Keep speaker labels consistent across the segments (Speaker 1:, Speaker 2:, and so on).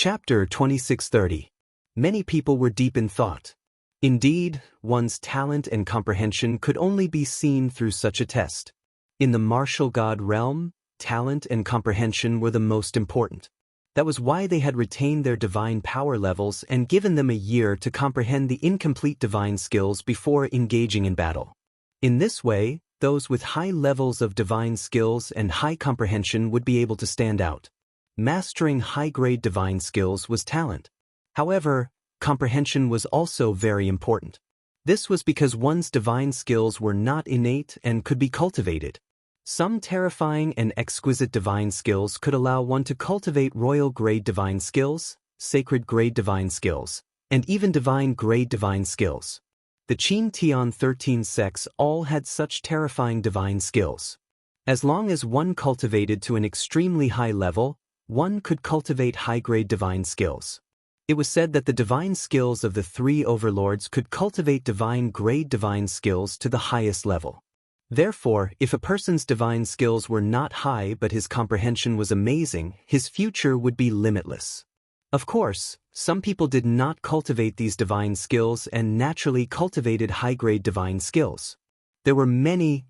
Speaker 1: Chapter 2630. Many people were deep in thought. Indeed, one's talent and comprehension could only be seen through such a test. In the martial god realm, talent and comprehension were the most important. That was why they had retained their divine power levels and given them a year to comprehend the incomplete divine skills before engaging in battle. In this way, those with high levels of divine skills and high comprehension would be able to stand out. Mastering high-grade divine skills was talent. However, comprehension was also very important. This was because one's divine skills were not innate and could be cultivated. Some terrifying and exquisite divine skills could allow one to cultivate royal-grade divine skills, sacred-grade divine skills, and even divine-grade divine skills. The Qin Tian 13 sects all had such terrifying divine skills. As long as one cultivated to an extremely high level, one could cultivate high-grade divine skills. It was said that the divine skills of the three overlords could cultivate divine-grade divine skills to the highest level. Therefore, if a person's divine skills were not high but his comprehension was amazing, his future would be limitless. Of course, some people did not cultivate these divine skills and naturally cultivated high-grade divine skills. There were many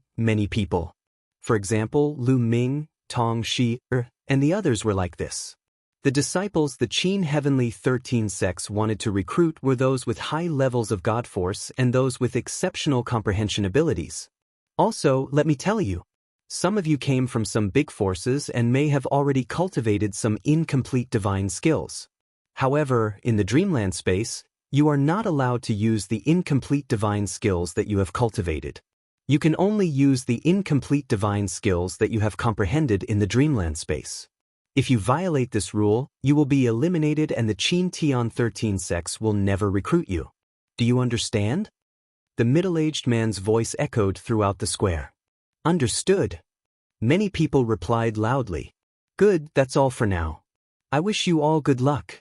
Speaker 1: people. For example, Lu Ming, Tong Shi, and the others were like this. The disciples the Qin Heavenly 13 sects wanted to recruit were those with high levels of God force and those with exceptional comprehension abilities. Also, let me tell you, some of you came from some big forces and may have already cultivated some incomplete divine skills. However, in the dreamland space, you are not allowed to use the incomplete divine skills that you have cultivated. You can only use the incomplete divine skills that you have comprehended in the dreamland space. If you violate this rule, you will be eliminated and the Qin Tian 13 sects will never recruit you. Do you understand? The middle-aged man's voice echoed throughout the square. Understood. Many people replied loudly. Good, that's all for now. I wish you all good luck.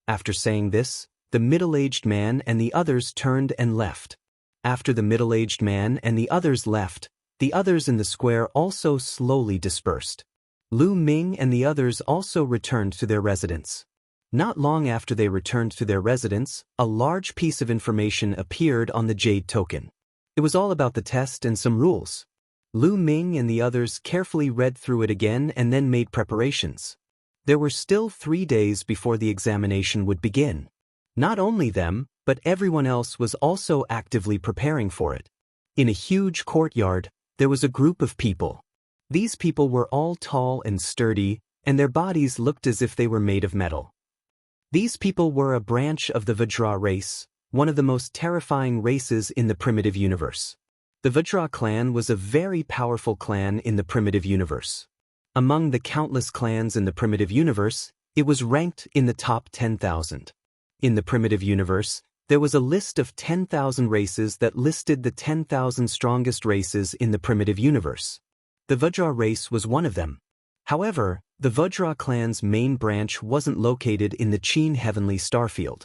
Speaker 1: After saying this, the middle-aged man and the others turned and left. After the middle-aged man and the others left, the others in the square also slowly dispersed. Lu Ming and the others also returned to their residence. Not long after they returned to their residence, a large piece of information appeared on the jade token. It was all about the test and some rules. Lu Ming and the others carefully read through it again and then made preparations. There were still 3 days before the examination would begin. Not only them, but everyone else was also actively preparing for it. In a huge courtyard, there was a group of people. These people were all tall and sturdy, and their bodies looked as if they were made of metal. These people were a branch of the Vajra race, one of the most terrifying races in the primitive universe. The Vajra clan was a very powerful clan in the primitive universe. Among the countless clans in the primitive universe, it was ranked in the top 10,000. In the primitive universe, there was a list of 10,000 races that listed the 10,000 strongest races in the primitive universe. The Vajra race was one of them. However, the Vajra clan's main branch wasn't located in the Qin Heavenly Starfield.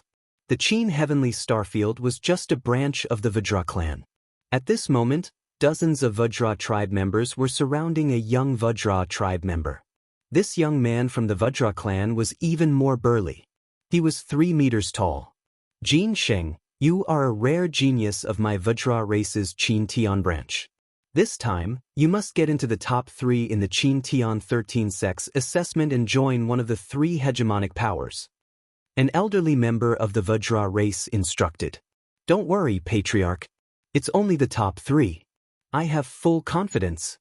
Speaker 1: The Qin Heavenly Starfield was just a branch of the Vajra clan. At this moment, dozens of Vajra tribe members were surrounding a young Vajra tribe member. This young man from the Vajra clan was even more burly. He was 3 meters tall. Jin Sheng, you are a rare genius of my Vajra race's Qin Tian branch. This time, you must get into the top 3 in the Qin Tian 13 sects assessment and join one of the 3 hegemonic powers. An elderly member of the Vajra race instructed. Don't worry, Patriarch. It's only the top 3. I have full confidence.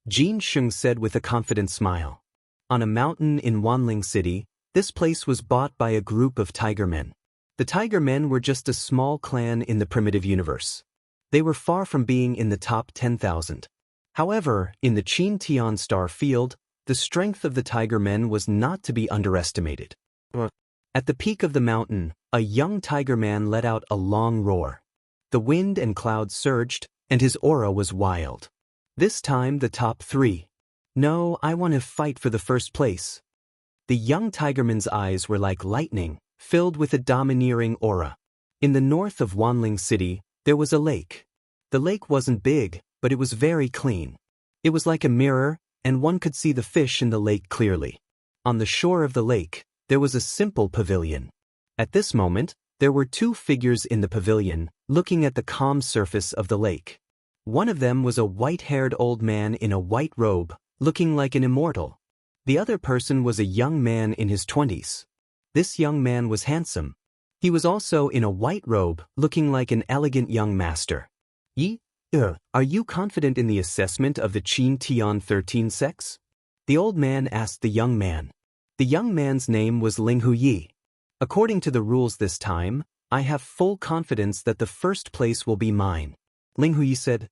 Speaker 1: Jin Sheng said with a confident smile. On a mountain in Wanling City, this place was bought by a group of Tiger Men. The Tiger Men were just a small clan in the primitive universe. They were far from being in the top 10,000. However, in the Qin Tian star field, the strength of the Tiger Men was not to be underestimated. At the peak of the mountain, a young Tiger Man let out a long roar. The wind and clouds surged, and his aura was wild. This time the top 3. No, I want to fight for the first place. The young Tigerman's eyes were like lightning, filled with a domineering aura. In the north of Wanling City, there was a lake. The lake wasn't big, but it was very clean. It was like a mirror, and one could see the fish in the lake clearly. On the shore of the lake, there was a simple pavilion. At this moment, there were two figures in the pavilion, looking at the calm surface of the lake. One of them was a white-haired old man in a white robe, looking like an immortal. The other person was a young man in his 20s. This young man was handsome. He was also in a white robe, looking like an elegant young master. Are you confident in the assessment of the Qin Tian 13 sex? The old man asked the young man. The young man's name was Ling Huyi. According to the rules this time, I have full confidence that the first place will be mine, Ling Huyi said.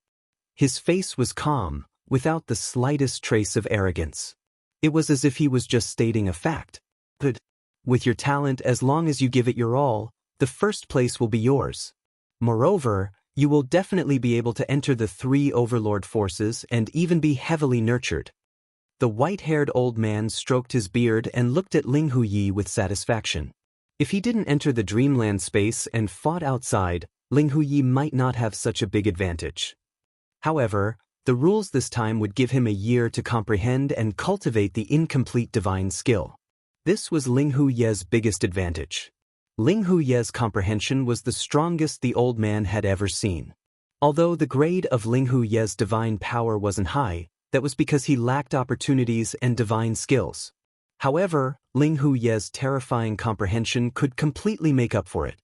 Speaker 1: His face was calm, without the slightest trace of arrogance. It was as if he was just stating a fact. But with your talent, as long as you give it your all, the first place will be yours. Moreover, you will definitely be able to enter the 3 Overlord forces and even be heavily nurtured. The white-haired old man stroked his beard and looked at Ling Huyi with satisfaction. If he didn't enter the dreamland space and fought outside, Ling Huyi might not have such a big advantage. However, the rules this time would give him a year to comprehend and cultivate the incomplete divine skill. This was Ling Huyi's biggest advantage. Ling Huyi's comprehension was the strongest the old man had ever seen. Although the grade of Ling Huyi's divine power wasn't high, that was because he lacked opportunities and divine skills. However, Ling Huyi's terrifying comprehension could completely make up for it.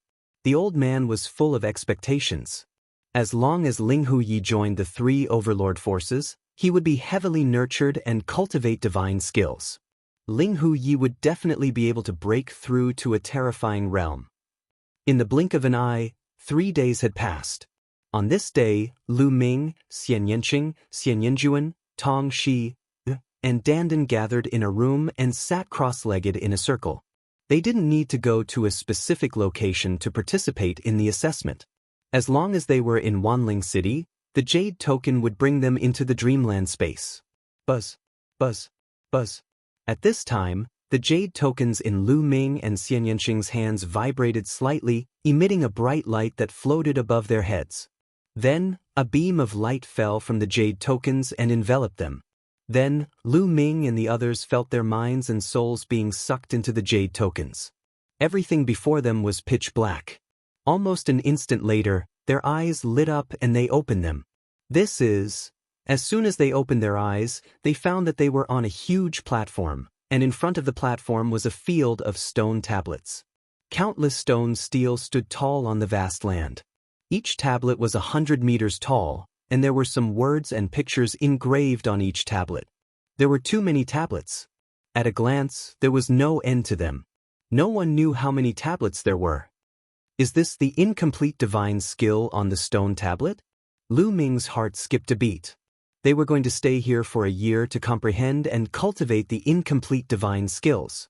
Speaker 1: The old man was full of expectations. As long as Ling Huyi joined the 3 Overlord forces, he would be heavily nurtured and cultivate divine skills. Ling Huyi would definitely be able to break through to a terrifying realm. In the blink of an eye, 3 days had passed. On this day, Lu Ming, Xianxia, Xianxia, Tong Shi, and Dandan gathered in a room and sat cross-legged in a circle. They didn't need to go to a specific location to participate in the assessment. As long as they were in Wanling City, the Jade token would bring them into the dreamland space. Buzz, buzz, buzz. At this time, the Jade tokens in Lu Ming and Xianxing's hands vibrated slightly, emitting a bright light that floated above their heads. Then, a beam of light fell from the Jade tokens and enveloped them. Then, Lu Ming and the others felt their minds and souls being sucked into the Jade tokens. Everything before them was pitch black. Almost an instant later, their eyes lit up and they opened them. As soon as they opened their eyes, they found that they were on a huge platform, and in front of the platform was a field of stone tablets. Countless stone steel stood tall on the vast land. Each tablet was 100 meters tall, and there were some words and pictures engraved on each tablet. There were too many tablets. At a glance, there was no end to them. No one knew how many tablets there were. Is this the incomplete divine skill on the stone tablet? Lu Ming's heart skipped a beat. They were going to stay here for a year to comprehend and cultivate the incomplete divine skills.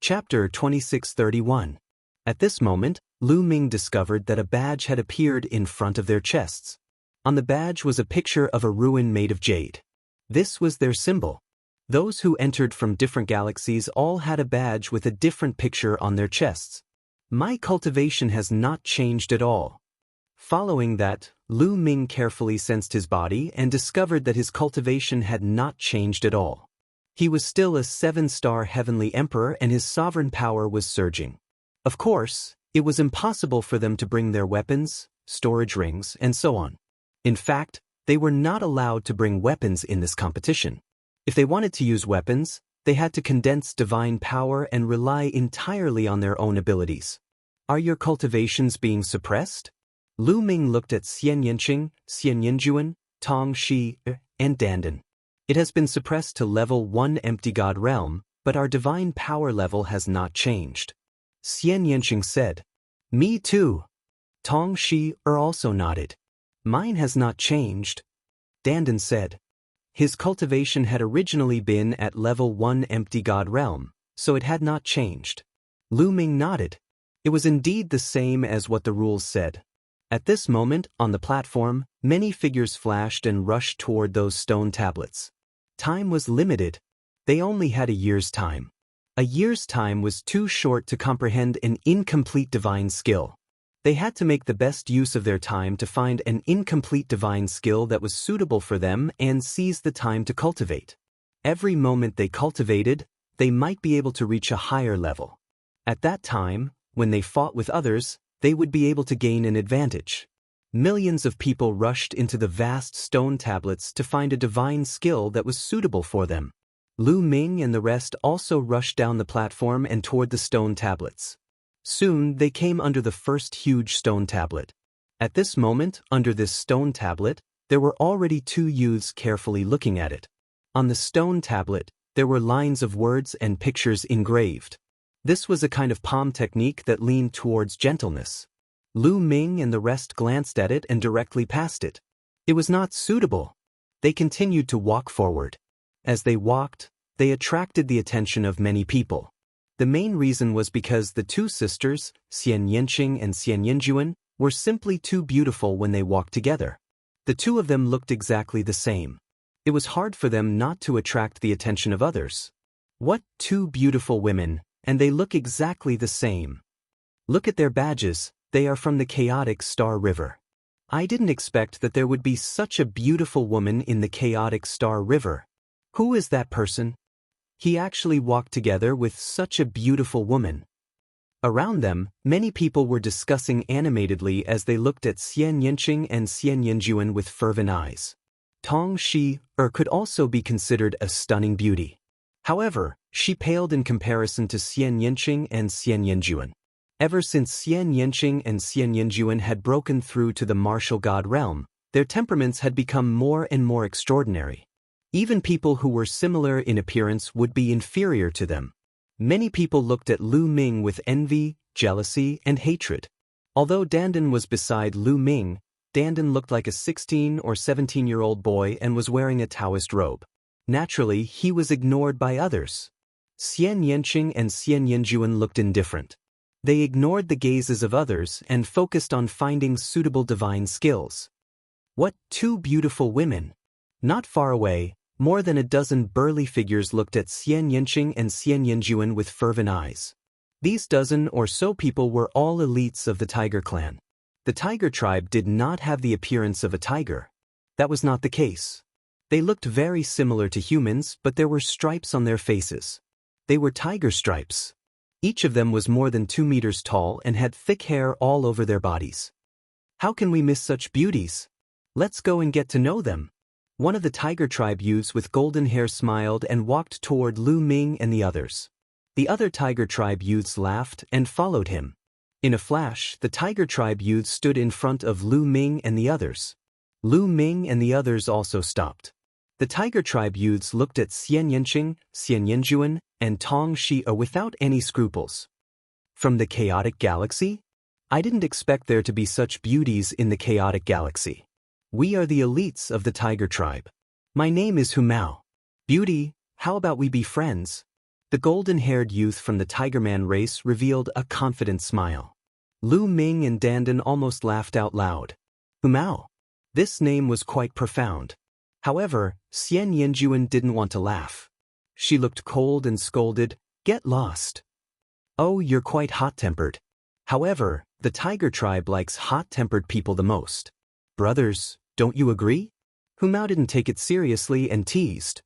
Speaker 1: Chapter 2631. At this moment, Lu Ming discovered that a badge had appeared in front of their chests. On the badge was a picture of a ruin made of jade. This was their symbol. Those who entered from different galaxies all had a badge with a different picture on their chests. My cultivation has not changed at all. Following that, Lu Ming carefully sensed his body and discovered that his cultivation had not changed at all. He was still a 7-star heavenly emperor and his sovereign power was surging. Of course, it was impossible for them to bring their weapons, storage rings, and so on. In fact, they were not allowed to bring weapons in this competition. If they wanted to use weapons, they had to condense divine power and rely entirely on their own abilities. Are your cultivations being suppressed? Lu Ming looked at Xianxia, Xianxia, Tong Shi, and Dandan. It has been suppressed to level 1 empty god realm, but our divine power level has not changed. Xianxia said. Me too. Tong Shi also nodded. Mine has not changed. Dandan said. His cultivation had originally been at level 1 empty god realm, so it had not changed. Lu Ming nodded. It was indeed the same as what the rules said. At this moment, on the platform, many figures flashed and rushed toward those stone tablets. Time was limited. They only had a year's time. A year's time was too short to comprehend an incomplete divine skill. They had to make the best use of their time to find an incomplete divine skill that was suitable for them and seize the time to cultivate. Every moment they cultivated, they might be able to reach a higher level. At that time, when they fought with others, they would be able to gain an advantage. Millions of people rushed into the vast stone tablets to find a divine skill that was suitable for them. Lu Ming and the rest also rushed down the platform and toward the stone tablets. Soon they came under the first huge stone tablet. At this moment, under this stone tablet, there were already two youths carefully looking at it. On the stone tablet, there were lines of words and pictures engraved. This was a kind of palm technique that leaned towards gentleness. Lu Ming and the rest glanced at it and directly passed it. It was not suitable. They continued to walk forward. As they walked, they attracted the attention of many people. The main reason was because the two sisters, Xianxia and Xianxia, were simply too beautiful when they walked together. The two of them looked exactly the same. It was hard for them not to attract the attention of others. What two beautiful women, and they look exactly the same. Look at their badges, they are from the chaotic Star River. I didn't expect that there would be such a beautiful woman in the chaotic Star River. Who is that person? He actually walked together with such a beautiful woman. Around them, many people were discussing animatedly as they looked at Xianxia and Xianxia with fervent eyes. Tong Shi could also be considered a stunning beauty. However, she paled in comparison to Xianxia and Xianxia. Ever since Xianxia and Xianxia had broken through to the martial god realm, their temperaments had become more and more extraordinary. Even people who were similar in appearance would be inferior to them. Many people looked at Lu Ming with envy, jealousy, and hatred. Although Dandan was beside Lu Ming, Dandan looked like a 16 or 17-year-old boy and was wearing a Daoist robe. Naturally, he was ignored by others. Xianxia and Xianxia looked indifferent. They ignored the gazes of others and focused on finding suitable divine skills. What two beautiful women! Not far away, more than a dozen burly figures looked at Xianxia and Xianxia with fervent eyes. These dozen or so people were all elites of the Tiger clan. The Tiger tribe did not have the appearance of a tiger. That was not the case. They looked very similar to humans, but there were stripes on their faces. They were tiger stripes. Each of them was more than 2 meters tall and had thick hair all over their bodies. How can we miss such beauties? Let's go and get to know them. One of the Tiger tribe youths with golden hair smiled and walked toward Lu Ming and the others. The other Tiger tribe youths laughed and followed him. In a flash, the Tiger tribe youths stood in front of Lu Ming and the others. Lu Ming and the others also stopped. The Tiger tribe youths looked at Xianxia, Xianxia, and Tong Shi without any scruples. From the chaotic galaxy? I didn't expect there to be such beauties in the chaotic galaxy. We are the elites of the Tiger tribe. My name is Humao. Beauty, how about we be friends? The golden-haired youth from the Tigerman race revealed a confident smile. Lu Ming and Dandan almost laughed out loud. Humao. This name was quite profound. However, Xianxia didn't want to laugh. She looked cold and scolded, "Get lost." Oh, you're quite hot-tempered. However, the Tiger tribe likes hot-tempered people the most. Brothers, don't you agree? Humao didn't take it seriously and teased.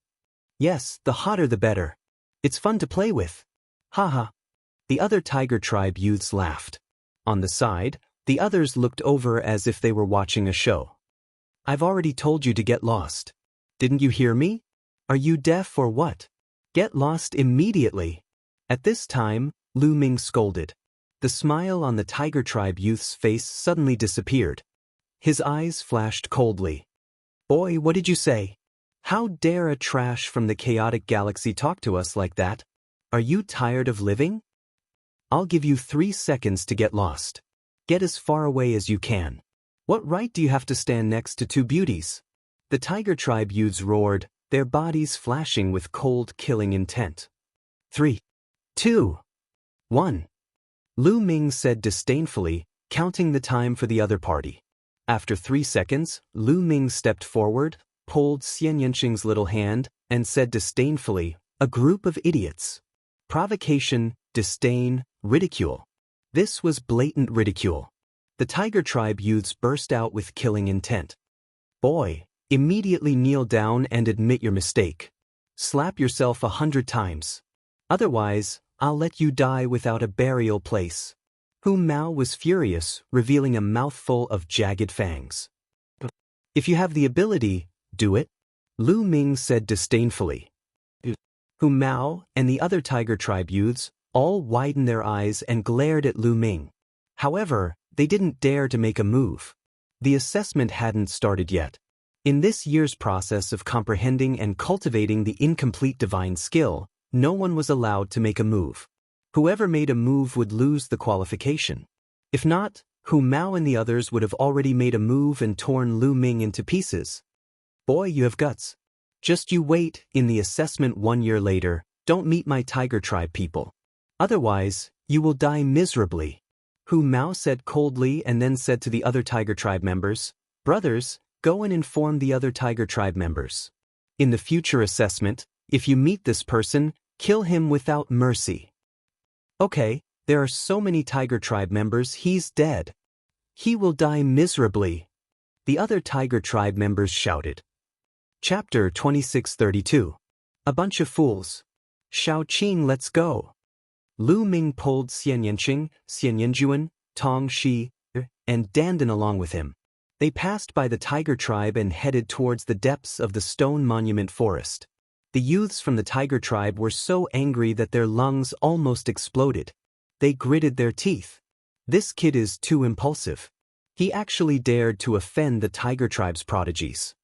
Speaker 1: Yes, the hotter the better. It's fun to play with. Haha. The other Tiger tribe youths laughed. On the side, the others looked over as if they were watching a show. I've already told you to get lost. Didn't you hear me? Are you deaf or what? Get lost immediately. At this time, Lu Ming scolded. The smile on the Tiger tribe youth's face suddenly disappeared. His eyes flashed coldly. Boy, what did you say? How dare a trash from the chaotic galaxy talk to us like that? Are you tired of living? I'll give you 3 seconds to get lost. Get as far away as you can. What right do you have to stand next to two beauties? The Tiger tribe youths roared, their bodies flashing with cold, killing intent. 3, 2, 1. Lu Ming said disdainfully, counting the time for the other party. After 3 seconds, Lu Ming stepped forward, pulled Xianxing's little hand, and said disdainfully, "A group of idiots." Provocation, disdain, ridicule. This was blatant ridicule. The Tiger tribe youths burst out with killing intent. Boy, immediately kneel down and admit your mistake. Slap yourself 100 times. Otherwise, I'll let you die without a burial place. Hu Mao was furious, revealing a mouthful of jagged fangs. If you have the ability, do it, Lu Ming said disdainfully. Hu Mao and the other tiger tribe youths all widened their eyes and glared at Lu Ming. However, they didn't dare to make a move. The assessment hadn't started yet. In this year's process of comprehending and cultivating the incomplete divine skill, no one was allowed to make a move. Whoever made a move would lose the qualification. If not, Hu Mao and the others would have already made a move and torn Lu Ming into pieces. Boy, you have guts. Just you wait, in the assessment 1 year later, don't meet my tiger tribe people. Otherwise, you will die miserably. Hu Mao said coldly and then said to the other tiger tribe members, brothers, go and inform the other tiger tribe members. In the future assessment, if you meet this person, kill him without mercy. Okay, there are so many tiger tribe members, he's dead. He will die miserably. The other tiger tribe members shouted. Chapter 2632. A bunch of fools. Shao Qing, let's go. Lu Ming pulled Xianxia, Xianxia, Tong Shi, and Dandan along with him. They passed by the tiger tribe and headed towards the depths of the stone monument forest. The youths from the tiger tribe were so angry that their lungs almost exploded. They gritted their teeth. This kid is too impulsive. He actually dared to offend the tiger tribe's prodigies.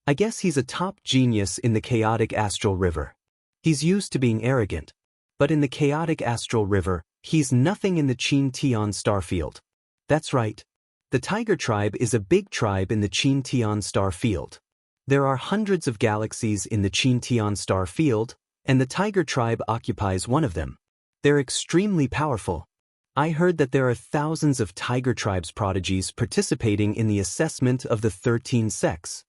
Speaker 1: I guess he's a top genius in the chaotic astral river. He's used to being arrogant. But in the chaotic astral river, he's nothing in the Qin Tian star field. That's right. The tiger tribe is a big tribe in the Qin Tian star field. There are hundreds of galaxies in the Qin Tian star field, and the tiger tribe occupies one of them. They're extremely powerful. I heard that there are thousands of tiger tribes prodigies participating in the assessment of the 13 sects.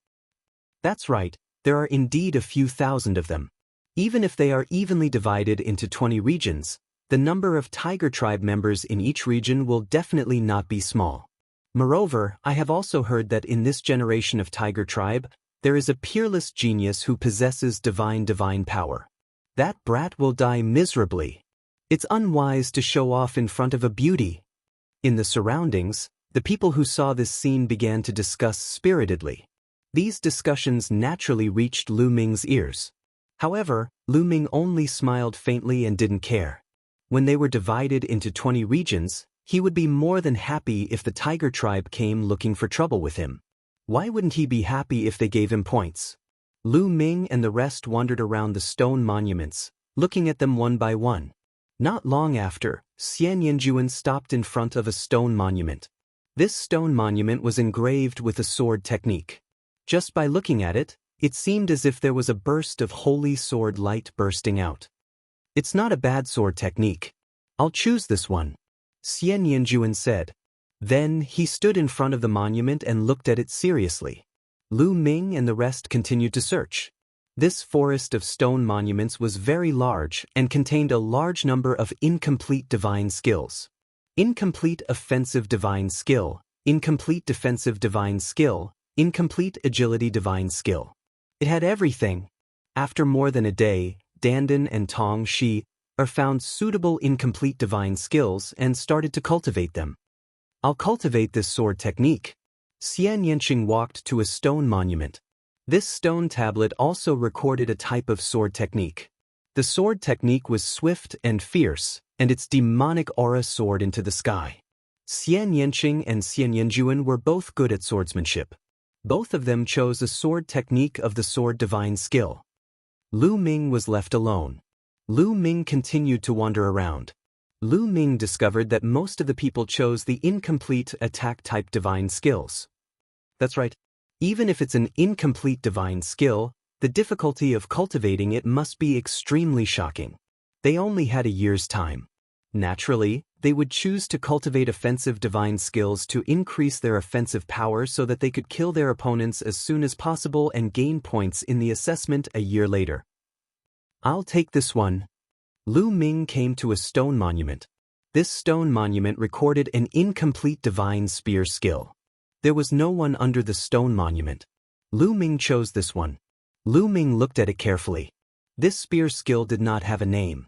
Speaker 1: That's right, there are indeed a few thousand of them. Even if they are evenly divided into 20 regions, the number of tiger tribe members in each region will definitely not be small. Moreover, I have also heard that in this generation of tiger tribe, there is a peerless genius who possesses divine power. That brat will die miserably. It's unwise to show off in front of a beauty. In the surroundings, the people who saw this scene began to discuss spiritedly. These discussions naturally reached Lu Ming's ears. However, Lu Ming only smiled faintly and didn't care. When they were divided into 20 regions, he would be more than happy if the tiger tribe came looking for trouble with him. Why wouldn't he be happy if they gave him points? Lu Ming and the rest wandered around the stone monuments, looking at them one by one. Not long after, Xianxia stopped in front of a stone monument. This stone monument was engraved with a sword technique. Just by looking at it, it seemed as if there was a burst of holy sword light bursting out. It's not a bad sword technique. I'll choose this one, Xianxia said. Then he stood in front of the monument and looked at it seriously. Lu Ming and the rest continued to search. This forest of stone monuments was very large and contained a large number of incomplete divine skills. Incomplete offensive divine skill, incomplete defensive divine skill, incomplete agility divine skill. It had everything. After more than a day, Dandan and Tong Shi found suitable incomplete divine skills and started to cultivate them. I'll cultivate this sword technique. Xianxia walked to a stone monument. This stone tablet also recorded a type of sword technique. The sword technique was swift and fierce, and its demonic aura soared into the sky. Xianxia and Xianxia were both good at swordsmanship. Both of them chose a sword technique of the sword divine skill. Lu Ming was left alone. Lu Ming continued to wander around. Lu Ming discovered that most of the people chose the incomplete attack-type divine skills. That's right. Even if it's an incomplete divine skill, the difficulty of cultivating it must be extremely shocking. They only had a year's time. Naturally, they would choose to cultivate offensive divine skills to increase their offensive power so that they could kill their opponents as soon as possible and gain points in the assessment a year later. I'll take this one. Lu Ming came to a stone monument. This stone monument recorded an incomplete divine spear skill. There was no one under the stone monument. Lu Ming chose this one. Lu Ming looked at it carefully. This spear skill did not have a name.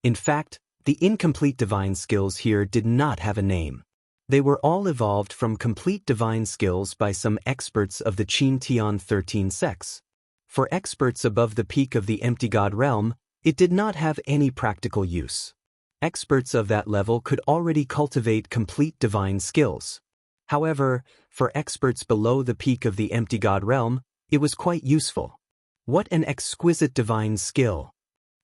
Speaker 1: In fact, the incomplete divine skills here did not have a name. They were all evolved from complete divine skills by some experts of the Qin Tian 13 sects. For experts above the peak of the empty god realm, it did not have any practical use. Experts of that level could already cultivate complete divine skills. However, for experts below the peak of the empty god realm, it was quite useful. What an exquisite divine skill!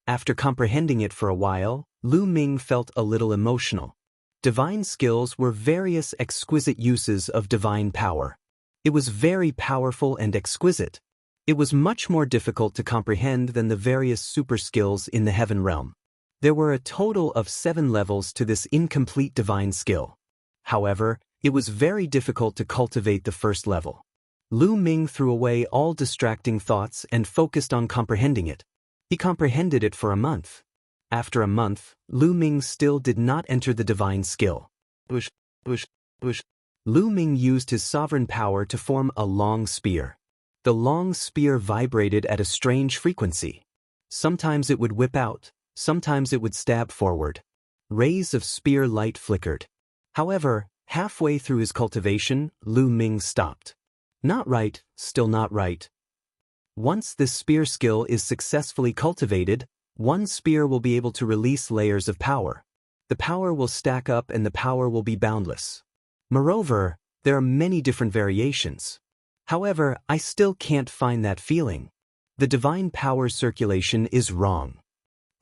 Speaker 1: After comprehending it for a while, Lu Ming felt a little emotional. Divine skills were various exquisite uses of divine power. It was very powerful and exquisite. It was much more difficult to comprehend than the various super skills in the heaven realm. There were a total of 7 levels to this incomplete divine skill. However, it was very difficult to cultivate the first level. Lu Ming threw away all distracting thoughts and focused on comprehending it. He comprehended it for a month. After a month, Lu Ming still did not enter the divine skill. Lu Ming used his sovereign power to form a long spear. The long spear vibrated at a strange frequency. Sometimes it would whip out, sometimes it would stab forward. Rays of spear light flickered. However, halfway through his cultivation, Lu Ming stopped. Not right, still not right. Once this spear skill is successfully cultivated, one spear will be able to release layers of power. The power will stack up and the power will be boundless. Moreover, there are many different variations. However, I still can't find that feeling. The divine power circulation is wrong.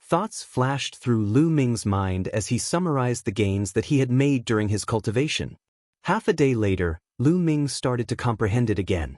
Speaker 1: Thoughts flashed through Lu Ming's mind as he summarized the gains that he had made during his cultivation. Half a day later, Lu Ming started to comprehend it again.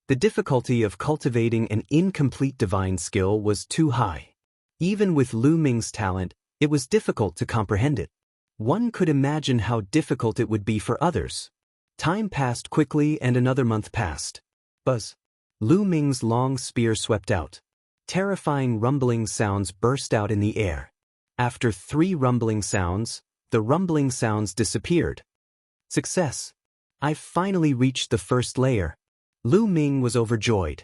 Speaker 1: The difficulty of cultivating an incomplete divine skill was too high. Even with Lu Ming's talent, it was difficult to comprehend it. One could imagine how difficult it would be for others. Time passed quickly and another month passed. Buzz. Lu Ming's long spear swept out. Terrifying rumbling sounds burst out in the air. After 3 rumbling sounds, the rumbling sounds disappeared. Success! I've finally reached the first layer. Lu Ming was overjoyed.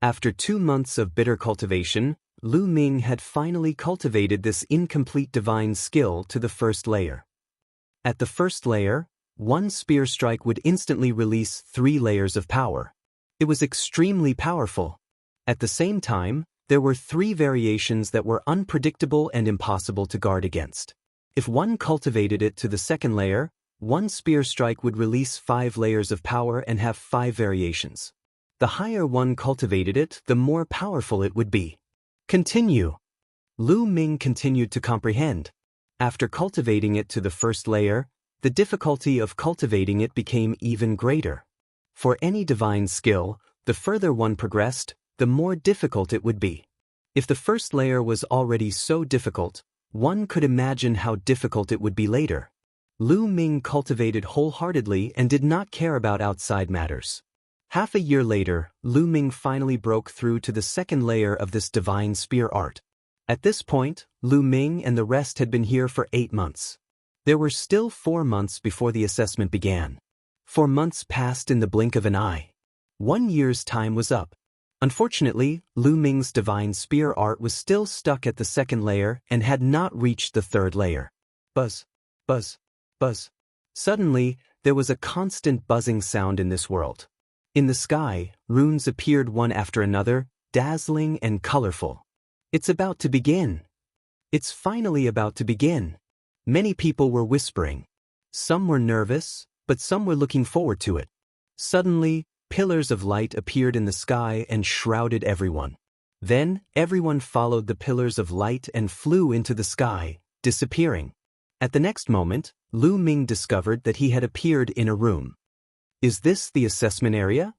Speaker 1: After 2 months of bitter cultivation, Lu Ming had finally cultivated this incomplete divine skill to the first layer. At the first layer, one spear strike would instantly release 3 layers of power. It was extremely powerful. At the same time, there were 3 variations that were unpredictable and impossible to guard against. If one cultivated it to the second layer, one spear strike would release 5 layers of power and have 5 variations. The higher one cultivated it, the more powerful it would be. Continue. Lu Ming continued to comprehend. After cultivating it to the first layer, the difficulty of cultivating it became even greater. For any divine skill, the further one progressed, the more difficult it would be. If the first layer was already so difficult, one could imagine how difficult it would be later. Lu Ming cultivated wholeheartedly and did not care about outside matters. Half a year later, Lu Ming finally broke through to the second layer of this divine spear art. At this point, Lu Ming and the rest had been here for 8 months. There were still 4 months before the assessment began. 4 months passed in the blink of an eye. 1 year's time was up. Unfortunately, Lu Ming's divine spear art was still stuck at the second layer and had not reached the third layer. Buzz, buzz, buzz. Suddenly, there was a constant buzzing sound in this world. In the sky, runes appeared one after another, dazzling and colorful. It's about to begin. It's finally about to begin. Many people were whispering. Some were nervous, but some were looking forward to it. Suddenly, pillars of light appeared in the sky and shrouded everyone. Then, everyone followed the pillars of light and flew into the sky, disappearing. At the next moment, Lu Ming discovered that he had appeared in a room. Is this the assessment area?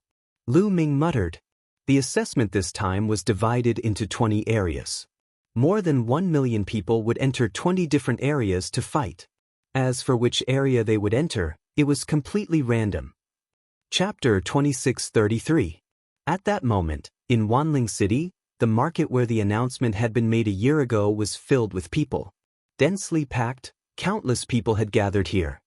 Speaker 1: Lu Ming muttered. The assessment this time was divided into 20 areas. More than 1 million people would enter 20 different areas to fight. As for which area they would enter, it was completely random. Chapter 2633. At that moment, in Wanling City, the market where the announcement had been made a year ago was filled with people. Densely packed, countless people had gathered here.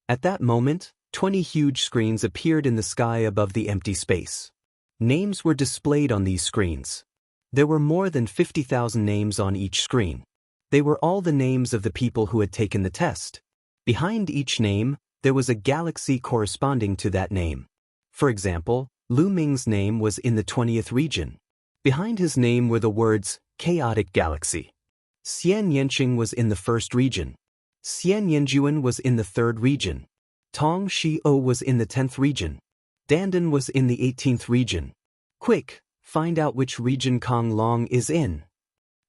Speaker 1: At that moment, 20 huge screens appeared in the sky above the empty space. Names were displayed on these screens. There were more than 50,000 names on each screen. They were all the names of the people who had taken the test. Behind each name, there was a galaxy corresponding to that name. For example, Lu Ming's name was in the 20th region. Behind his name were the words, chaotic galaxy. Xian Yanqing was in the 1st region. Xian Yanjuan was in the 3rd region. Tong Shio was in the 10th region. Dandan was in the 18th region. Quick, find out which region Kong Long is in.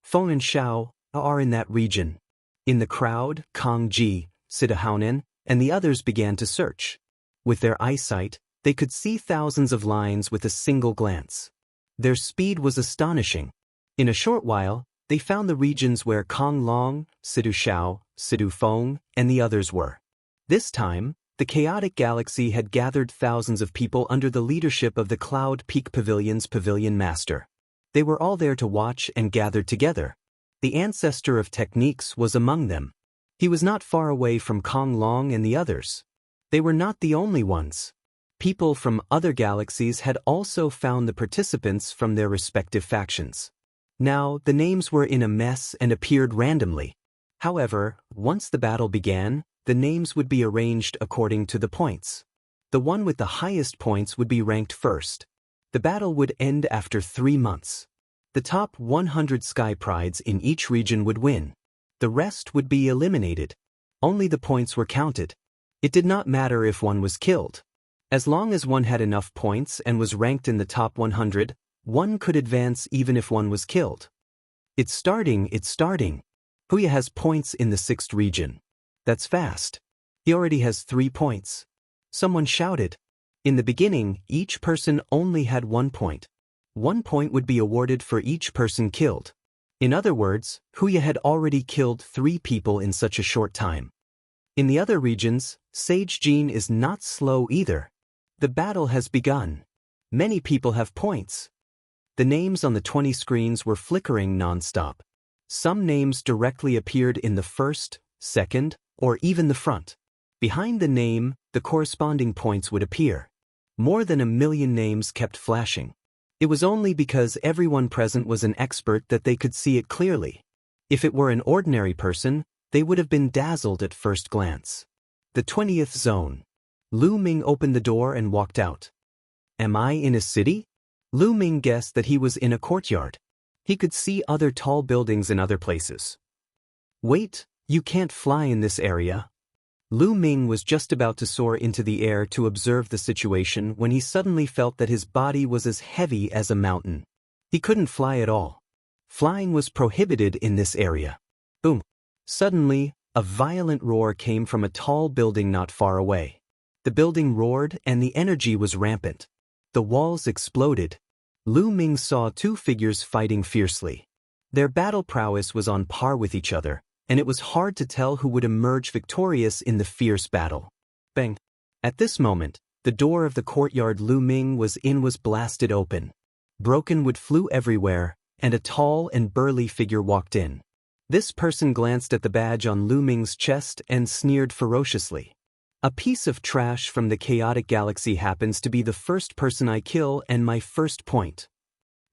Speaker 1: Feng and Xiao are in that region. In the crowd, Kong Ji, Sida Haonen, and the others began to search. With their eyesight, they could see thousands of lines with a single glance. Their speed was astonishing. In a short while, they found the regions where Kong Long, Sidu Xiao, Sidu Feng, and the others were. This time, the chaotic galaxy had gathered thousands of people under the leadership of the Cloud Peak Pavilion's pavilion master. They were all there to watch and gathered together. The ancestor of techniques was among them. He was not far away from Kong Long and the others. They were not the only ones. People from other galaxies had also found the participants from their respective factions. Now, the names were in a mess and appeared randomly. However, once the battle began, the names would be arranged according to the points. The one with the highest points would be ranked first. The battle would end after 3 months. The top 100 Sky Prides in each region would win. The rest would be eliminated. Only the points were counted. It did not matter if one was killed. As long as one had enough points and was ranked in the top 100, one could advance even if one was killed. It's starting. Huya has points in the 6th region. That's fast. He already has 3 points. Someone shouted. In the beginning, each person only had 1 point. 1 point would be awarded for each person killed. In other words, Huya had already killed 3 people in such a short time. In the other regions, Sage Jean is not slow either. The battle has begun. Many people have points. The names on the 20 screens were flickering non-stop. Some names directly appeared in the 1st, 2nd, or even the front. Behind the name, the corresponding points would appear. More than 1 million names kept flashing. It was only because everyone present was an expert that they could see it clearly. If it were an ordinary person, they would have been dazzled at first glance. The 20th zone. Lu Ming opened the door and walked out. Am I in a city? Lu Ming guessed that he was in a courtyard. He could see other tall buildings in other places. Wait, you can't fly in this area. Lu Ming was just about to soar into the air to observe the situation when he suddenly felt that his body was as heavy as a mountain. He couldn't fly at all. Flying was prohibited in this area. Boom! Suddenly, a violent roar came from a tall building not far away. The building roared and the energy was rampant. The walls exploded. Lu Ming saw 2 figures fighting fiercely. Their battle prowess was on par with each other, and it was hard to tell who would emerge victorious in the fierce battle. Bang! At this moment, the door of the courtyard Lu Ming was in was blasted open. Broken wood flew everywhere, and a tall and burly figure walked in. This person glanced at the badge on Lu Ming's chest and sneered ferociously. A piece of trash from the chaotic galaxy happens to be the first person I kill and my first point.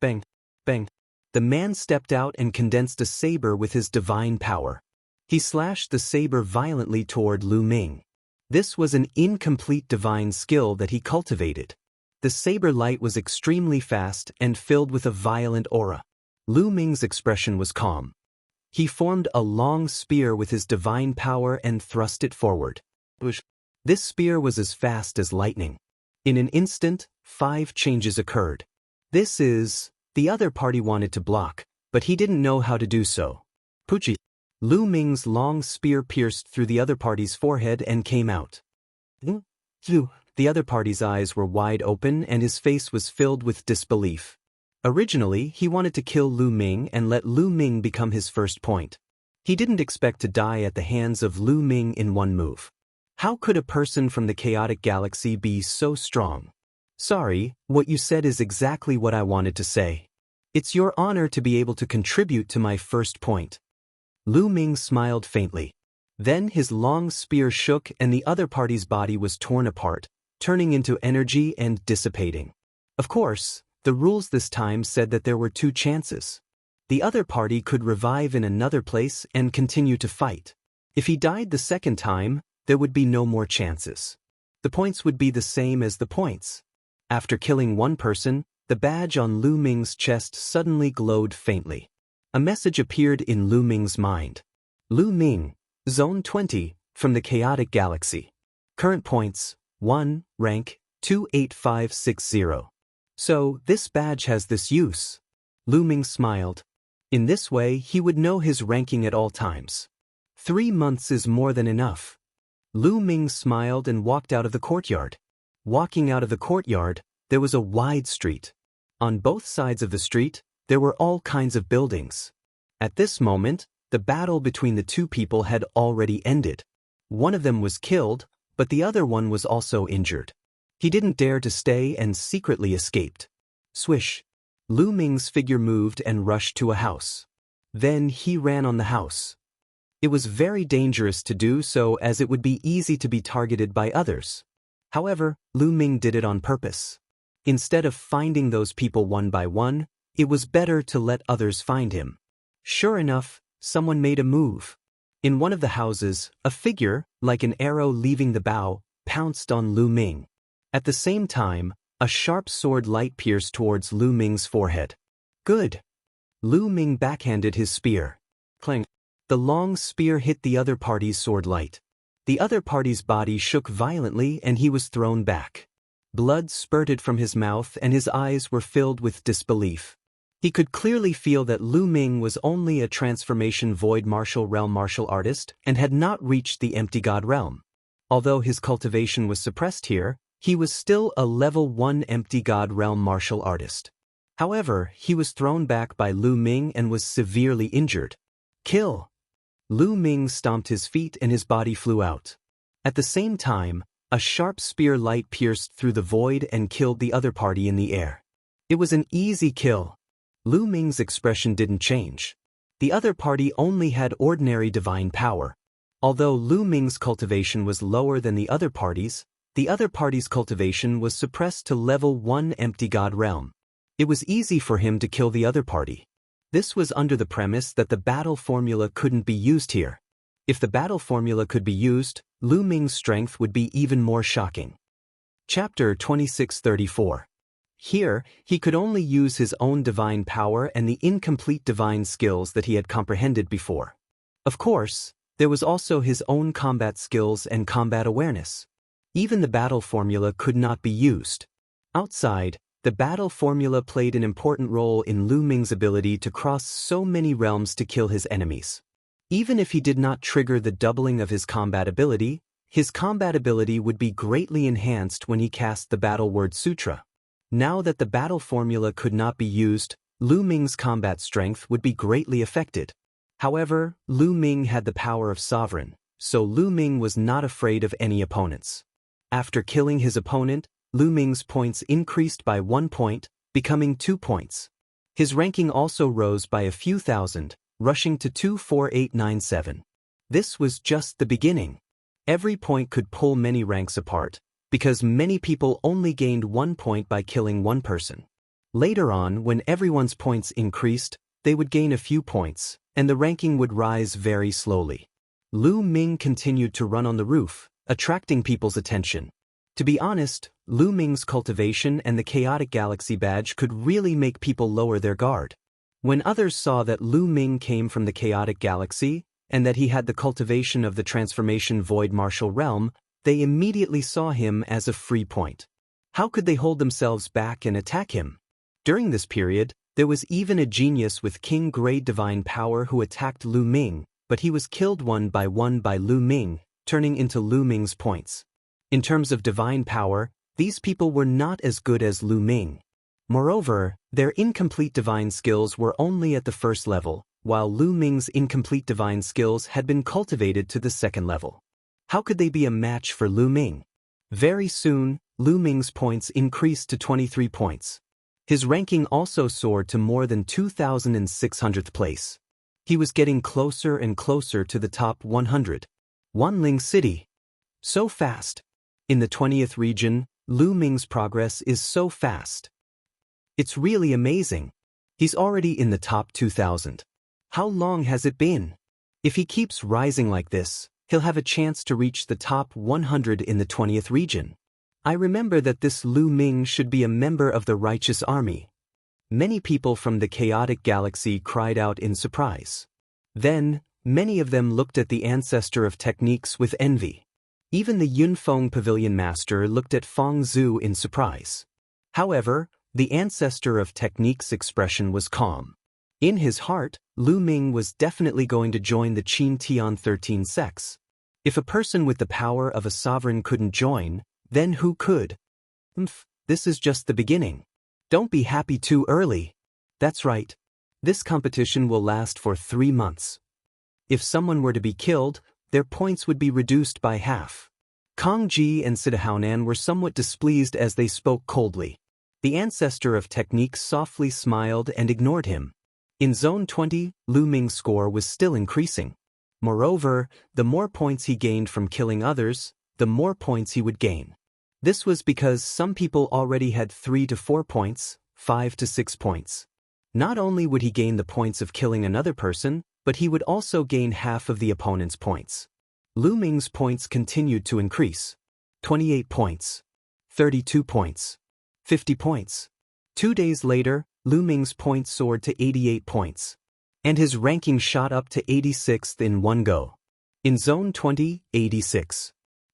Speaker 1: Bang! Bang! The man stepped out and condensed a saber with his divine power. He slashed the saber violently toward Lu Ming. This was an incomplete divine skill that he cultivated. The saber light was extremely fast and filled with a violent aura. Lu Ming's expression was calm. He formed a long spear with his divine power and thrust it forward. This spear was as fast as lightning. In an instant, 5 changes occurred. The other party wanted to block, but he didn't know how to do so. Puchi. Lu Ming's long spear pierced through the other party's forehead and came out. The other party's eyes were wide open and his face was filled with disbelief. Originally, he wanted to kill Lu Ming and let Lu Ming become his first point. He didn't expect to die at the hands of Lu Ming in one move. How could a person from the chaotic galaxy be so strong? Sorry, what you said is exactly what I wanted to say. It's your honor to be able to contribute to my first point. Lu Ming smiled faintly. Then his long spear shook and the other party's body was torn apart, turning into energy and dissipating. Of course, the rules this time said that there were 2 chances. The other party could revive in another place and continue to fight. If he died the second time, there would be no more chances. The points would be the same as the points. After killing one person, the badge on Lu Ming's chest suddenly glowed faintly. A message appeared in Lu Ming's mind. Lu Ming, Zone 20, from the Chaotic Galaxy. Current points, 1, rank, 28560. So, this badge has this use. Lu Ming smiled. In this way, he would know his ranking at all times. 3 months is more than enough. Lu Ming smiled and walked out of the courtyard. Walking out of the courtyard, there was a wide street. On both sides of the street, there were all kinds of buildings. At this moment, the battle between the two people had already ended. One of them was killed, but the other one was also injured. He didn't dare to stay and secretly escaped. Swish. Lu Ming's figure moved and rushed to a house. Then he ran on the house. It was very dangerous to do so as it would be easy to be targeted by others. However, Lu Ming did it on purpose. Instead of finding those people one by one, it was better to let others find him. Sure enough, someone made a move. In one of the houses, a figure, like an arrow leaving the bow, pounced on Lu Ming. At the same time, a sharp sword light pierced towards Lu Ming's forehead. Good. Lu Ming backhanded his spear. Clang. The long spear hit the other party's sword light. The other party's body shook violently and he was thrown back. Blood spurted from his mouth and his eyes were filled with disbelief. He could clearly feel that Lu Ming was only a transformation void martial realm martial artist and had not reached the empty god realm. Although his cultivation was suppressed here, he was still a level 1 empty god realm martial artist. However, he was thrown back by Lu Ming and was severely injured. Kill! Lu Ming stomped his feet and his body flew out. At the same time, a sharp spear light pierced through the void and killed the other party in the air. It was an easy kill. Lu Ming's expression didn't change. The other party only had ordinary divine power. Although Lu Ming's cultivation was lower than the other party's cultivation was suppressed to level 1 empty god realm. It was easy for him to kill the other party. This was under the premise that the battle formula couldn't be used here. If the battle formula could be used, Lu Ming's strength would be even more shocking. Chapter 2634. Here, he could only use his own divine power and the incomplete divine skills that he had comprehended before. Of course, there was also his own combat skills and combat awareness. Even the battle formula could not be used. Outside, the battle formula played an important role in Lu Ming's ability to cross so many realms to kill his enemies. Even if he did not trigger the doubling of his combat ability would be greatly enhanced when he cast the Battle Word Sutra. Now that the battle formula could not be used, Lu Ming's combat strength would be greatly affected. However, Lu Ming had the power of Sovereign, so Lu Ming was not afraid of any opponents. After killing his opponent, Lu Ming's points increased by 1 point, becoming 2 points. His ranking also rose by a few thousand, rushing to 24897. This was just the beginning. Every point could pull many ranks apart, because many people only gained 1 point by killing one person. Later on, when everyone's points increased, they would gain a few points, and the ranking would rise very slowly. Lu Ming continued to run on the roof, attracting people's attention. To be honest, Lu Ming's cultivation and the Chaotic Galaxy badge could really make people lower their guard. When others saw that Lu Ming came from the Chaotic Galaxy, and that he had the cultivation of the transformation void martial realm, they immediately saw him as a free point. How could they hold themselves back and attack him? During this period, there was even a genius with king-grade divine power who attacked Lu Ming, but he was killed one by Lu Ming, turning into Lu Ming's points. In terms of divine power, these people were not as good as Lu Ming. Moreover, their incomplete divine skills were only at the first level, while Lu Ming's incomplete divine skills had been cultivated to the second level. How could they be a match for Lu Ming? Very soon, Lu Ming's points increased to 23 points. His ranking also soared to more than 2,600th place. He was getting closer and closer to the top 100. Wanling City. So fast. In the 20th region, Lu Ming's progress is so fast. It's really amazing. He's already in the top 2,000. How long has it been? If he keeps rising like this, he'll have a chance to reach the top 100 in the 20th region. I remember that this Lu Ming should be a member of the righteous army. Many people from the chaotic galaxy cried out in surprise. Then, many of them looked at the ancestor of techniques with envy. Even the Yunfeng Pavilion Master looked at Feng Zhu in surprise. However, the ancestor of techniques' expression was calm. In his heart, Lu Ming was definitely going to join the Qin Tian 13 sects. If a person with the power of a sovereign couldn't join, then who could? This is just the beginning. Don't be happy too early. That's right. This competition will last for 3 months. If someone were to be killed, their points would be reduced by half. Kang Ji and Sidahaonan were somewhat displeased as they spoke coldly. The ancestor of techniques softly smiled and ignored him. In Zone 20, Lu Ming's score was still increasing. Moreover, the more points he gained from killing others, the more points he would gain. This was because some people already had 3 to 4 points, 5 to 6 points. Not only would he gain the points of killing another person, but he would also gain half of the opponent's points. Lu Ming's points continued to increase. 28 points. 32 points. 50 points. 2 days later, Lu Ming's points soared to 88 points. And his ranking shot up to 86th in one go. In Zone 20, 86.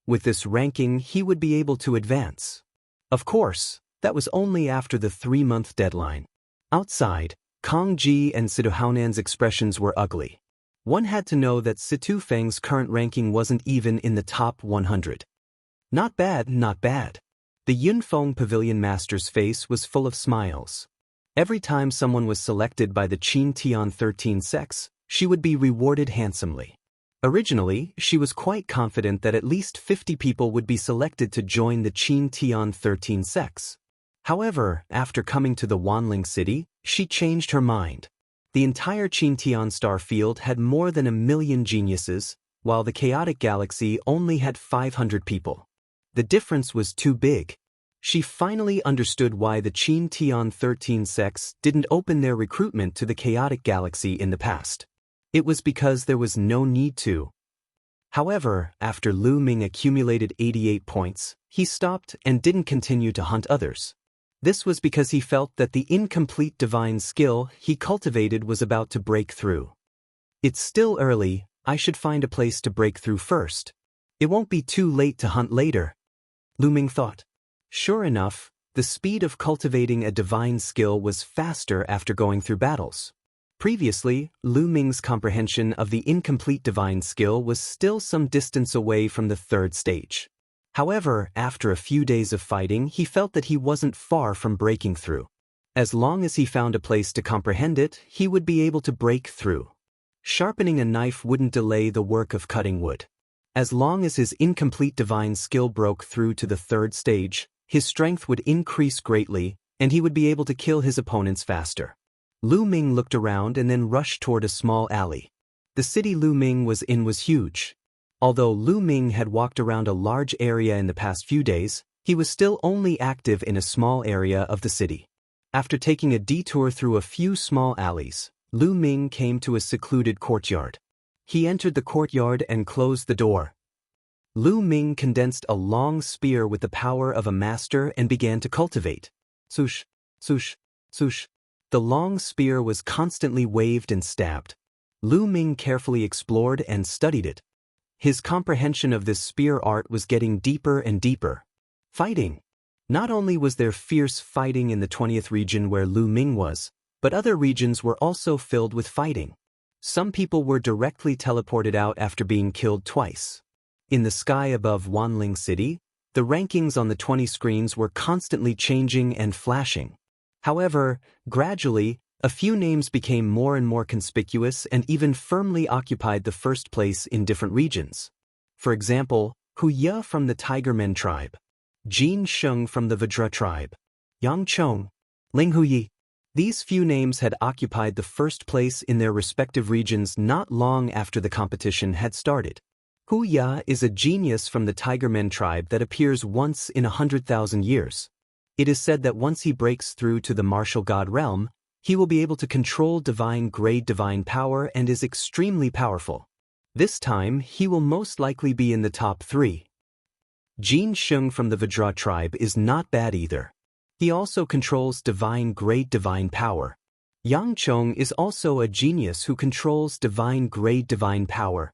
Speaker 1: With this ranking, he would be able to advance. Of course, that was only after the 3-month deadline. Outside, Kang Ji and Sidahaonan's expressions were ugly. One had to know that Situ Feng's current ranking wasn't even in the top 100. Not bad, not bad. The Yunfeng Pavilion Master's face was full of smiles. Every time someone was selected by the Qin Tian 13 sects, she would be rewarded handsomely. Originally, she was quite confident that at least 50 people would be selected to join the Qin Tian 13 sects. However, after coming to the Wanling city, she changed her mind. The entire Qin Tian star field had more than 1 million geniuses, while the chaotic galaxy only had 500 people. The difference was too big. She finally understood why the Qin Tian 13 sects didn't open their recruitment to the chaotic galaxy in the past. It was because there was no need to. However, after Lu Ming accumulated 88 points, he stopped and didn't continue to hunt others. This was because he felt that the incomplete divine skill he cultivated was about to break through. It's still early, I should find a place to break through first. It won't be too late to hunt later, Lu Ming thought. Sure enough, the speed of cultivating a divine skill was faster after going through battles. Previously, Lu Ming's comprehension of the incomplete divine skill was still some distance away from the 3rd stage. However, after a few days of fighting, he felt that he wasn't far from breaking through. As long as he found a place to comprehend it, he would be able to break through. Sharpening a knife wouldn't delay the work of cutting wood. As long as his incomplete divine skill broke through to the 3rd stage, his strength would increase greatly, and he would be able to kill his opponents faster. Lu Ming looked around and then rushed toward a small alley. The city Lu Ming was in was huge. Although Lu Ming had walked around a large area in the past few days, he was still only active in a small area of the city. After taking a detour through a few small alleys, Lu Ming came to a secluded courtyard. He entered the courtyard and closed the door. Lu Ming condensed a long spear with the power of a master and began to cultivate. Swoosh, swoosh, swoosh. The long spear was constantly waved and stabbed. Lu Ming carefully explored and studied it. His comprehension of this spear art was getting deeper and deeper. Fighting. Not only was there fierce fighting in the 20th region where Lu Ming was, but other regions were also filled with fighting. Some people were directly teleported out after being killed twice. In the sky above Wanling City, the rankings on the 20 screens were constantly changing and flashing. However, gradually, a few names became more and more conspicuous and even firmly occupied the 1st place in different regions. For example, Hu Ye from the Tigermen tribe, Jin Sheng from the Vajra tribe, Yang Chong, Ling Huyi. These few names had occupied the 1st place in their respective regions not long after the competition had started. Hu Ye is a genius from the Tigermen tribe that appears once in 100,000 years. It is said that once he breaks through to the martial god realm, He will be able to control divine-grade divine power and is extremely powerful. This time, he will most likely be in the top 3. Jin Sheng from the Vajra tribe is not bad either. He also controls divine-grade divine power. Yang Chong is also a genius who controls divine-grade divine power.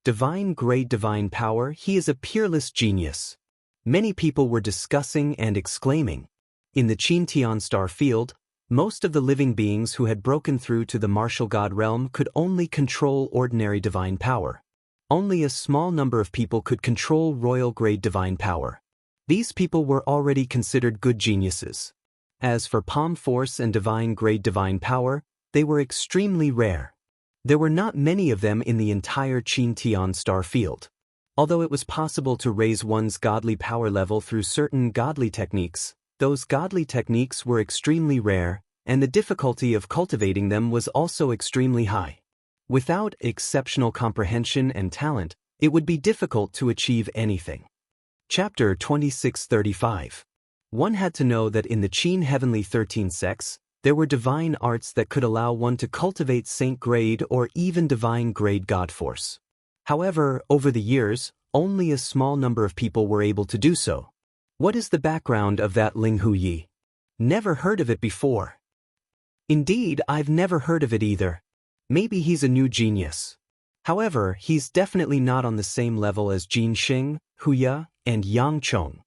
Speaker 1: Divine-grade divine power, he is a peerless genius. Many people were discussing and exclaiming. In the Qin star field, most of the living beings who had broken through to the martial god realm could only control ordinary divine power. Only a small number of people could control royal-grade divine power. These people were already considered good geniuses. As for palm force and divine-grade divine power, they were extremely rare. There were not many of them in the entire Qin star field. Although it was possible to raise one's godly power level through certain godly techniques, those godly techniques were extremely rare, and the difficulty of cultivating them was also extremely high. Without exceptional comprehension and talent, it would be difficult to achieve anything. Chapter 2635. One had to know that in the Qin Heavenly 13 sects, there were divine arts that could allow one to cultivate saint-grade or even divine-grade god force. However, over the years, only a small number of people were able to do so. What is the background of that Ling Hu Yi? Never heard of it before. Indeed, I've never heard of it either. Maybe he's a new genius. However, he's definitely not on the same level as Jin Sheng, Huya, and Yang Chong.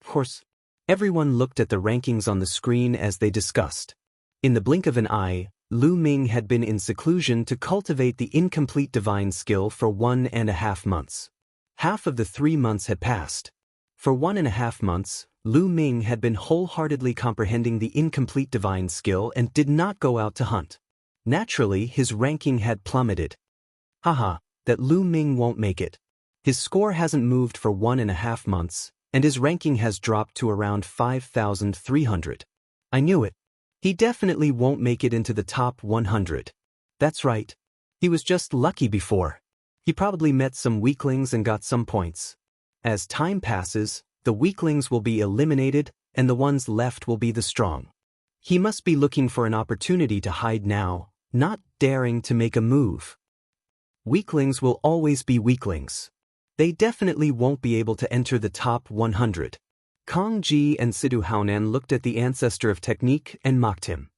Speaker 1: Of course, everyone looked at the rankings on the screen as they discussed. In the blink of an eye, Lu Ming had been in seclusion to cultivate the incomplete divine skill for 1.5 months. Half of the 3 months had passed. For 1.5 months, Lu Ming had been wholeheartedly comprehending the incomplete divine skill and did not go out to hunt. Naturally, his ranking had plummeted. Haha, that Lu Ming won't make it. His score hasn't moved for 1.5 months, and his ranking has dropped to around 5,300. I knew it. He definitely won't make it into the top 100. That's right. He was just lucky before. He probably met some weaklings and got some points. As time passes, the weaklings will be eliminated, and the ones left will be the strong. He must be looking for an opportunity to hide now, not daring to make a move. Weaklings will always be weaklings. They definitely won't be able to enter the top 100. Kong Ji and Sidu Haonan looked at the ancestor of technique and mocked him.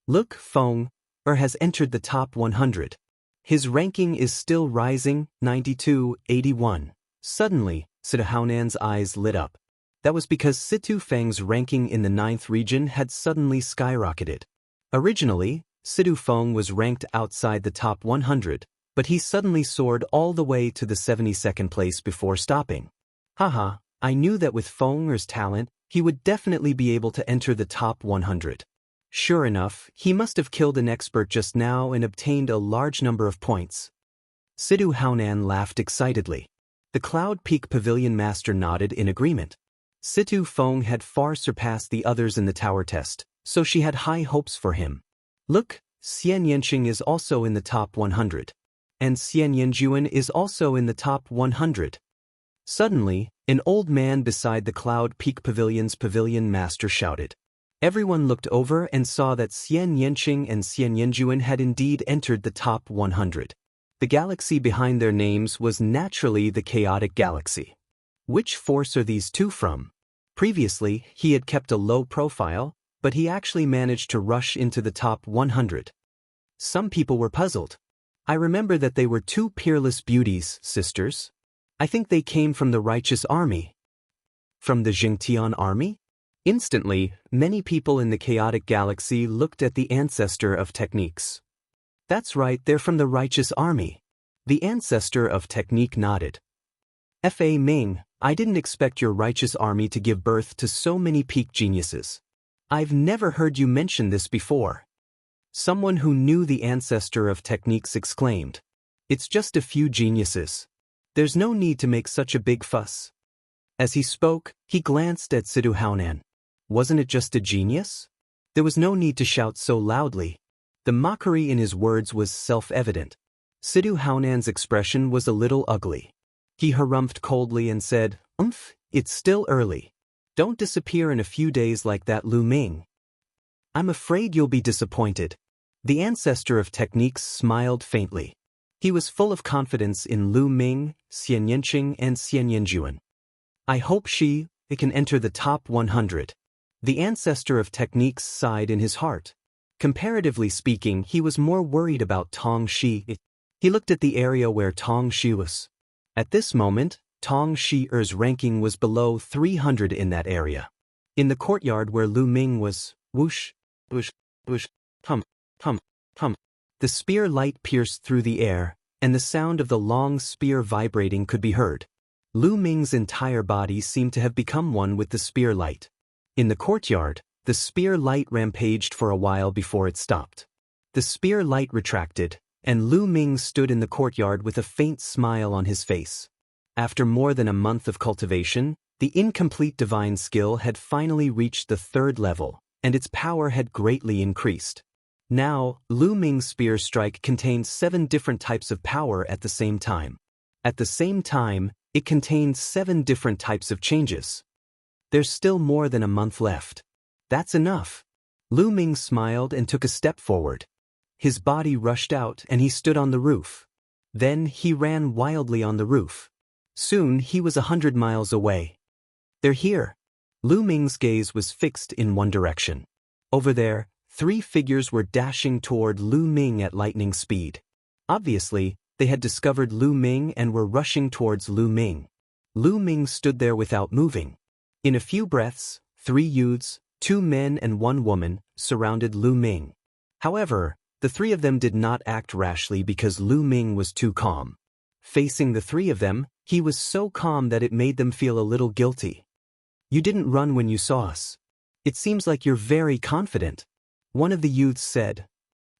Speaker 1: Look, Feng, has entered the top 100. His ranking is still rising, 92-81. Suddenly, Sidu Haonan's eyes lit up. That was because Situ Feng's ranking in the 9th region had suddenly skyrocketed. Originally, Sidu Feng was ranked outside the top 100, but he suddenly soared all the way to the 72nd place before stopping. Haha, I knew that with Feng's talent, he would definitely be able to enter the top 100. Sure enough, he must have killed an expert just now and obtained a large number of points. Sidu Haonan laughed excitedly. The Cloud Peak Pavilion Master nodded in agreement. Situ Feng had far surpassed the others in the tower test, so she had high hopes for him. Look, Xianxia is also in the top 100. And Xianxia is also in the top 100. Suddenly, an old man beside the Cloud Peak Pavilion's pavilion master shouted. Everyone looked over and saw that Xianxia and Xianxia had indeed entered the top 100. The galaxy behind their names was naturally the Chaotic Galaxy. Which force are these two from? Previously, he had kept a low profile, but he actually managed to rush into the top 100. Some people were puzzled. I remember that they were two peerless beauties, sisters. I think they came from the righteous army. From the Jingtian army? Instantly, many people in the Chaotic Galaxy looked at the ancestor of techniques. That's right, they're from the righteous army. The ancestor of technique nodded. Fa Ming, I didn't expect your righteous army to give birth to so many peak geniuses. I've never heard you mention this before. Someone who knew the ancestor of techniques exclaimed. It's just a few geniuses. There's no need to make such a big fuss. As he spoke, he glanced at Sidu Haonan. Wasn't it just a genius? There was no need to shout so loudly. The mockery in his words was self-evident. Sidu Haonan's expression was a little ugly. He harumphed coldly and said, it's still early. Don't disappear in a few days like that Lu Ming. I'm afraid you'll be disappointed. The ancestor of techniques smiled faintly. He was full of confidence in Lu Ming, Xianxia and Xianxia. I hope it can enter the top 100. The ancestor of techniques sighed in his heart. Comparatively speaking, he was more worried about Tong Shi. He looked at the area where Tong Shi was. At this moment, Tong Shi-er's ranking was below 300 in that area. In the courtyard where Lu Ming was, whoosh, whoosh, whoosh, hum, hum, hum. The spear light pierced through the air, and the sound of the long spear vibrating could be heard. Lu Ming's entire body seemed to have become one with the spear light. In the courtyard, the spear light rampaged for a while before it stopped. The spear light retracted, and Lu Ming stood in the courtyard with a faint smile on his face. After more than a month of cultivation, the incomplete divine skill had finally reached the 3rd level, and its power had greatly increased. Now, Lu Ming's spear strike contained 7 different types of power at the same time. At the same time, it contained 7 different types of changes. There's still more than a month left. That's enough. Lu Ming smiled and took a step forward. His body rushed out and he stood on the roof. Then he ran wildly on the roof. Soon he was 100 miles away. They're here. Lu Ming's gaze was fixed in one direction. Over there, 3 figures were dashing toward Lu Ming at lightning speed. Obviously, they had discovered Lu Ming and were rushing towards Lu Ming. Lu Ming stood there without moving. In a few breaths, 3 youths, 2 men and 1 woman, surrounded Lu Ming. However, the 3 of them did not act rashly because Lu Ming was too calm. Facing the 3 of them, he was so calm that it made them feel a little guilty. You didn't run when you saw us. It seems like you're very confident. One of the youths said.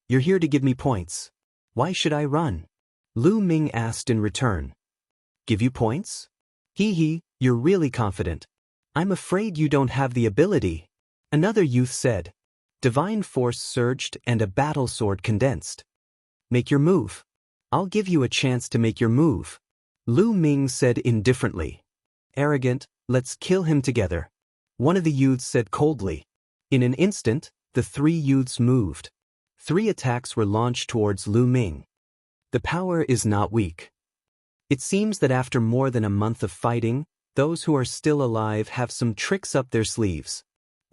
Speaker 1: You're here to give me points. Why should I run? Lu Ming asked in return. Give you points? Hee, you're really confident. I'm afraid you don't have the ability. Another youth said. Divine force surged and a battle sword condensed. Make your move. I'll give you a chance to make your move. Lu Ming said indifferently. Arrogant, let's kill him together. One of the youths said coldly. In an instant, the 3 youths moved. 3 attacks were launched towards Lu Ming. The power is not weak. It seems that after more than a month of fighting, those who are still alive have some tricks up their sleeves.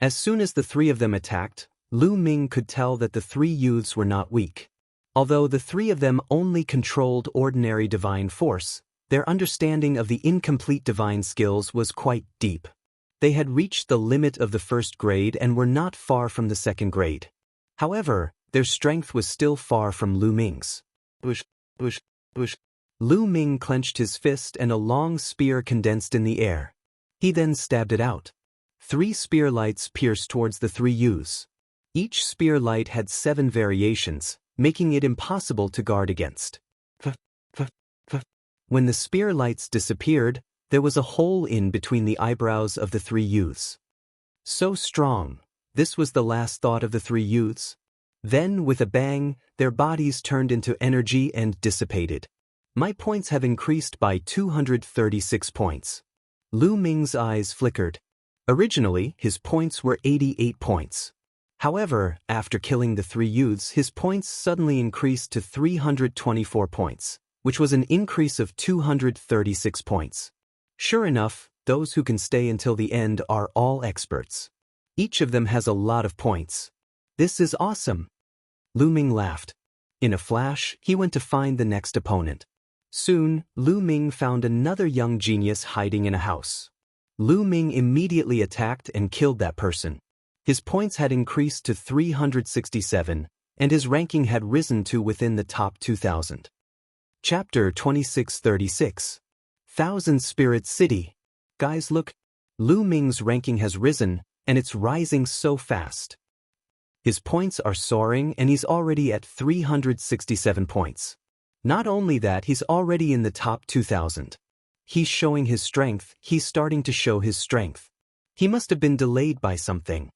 Speaker 1: As soon as the 3 of them attacked, Lu Ming could tell that the 3 youths were not weak. Although the 3 of them only controlled ordinary divine force, their understanding of the incomplete divine skills was quite deep. They had reached the limit of the 1st grade and were not far from the 2nd grade. However, their strength was still far from Lu Ming's. Bush, bush, bush. Lu Ming clenched his fist and a long spear condensed in the air. He then stabbed it out. 3 spear lights pierced towards the 3 youths. Each spear light had 7 variations, making it impossible to guard against. When the spear lights disappeared, there was a hole in between the eyebrows of the 3 youths. So strong, this was the last thought of the 3 youths. Then, with a bang, their bodies turned into energy and dissipated. My points have increased by 236 points. Lu Ming's eyes flickered. Originally, his points were 88 points. However, after killing the 3 youths, his points suddenly increased to 324 points, which was an increase of 236 points. Sure enough, those who can stay until the end are all experts. Each of them has a lot of points. This is awesome. Lu Ming laughed. In a flash, he went to find the next opponent. Soon, Lu Ming found another young genius hiding in a house. Lu Ming immediately attacked and killed that person. His points had increased to 367, and his ranking had risen to within the top 2,000. Chapter 2636. Thousand Spirit City. Guys, look. Lu Ming's ranking has risen, and it's rising so fast. His points are soaring and he's already at 367 points. Not only that, he's already in the top 2,000. He's showing his strength, he's starting to show his strength. He must have been delayed by something.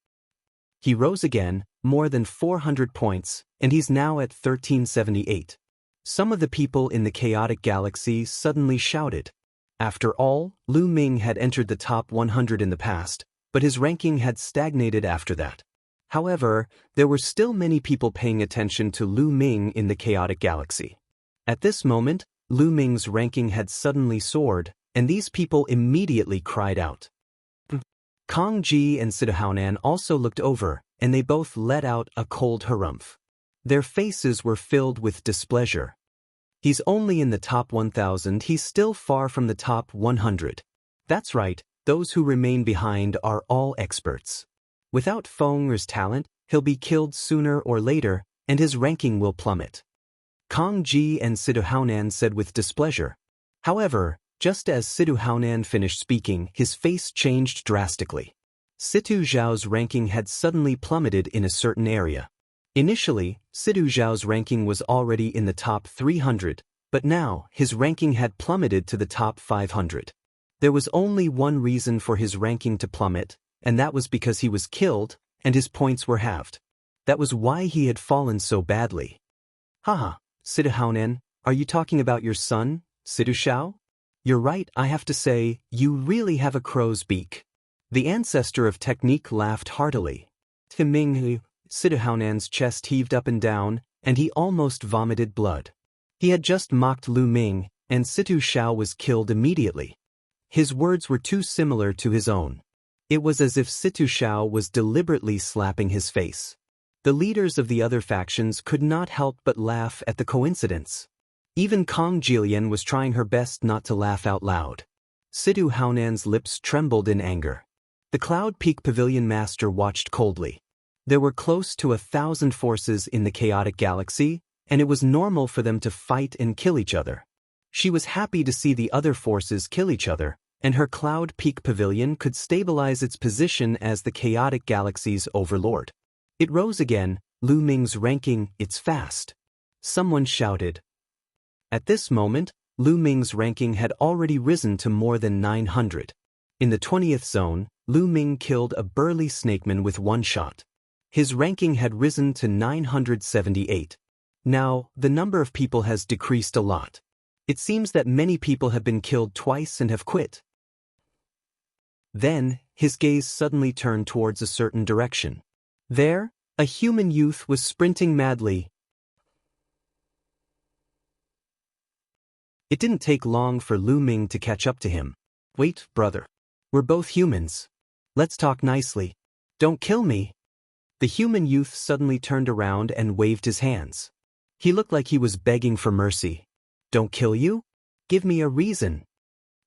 Speaker 1: He rose again, more than 400 points, and he's now at 1378. Some of the people in the chaotic galaxy suddenly shouted. After all, Lu Ming had entered the top 100 in the past, but his ranking had stagnated after that. However, there were still many people paying attention to Lu Ming in the chaotic galaxy. At this moment, Lu Ming's ranking had suddenly soared, and these people immediately cried out. Kang Ji and Sidahuanan also looked over, and they both let out a cold harumph. Their faces were filled with displeasure. He's only in the top 1,000, he's still far from the top 100. That's right, those who remain behind are all experts. Without Feng's talent, he'll be killed sooner or later, and his ranking will plummet. Kang Ji and Sidahuanan said with displeasure. However, just as Sidahuanan finished speaking, his face changed drastically. Situ Zhao's ranking had suddenly plummeted in a certain area. Initially, Situ Zhao's ranking was already in the top 300, but now his ranking had plummeted to the top 500. There was only one reason for his ranking to plummet, and that was because he was killed, and his points were halved. That was why he had fallen so badly. Haha, Sidahuanan, are you talking about your son, Situ Zhao? You're right, I have to say, you really have a crow's beak. The ancestor of technique laughed heartily. Timing, Sidahuanan's chest heaved up and down, and he almost vomited blood. He had just mocked Lu Ming, and Situ Zhao was killed immediately. His words were too similar to his own. It was as if Situ Zhao was deliberately slapping his face. The leaders of the other factions could not help but laugh at the coincidence. Even Kang Jilian was trying her best not to laugh out loud. Sidahuanan's lips trembled in anger. The Cloud Peak Pavilion Master watched coldly. There were close to 1,000 forces in the chaotic galaxy, and it was normal for them to fight and kill each other. She was happy to see the other forces kill each other, and her Cloud Peak Pavilion could stabilize its position as the chaotic galaxy's overlord. It rose again, Lu Ming's ranking, it's fast. Someone shouted. At this moment, Lu Ming's ranking had already risen to more than 900. In the 20th zone, Lu Ming killed a burly snakeman with one shot. His ranking had risen to 978. Now, the number of people has decreased a lot. It seems that many people have been killed twice and have quit. Then, his gaze suddenly turned towards a certain direction. There, a human youth was sprinting madly. It didn't take long for Lu Ming to catch up to him. Wait, brother. We're both humans. Let's talk nicely. Don't kill me. The human youth suddenly turned around and waved his hands. He looked like he was begging for mercy. Don't kill you? Give me a reason.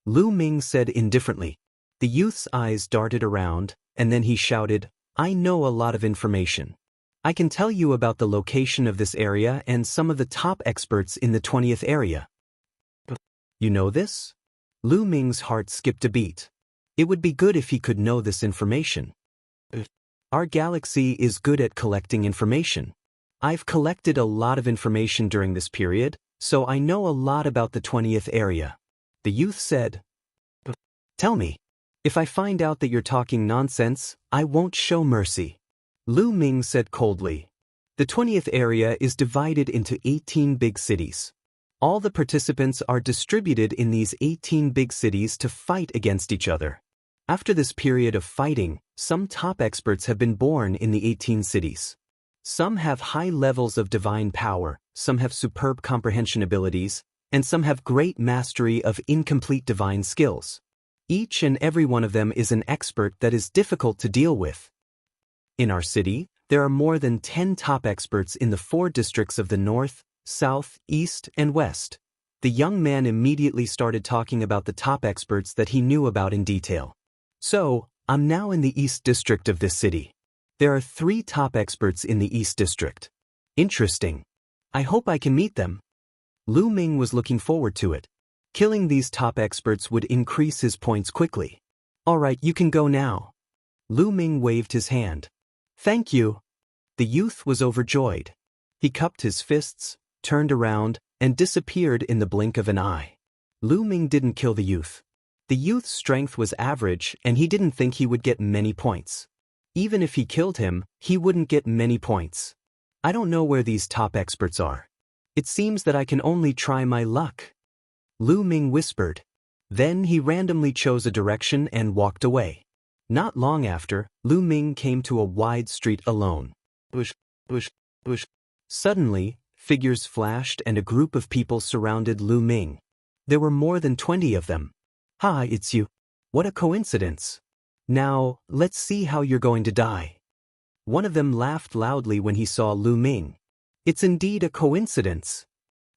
Speaker 1: Lu Ming said indifferently. The youth's eyes darted around, and then he shouted, I know a lot of information. I can tell you about the location of this area and some of the top experts in the 20th area. You know this? Lu Ming's heart skipped a beat. It would be good if he could know this information. Our galaxy is good at collecting information. I've collected a lot of information during this period, so I know a lot about the 20th area. The youth said. Tell me. If I find out that you're talking nonsense, I won't show mercy. Lu Ming said coldly. The 20th area is divided into 18 big cities. All the participants are distributed in these 18 big cities to fight against each other. After this period of fighting, some top experts have been born in the 18 cities. Some have high levels of divine power, some have superb comprehension abilities, and some have great mastery of incomplete divine skills. Each and every one of them is an expert that is difficult to deal with. In our city, there are more than 10 top experts in the 4 districts of the north, south, east, and west. The young man immediately started talking about the top experts that he knew about in detail. So, I'm now in the east district of this city. There are 3 top experts in the east district. Interesting. I hope I can meet them. Lu Ming was looking forward to it. Killing these top experts would increase his points quickly. Alright, you can go now. Lu Ming waved his hand. Thank you. The youth was overjoyed. He cupped his fists, turned around, and disappeared in the blink of an eye. Lu Ming didn't kill the youth. The youth's strength was average, and he didn't think he would get many points. Even if he killed him, he wouldn't get many points. I don't know where these top experts are. It seems that I can only try my luck. Lu Ming whispered. Then he randomly chose a direction and walked away. Not long after, Lu Ming came to a wide street alone. Bush, bush, bush. Suddenly, figures flashed and a group of people surrounded Lu Ming. There were more than 20 of them. "Hi, it's you. What a coincidence. Now, let's see how you're going to die." One of them laughed loudly when he saw Lu Ming. "It's indeed a coincidence."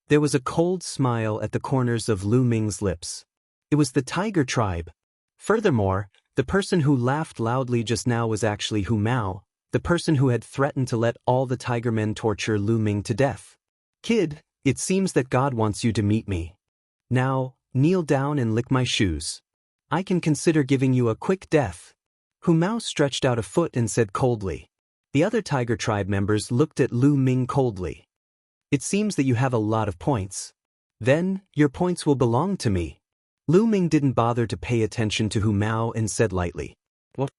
Speaker 1: There was a cold smile at the corners of Lu Ming's lips. It was the tiger tribe. Furthermore, the person who laughed loudly just now was actually Hu Mao, the person who had threatened to let all the tiger men torture Lu Ming to death. "Kid, it seems that God wants you to meet me. Now, kneel down and lick my shoes. I can consider giving you a quick death." Hu Mao stretched out a foot and said coldly. The other tiger tribe members looked at Lu Ming coldly. "It seems that you have a lot of points. Then, your points will belong to me." Lu Ming didn't bother to pay attention to Hu Mao and said lightly, What?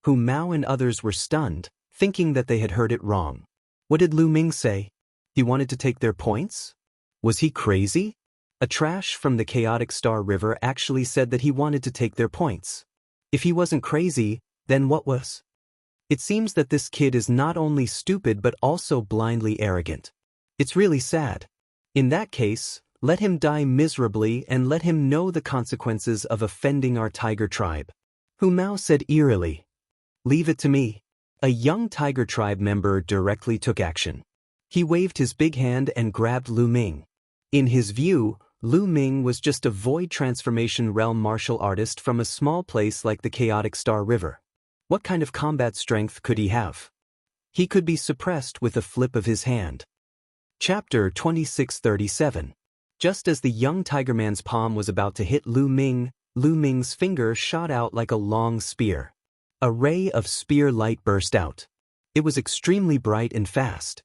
Speaker 1: Hu Mao and others were stunned, thinking that they had heard it wrong. What did Lu Ming say? He wanted to take their points? Was he crazy? A trash from the chaotic Star River actually said that he wanted to take their points. If he wasn't crazy, then what was? It seems that this kid is not only stupid but also blindly arrogant. It's really sad. In that case, let him die miserably and let him know the consequences of offending our tiger tribe. Hu Mao said eerily. "Leave it to me." A young tiger tribe member directly took action. He waved his big hand and grabbed Lu Ming. In his view, Lu Ming was just a void transformation realm martial artist from a small place like the chaotic Star River. What kind of combat strength could he have? He could be suppressed with a flip of his hand. Chapter 2637. Just as the young tiger man's palm was about to hit Lu Ming, Lu Ming's finger shot out like a long spear. A ray of spear light burst out. It was extremely bright and fast.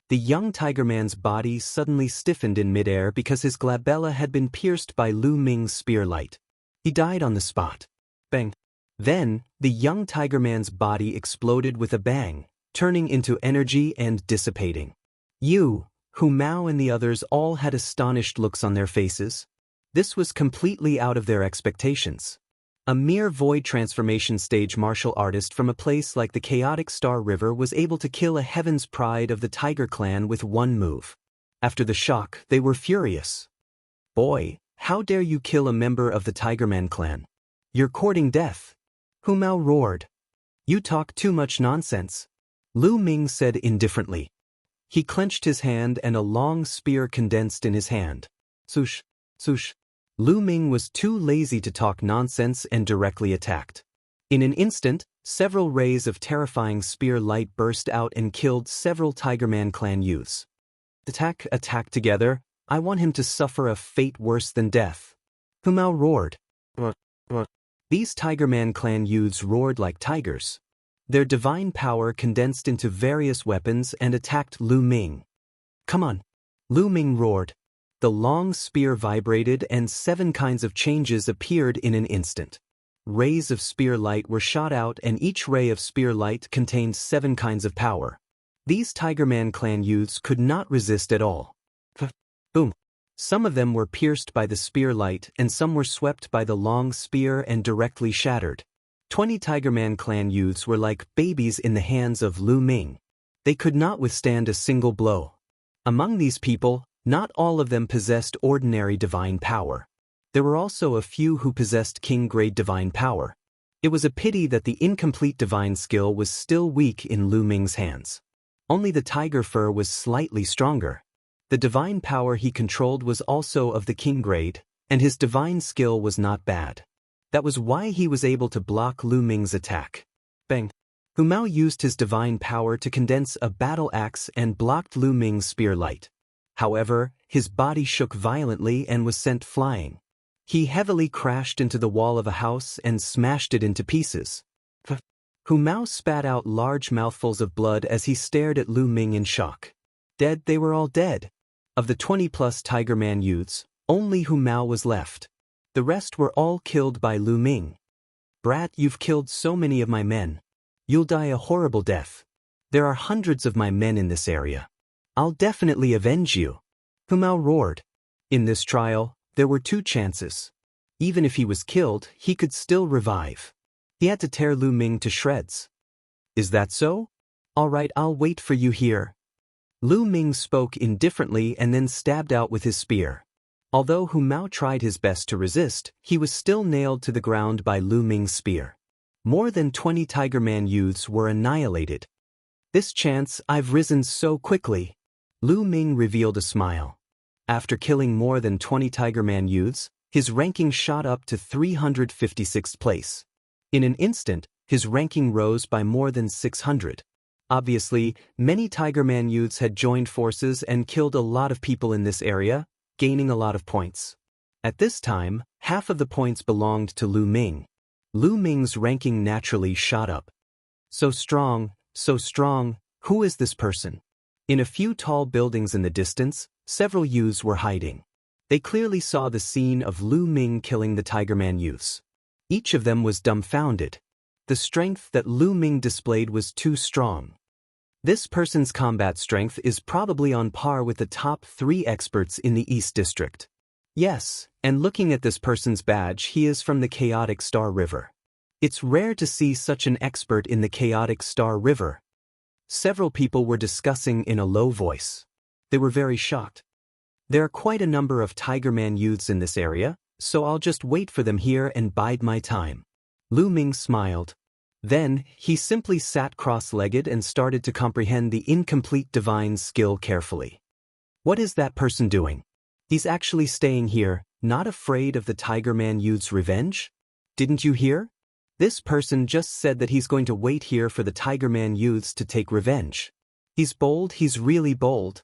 Speaker 1: The young tiger man's body suddenly stiffened in midair because his glabella had been pierced by Lu Ming's spear light. He died on the spot. Bang. Then, the young tiger man's body exploded with a bang, turning into energy and dissipating. Hu Mao and the others all had astonished looks on their faces. This was completely out of their expectations. A mere void transformation stage martial artist from a place like the chaotic Star River was able to kill a heaven's pride of the Tiger Clan with one move. After the shock, they were furious. "Boy, how dare you kill a member of the Tigerman clan? You're courting death." Hu Mao roared. "You talk too much nonsense," Lu Ming said indifferently. He clenched his hand and a long spear condensed in his hand. Swoosh, swoosh. Lu Ming was too lazy to talk nonsense and directly attacked. In an instant, several rays of terrifying spear light burst out and killed several Tigerman clan youths. Attack together. I want him to suffer a fate worse than death." Hu Mao roared. These Tigerman clan youths roared like tigers. Their divine power condensed into various weapons and attacked Lu Ming. "Come on!" Lu Ming roared. The long spear vibrated and 7 kinds of changes appeared in an instant. Rays of spear light were shot out and each ray of spear light contained 7 kinds of power. These Tigerman clan youths could not resist at all. Boom! Some of them were pierced by the spear light and some were swept by the long spear and directly shattered. 20 Tigerman clan youths were like babies in the hands of Lu Ming. They could not withstand a single blow. Among these people, not all of them possessed ordinary divine power. There were also a few who possessed king-grade divine power. It was a pity that the incomplete divine skill was still weak in Lu Ming's hands. Only the tiger fur was slightly stronger. The divine power he controlled was also of the king grade, and his divine skill was not bad. That was why he was able to block Lu Ming's attack. Bang! Hu Mao used his divine power to condense a battle axe and blocked Lu Ming's spear light. However, his body shook violently and was sent flying. He heavily crashed into the wall of a house and smashed it into pieces. Hu Mao spat out large mouthfuls of blood as he stared at Lu Ming in shock. Dead, they were all dead. Of the 20-plus Tigerman youths, only Hu Mao was left. The rest were all killed by Lu Ming. "Brat, you've killed so many of my men. You'll die a horrible death. There are hundreds of my men in this area. I'll definitely avenge you," Hu Mao roared. In this trial, there were 2 chances. Even if he was killed, he could still revive. He had to tear Lu Ming to shreds. Is that so? All right, I'll wait for you here. Lu Ming spoke indifferently and then stabbed out with his spear. Although Hu Mao tried his best to resist, he was still nailed to the ground by Lu Ming's spear. More than 20 Tiger Man youths were annihilated. This chance, I've risen so quickly. Lu Ming revealed a smile. After killing more than 20 Tiger Man youths, his ranking shot up to 356th place. In an instant, his ranking rose by more than 600. Obviously, many Tiger Man youths had joined forces and killed a lot of people in this area, gaining a lot of points. At this time, half of the points belonged to Lu Ming. Lu Ming's ranking naturally shot up. So strong, who is this person? In a few tall buildings in the distance, several youths were hiding. They clearly saw the scene of Lu Ming killing the Tiger Man youths. Each of them was dumbfounded. The strength that Lu Ming displayed was too strong. This person's combat strength is probably on par with the top 3 experts in the East District. Yes, and looking at this person's badge, he is from the Chaotic Star River. It's rare to see such an expert in the Chaotic Star River. Several people were discussing in a low voice. They were very shocked. There are quite a number of Tiger Man youths in this area, so I'll just wait for them here and bide my time. Lu Ming smiled. Then, he simply sat cross-legged and started to comprehend the incomplete divine skill carefully. What is that person doing? He's actually staying here, not afraid of the Tiger Man youth's revenge? Didn't you hear? This person just said that he's going to wait here for the Tiger Man youths to take revenge. He's bold, he's really bold.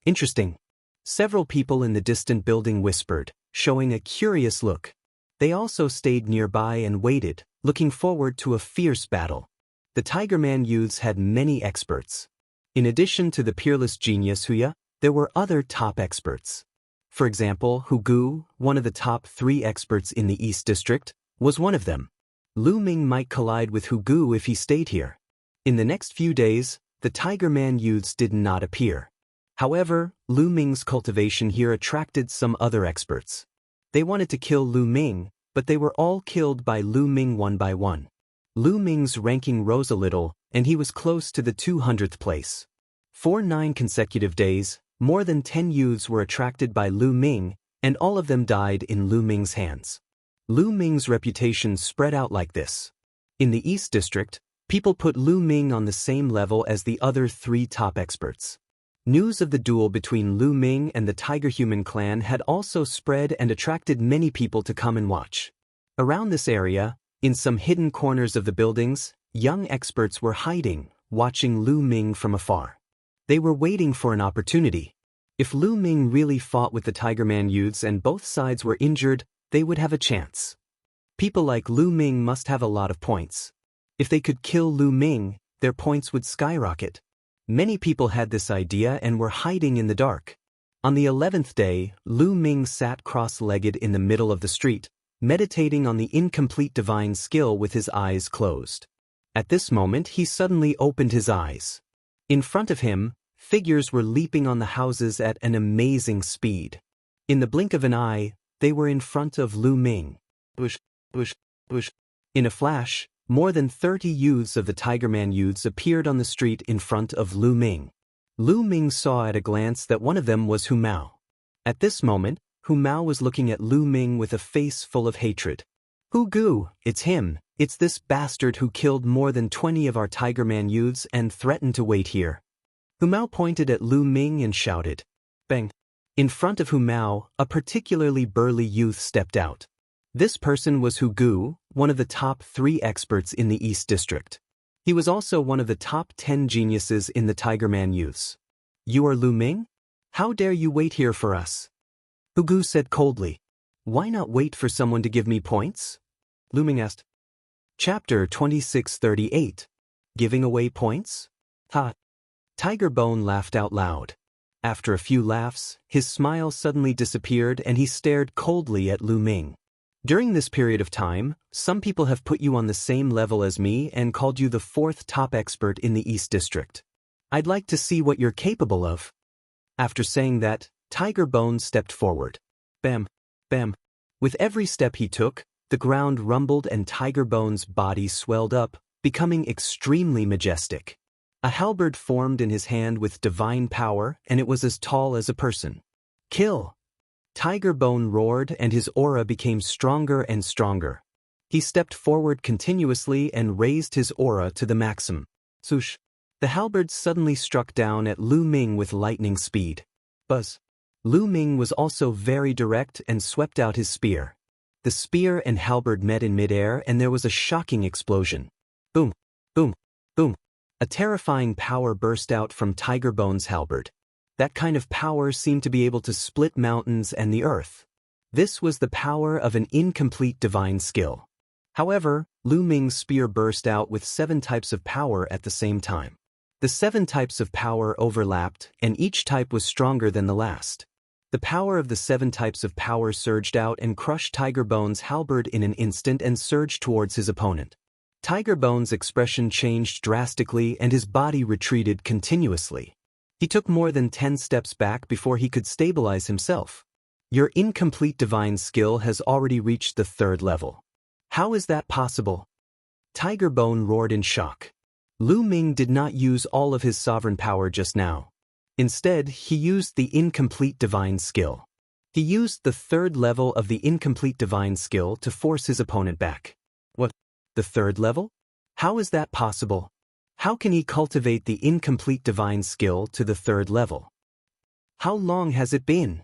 Speaker 1: Interesting. Several people in the distant building whispered, showing a curious look. They also stayed nearby and waited, looking forward to a fierce battle. The Tiger Man youths had many experts. In addition to the peerless genius Huya, there were other top experts. For example, Hu Gu, one of the top 3 experts in the East District, was one of them. Lu Ming might collide with Hu Gu if he stayed here. In the next few days, the Tiger Man youths did not appear. However, Lu Ming's cultivation here attracted some other experts. They wanted to kill Lu Ming, but they were all killed by Lu Ming one by one. Lu Ming's ranking rose a little, and he was close to the 200th place. For 9 consecutive days, more than 10 youths were attracted by Lu Ming, and all of them died in Lu Ming's hands. Lu Ming's reputation spread out like this. In the East District, people put Lu Ming on the same level as the other 3 top experts. News of the duel between Lu Ming and the Tiger Human clan had also spread and attracted many people to come and watch. Around this area, in some hidden corners of the buildings, young experts were hiding, watching Lu Ming from afar. They were waiting for an opportunity. If Lu Ming really fought with the Tiger Man youths and both sides were injured, they would have a chance. People like Lu Ming must have a lot of points. If they could kill Lu Ming, their points would skyrocket. Many people had this idea and were hiding in the dark. On the 11th day, Lu Ming sat cross-legged in the middle of the street, meditating on the incomplete divine skill with his eyes closed. At this moment, he suddenly opened his eyes. In front of him, figures were leaping on the houses at an amazing speed. In the blink of an eye, they were in front of Lu Ming. Bush. In a flash, more than 30 youths of the Tiger Man youths appeared on the street in front of Lu Ming. Lu Ming saw at a glance that one of them was Hu Mao. At this moment, Hu Mao was looking at Lu Ming with a face full of hatred. Hu Gu, it's him. It's this bastard who killed more than 20 of our Tiger Man youths and threatened to wait here. Hu Mao pointed at Lu Ming and shouted. Bang! In front of Hu Mao, a particularly burly youth stepped out. This person was Hu Gu, one of the top 3 experts in the East District. He was also one of the top 10 geniuses in the Tiger Man youths. You are Lu Ming? How dare you wait here for us? Hu Gu said coldly. Why not wait for someone to give me points? Lu Ming asked. Chapter 2638. Giving away points? Ha! Tiger Bone laughed out loud. After a few laughs, his smile suddenly disappeared and he stared coldly at Lu Ming. During this period of time, some people have put you on the same level as me and called you the 4th top expert in the East District. I'd like to see what you're capable of. After saying that, Tiger Bone stepped forward. Bam, bam. With every step he took, The ground rumbled and Tiger Bone's body swelled up, becoming extremely majestic. A halberd formed in his hand with divine power, and it was as tall as a person. Kill! Tiger Bone roared, and his aura became stronger and stronger. He stepped forward continuously and raised his aura to the maximum. Swoosh! The halberd suddenly struck down at Lu Ming with lightning speed. Buzz! Lu Ming was also very direct and swept out his spear. The spear and halberd met in midair, and there was a shocking explosion. Boom! Boom! Boom! A terrifying power burst out from Tiger Bone's halberd. That kind of power seemed to be able to split mountains and the earth. This was the power of an incomplete divine skill. However, Lu Ming's spear burst out with 7 types of power at the same time. The 7 types of power overlapped, and each type was stronger than the last. The power of the 7 types of power surged out and crushed Tiger Bone's halberd in an instant and surged towards his opponent. Tiger Bone's expression changed drastically and his body retreated continuously. He took more than 10 steps back before he could stabilize himself. Your incomplete divine skill has already reached the 3rd level. How is that possible? Tiger Bone roared in shock. Lu Ming did not use all of his sovereign power just now. Instead, he used the incomplete divine skill. He used the 3rd level of the incomplete divine skill to force his opponent back. What? The 3rd level? How is that possible? How can he cultivate the incomplete divine skill to the 3rd level? How long has it been?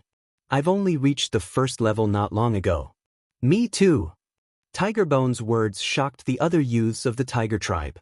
Speaker 1: I've only reached the 1st level not long ago. Me too. Tiger Bone's words shocked the other youths of the Tiger tribe.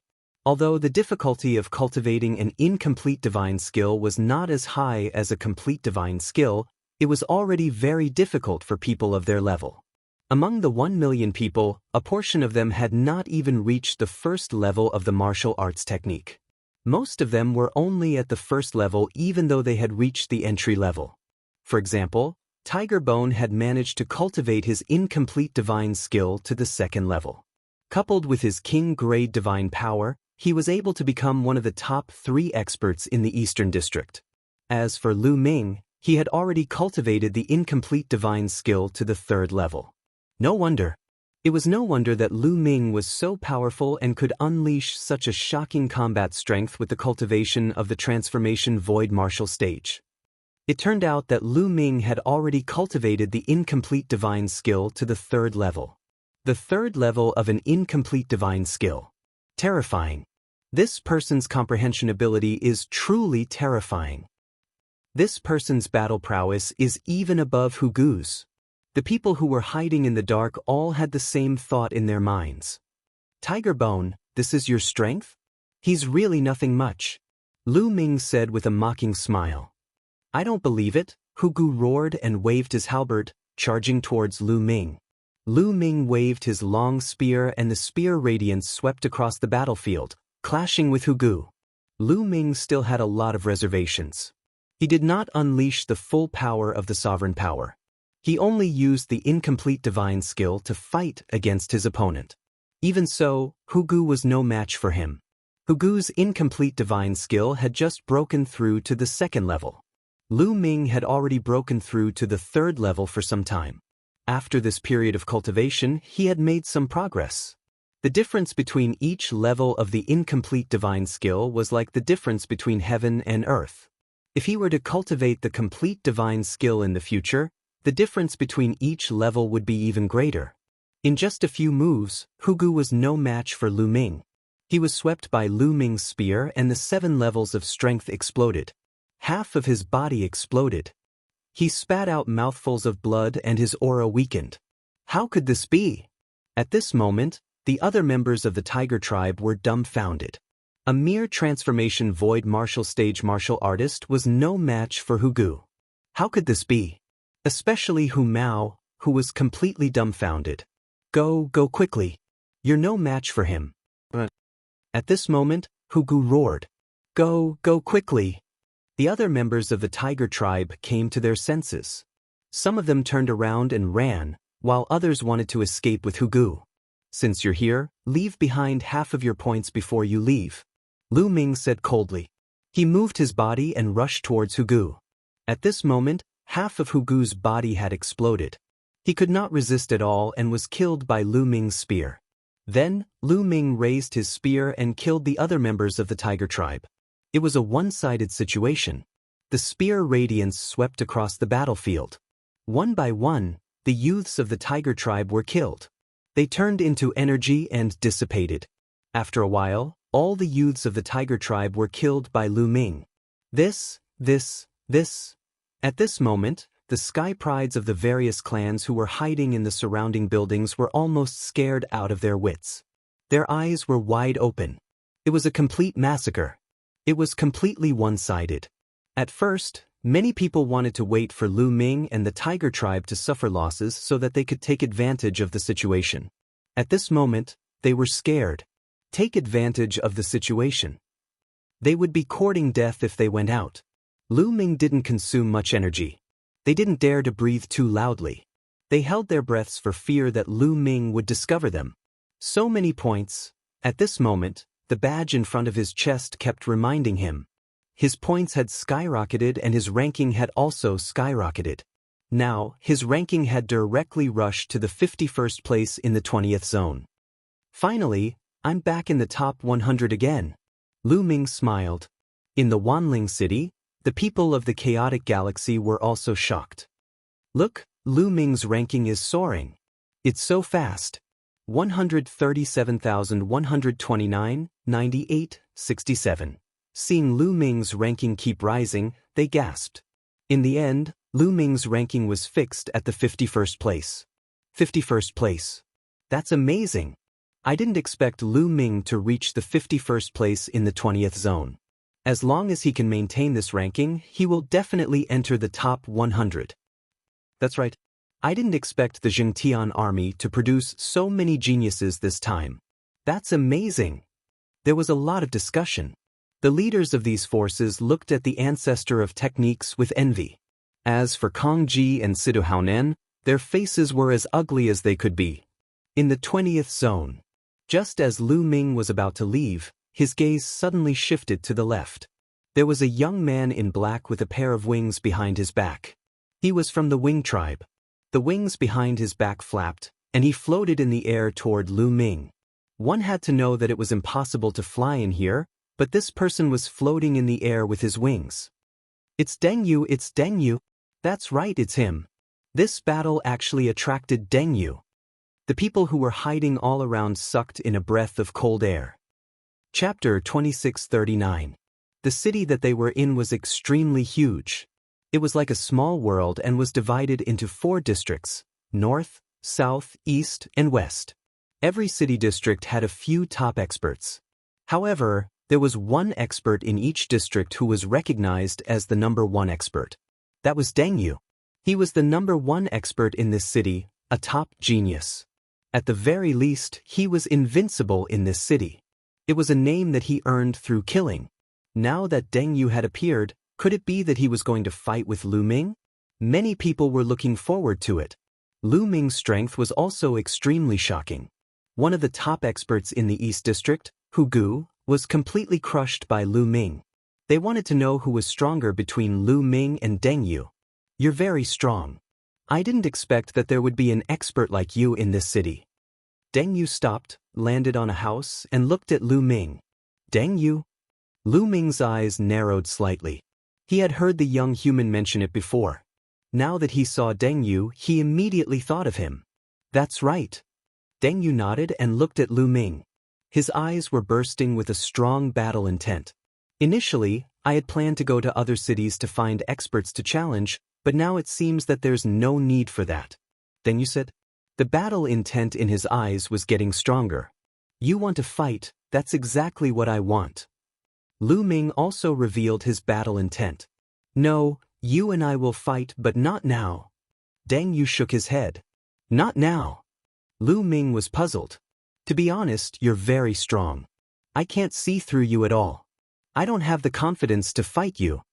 Speaker 1: Although the difficulty of cultivating an incomplete divine skill was not as high as a complete divine skill, it was already very difficult for people of their level. Among the 1 million people, a portion of them had not even reached the 1st level of the martial arts technique. Most of them were only at the 1st level even though they had reached the entry level. For example, Tiger Bone had managed to cultivate his incomplete divine skill to the 2nd level. Coupled with his king-grade divine power, he was able to become one of the top 3 experts in the Eastern District. As for Lu Ming, he had already cultivated the incomplete divine skill to the 3rd level. No wonder. It was no wonder that Lu Ming was so powerful and could unleash such a shocking combat strength with the cultivation of the transformation void martial stage. It turned out that Lu Ming had already cultivated the incomplete divine skill to the 3rd level. The 3rd level of an incomplete divine skill. Terrifying. This person's comprehension ability is truly terrifying. This person's battle prowess is even above Hugu's. The people who were hiding in the dark all had the same thought in their minds. Tiger Bone, this is your strength? He's really nothing much. Lu Ming said with a mocking smile. I don't believe it, Hugu roared and waved his halberd, charging towards Lu Ming. Lu Ming waved his long spear and the spear radiance swept across the battlefield, clashing with Hugu. Lu Ming still had a lot of reservations. He did not unleash the full power of the sovereign power. He only used the incomplete divine skill to fight against his opponent. Even so, Hugu was no match for him. Hugu's incomplete divine skill had just broken through to the 2nd level. Lu Ming had already broken through to the 3rd level for some time. After this period of cultivation, he had made some progress. The difference between each level of the incomplete divine skill was like the difference between heaven and earth. If he were to cultivate the complete divine skill in the future, the difference between each level would be even greater. In just a few moves, Hugu was no match for Lu Ming. He was swept by Lu Ming's spear and the 7 levels of strength exploded. Half of his body exploded. He spat out mouthfuls of blood and his aura weakened. How could this be? At this moment, the other members of the Tiger tribe were dumbfounded. A mere transformation void martial stage martial artist was no match for Hugu. How could this be? Especially Hu Mao, who was completely dumbfounded. Go quickly. You're no match for him. But at this moment, Hugu roared. Go quickly. The other members of the Tiger tribe came to their senses. Some of them turned around and ran, while others wanted to escape with Hugu. Since you're here, leave behind half of your points before you leave, Lu Ming said coldly. He moved his body and rushed towards Hugu. At this moment, half of Hugu's body had exploded. He could not resist at all and was killed by Lu Ming's spear. Then, Lu Ming raised his spear and killed the other members of the tiger tribe. It was a one-sided situation. The spear radiance swept across the battlefield. One by one, the youths of the tiger tribe were killed. They turned into energy and dissipated. After a while, all the youths of the tiger tribe were killed by Lu Ming. This. At this moment, the sky prides of the various clans who were hiding in the surrounding buildings were almost scared out of their wits. Their eyes were wide open. It was a complete massacre. It was completely one-sided. At first, many people wanted to wait for Lu Ming and the tiger tribe to suffer losses so that they could take advantage of the situation. At this moment, they were scared. Take advantage of the situation. They would be courting death if they went out. Lu Ming didn't consume much energy. They didn't dare to breathe too loudly. They held their breaths for fear that Lu Ming would discover them. So many points. At this moment, the badge in front of his chest kept reminding him. His points had skyrocketed and his ranking had also skyrocketed. Now, his ranking had directly rushed to the 51st place in the 20th zone. Finally, I'm back in the top 100 again. Lu Ming smiled. In the Wanling city, the people of the chaotic galaxy were also shocked. Look, Lu Ming's ranking is soaring. It's so fast. 137,129, 98, 67. Seeing Lu Ming's ranking keep rising, they gasped. In the end, Lu Ming's ranking was fixed at the 51st place. 51st place. That's amazing. I didn't expect Lu Ming to reach the 51st place in the 20th zone. As long as he can maintain this ranking, he will definitely enter the top 100. That's right. I didn't expect the Jingtian army to produce so many geniuses this time. That's amazing. There was a lot of discussion. The leaders of these forces looked at the ancestor of techniques with envy. As for Kong Ji and Sidu Haonen, their faces were as ugly as they could be. In the 20th zone, just as Lu Ming was about to leave, his gaze suddenly shifted to the left. There was a young man in black with a pair of wings behind his back. He was from the Wing tribe. The wings behind his back flapped, and he floated in the air toward Lu Ming. One had to know that it was impossible to fly in here, but this person was floating in the air with his wings. It's Deng Yu, it's Deng Yu. That's right, it's him. This battle actually attracted Deng Yu. The people who were hiding all around sucked in a breath of cold air. Chapter 2639. The city that they were in was extremely huge. It was like a small world and was divided into 4 districts: north, south, east, and west. Every city district had a few top experts. However, there was one expert in each district who was recognized as the #1 expert. That was Deng Yu. He was the #1 expert in this city, a top genius. At the very least, he was invincible in this city. It was a name that he earned through killing. Now that Deng Yu had appeared, could it be that he was going to fight with Lu Ming? Many people were looking forward to it. Lu Ming's strength was also extremely shocking. One of the top experts in the East District, Hu Gu, was completely crushed by Lu Ming. They wanted to know who was stronger between Lu Ming and Deng Yu. You're very strong. I didn't expect that there would be an expert like you in this city. Deng Yu stopped, landed on a house, and looked at Lu Ming. Deng Yu? Lu Ming's eyes narrowed slightly. He had heard the young human mention it before. Now that he saw Deng Yu, he immediately thought of him. That's right. Deng Yu nodded and looked at Lu Ming. His eyes were bursting with a strong battle intent. Initially, I had planned to go to other cities to find experts to challenge, but now it seems that there's no need for that. Deng Yu said. The battle intent in his eyes was getting stronger. You want to fight, that's exactly what I want. Lu Ming also revealed his battle intent. No, you and I will fight, but not now. Deng Yu shook his head. Not now. Lu Ming was puzzled. To be honest, you're very strong. I can't see through you at all. I don't have the confidence to fight you.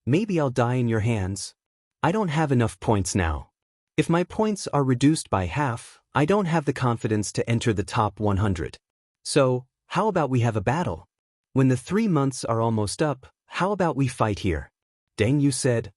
Speaker 1: Maybe I'll die in your hands. I don't have enough points now. If my points are reduced by half, I don't have the confidence to enter the top 100. So, how about we have a battle? When the 3 months are almost up, how about we fight here? Deng Yu said.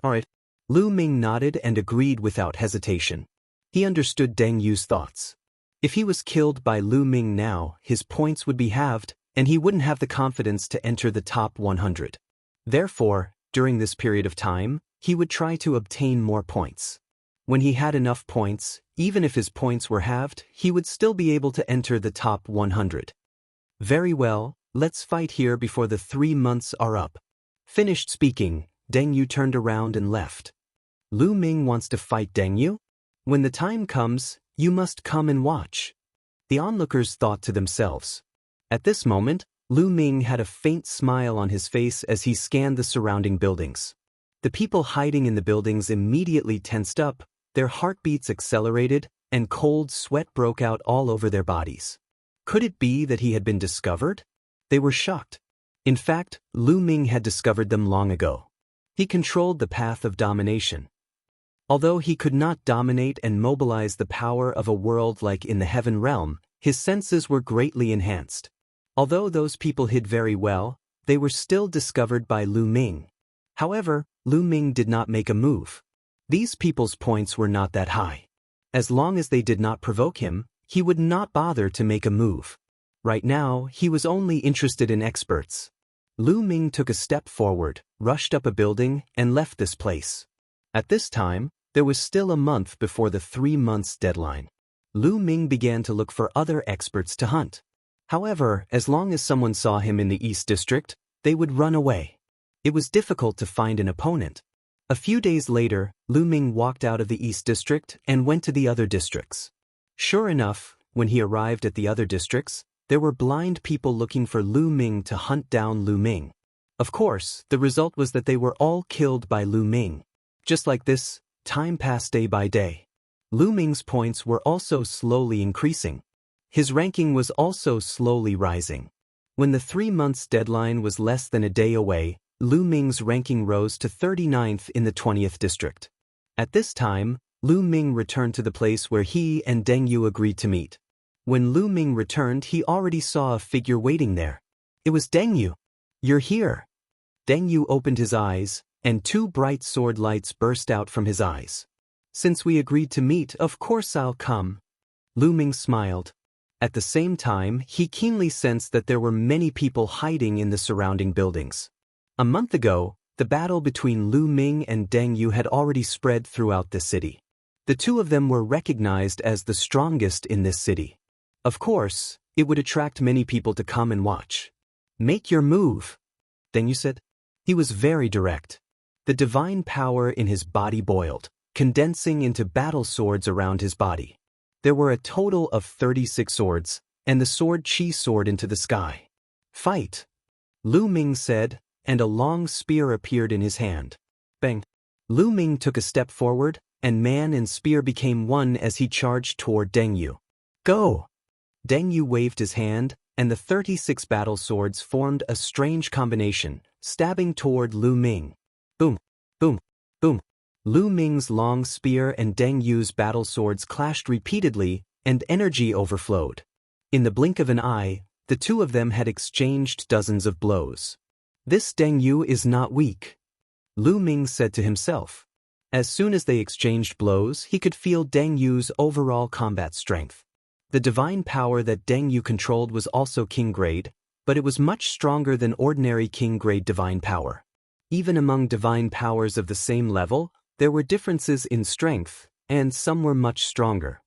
Speaker 1: Alright. Lu Ming nodded and agreed without hesitation. He understood Deng Yu's thoughts. If he was killed by Lu Ming now, his points would be halved, and he wouldn't have the confidence to enter the top 100. Therefore, during this period of time, he would try to obtain more points. When he had enough points, even if his points were halved, he would still be able to enter the top 100. Very well, let's fight here before the 3 months are up. Finished speaking, Deng Yu turned around and left. Lu Ming wants to fight Deng Yu? When the time comes, you must come and watch. The onlookers thought to themselves. At this moment, Lu Ming had a faint smile on his face as he scanned the surrounding buildings. The people hiding in the buildings immediately tensed up, their heartbeats accelerated, and cold sweat broke out all over their bodies. Could it be that he had been discovered? They were shocked. In fact, Lu Ming had discovered them long ago. He controlled the path of domination. Although he could not dominate and mobilize the power of a world like in the Heaven Realm, his senses were greatly enhanced. Although those people hid very well, they were still discovered by Lu Ming. However, Lu Ming did not make a move. These people's points were not that high. As long as they did not provoke him, he would not bother to make a move. Right now, he was only interested in experts. Lu Ming took a step forward, rushed up a building, and left this place. At this time, there was still a month before the 3 months deadline. Lu Ming began to look for other experts to hunt. However, as long as someone saw him in the East District, they would run away. It was difficult to find an opponent. A few days later, Lu Ming walked out of the East District and went to the other districts. Sure enough, when he arrived at the other districts, there were blind people looking for Lu Ming to hunt down Lu Ming. Of course, the result was that they were all killed by Lu Ming. Just like this, time passed day by day. Lu Ming's points were also slowly increasing. His ranking was also slowly rising. When the 3 months deadline was less than a day away, Lu Ming's ranking rose to 39th in the 20th district. At this time, Lu Ming returned to the place where he and Deng Yu agreed to meet. When Lu Ming returned, he already saw a figure waiting there. It was Deng Yu. You're here. Deng Yu opened his eyes, and 2 bright sword lights burst out from his eyes. Since we agreed to meet, of course I'll come. Lu Ming smiled. At the same time, he keenly sensed that there were many people hiding in the surrounding buildings. A month ago, the battle between Lu Ming and Deng Yu had already spread throughout the city. The two of them were recognized as the strongest in this city. Of course, it would attract many people to come and watch. Make your move, Deng Yu said. He was very direct. The divine power in his body boiled, condensing into battle swords around his body. There were a total of 36 swords, and the sword Qi soared into the sky. Fight, Lu Ming said, and a long spear appeared in his hand. Bang! Lu Ming took a step forward, and man and spear became one as he charged toward Deng Yu. Go! Deng Yu waved his hand, and the 36 battle swords formed a strange combination, stabbing toward Lu Ming. Boom! Boom! Boom! Lu Ming's long spear and Deng Yu's battle swords clashed repeatedly, and energy overflowed. In the blink of an eye, the two of them had exchanged dozens of blows. This Deng Yu is not weak, Lu Ming said to himself. As soon as they exchanged blows, he could feel Deng Yu's overall combat strength. The divine power that Deng Yu controlled was also king grade, but it was much stronger than ordinary king grade divine power. Even among divine powers of the same level, there were differences in strength, and some were much stronger.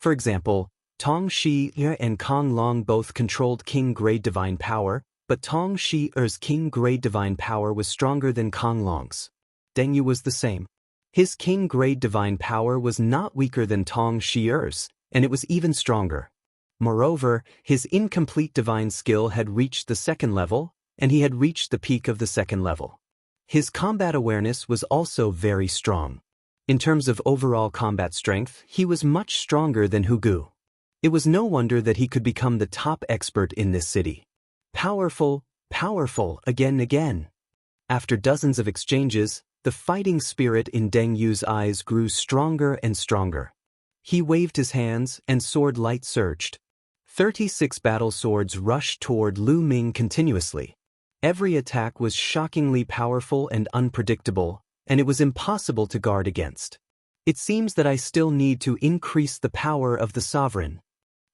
Speaker 1: For example, Tong Shi and Kong Long both controlled king grade divine power, but Tong Shi-er's king grade divine power was stronger than Kong Long's. Deng Yu was the same. His king grade divine power was not weaker than Tong Shi-er's, and it was even stronger. Moreover, his incomplete divine skill had reached the 2nd level, and he had reached the peak of the 2nd level. His combat awareness was also very strong. In terms of overall combat strength, he was much stronger than Hugu. It was no wonder that he could become the top expert in this city. Powerful, powerful, again. After dozens of exchanges, the fighting spirit in Deng Yu's eyes grew stronger and stronger. He waved his hands, and sword light surged. 36 battle swords rushed toward Lu Ming continuously. Every attack was shockingly powerful and unpredictable, and it was impossible to guard against. It seems that I still need to increase the power of the sovereign.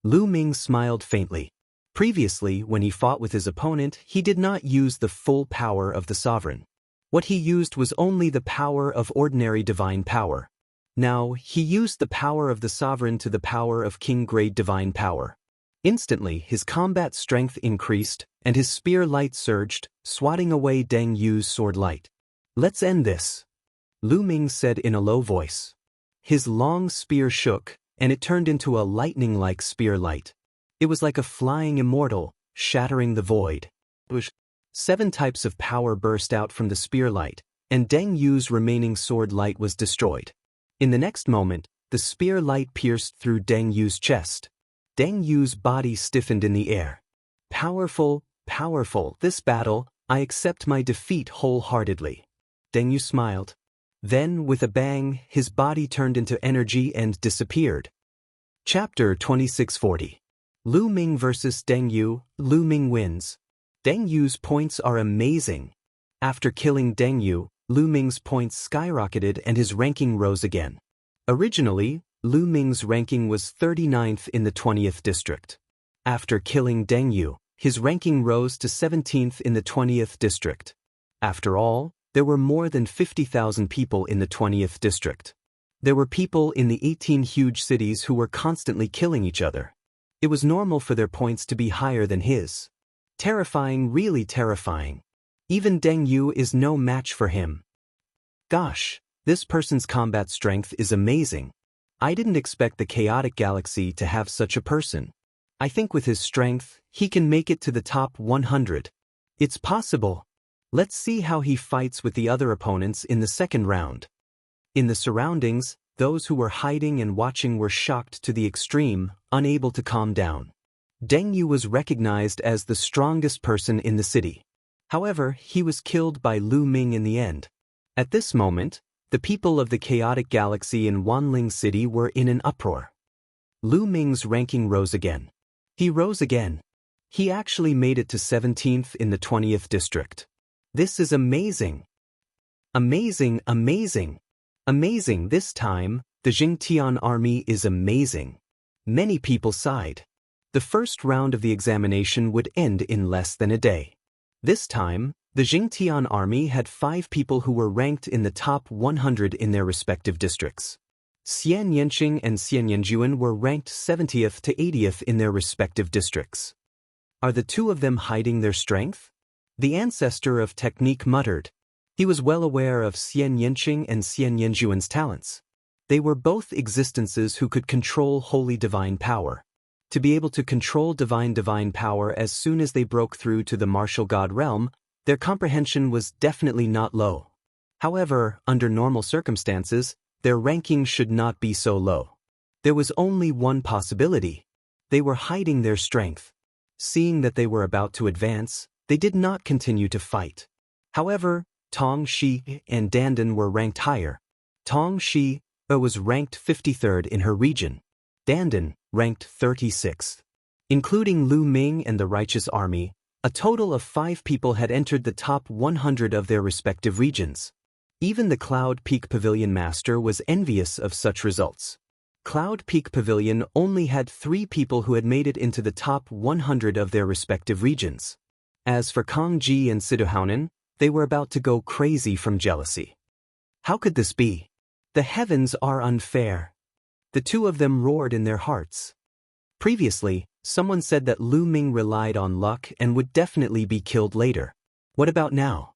Speaker 1: Lu Ming smiled faintly. Previously, when he fought with his opponent, he did not use the full power of the sovereign. What he used was only the power of ordinary divine power. Now, he used the power of the sovereign to the power of king-grade divine power. Instantly, his combat strength increased, and his spear light surged, swatting away Deng Yu's sword light. "Let's end this," Lu Ming said in a low voice. His long spear shook, and it turned into a lightning-like spear light. It was like a flying immortal, shattering the void. 7 types of power burst out from the spear light, and Deng Yu's remaining sword light was destroyed. In the next moment, the spear light pierced through Deng Yu's chest. Deng Yu's body stiffened in the air. "Powerful, powerful, this battle, I accept my defeat wholeheartedly." Deng Yu smiled. Then, with a bang, his body turned into energy and disappeared. Chapter 2640. Lu Ming vs. Deng Yu. Lu Ming wins. Deng Yu's points are amazing. After killing Deng Yu, Lu Ming's points skyrocketed and his ranking rose again. Originally, Lu Ming's ranking was 39th in the 20th district. After killing Deng Yu, his ranking rose to 17th in the 20th district. After all, there were more than 50,000 people in the 20th district. There were people in the 18 huge cities who were constantly killing each other. It was normal for their points to be higher than his. Terrifying, really terrifying. Even Deng Yu is no match for him. Gosh, this person's combat strength is amazing. I didn't expect the chaotic galaxy to have such a person. I think with his strength, he can make it to the top 100. It's possible. Let's see how he fights with the other opponents in the second round. In the surroundings, those who were hiding and watching were shocked to the extreme, unable to calm down. Deng Yu was recognized as the strongest person in the city. However, he was killed by Lu Ming in the end. At this moment, the people of the chaotic galaxy in Wanling City were in an uproar. Lu Ming's ranking rose again. He rose again. He actually made it to 17th in the 20th district. This is amazing. Amazing, amazing. Amazing. This time, the Jingtian army is amazing. Many people sighed. The first round of the examination would end in less than a day. This time, the Jingtian army had 5 people who were ranked in the top 100 in their respective districts. Xianxia and Xianxia were ranked 70th to 80th in their respective districts. Are the two of them hiding their strength? The ancestor of technique muttered. He was well aware of Xianxia and Xianxia's talents. They were both existences who could control holy divine power. To be able to control divine power as soon as they broke through to the martial god realm, their comprehension was definitely not low. However, under normal circumstances, their ranking should not be so low. There was only one possibility. They were hiding their strength. Seeing that they were about to advance, they did not continue to fight. However, Tong Shi and Dandan were ranked higher. Tong Shi was ranked 53rd in her region. Dandan ranked 36th. Including Lu Ming and the Righteous Army, a total of 5 people had entered the top 100 of their respective regions. Even the Cloud Peak Pavilion Master was envious of such results. Cloud Peak Pavilion only had 3 people who had made it into the top 100 of their respective regions. As for Kang Ji and Siduhaunen, they were about to go crazy from jealousy. How could this be? The heavens are unfair. The two of them roared in their hearts. Previously, someone said that Lu Ming relied on luck and would definitely be killed later. What about now?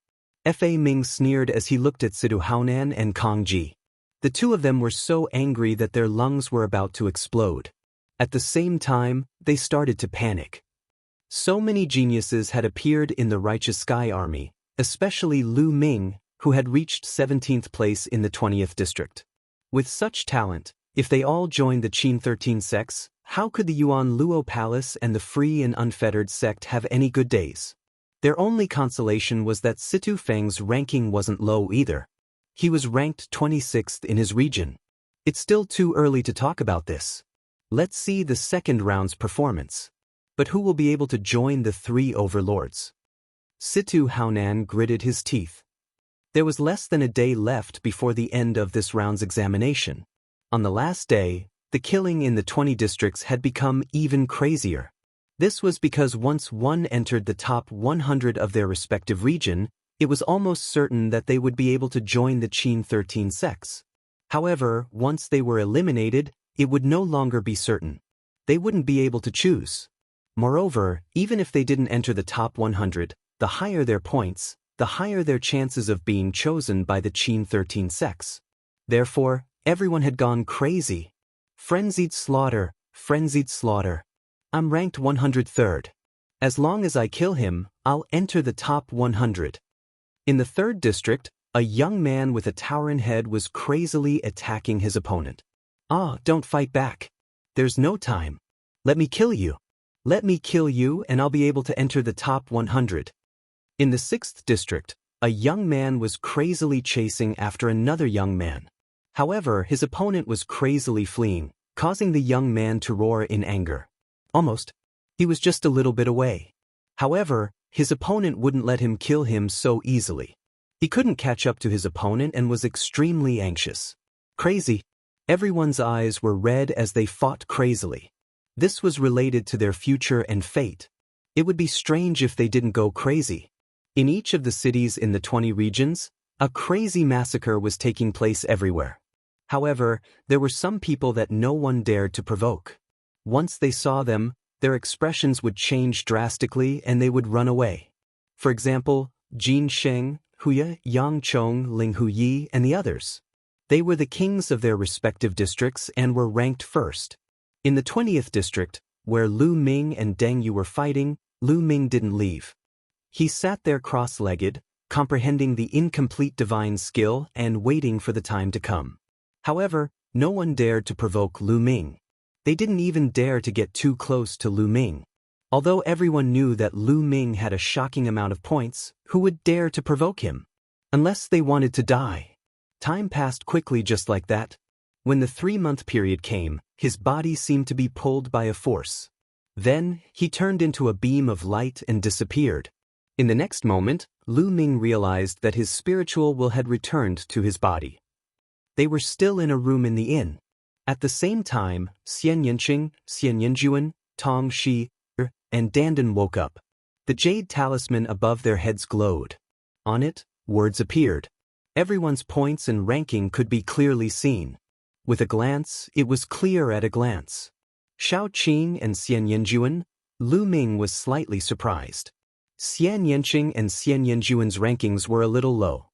Speaker 1: Fa Ming sneered as he looked at Siduhaunen and Kang Ji. The two of them were so angry that their lungs were about to explode. At the same time, they started to panic. So many geniuses had appeared in the Righteous Sky Army, especially Lu Ming, who had reached 17th place in the 20th district. With such talent, if they all joined the Qin 13 sects, how could the Yuan Luo Palace and the Free and Unfettered sect have any good days? Their only consolation was that Situ Feng's ranking wasn't low either. He was ranked 26th in his region. It's still too early to talk about this. Let's see the second round's performance. But who will be able to join the 3 overlords? Situ Haonan gritted his teeth. There was less than a day left before the end of this round's examination. On the last day, the killing in the 20 districts had become even crazier. This was because once one entered the top 100 of their respective region, it was almost certain that they would be able to join the Qin 13 sects. However, once they were eliminated, it would no longer be certain. They wouldn't be able to choose. Moreover, even if they didn't enter the top 100, the higher their points, the higher their chances of being chosen by the Qin 13 sects. Therefore, everyone had gone crazy. Frenzied slaughter, frenzied slaughter. I'm ranked 103rd. As long as I kill him, I'll enter the top 100. In the 3rd district, a young man with a towering head was crazily attacking his opponent. Ah, don't fight back. There's no time. Let me kill you. Let me kill you and I'll be able to enter the top 100. In the 6th district, a young man was crazily chasing after another young man. However, his opponent was crazily fleeing, causing the young man to roar in anger. Almost. He was just a little bit away. However, his opponent wouldn't let him kill him so easily. He couldn't catch up to his opponent and was extremely anxious. Crazy. Everyone's eyes were red as they fought crazily. This was related to their future and fate. It would be strange if they didn't go crazy. In each of the cities in the 20 regions, a crazy massacre was taking place everywhere. However, there were some people that no one dared to provoke. Once they saw them, their expressions would change drastically and they would run away. For example, Jin Sheng, Huya, Yang Chong, Ling Huyi, and the others. They were the kings of their respective districts and were ranked first. In the 20th district, where Lu Ming and Deng Yu were fighting, Lu Ming didn't leave. He sat there cross-legged, comprehending the incomplete divine skill and waiting for the time to come. However, no one dared to provoke Lu Ming. They didn't even dare to get too close to Lu Ming. Although everyone knew that Lu Ming had a shocking amount of points, who would dare to provoke him? Unless they wanted to die. Time passed quickly just like that. When the 3-month period came, his body seemed to be pulled by a force. Then, he turned into a beam of light and disappeared. In the next moment, Lu Ming realized that his spiritual will had returned to his body. They were still in a room in the inn. At the same time, Xianxia, Xianxia, Tong Shi, and Dandan woke up. The jade talisman above their heads glowed. On it, words appeared. Everyone's points and ranking could be clearly seen. With a glance, it was clear at a glance. Shao Qing and Xianxia, Lu Ming was slightly surprised. Xianxia and Xianxuan's rankings were a little low.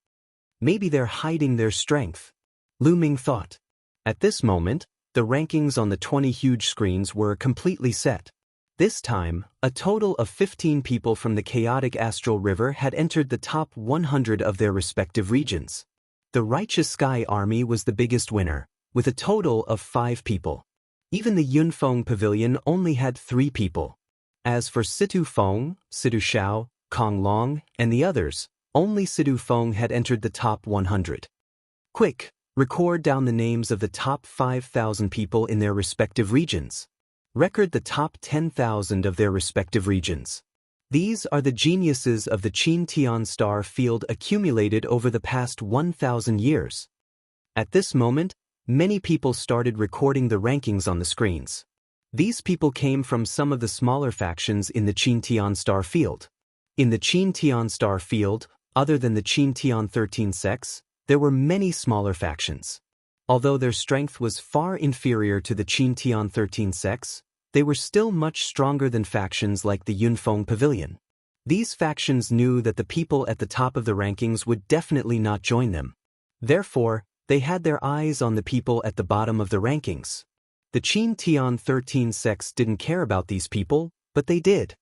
Speaker 1: Maybe they're hiding their strength, Lu Ming thought. At this moment, the rankings on the 20 huge screens were completely set. This time, a total of 15 people from the chaotic astral river had entered the top 100 of their respective regions. The Righteous Sky Army was the biggest winner, with a total of 5 people. Even the Yunfeng Pavilion only had 3 people. As for Situ Feng, Situ Shao, Kong Long, and the others, only Situ Feng had entered the top 100. Quick, record down the names of the top 5,000 people in their respective regions. Record the top 10,000 of their respective regions. These are the geniuses of the Qin Tian star field accumulated over the past 1,000 years. At this moment, many people started recording the rankings on the screens. These people came from some of the smaller factions in the Qin Tian star field. In the Qin Tian star field, other than the Qin Tian 13 sects, there were many smaller factions. Although their strength was far inferior to the Qin Tian 13 sects, they were still much stronger than factions like the Yunfeng Pavilion. These factions knew that the people at the top of the rankings would definitely not join them. Therefore, they had their eyes on the people at the bottom of the rankings. The Qin Tian 13 sects didn't care about these people, but they did.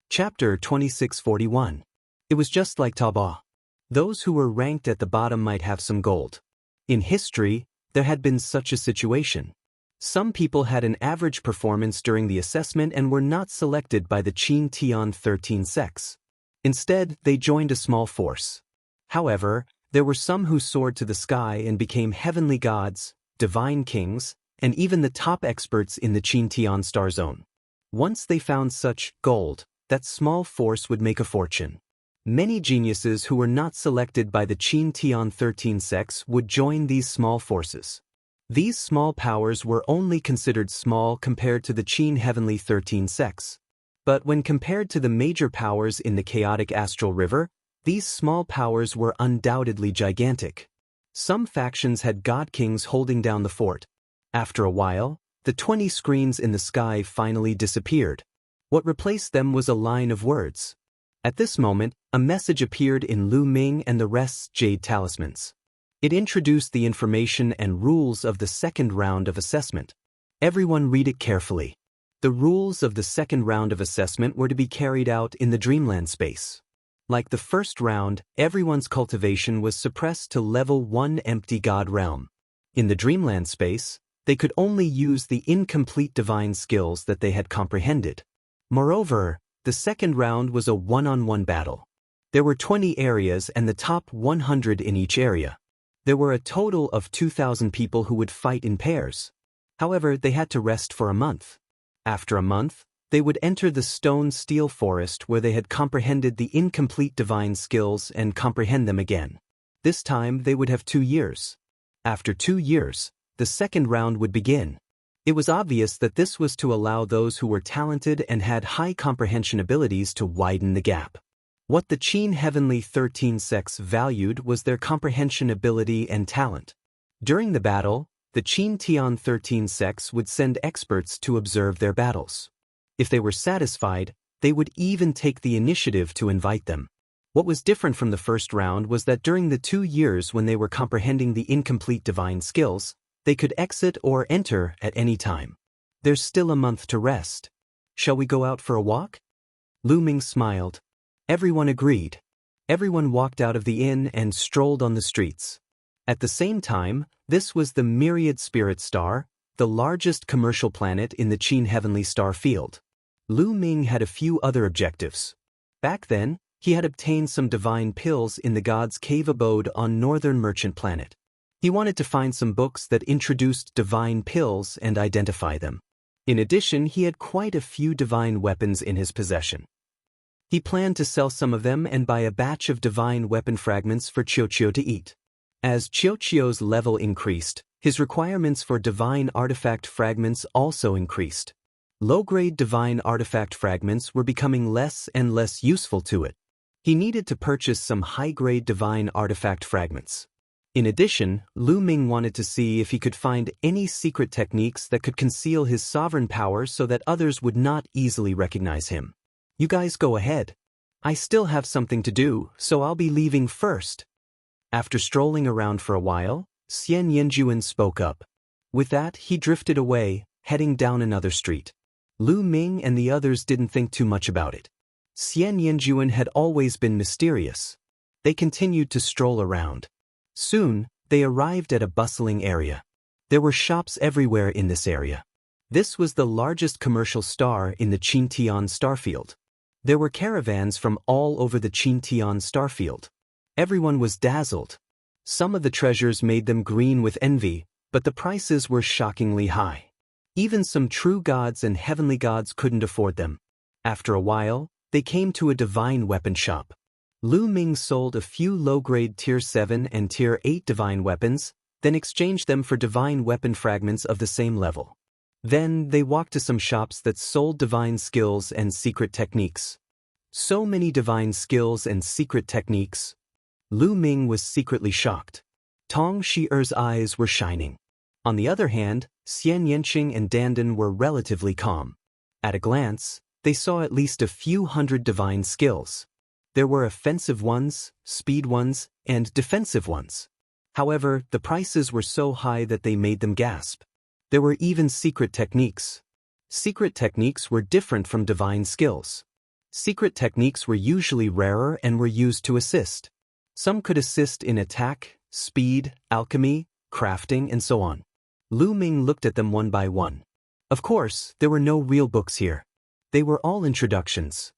Speaker 1: Chapter 2641. It was just like Taobao. Those who were ranked at the bottom might have some gold. In history, there had been such a situation. Some people had an average performance during the assessment and were not selected by the Qin Tian 13 sects. Instead, they joined a small force. However, there were some who soared to the sky and became heavenly gods, divine kings, and even the top experts in the Qin Tian star zone. Once they found such gold, that small force would make a fortune. Many geniuses who were not selected by the Qin Tian 13 sects would join these small forces. These small powers were only considered small compared to the Qin Heavenly 13 sects. But when compared to the major powers in the chaotic astral river, these small powers were undoubtedly gigantic. Some factions had god kings holding down the fort. After a while, the 20 screens in the sky finally disappeared. What replaced them was a line of words. At this moment, a message appeared in Lu Ming and the rest's jade talismans. It introduced the information and rules of the second round of assessment. Everyone read it carefully. The rules of the second round of assessment were to be carried out in the dreamland space. Like the first round, everyone's cultivation was suppressed to level 1 empty god realm. In the dreamland space, they could only use the incomplete divine skills that they had comprehended. Moreover, the second round was a one-on-one battle. There were 20 areas and the top 100 in each area. There were a total of 2,000 people who would fight in pairs. However, they had to rest for a month. After a month, they would enter the stone-steel forest where they had comprehended the incomplete divine skills and comprehend them again. This time, they would have 2 years. After 2 years, the second round would begin. It was obvious that this was to allow those who were talented and had high comprehension abilities to widen the gap. What the Qin Heavenly 13 sects valued was their comprehension ability and talent. During the battle, the Qin Tian 13 sects would send experts to observe their battles. If they were satisfied, they would even take the initiative to invite them. What was different from the first round was that during the 2 years when they were comprehending the incomplete divine skills, they could exit or enter at any time. There's still a month to rest. Shall we go out for a walk? Lu Ming smiled. Everyone agreed. Everyone walked out of the inn and strolled on the streets. At the same time, this was the Myriad Spirit Star, the largest commercial planet in the Qin Heavenly Star field. Lu Ming had a few other objectives. Back then, he had obtained some divine pills in the god's cave abode on Northern Merchant Planet. He wanted to find some books that introduced divine pills and identify them. In addition, he had quite a few divine weapons in his possession. He planned to sell some of them and buy a batch of divine weapon fragments for Qiuqiu to eat. As Qiuqiu's level increased, his requirements for divine artifact fragments also increased. Low-grade divine artifact fragments were becoming less and less useful to it. He needed to purchase some high-grade divine artifact fragments. In addition, Lu Ming wanted to see if he could find any secret techniques that could conceal his sovereign power so that others would not easily recognize him. You guys go ahead. I still have something to do, so I'll be leaving first. After strolling around for a while, Xianxia spoke up. With that, he drifted away, heading down another street. Lu Ming and the others didn't think too much about it. Xianxia had always been mysterious. They continued to stroll around. Soon, they arrived at a bustling area. There were shops everywhere in this area. This was the largest commercial star in the Qin Tian starfield. There were caravans from all over the Qin Tian starfield. Everyone was dazzled. Some of the treasures made them green with envy, but the prices were shockingly high. Even some true gods and heavenly gods couldn't afford them. After a while, they came to a divine weapon shop. Lu Ming sold a few low-grade Tier 7 and Tier 8 divine weapons, then exchanged them for divine weapon fragments of the same level. Then they walked to some shops that sold divine skills and secret techniques. So many divine skills and secret techniques. Lu Ming was secretly shocked. Tong Shi'er's eyes were shining. On the other hand, Xian Yanqing and Dandan were relatively calm. At a glance, they saw at least a few hundred divine skills. There were offensive ones, speed ones, and defensive ones. However, the prices were so high that they made them gasp. There were even secret techniques. Secret techniques were different from divine skills. Secret techniques were usually rarer and were used to assist. Some could assist in attack, speed, alchemy, crafting, and so on. Lu Ming looked at them one by one. Of course, there were no real books here. They were all introductions.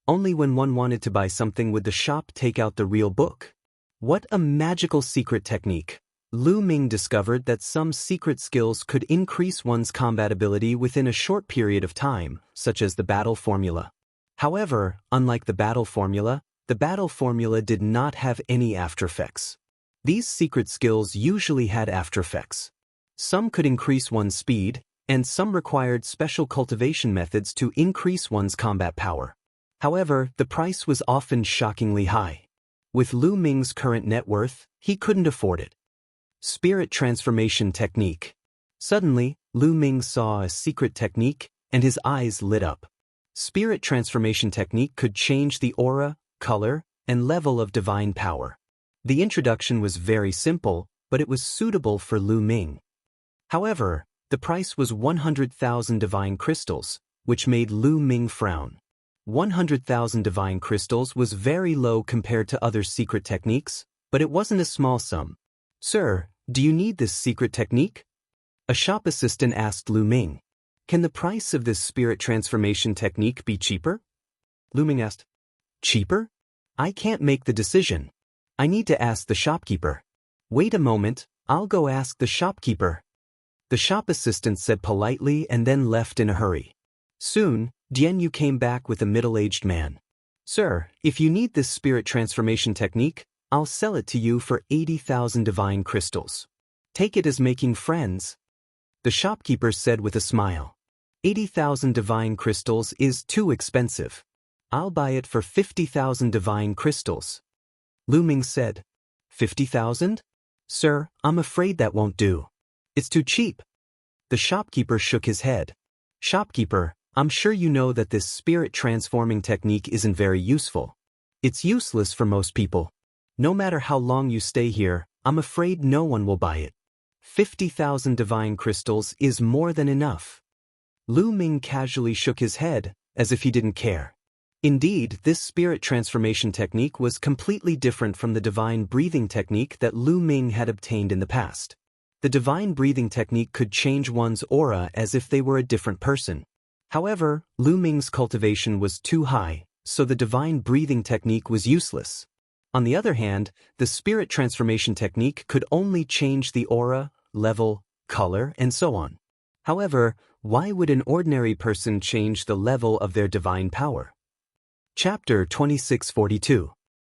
Speaker 1: Only when one wanted to buy something would the shop take out the real book. What a magical secret technique! Lu Ming discovered that some secret skills could increase one's combat ability within a short period of time, such as the battle formula. However, unlike the battle formula, the battle formula did not have any aftereffects. These secret skills usually had aftereffects. Some could increase one's speed, and some required special cultivation methods to increase one's combat power. However, the price was often shockingly high. With Lu Ming's current net worth, he couldn't afford it. Spirit Transformation Technique. Suddenly, Lu Ming saw a secret technique, and his eyes lit up. Spirit Transformation Technique could change the aura, color, and level of divine power. The introduction was very simple, but it was suitable for Lu Ming. However, the price was 100,000 divine crystals, which made Lu Ming frown. 100,000 divine crystals was very low compared to other secret techniques, but it wasn't a small sum. "Sir, do you need this secret technique?" A shop assistant asked Lu Ming. "Can the price of this spirit transformation technique be cheaper?" Lu Ming asked. "Cheaper? I can't make the decision. I need to ask the shopkeeper." "Wait a moment, I'll go ask the shopkeeper." The shop assistant said politely and then left in a hurry. Soon, Dian Yu came back with a middle-aged man. "Sir, if you need this spirit transformation technique, I'll sell it to you for 80,000 divine crystals. Take it as making friends." The shopkeeper said with a smile. 80,000 divine crystals is too expensive. I'll buy it for 50,000 divine crystals. Lu Ming said. 50,000? Sir, I'm afraid that won't do. It's too cheap. The shopkeeper shook his head. Shopkeeper, I'm sure you know that this spirit transforming technique isn't very useful. It's useless for most people. No matter how long you stay here, I'm afraid no one will buy it. 50,000 divine crystals is more than enough. Lu Ming casually shook his head, as if he didn't care. Indeed, this spirit transformation technique was completely different from the divine breathing technique that Lu Ming had obtained in the past. The divine breathing technique could change one's aura as if they were a different person. However, Lu Ming's cultivation was too high, so the divine breathing technique was useless. On the other hand, the spirit transformation technique could only change the aura, level, color, and so on. However, why would an ordinary person change the level of their divine power? Chapter 2642.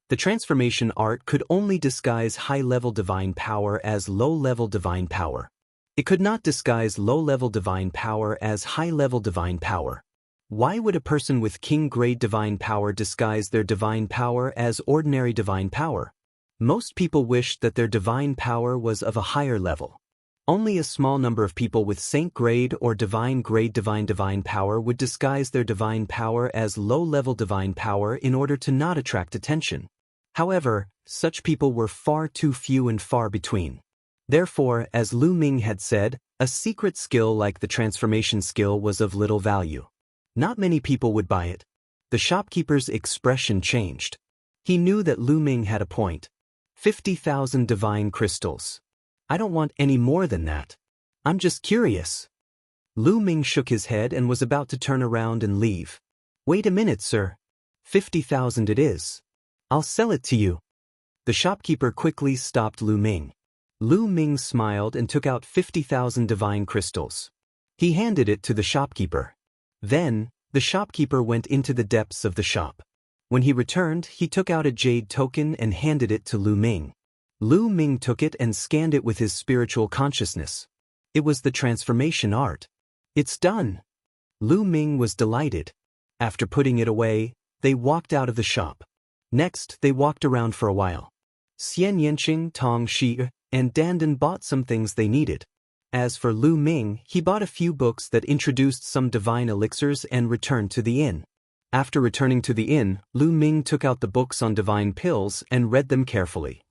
Speaker 1: The transformation art could only disguise high-level divine power as low-level divine power. It could not disguise low-level divine power as high-level divine power. Why would a person with king-grade divine power disguise their divine power as ordinary divine power? Most people wished that their divine power was of a higher level. Only a small number of people with saint-grade or divine-grade divine power would disguise their divine power as low-level divine power in order to not attract attention. However, such people were far too few and far between. Therefore, as Lu Ming had said, a secret skill like the transformation skill was of little value. Not many people would buy it. The shopkeeper's expression changed. He knew that Lu Ming had a point. 50,000 divine crystals. I don't want any more than that. I'm just curious. Lu Ming shook his head and was about to turn around and leave. Wait a minute, sir. 50,000 it is. I'll sell it to you. The shopkeeper quickly stopped Lu Ming. Lu Ming smiled and took out 50,000 divine crystals. He handed it to the shopkeeper. Then, the shopkeeper went into the depths of the shop. When he returned, he took out a jade token and handed it to Lu Ming. Lu Ming took it and scanned it with his spiritual consciousness. It was the transformation art. It's done. Lu Ming was delighted. After putting it away, they walked out of the shop. Next, they walked around for a while. Xianxia, Tong Shi, and Dandan bought some things they needed. As for Lu Ming, he bought a few books that introduced some divine elixirs and returned to the inn. After returning to the inn, Lu Ming took out the books on divine pills and read them carefully.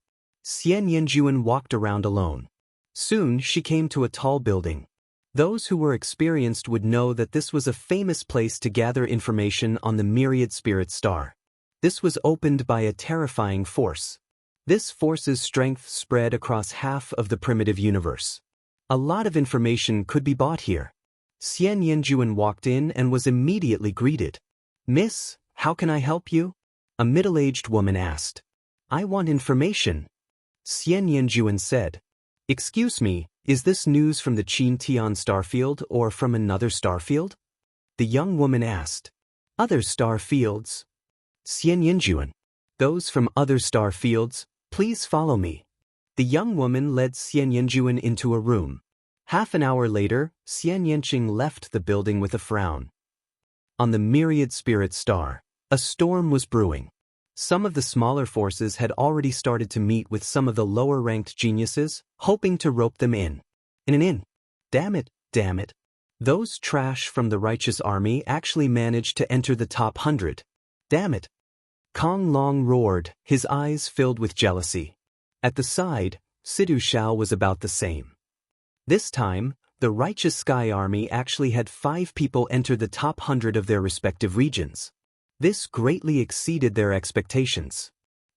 Speaker 1: Xianxia walked around alone. Soon she came to a tall building. Those who were experienced would know that this was a famous place to gather information on the myriad spirit star. This was opened by a terrifying force. This force's strength spread across half of the primitive universe. A lot of information could be bought here. Xianxia walked in and was immediately greeted. Miss, how can I help you? A middle-aged woman asked. I want information. Xianxia said. Excuse me, is this news from the Qin Tian starfield or from another starfield? The young woman asked. Other starfields? Xianxia. Those from other star fields, please follow me. The young woman led Xianxia into a room. Half an hour later, Xianxia left the building with a frown. On the myriad spirit star, a storm was brewing. Some of the smaller forces had already started to meet with some of the lower-ranked geniuses, hoping to rope them in. Damn it. Those trash from the righteous army actually managed to enter the top 100. Damn it. Kong Long roared, his eyes filled with jealousy. At the side, Sidu Shao was about the same. This time, the righteous sky army actually had 5 people enter the top 100 of their respective regions. This greatly exceeded their expectations.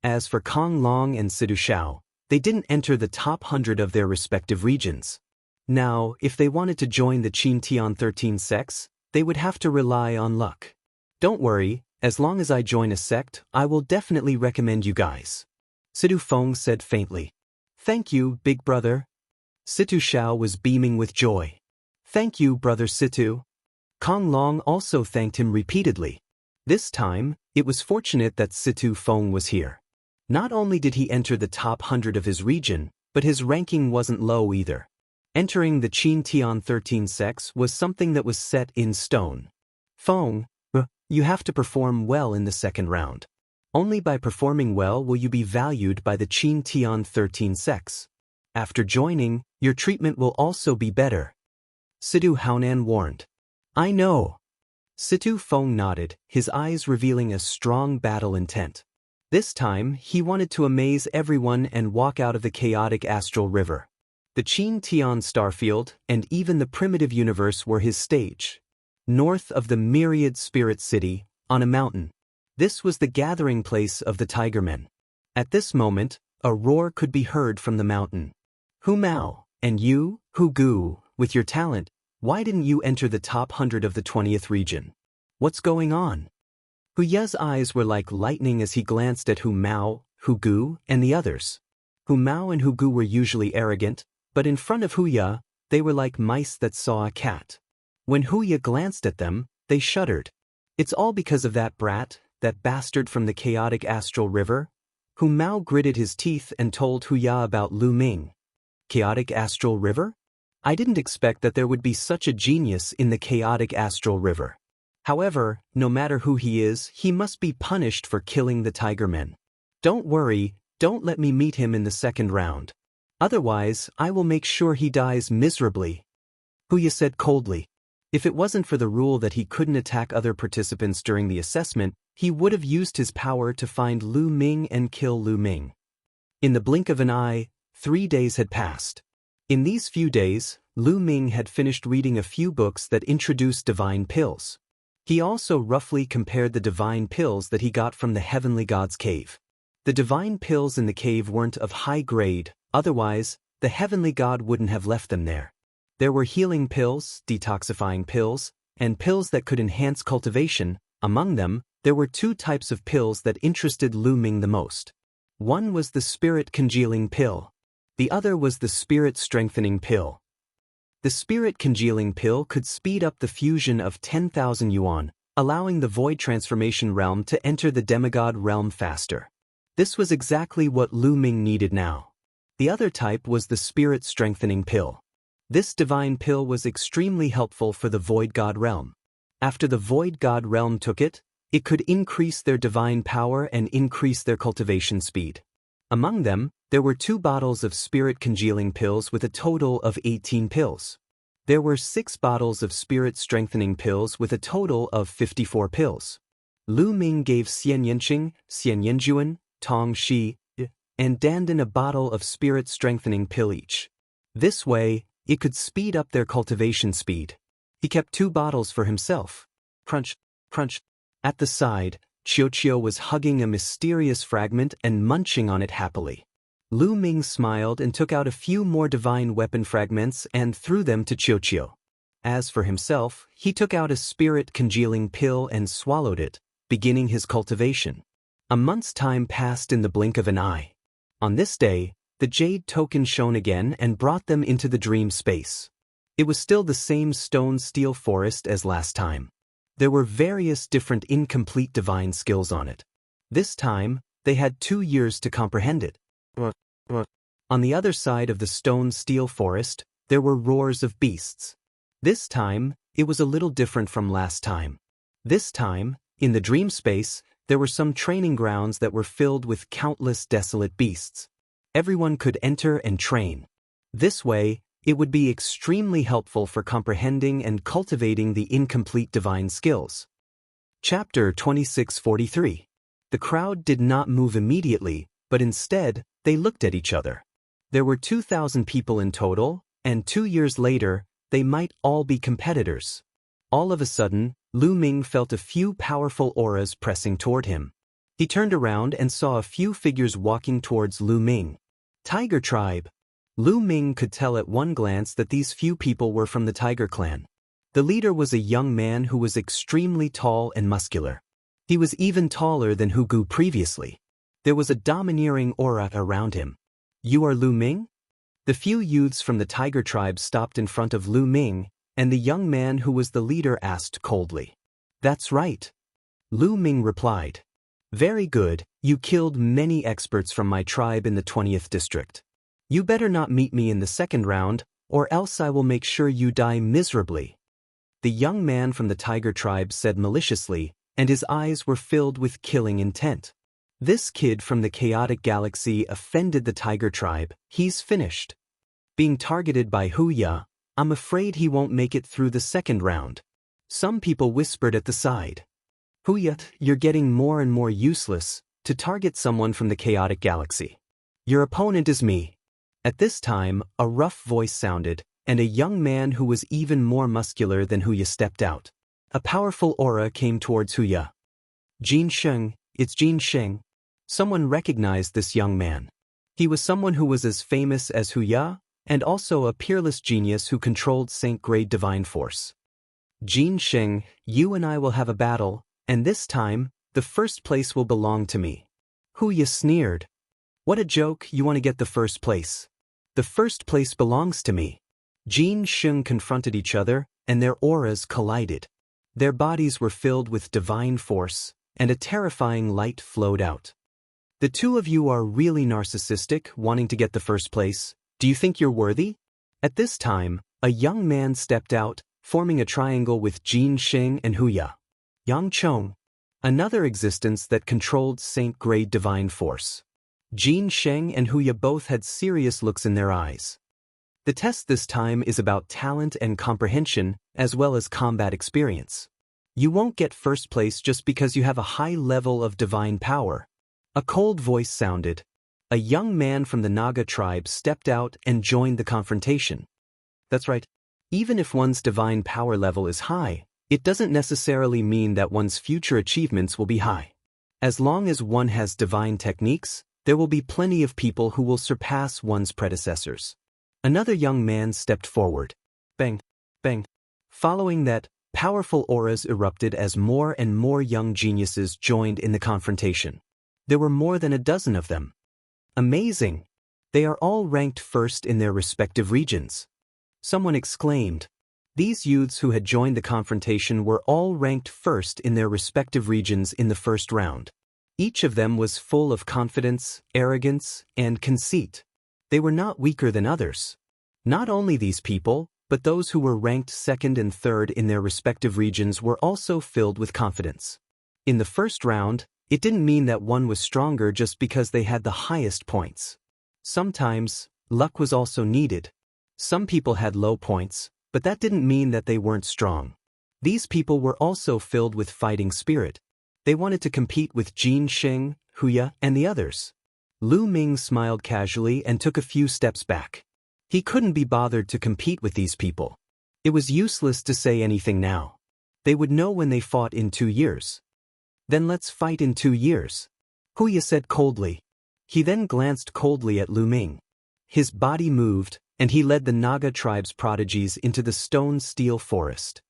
Speaker 1: As for Kong Long and Sidu Shao, they didn't enter the top 100 of their respective regions. Now, if they wanted to join the Qin Tian 13 sects, they would have to rely on luck. Don't worry, as long as I join a sect, I will definitely recommend you guys. Sidu Feng said faintly. Thank you, big brother. Situ Shao was beaming with joy. Thank you, brother Situ. Kong Long also thanked him repeatedly. This time, it was fortunate that Situ Feng was here. Not only did he enter the top 100 of his region, but his ranking wasn't low either. Entering the Qin Tian 13 sects was something that was set in stone. Feng, you have to perform well in the second round. Only by performing well will you be valued by the Qin Tian 13 sects. After joining, your treatment will also be better. Situ Haonan warned. I know. Situ Feng nodded, his eyes revealing a strong battle intent. This time, he wanted to amaze everyone and walk out of the chaotic astral river. The Qin Tian starfield and even the primitive universe were his stage. North of the myriad spirit city, on a mountain. This was the gathering place of the Tigermen. At this moment, a roar could be heard from the mountain. Hu Mao, and you, Hu Gu, with your talent, why didn't you enter the top 100 of the 20th region? What's going on? Hu Ye's eyes were like lightning as he glanced at Hu Mao, Hu Gu, and the others. Hu Mao and Hu Gu were usually arrogant, but in front of Hu Ye, they were like mice that saw a cat. When Hu Ye glanced at them, they shuddered. It's all because of that brat, that bastard from the chaotic astral river? Hu Mao gritted his teeth and told Hu Ye about Lu Ming. Chaotic astral river? I didn't expect that there would be such a genius in the chaotic astral river. However, no matter who he is, he must be punished for killing the Tigermen. Don't worry, don't let me meet him in the second round. Otherwise, I will make sure he dies miserably. Hu Ye said coldly. If it wasn't for the rule that he couldn't attack other participants during the assessment, he would have used his power to find Lu Ming and kill Lu Ming. In the blink of an eye, 3 days had passed. In these few days, Lu Ming had finished reading a few books that introduced divine pills. He also roughly compared the divine pills that he got from the Heavenly God's cave. The divine pills in the cave weren't of high grade, otherwise, the Heavenly God wouldn't have left them there. There were healing pills, detoxifying pills, and pills that could enhance cultivation. Among them, there were 2 types of pills that interested Lu Ming the most. One was the spirit congealing pill. The other was the spirit strengthening pill. The spirit congealing pill could speed up the fusion of 10,000 yuan, allowing the void transformation realm to enter the demigod realm faster. This was exactly what Lu Ming needed now. The other type was the spirit strengthening pill. This divine pill was extremely helpful for the void god realm. After the void god realm took it, it could increase their divine power and increase their cultivation speed. Among them, there were 2 bottles of spirit congealing pills with a total of 18 pills. There were 6 bottles of spirit strengthening pills with a total of 54 pills. Lu Ming gave Xianxia, Xianxia, Tong Shi, and Dandan a bottle of spirit strengthening pill each. This way, it could speed up their cultivation speed. He kept 2 bottles for himself. Crunch, crunch. At the side, Qiuqiu was hugging a mysterious fragment and munching on it happily. Lu Ming smiled and took out a few more divine weapon fragments and threw them to Qiuqiu. As for himself, he took out a spirit congealing pill and swallowed it, beginning his cultivation. A month's time passed in the blink of an eye. On this day, the jade token shone again and brought them into the dream space. It was still the same stone steel forest as last time. There were various different incomplete divine skills on it. This time, they had 2 years to comprehend it. On the other side of the stone-steel forest, there were roars of beasts. This time, it was a little different from last time. This time, in the dream space, there were some training grounds that were filled with countless desolate beasts. Everyone could enter and train. This way, it would be extremely helpful for comprehending and cultivating the incomplete divine skills. Chapter 2643. The crowd did not move immediately, but instead, they looked at each other. There were 2,000 people in total, and 2 years later, they might all be competitors. All of a sudden, Lu Ming felt a few powerful auras pressing toward him. He turned around and saw a few figures walking towards Lu Ming. Tiger tribe. Lu Ming could tell at one glance that these few people were from the Tiger clan. The leader was a young man who was extremely tall and muscular. He was even taller than Hu Gu previously. There was a domineering aura around him. "You are Lu Ming?" The few youths from the Tiger tribe stopped in front of Lu Ming, and the young man who was the leader asked coldly. "That's right." Lu Ming replied. "Very good, you killed many experts from my tribe in the 20th district. You better not meet me in the second round, or else I will make sure you die miserably." The young man from the Tiger tribe said maliciously, and his eyes were filled with killing intent. "This kid from the chaotic galaxy offended the Tiger tribe, he's finished. Being targeted by Huya, I'm afraid he won't make it through the second round." Some people whispered at the side. "Huya, you're getting more and more useless to target someone from the chaotic galaxy. Your opponent is me." At this time, a rough voice sounded, and a young man who was even more muscular than Huya stepped out. A powerful aura came towards Huya. "Jin Sheng, it's Jin Sheng." Someone recognized this young man. He was someone who was as famous as Huya, and also a peerless genius who controlled Saint-grade divine force. "Jin Sheng, you and I will have a battle, and this time, the first place will belong to me." Huya sneered. "What a joke, you want to get the first place. The first place belongs to me." Jin Sheng confronted each other, and their auras collided. Their bodies were filled with divine force, and a terrifying light flowed out. "The two of you are really narcissistic, wanting to get the first place. Do you think you're worthy?" At this time, a young man stepped out, forming a triangle with Jin Sheng and Huya. Yang Chong, another existence that controlled Saint-grade divine force. Jin Sheng and Huya both had serious looks in their eyes. The test this time is about talent and comprehension, as well as combat experience. You won't get first place just because you have a high level of divine power. A cold voice sounded. A young man from the Naga tribe stepped out and joined the confrontation. That's right. Even if one's divine power level is high, it doesn't necessarily mean that one's future achievements will be high. As long as one has divine techniques, there will be plenty of people who will surpass one's predecessors. Another young man stepped forward. Bang, bang. Following that, powerful auras erupted as more and more young geniuses joined in the confrontation. There were more than a dozen of them. Amazing! They are all ranked first in their respective regions. Someone exclaimed. These youths who had joined the confrontation were all ranked first in their respective regions in the first round. Each of them was full of confidence, arrogance, and conceit. They were not weaker than others. Not only these people, but those who were ranked second and third in their respective regions were also filled with confidence. In the first round, it didn't mean that one was stronger just because they had the highest points. Sometimes, luck was also needed. Some people had low points, but that didn't mean that they weren't strong. These people were also filled with fighting spirit. They wanted to compete with Jin Sheng, Huya, and the others. Lu Ming smiled casually and took a few steps back. He couldn't be bothered to compete with these people. It was useless to say anything now. They would know when they fought in 2 years. Then let's fight in 2 years, Huya said coldly. He then glanced coldly at Lu Ming. His body moved, and he led the Naga tribe's prodigies into the stone-steel forest.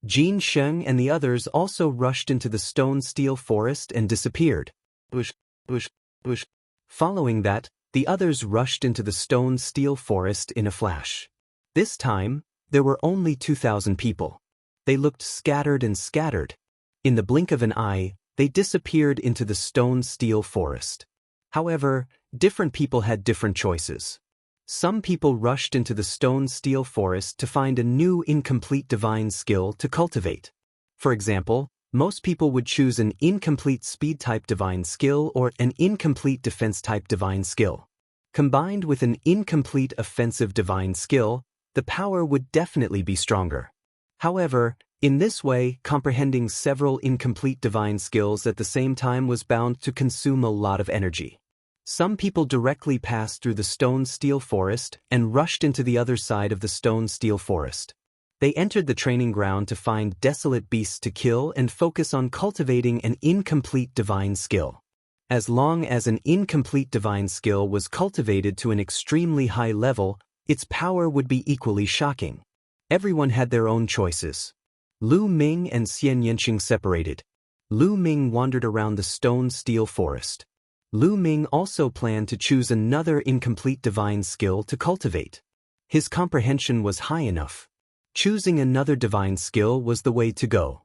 Speaker 1: Jin Sheng and the others also rushed into the stone-steel forest and disappeared. Bush, bush, bush. Following that, the others rushed into the stone-steel forest in a flash. This time, there were only 2,000 people. They looked scattered and scattered. In the blink of an eye, they disappeared into the stone-steel forest. However, different people had different choices. Some people rushed into the stone-steel forest to find a new incomplete divine skill to cultivate. For example, most people would choose an incomplete speed-type divine skill or an incomplete defense-type divine skill. Combined with an incomplete offensive divine skill, the power would definitely be stronger. However, in this way, comprehending several incomplete divine skills at the same time was bound to consume a lot of energy. Some people directly passed through the stone-steel forest and rushed into the other side of the stone-steel forest. They entered the training ground to find desolate beasts to kill and focus on cultivating an incomplete divine skill. As long as an incomplete divine skill was cultivated to an extremely high level, its power would be equally shocking. Everyone had their own choices. Lu Ming and Xianxia separated. Lu Ming wandered around the stone-steel forest. Lu Ming also planned to choose another incomplete divine skill to cultivate. His comprehension was high enough. Choosing another divine skill was the way to go.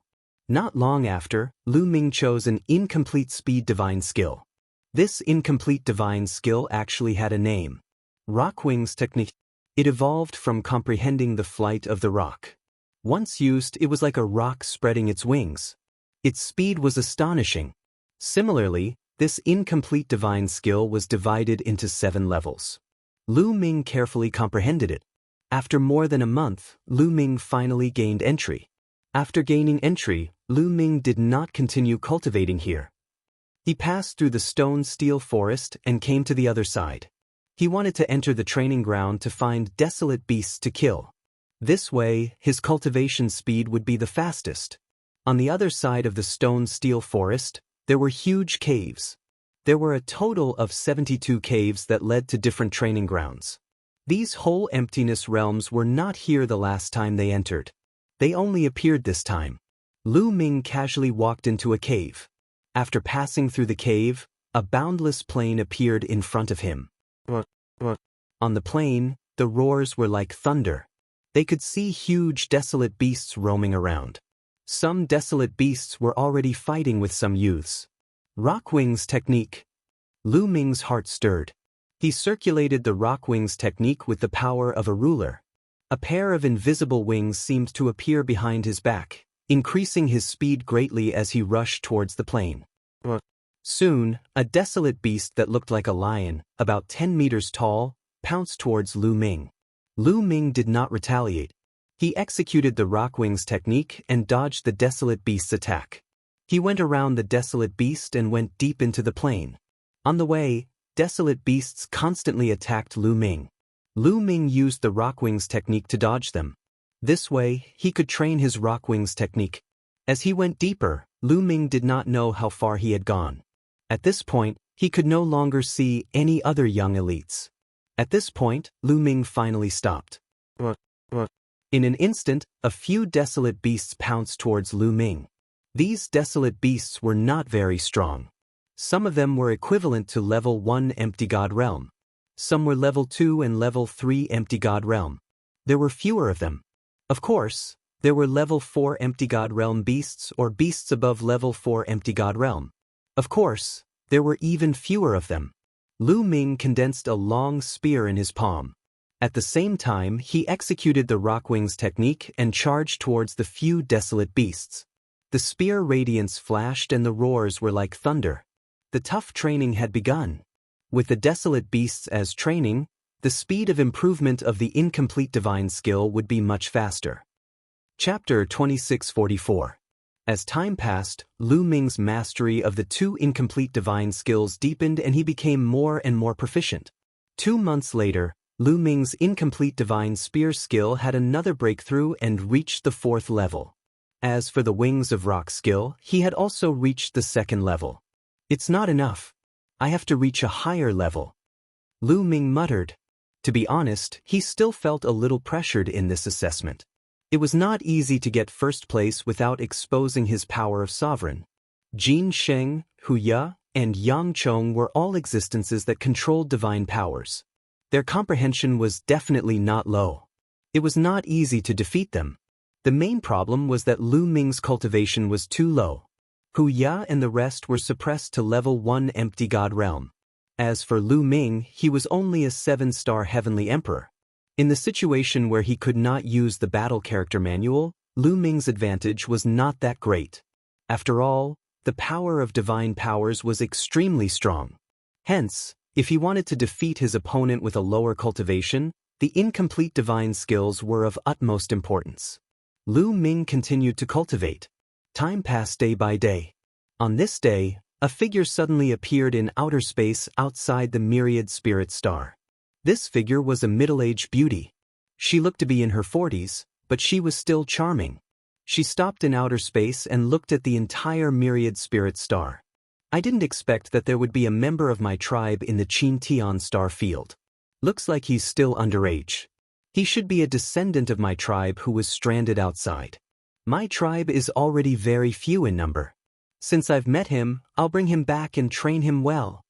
Speaker 1: Not long after, Lu Ming chose an incomplete speed divine skill. This incomplete divine skill actually had a name. Rock Wings Technique. It evolved from comprehending the flight of the rock. Once used, it was like a rock spreading its wings. Its speed was astonishing. Similarly, this incomplete divine skill was divided into 7 levels. Lu Ming carefully comprehended it. After more than a month, Lu Ming finally gained entry. After gaining entry, Lu Ming did not continue cultivating here. He passed through the stone-steel forest and came to the other side. He wanted to enter the training ground to find desolate beasts to kill. This way, his cultivation speed would be the fastest. On the other side of the stone-steel forest, there were huge caves. There were a total of 72 caves that led to different training grounds. These whole emptiness realms were not here the last time they entered. They only appeared this time. Lu Ming casually walked into a cave. After passing through the cave, a boundless plain appeared in front of him. On the plain, the roars were like thunder. They could see huge desolate beasts roaming around. Some desolate beasts were already fighting with some youths. Rock Wings Technique. Lu Ming's heart stirred. He circulated the Rock Wings Technique with the power of a ruler. A pair of invisible wings seemed to appear behind his back, increasing his speed greatly as he rushed towards the plain. Soon, a desolate beast that looked like a lion, about 10 meters tall, pounced towards Lu Ming. Lu Ming did not retaliate. He executed the Rock Wings Technique and dodged the desolate beast's attack. He went around the desolate beast and went deep into the plain. On the way, desolate beasts constantly attacked Lu Ming. Lu Ming used the Rock Wings Technique to dodge them. This way, he could train his Rock Wings Technique. As he went deeper, Lu Ming did not know how far he had gone. At this point, he could no longer see any other young elites. At this point, Lu Ming finally stopped. In an instant, a few desolate beasts pounced towards Lu Ming. These desolate beasts were not very strong. Some of them were equivalent to level 1 Empty God Realm. Some were level 2 and level 3 Empty God Realm. There were fewer of them. Of course, there were level 4 Empty God Realm beasts or beasts above level 4 Empty God Realm. Of course, there were even fewer of them. Lu Ming condensed a long spear in his palm. At the same time, he executed the Rock Wings Technique and charged towards the few desolate beasts. The spear radiance flashed and the roars were like thunder. The tough training had begun. With the desolate beasts as training, the speed of improvement of the incomplete divine skill would be much faster. Chapter 2644. As time passed, Lu Ming's mastery of the 2 incomplete divine skills deepened and he became more and more proficient. 2 months later, Lu Ming's incomplete divine spear skill had another breakthrough and reached the 4th level. As for the Wings of Rock skill, he had also reached the 2nd level. It's not enough. I have to reach a higher level. Lu Ming muttered. To be honest, he still felt a little pressured in this assessment. It was not easy to get first place without exposing his power of sovereign. Jin Sheng, Hu Ya, and Yang Chong were all existences that controlled divine powers. Their comprehension was definitely not low. It was not easy to defeat them. The main problem was that Lu Ming's cultivation was too low. Hu Ya and the rest were suppressed to level 1 Empty God Realm. As for Lu Ming, he was only a 7-star heavenly emperor. In the situation where he could not use the battle character manual, Lu Ming's advantage was not that great. After all, the power of divine powers was extremely strong. Hence, if he wanted to defeat his opponent with a lower cultivation, the incomplete divine skills were of utmost importance. Lu Ming continued to cultivate. Time passed day by day. On this day, a figure suddenly appeared in outer space outside the myriad spirit star. This figure was a middle-aged beauty. She looked to be in her 40s, but she was still charming. She stopped in outer space and looked at the entire myriad spirit star. I didn't expect that there would be a member of my tribe in the Qin Tian star field. Looks like he's still underage. He should be a descendant of my tribe who was stranded outside. My tribe is already very few in number. Since I've met him, I'll bring him back and train him well.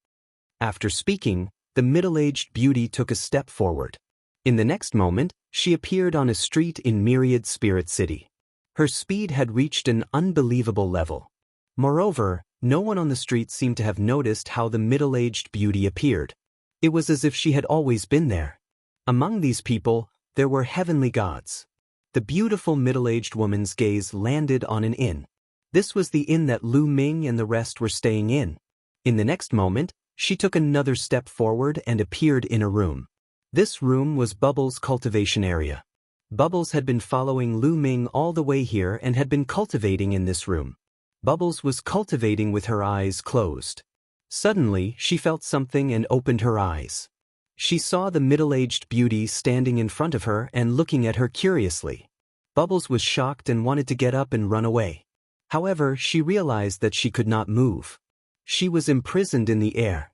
Speaker 1: After speaking, the middle-aged beauty took a step forward. In the next moment, she appeared on a street in Myriad Spirit City. Her speed had reached an unbelievable level. Moreover, no one on the street seemed to have noticed how the middle-aged beauty appeared. It was as if she had always been there. Among these people, there were heavenly gods. The beautiful middle-aged woman's gaze landed on an inn. This was the inn that Lu Ming and the rest were staying in. In the next moment, she took another step forward and appeared in a room. This room was Bubbles' cultivation area. Bubbles had been following Lu Ming all the way here and had been cultivating in this room. Bubbles was cultivating with her eyes closed. Suddenly, she felt something and opened her eyes. She saw the middle-aged beauty standing in front of her and looking at her curiously. Bubbles was shocked and wanted to get up and run away. However, she realized that she could not move. She was imprisoned in the air.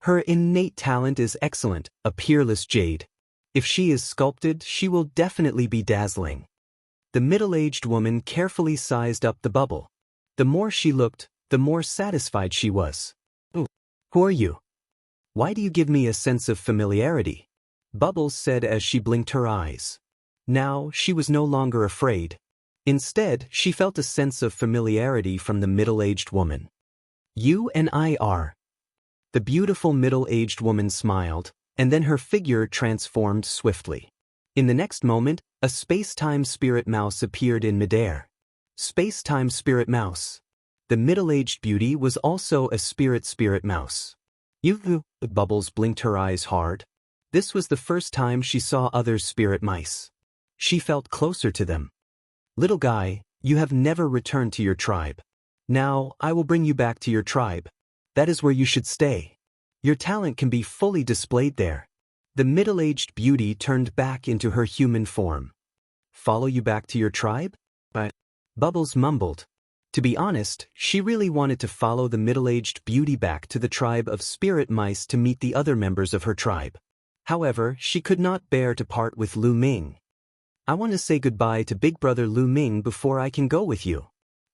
Speaker 1: Her innate talent is excellent, a peerless jade. If she is sculpted, she will definitely be dazzling. The middle-aged woman carefully sized up the bubble. The more she looked, the more satisfied she was. "Oh, who are you? Why do you give me a sense of familiarity?" Bubbles said as she blinked her eyes. Now, she was no longer afraid. Instead, she felt a sense of familiarity from the middle-aged woman. "You and I are." The beautiful middle-aged woman smiled, and then her figure transformed swiftly. In the next moment, a space-time spirit mouse appeared in midair. Space-time spirit mouse. The middle-aged beauty was also a spirit mouse. Bubbles blinked her eyes hard. This was the first time she saw other spirit mice. She felt closer to them. "Little guy, you have never returned to your tribe. Now, I will bring you back to your tribe. That is where you should stay. Your talent can be fully displayed there." The middle-aged beauty turned back into her human form. "Follow you back to your tribe?" But Bubbles mumbled. To be honest, she really wanted to follow the middle-aged beauty back to the tribe of spirit mice to meet the other members of her tribe. However, she could not bear to part with Lu Ming. "I want to say goodbye to Big Brother Lu Ming before I can go with you."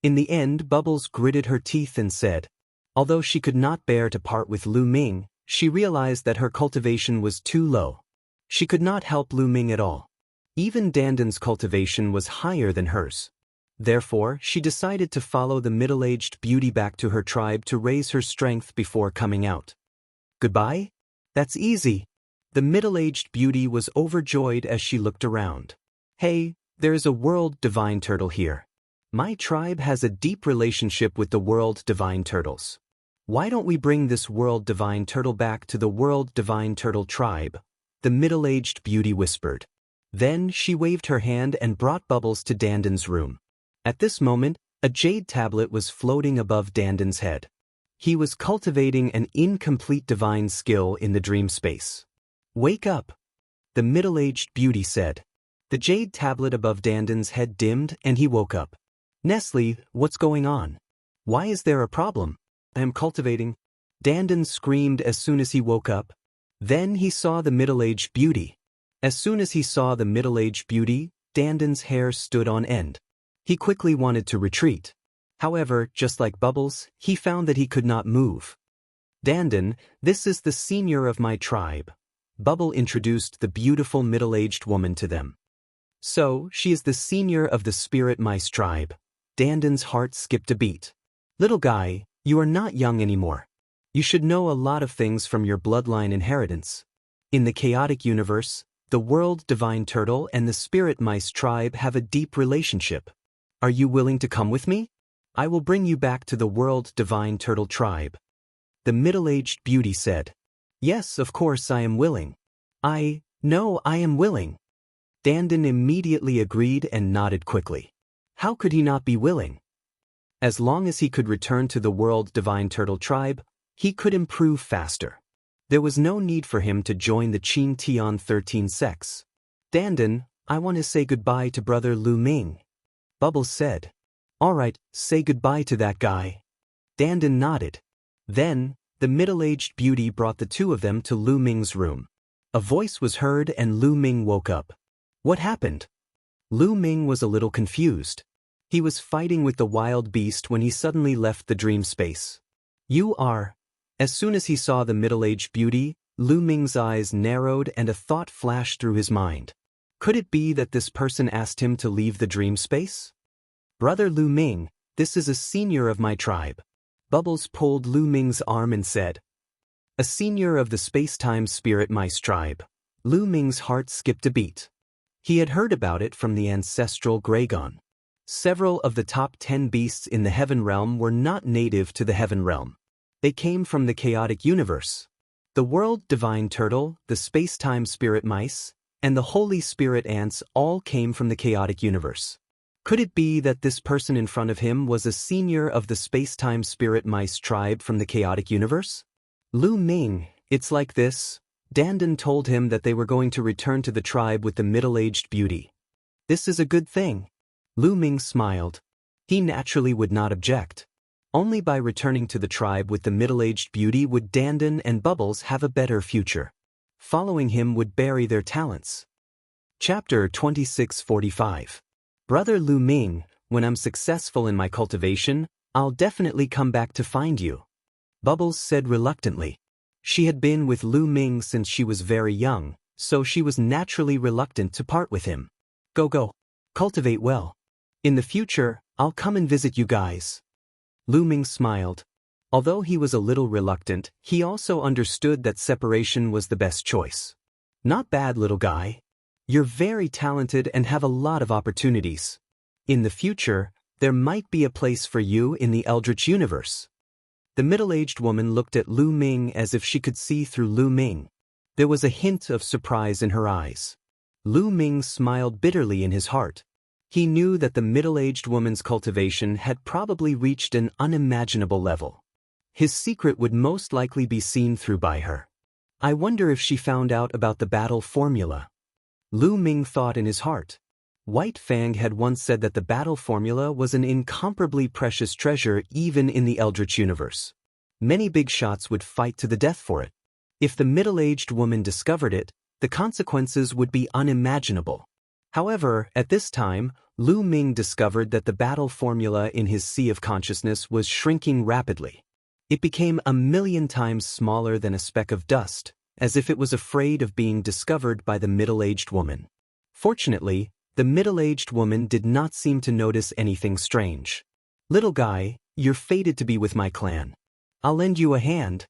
Speaker 1: In the end, Bubbles gritted her teeth and said. Although she could not bear to part with Lu Ming, she realized that her cultivation was too low. She could not help Lu Ming at all. Even Danden's cultivation was higher than hers. Therefore, she decided to follow the middle-aged beauty back to her tribe to raise her strength before coming out. "Goodbye? That's easy." The middle-aged beauty was overjoyed as she looked around. "Hey, there is a world divine turtle here. My tribe has a deep relationship with the world divine turtles. Why don't we bring this world divine turtle back to the world divine turtle tribe?" the middle-aged beauty whispered. Then she waved her hand and brought Bubbles to Danden's room. At this moment, a jade tablet was floating above Danden's head. He was cultivating an incomplete divine skill in the dream space. "Wake up," the middle-aged beauty said. The jade tablet above Danden's head dimmed and he woke up. "Nestle, what's going on? Why is there a problem?" "I am cultivating," Danden screamed as soon as he woke up. Then he saw the middle-aged beauty. As soon as he saw the middle-aged beauty, Danden's hair stood on end. He quickly wanted to retreat. However, just like Bubbles, he found that he could not move. "Danden, this is the senior of my tribe." Bubble introduced the beautiful middle-aged woman to them. "So, she is the senior of the spirit mice tribe." Danden's heart skipped a beat. "Little guy, you are not young anymore. You should know a lot of things from your bloodline inheritance. In the chaotic universe, the world divine turtle and the spirit mice tribe have a deep relationship. Are you willing to come with me? I will bring you back to the world divine turtle tribe. The middle-aged beauty said. Yes, of course I am willing. No, I am willing. Dandan immediately agreed and nodded quickly. How could he not be willing? As long as he could return to the world divine turtle tribe, he could improve faster. There was no need for him to join the Qin Tian 13 sects. Dandan, I want to say goodbye to brother Lu Ming. Bubbles said. All right, say goodbye to that guy. Dandan nodded. Then, the middle-aged beauty brought the two of them to Lu Ming's room. A voice was heard and Lu Ming woke up. What happened? Lu Ming was a little confused. He was fighting with the wild beast when he suddenly left the dream space. You are... As soon as he saw the middle-aged beauty, Lu Ming's eyes narrowed and a thought flashed through his mind. Could it be that this person asked him to leave the dream space? Brother Lu Ming, this is a senior of my tribe. Bubbles pulled Lu Ming's arm and said. A senior of the space-time spirit mice tribe. Lu Ming's heart skipped a beat. He had heard about it from the ancestral Gragon. Several of the top 10 beasts in the Heaven Realm were not native to the Heaven Realm. They came from the chaotic universe. The world divine turtle, the space-time spirit mice, and the holy spirit ants all came from the chaotic universe. Could it be that this person in front of him was a senior of the space-time spirit mice tribe from the chaotic universe? Lu Ming, it's like this. Dandan told him that they were going to return to the tribe with the middle-aged beauty. This is a good thing. Lu Ming smiled. He naturally would not object. Only by returning to the tribe with the middle-aged beauty would Dandan and Bubbles have a better future. Following him would bury their talents. Chapter 2645. Brother Lu Ming, when I'm successful in my cultivation, I'll definitely come back to find you. Bubbles said reluctantly. She had been with Lu Ming since she was very young, so she was naturally reluctant to part with him. Go. Cultivate well. In the future, I'll come and visit you guys. Lu Ming smiled. Although he was a little reluctant, he also understood that separation was the best choice. Not bad, little guy. You're very talented and have a lot of opportunities. In the future, there might be a place for you in the Eldritch universe. The middle-aged woman looked at Lu Ming as if she could see through Lu Ming. There was a hint of surprise in her eyes. Lu Ming smiled bitterly in his heart. He knew that the middle-aged woman's cultivation had probably reached an unimaginable level. His secret would most likely be seen through by her. I wonder if she found out about the battle formula. Lu Ming thought in his heart. White Fang had once said that the battle formula was an incomparably precious treasure even in the Eldritch universe. Many big shots would fight to the death for it. If the middle-aged woman discovered it, the consequences would be unimaginable. However, at this time, Lu Ming discovered that the battle formula in his sea of consciousness was shrinking rapidly. It became 1,000,000 times smaller than a speck of dust, as if it was afraid of being discovered by the middle-aged woman. Fortunately, the middle-aged woman did not seem to notice anything strange. Little guy, you're fated to be with my clan. I'll lend you a hand.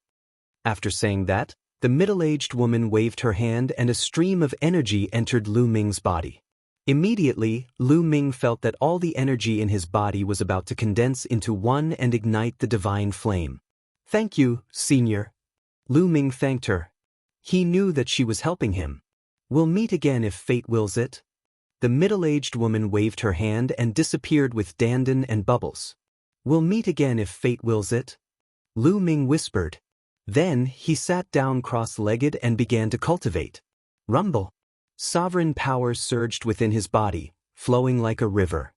Speaker 1: After saying that, the middle-aged woman waved her hand and a stream of energy entered Lu Ming's body. Immediately, Lu Ming felt that all the energy in his body was about to condense into one and ignite the divine flame. Thank you, senior. Lu Ming thanked her. He knew that she was helping him. We'll meet again if fate wills it. The middle-aged woman waved her hand and disappeared with Dandan and Bubbles. We'll meet again if fate wills it. Lu Ming whispered. Then he sat down cross-legged and began to cultivate. Rumble. Sovereign power surged within his body, flowing like a river.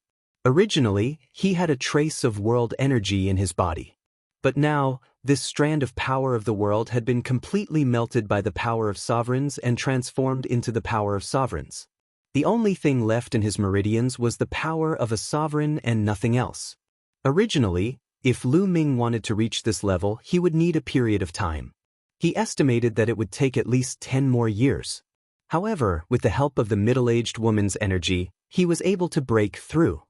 Speaker 1: Originally, he had a trace of world energy in his body. But now, this strand of power of the world had been completely melted by the power of sovereigns and transformed into the power of sovereigns. The only thing left in his meridians was the power of a sovereign and nothing else. Originally, if Lu Ming wanted to reach this level, he would need a period of time. He estimated that it would take at least 10 more years. However, with the help of the middle-aged woman's energy, he was able to break through.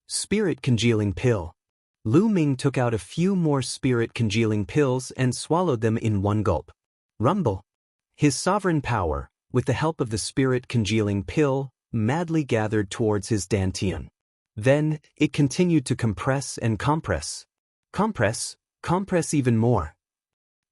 Speaker 1: Spirit congealing pill. Lu Ming took out a few more spirit-congealing pills and swallowed them in one gulp. Rumble. His sovereign power, with the help of the spirit-congealing pill, madly gathered towards his dantian. Then, it continued to compress and compress. Compress even more.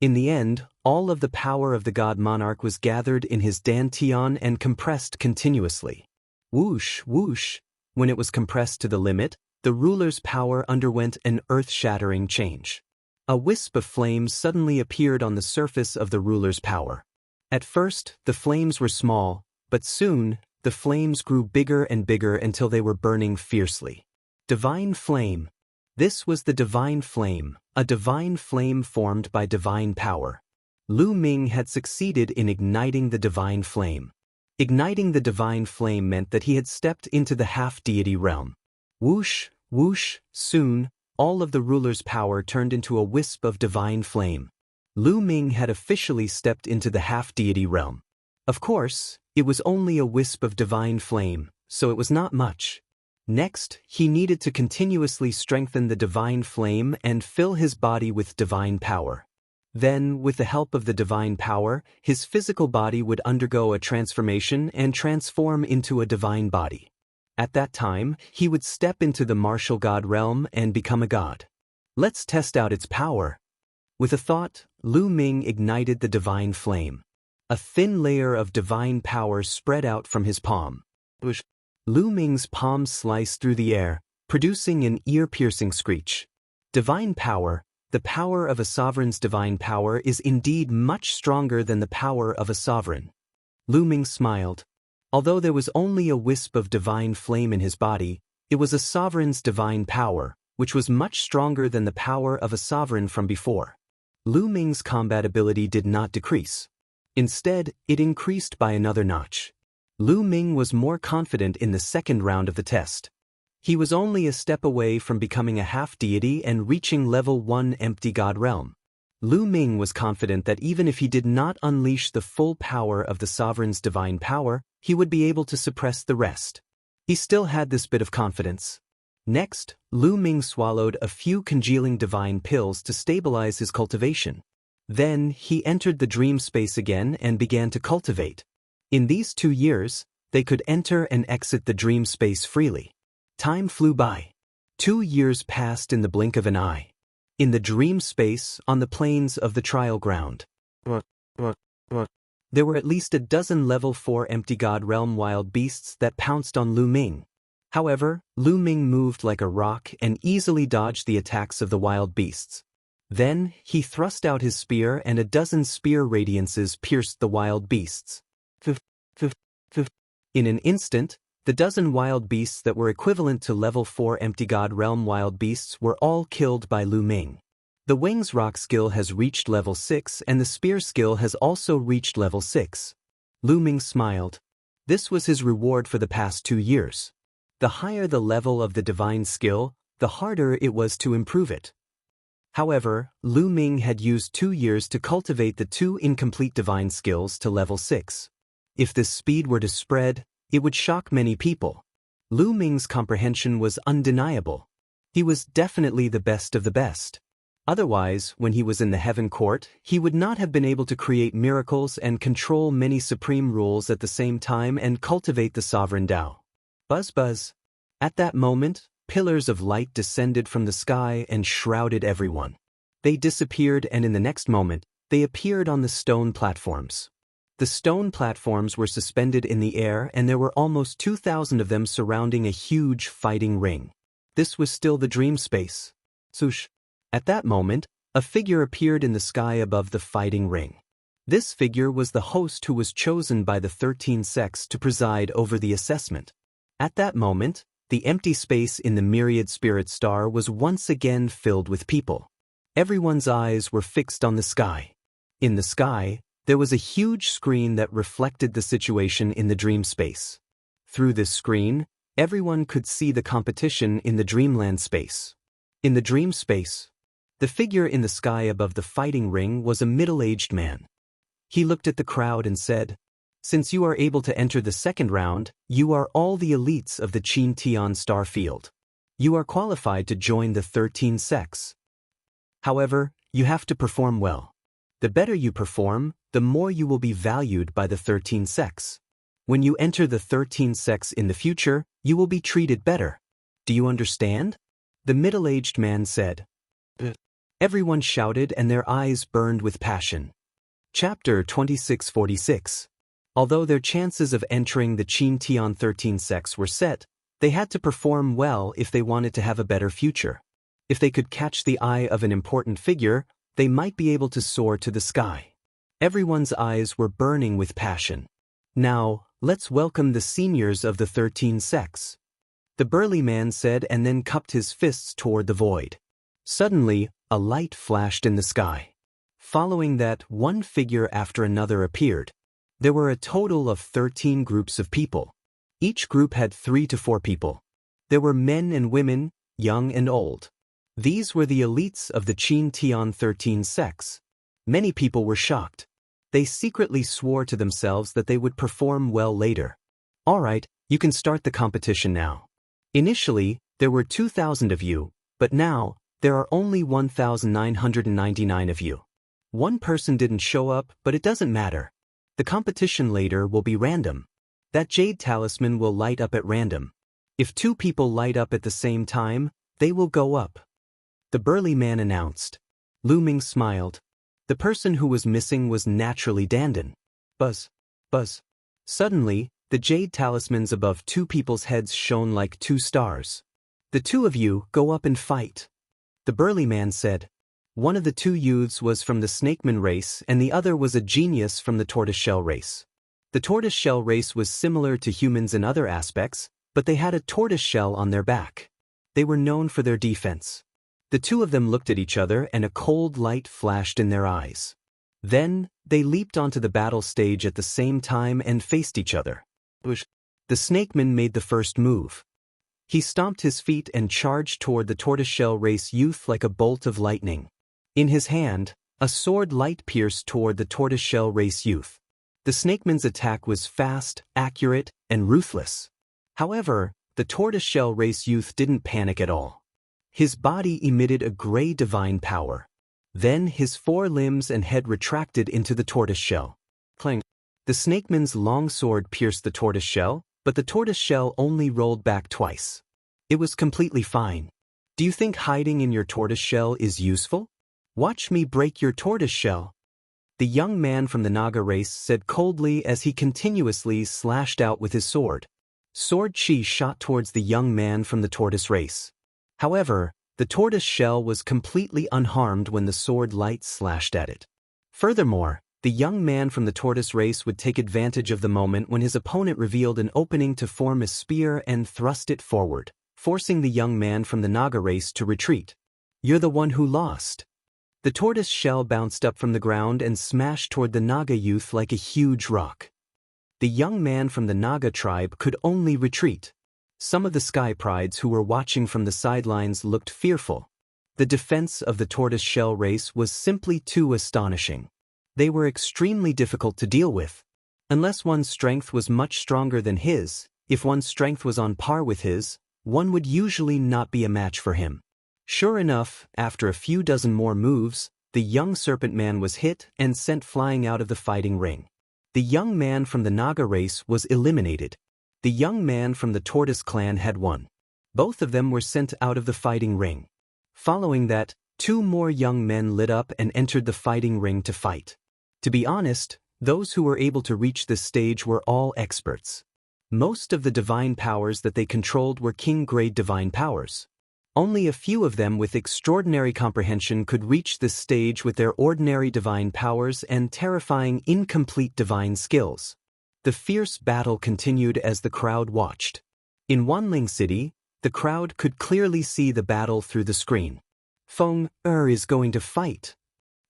Speaker 1: In the end, all of the power of the god monarch was gathered in his dantian and compressed continuously. Whoosh, whoosh. When it was compressed to the limit, the ruler's power underwent an earth-shattering change. A wisp of flames suddenly appeared on the surface of the ruler's power. At first, the flames were small, but soon, the flames grew bigger and bigger until they were burning fiercely. Divine flame. This was the divine flame, a divine flame formed by divine power. Lu Ming had succeeded in igniting the divine flame. Igniting the divine flame meant that he had stepped into the half-deity realm. Whoosh, whoosh, soon, all of the ruler's power turned into a wisp of divine flame. Lu Ming had officially stepped into the half-deity realm. Of course, it was only a wisp of divine flame, so it was not much. Next, he needed to continuously strengthen the divine flame and fill his body with divine power. Then, with the help of the divine power, his physical body would undergo a transformation and transform into a divine body. At that time, he would step into the martial god realm and become a god. Let's test out its power. With a thought, Lu Ming ignited the divine flame. A thin layer of divine power spread out from his palm. Lu Ming's palm sliced through the air, producing an ear-piercing screech. Divine power, the power of a sovereign's divine power is indeed much stronger than the power of a sovereign. Lu Ming smiled. Although there was only a wisp of divine flame in his body, it was a sovereign's divine power, which was much stronger than the power of a sovereign from before. Lu Ming's combat ability did not decrease. Instead, it increased by another notch. Lu Ming was more confident in the second round of the test. He was only a step away from becoming a half-deity and reaching level 1 empty god realm. Lu Ming was confident that even if he did not unleash the full power of the sovereign's divine power, he would be able to suppress the rest. He still had this bit of confidence. Next, Lu Ming swallowed a few congealing divine pills to stabilize his cultivation. Then, he entered the dream space again and began to cultivate. In these 2 years, they could enter and exit the dream space freely. Time flew by. 2 years passed in the blink of an eye. In the dream space, on the plains of the trial ground, there were at least a dozen level 4 empty god realm wild beasts that pounced on Lu Ming. However, Lu Ming moved like a rock and easily dodged the attacks of the wild beasts. Then, he thrust out his spear and a dozen spear radiances pierced the wild beasts. In an instant, the dozen wild beasts that were equivalent to level 4 empty god realm wild beasts were all killed by Lu Ming. The Wings Rock skill has reached level 6 and the spear skill has also reached level 6. Lu Ming smiled. This was his reward for the past 2 years. The higher the level of the divine skill, the harder it was to improve it. However, Lu Ming had used 2 years to cultivate the 2 incomplete divine skills to level 6. If this speed were to spread, it would shock many people. Lu Ming's comprehension was undeniable. He was definitely the best of the best. Otherwise, when he was in the Heaven Court, he would not have been able to create miracles and control many supreme rules at the same time and cultivate the sovereign Tao. Buzz buzz. At that moment, pillars of light descended from the sky and shrouded everyone. They disappeared and in the next moment, they appeared on the stone platforms. The stone platforms were suspended in the air and there were almost 2,000 of them surrounding a huge fighting ring. This was still the dream space. Swoosh. At that moment, a figure appeared in the sky above the fighting ring. This figure was the host who was chosen by the 13 sects to preside over the assessment. At that moment, the empty space in the myriad spirit star was once again filled with people. Everyone's eyes were fixed on the sky. In the sky, there was a huge screen that reflected the situation in the dream space. Through this screen, everyone could see the competition in the dreamland space. In the dream space, the figure in the sky above the fighting ring was a middle-aged man. He looked at the crowd and said, "Since you are able to enter the second round, you are all the elites of the Qin Tian star field. You are qualified to join the 13 sects. However, you have to perform well. The better you perform, the more you will be valued by the 13 sects. When you enter the 13 sects in the future, you will be treated better. Do you understand? The middle-aged man said. Everyone shouted and their eyes burned with passion. Chapter 2646. Although their chances of entering the Qin Tian 13 sects were set, they had to perform well if they wanted to have a better future. If they could catch the eye of an important figure, they might be able to soar to the sky. Everyone's eyes were burning with passion. Now, let's welcome the seniors of the 13 sects. The burly man said and then cupped his fists toward the void. Suddenly, a light flashed in the sky. Following that, one figure after another appeared. There were a total of 13 groups of people. Each group had 3 to 4 people. There were men and women, young and old. These were the elites of the Qin Tian 13 sects. Many people were shocked. They secretly swore to themselves that they would perform well later. All right, you can start the competition now. Initially, there were 2,000 of you, but now, there are only 1,999 of you. One person didn't show up, but it doesn't matter. The competition later will be random. That jade talisman will light up at random. If 2 people light up at the same time, they will go up. The burly man announced. Lu Ming smiled. The person who was missing was naturally Dandan. Buzz. Buzz. Suddenly, the jade talismans above 2 people's heads shone like 2 stars. The 2 of you go up and fight. The burly man said. One of the 2 youths was from the snakeman race and the other was a genius from the tortoiseshell race. The tortoiseshell race was similar to humans in other aspects, but they had a tortoiseshell on their back. They were known for their defense. The 2 of them looked at each other and a cold light flashed in their eyes. Then, they leaped onto the battle stage at the same time and faced each other. The snakeman made the first move. He stomped his feet and charged toward the tortoiseshell race youth like a bolt of lightning. In his hand, a sword light pierced toward the tortoiseshell race youth. The snakeman's attack was fast, accurate, and ruthless. However, the tortoiseshell race youth didn't panic at all. His body emitted a gray divine power. Then his 4 limbs and head retracted into the tortoiseshell. Clang. The snakeman's long sword pierced the tortoiseshell, but the tortoiseshell only rolled back twice. It was completely fine. Do you think hiding in your tortoiseshell is useful? Watch me break your tortoiseshell. The young man from the Naga race said coldly as he continuously slashed out with his sword. Sword chi shot towards the young man from the tortoise race. However, the tortoise shell was completely unharmed when the sword light slashed at it. Furthermore, the young man from the tortoise race would take advantage of the moment when his opponent revealed an opening to form a spear and thrust it forward, forcing the young man from the Naga race to retreat. You're the one who lost. The tortoise shell bounced up from the ground and smashed toward the Naga youth like a huge rock. The young man from the Naga tribe could only retreat. Some of the sky prides who were watching from the sidelines looked fearful. The defense of the tortoise shell race was simply too astonishing. They were extremely difficult to deal with. Unless one's strength was much stronger than his, if one's strength was on par with his, one would usually not be a match for him. Sure enough, after a few dozen more moves, the young serpent man was hit and sent flying out of the fighting ring. The young man from the Naga race was eliminated. The young man from the tortoise clan had won. Both of them were sent out of the fighting ring. Following that, 2 more young men lit up and entered the fighting ring to fight. To be honest, those who were able to reach this stage were all experts. Most of the divine powers that they controlled were king-grade divine powers. Only a few of them with extraordinary comprehension could reach this stage with their ordinary divine powers and terrifying incomplete divine skills. The fierce battle continued as the crowd watched. In Wanling City, the crowd could clearly see the battle through the screen. Feng is going to fight.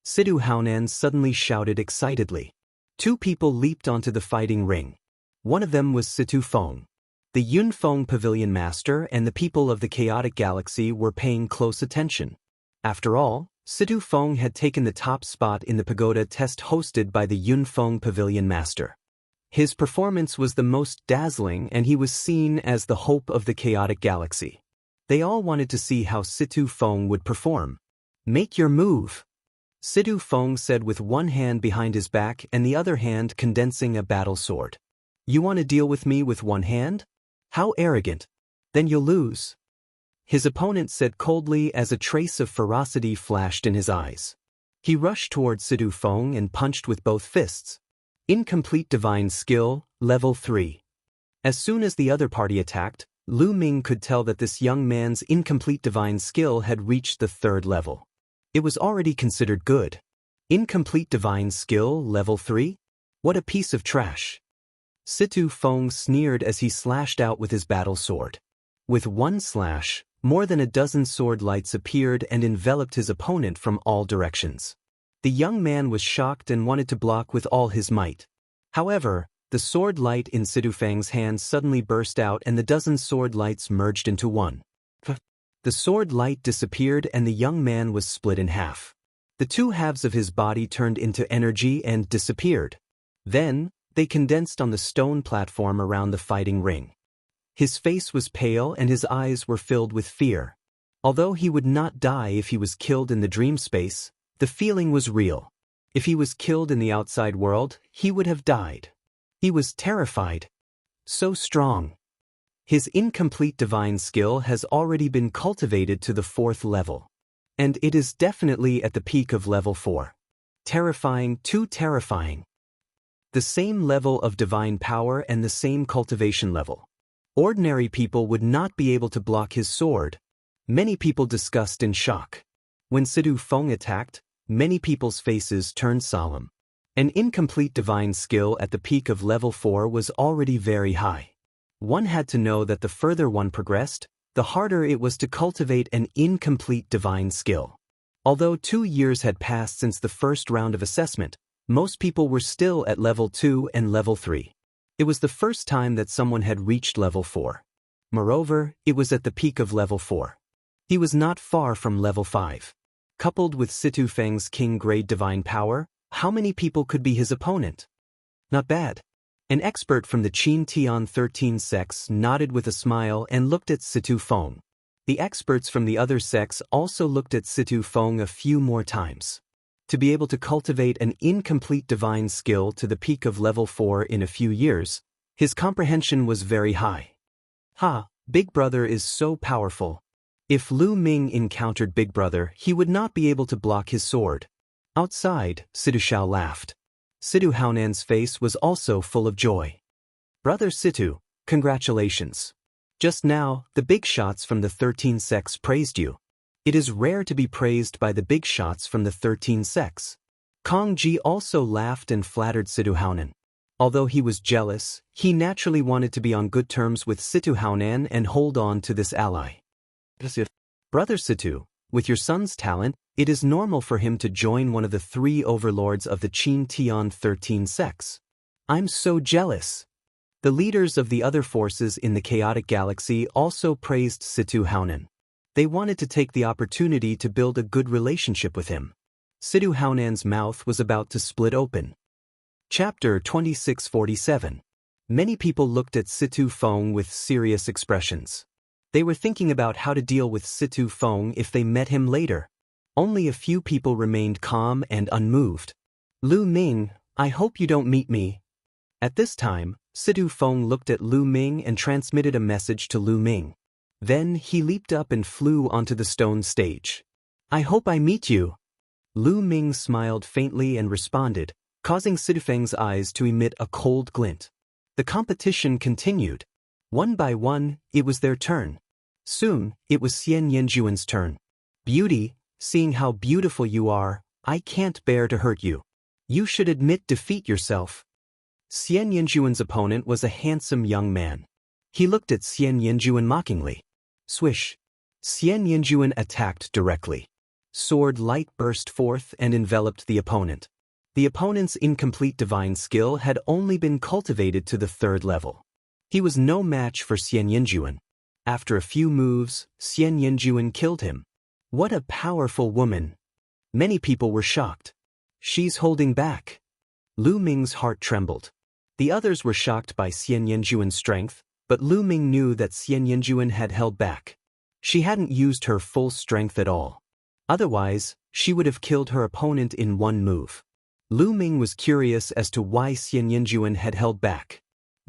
Speaker 1: Sidu Haonan suddenly shouted excitedly. 2 people leaped onto the fighting ring. One of them was Situ Feng. The Yunfeng Pavilion Master and the people of the Chaotic Galaxy were paying close attention. After all, Situ Feng had taken the top spot in the pagoda test hosted by the Yunfeng Pavilion Master. His performance was the most dazzling and he was seen as the hope of the Chaotic Galaxy. They all wanted to see how Situ Feng would perform. "Make your move," Situ Feng said with one hand behind his back and the other hand condensing a battle sword. "You want to deal with me with one hand? How arrogant. Then you'll lose," his opponent said coldly as a trace of ferocity flashed in his eyes. He rushed toward Situ Feng and punched with both fists. Incomplete divine skill, level 3. As soon as the other party attacked, Lu Ming could tell that this young man's incomplete divine skill had reached the 3rd level. It was already considered good. Incomplete divine skill, level 3? What a piece of trash. Situ Feng sneered as he slashed out with his battle sword. With one slash, more than a dozen sword lights appeared and enveloped his opponent from all directions. The young man was shocked and wanted to block with all his might. However, the sword light in Situ Feng's hand suddenly burst out and the dozen sword lights merged into one. The sword light disappeared and the young man was split in half. The two halves of his body turned into energy and disappeared. Then, they condensed on the stone platform around the fighting ring. His face was pale and his eyes were filled with fear. Although he would not die if he was killed in the dream space, the feeling was real. If he was killed in the outside world, he would have died. He was terrified. So strong. His incomplete divine skill has already been cultivated to the 4th level. And it is definitely at the peak of level 4. Terrifying, too terrifying. The same level of divine power and the same cultivation level. Ordinary people would not be able to block his sword. Many people discussed in shock. When Situ Feng attacked, many people's faces turned solemn. An incomplete divine skill at the peak of level 4 was already very high. One had to know that the further one progressed, the harder it was to cultivate an incomplete divine skill. Although 2 years had passed since the first round of assessment, most people were still at level 2 and level 3. It was the first time that someone had reached level 4. Moreover, it was at the peak of level 4. He was not far from level 5. Coupled with Situ Feng's king-grade divine power, how many people could be his opponent? Not bad. An expert from the Qin Tian 13 sects nodded with a smile and looked at Situ Feng. The experts from the other sects also looked at Situ Feng a few more times. To be able to cultivate an incomplete divine skill to the peak of level 4 in a few years, his comprehension was very high. Big Brother is so powerful. If Lu Ming encountered Big Brother, he would not be able to block his sword. Outside, Situ Shao laughed. Situ Haonan's face was also full of joy. "Brother Situ, congratulations. Just now, the big shots from the 13 sects praised you. It is rare to be praised by the big shots from the 13 sects." Kong Ji also laughed and flattered Situ Haonan. Although he was jealous, he naturally wanted to be on good terms with Situ Haonan and hold on to this ally. "Brother Situ, with your son's talent, it is normal for him to join one of the 3 overlords of the Qin Tian 13 sects. I'm so jealous." The leaders of the other forces in the chaotic galaxy also praised Situ Haonan. They wanted to take the opportunity to build a good relationship with him. Situ Haonan's mouth was about to split open. Chapter 2647. Many people looked at Situ Feng with serious expressions. They were thinking about how to deal with Situ Feng if they met him later. Only a few people remained calm and unmoved. "Lu Ming, I hope you don't meet me." At this time, Situ Feng looked at Lu Ming and transmitted a message to Lu Ming. Then he leaped up and flew onto the stone stage. "I hope I meet you." Lu Ming smiled faintly and responded, causing Situ Feng's eyes to emit a cold glint. The competition continued. One by one, it was their turn. Soon, it was Xian Yanjuan's turn. "Beauty, seeing how beautiful you are, I can't bear to hurt you. You should admit defeat yourself." Xian Yanjuan's opponent was a handsome young man. He looked at Xian Yanjuan mockingly. Swish. Xian Yanjuan attacked directly. Sword light burst forth and enveloped the opponent. The opponent's incomplete divine skill had only been cultivated to the 3rd level. He was no match for Xian Yanjuan. After a few moves, Xian Yanjuan killed him. What a powerful woman. Many people were shocked. She's holding back. Lu Ming's heart trembled. The others were shocked by Xian Yanjuan's strength, but Lu Ming knew that Xian Yanjuan had held back. She hadn't used her full strength at all. Otherwise, she would have killed her opponent in one move. Lu Ming was curious as to why Xianxia had held back.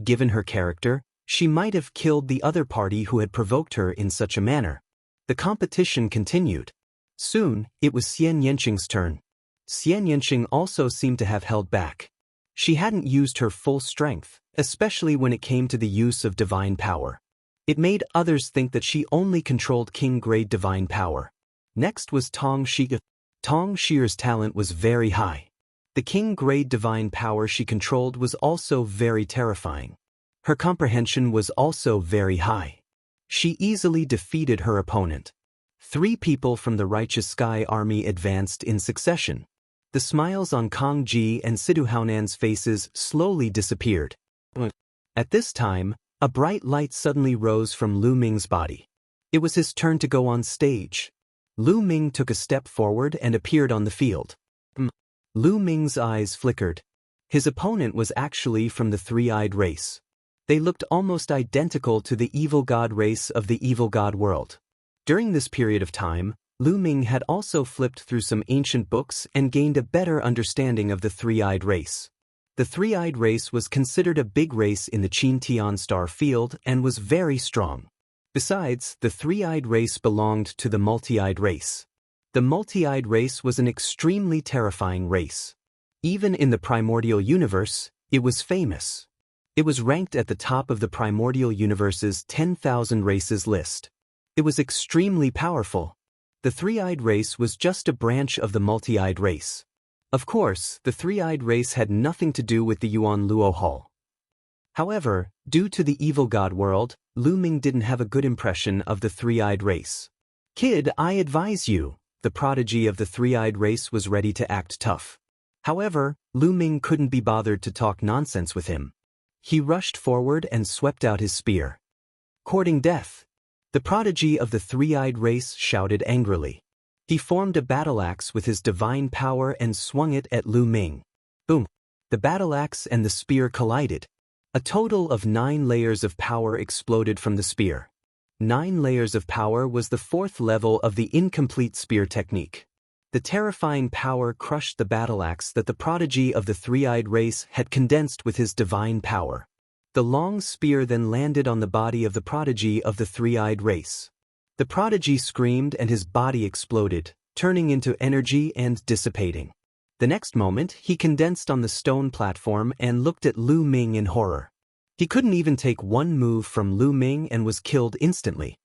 Speaker 1: Given her character, she might have killed the other party who had provoked her in such a manner. The competition continued. Soon, it was Xianxia's turn. Xianxia also seemed to have held back. She hadn't used her full strength, especially when it came to the use of divine power. It made others think that she only controlled king-grade divine power. Next was Tong Xia. Tong Xia's talent was very high. The king-grade divine power she controlled was also very terrifying. Her comprehension was also very high. She easily defeated her opponent. 3 people from the Righteous Sky Army advanced in succession. The smiles on Kang Ji and Sidu Haonan's faces slowly disappeared. At this time, a bright light suddenly rose from Lu Ming's body. It was his turn to go on stage. Lu Ming took a step forward and appeared on the field. Lu Ming's eyes flickered. His opponent was actually from the three-eyed race. They looked almost identical to the evil god race of the evil god world. During this period of time, Lu Ming had also flipped through some ancient books and gained a better understanding of the three-eyed race. The three-eyed race was considered a big race in the Qin Tian star field and was very strong. Besides, the three-eyed race belonged to the multi-eyed race. The multi-eyed race was an extremely terrifying race. Even in the primordial universe, it was famous. It was ranked at the top of the primordial universe's 10,000 races list. It was extremely powerful. The three-eyed race was just a branch of the multi-eyed race. Of course, the three-eyed race had nothing to do with the Yuan Luo Hall. However, due to the evil god world, Lu Ming didn't have a good impression of the three-eyed race. "Kid, I advise you." The prodigy of the three-eyed race was ready to act tough. However, Lu Ming couldn't be bothered to talk nonsense with him. He rushed forward and swept out his spear. "Courting death." The prodigy of the three-eyed race shouted angrily. He formed a battle axe with his divine power and swung it at Lu Ming. Boom! The battle axe and the spear collided. A total of 9 layers of power exploded from the spear. 9 layers of power was the 4th level of the incomplete spear technique. The terrifying power crushed the battle axe that the prodigy of the three-eyed race had condensed with his divine power. The long spear then landed on the body of the prodigy of the three-eyed race. The prodigy screamed and his body exploded, turning into energy and dissipating. The next moment, he condensed on the stone platform and looked at Lu Ming in horror. He couldn't even take one move from Lu Ming and was killed instantly.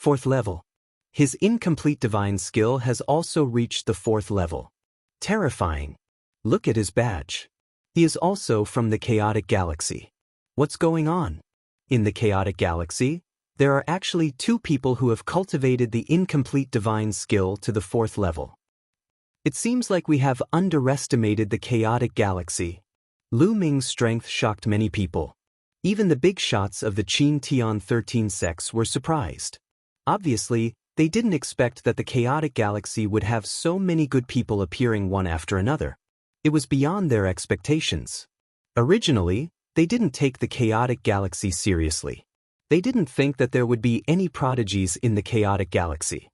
Speaker 1: 4th level. His incomplete divine skill has also reached the 4th level. Terrifying. Look at his badge. He is also from the chaotic galaxy. What's going on? In the chaotic galaxy, there are actually 2 people who have cultivated the incomplete divine skill to the 4th level. It seems like we have underestimated the chaotic galaxy. Lu Ming's strength shocked many people. Even the big shots of the Qin Tian 13 sects were surprised. Obviously, they didn't expect that the chaotic galaxy would have so many good people appearing one after another. It was beyond their expectations. Originally, they didn't take the chaotic galaxy seriously. They didn't think that there would be any prodigies in the chaotic galaxy.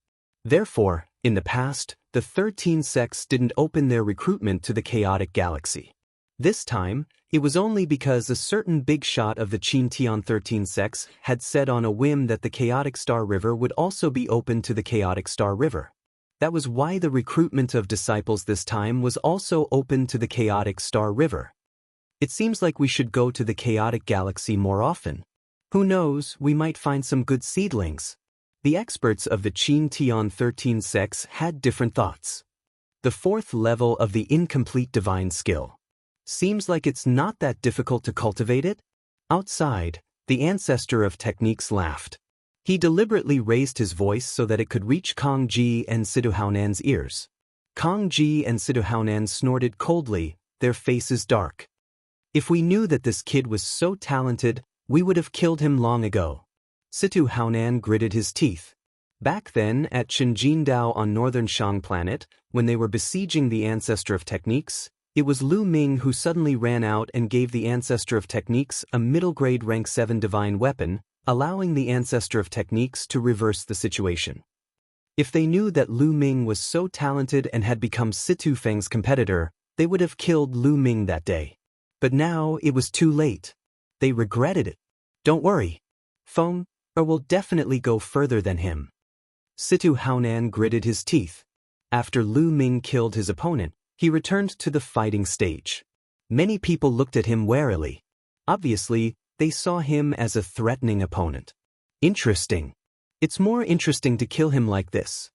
Speaker 1: Therefore, in the past, the 13 sects didn't open their recruitment to the chaotic galaxy. This time, it was only because a certain big shot of the Qin Tian 13 sects had said on a whim that the chaotic star river would also be open to the chaotic star river. That was why the recruitment of disciples this time was also open to the chaotic star river. It seems like we should go to the chaotic galaxy more often. Who knows, we might find some good seedlings. The experts of the Qin Tian 13 sects had different thoughts. The 4th level of the incomplete divine skill. Seems like it's not that difficult to cultivate it? Outside, the ancestor of techniques laughed. He deliberately raised his voice so that it could reach Kang Ji and Sidu Haonan's ears. Kang Ji and Sidu Haonan snorted coldly, their faces dark. "If we knew that this kid was so talented, we would have killed him long ago." Sidu Haonan gritted his teeth. Back then, at Qinjindao on northern Shang planet, when they were besieging the ancestor of techniques, it was Lu Ming who suddenly ran out and gave the ancestor of techniques a middle-grade rank 7 divine weapon, allowing the ancestor of techniques to reverse the situation. If they knew that Lu Ming was so talented and had become Situ Feng's competitor, they would have killed Lu Ming that day. But now it was too late. They regretted it. Don't worry. Feng will definitely go further than him. Situ Haonan gritted his teeth. After Lu Ming killed his opponent, he returned to the fighting stage. Many people looked at him warily. Obviously, they saw him as a threatening opponent. Interesting. It's more interesting to kill him like this.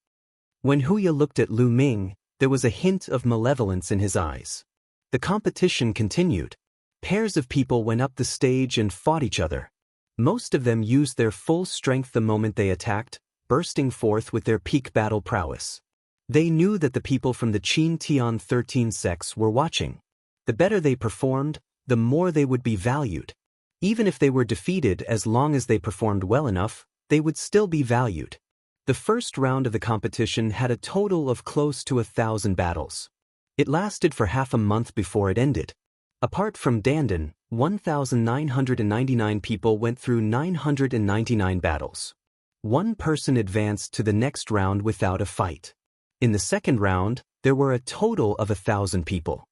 Speaker 1: When Huya looked at Lu Ming, there was a hint of malevolence in his eyes. The competition continued. Pairs of people went up the stage and fought each other. Most of them used their full strength the moment they attacked, bursting forth with their peak battle prowess. They knew that the people from the Qin Tian 13 sects were watching. The better they performed, the more they would be valued. Even if they were defeated, as long as they performed well enough, they would still be valued. The first round of the competition had a total of close to 1,000 battles. It lasted for half a month before it ended. Apart from Dandan, 1,999 people went through 999 battles. One person advanced to the next round without a fight. In the second round, there were a total of 1,000 people.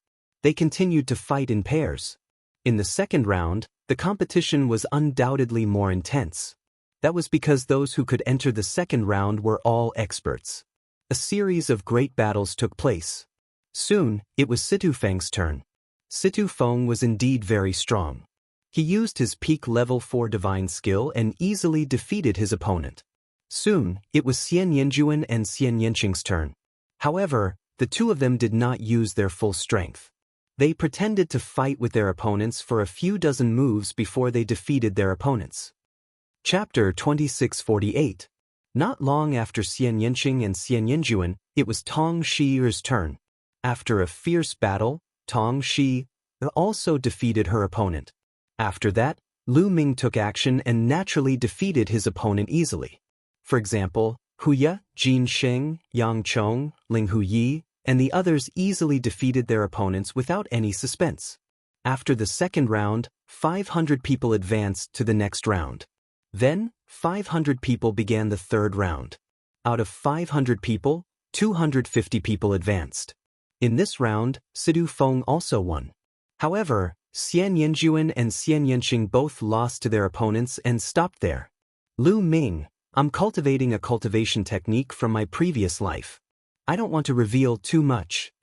Speaker 1: They continued to fight in pairs. In the second round, the competition was undoubtedly more intense. That was because those who could enter the second round were all experts. A series of great battles took place. Soon, it was Situ Feng's turn. Situ Feng was indeed very strong. He used his peak level 4 divine skill and easily defeated his opponent. Soon, it was Xian Yanjuan and Xian Yanqing's turn. However, the two of them did not use their full strength. They pretended to fight with their opponents for a few dozen moves before they defeated their opponents. Chapter 2648. Not long after Xian Yanqing and Xian Yanjuan, it was Tong Shi's turn. After a fierce battle, Tong Shi also defeated her opponent. After that, Lu Ming took action and naturally defeated his opponent easily. For example, Huya, Jin Sheng, Yang Chong, Ling Huyi, and the others easily defeated their opponents without any suspense. After the second round, 500 people advanced to the next round. Then, 500 people began the third round. Out of 500 people, 250 people advanced. In this round, Situ Feng also won. However, Xian Yanjuan and Xian Yanqing both lost to their opponents and stopped there. Lu Ming, I'm cultivating a cultivation technique from my previous life. I don't want to reveal too much.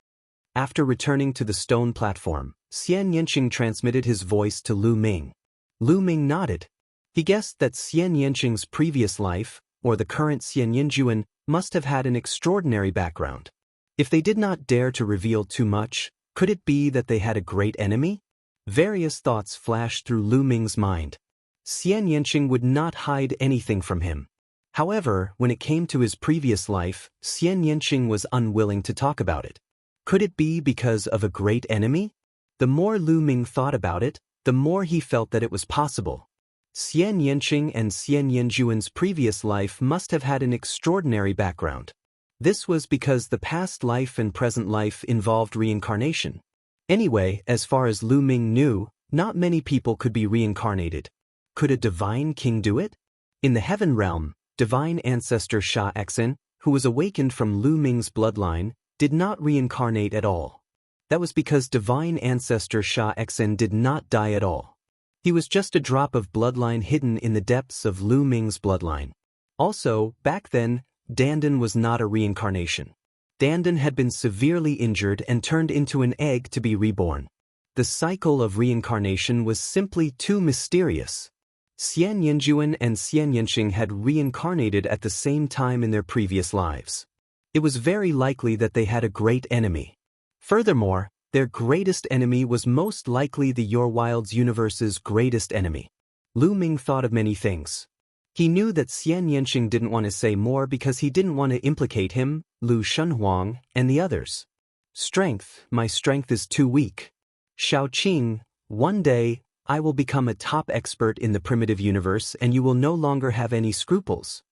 Speaker 1: After returning to the stone platform, Xian Yanqing transmitted his voice to Lu Ming. Lu Ming nodded. He guessed that Xian Yanqing's previous life, or the current Xian Yanjuan, must have had an extraordinary background. If they did not dare to reveal too much, could it be that they had a great enemy? Various thoughts flashed through Lu Ming's mind. Xian Yanqing would not hide anything from him. However, when it came to his previous life, Xian Yanqing was unwilling to talk about it. Could it be because of a great enemy? The more Lu Ming thought about it, the more he felt that it was possible. Xian Yanqing and Xian Yanjuan's previous life must have had an extraordinary background. This was because the past life and present life involved reincarnation. Anyway, as far as Lu Ming knew, not many people could be reincarnated. Could a divine king do it? In the heaven realm, divine ancestor Sha Exen, who was awakened from Lu Ming's bloodline, did not reincarnate at all. That was because divine ancestor Sha Exen did not die at all. He was just a drop of bloodline hidden in the depths of Lu Ming's bloodline. Also, back then, Dandan was not a reincarnation. Dandan had been severely injured and turned into an egg to be reborn. The cycle of reincarnation was simply too mysterious. Xian Yanjuan and Xian Yanqing had reincarnated at the same time in their previous lives. It was very likely that they had a great enemy. Furthermore, their greatest enemy was most likely the Your Wilds universe's greatest enemy. Lu Ming thought of many things. He knew that Xian Yanqing didn't want to say more because he didn't want to implicate him, Lu Shunhuang, and the others. Strength, my strength is too weak. Shaoqing, one day, I will become a top expert in the primitive universe and you will no longer have any scruples.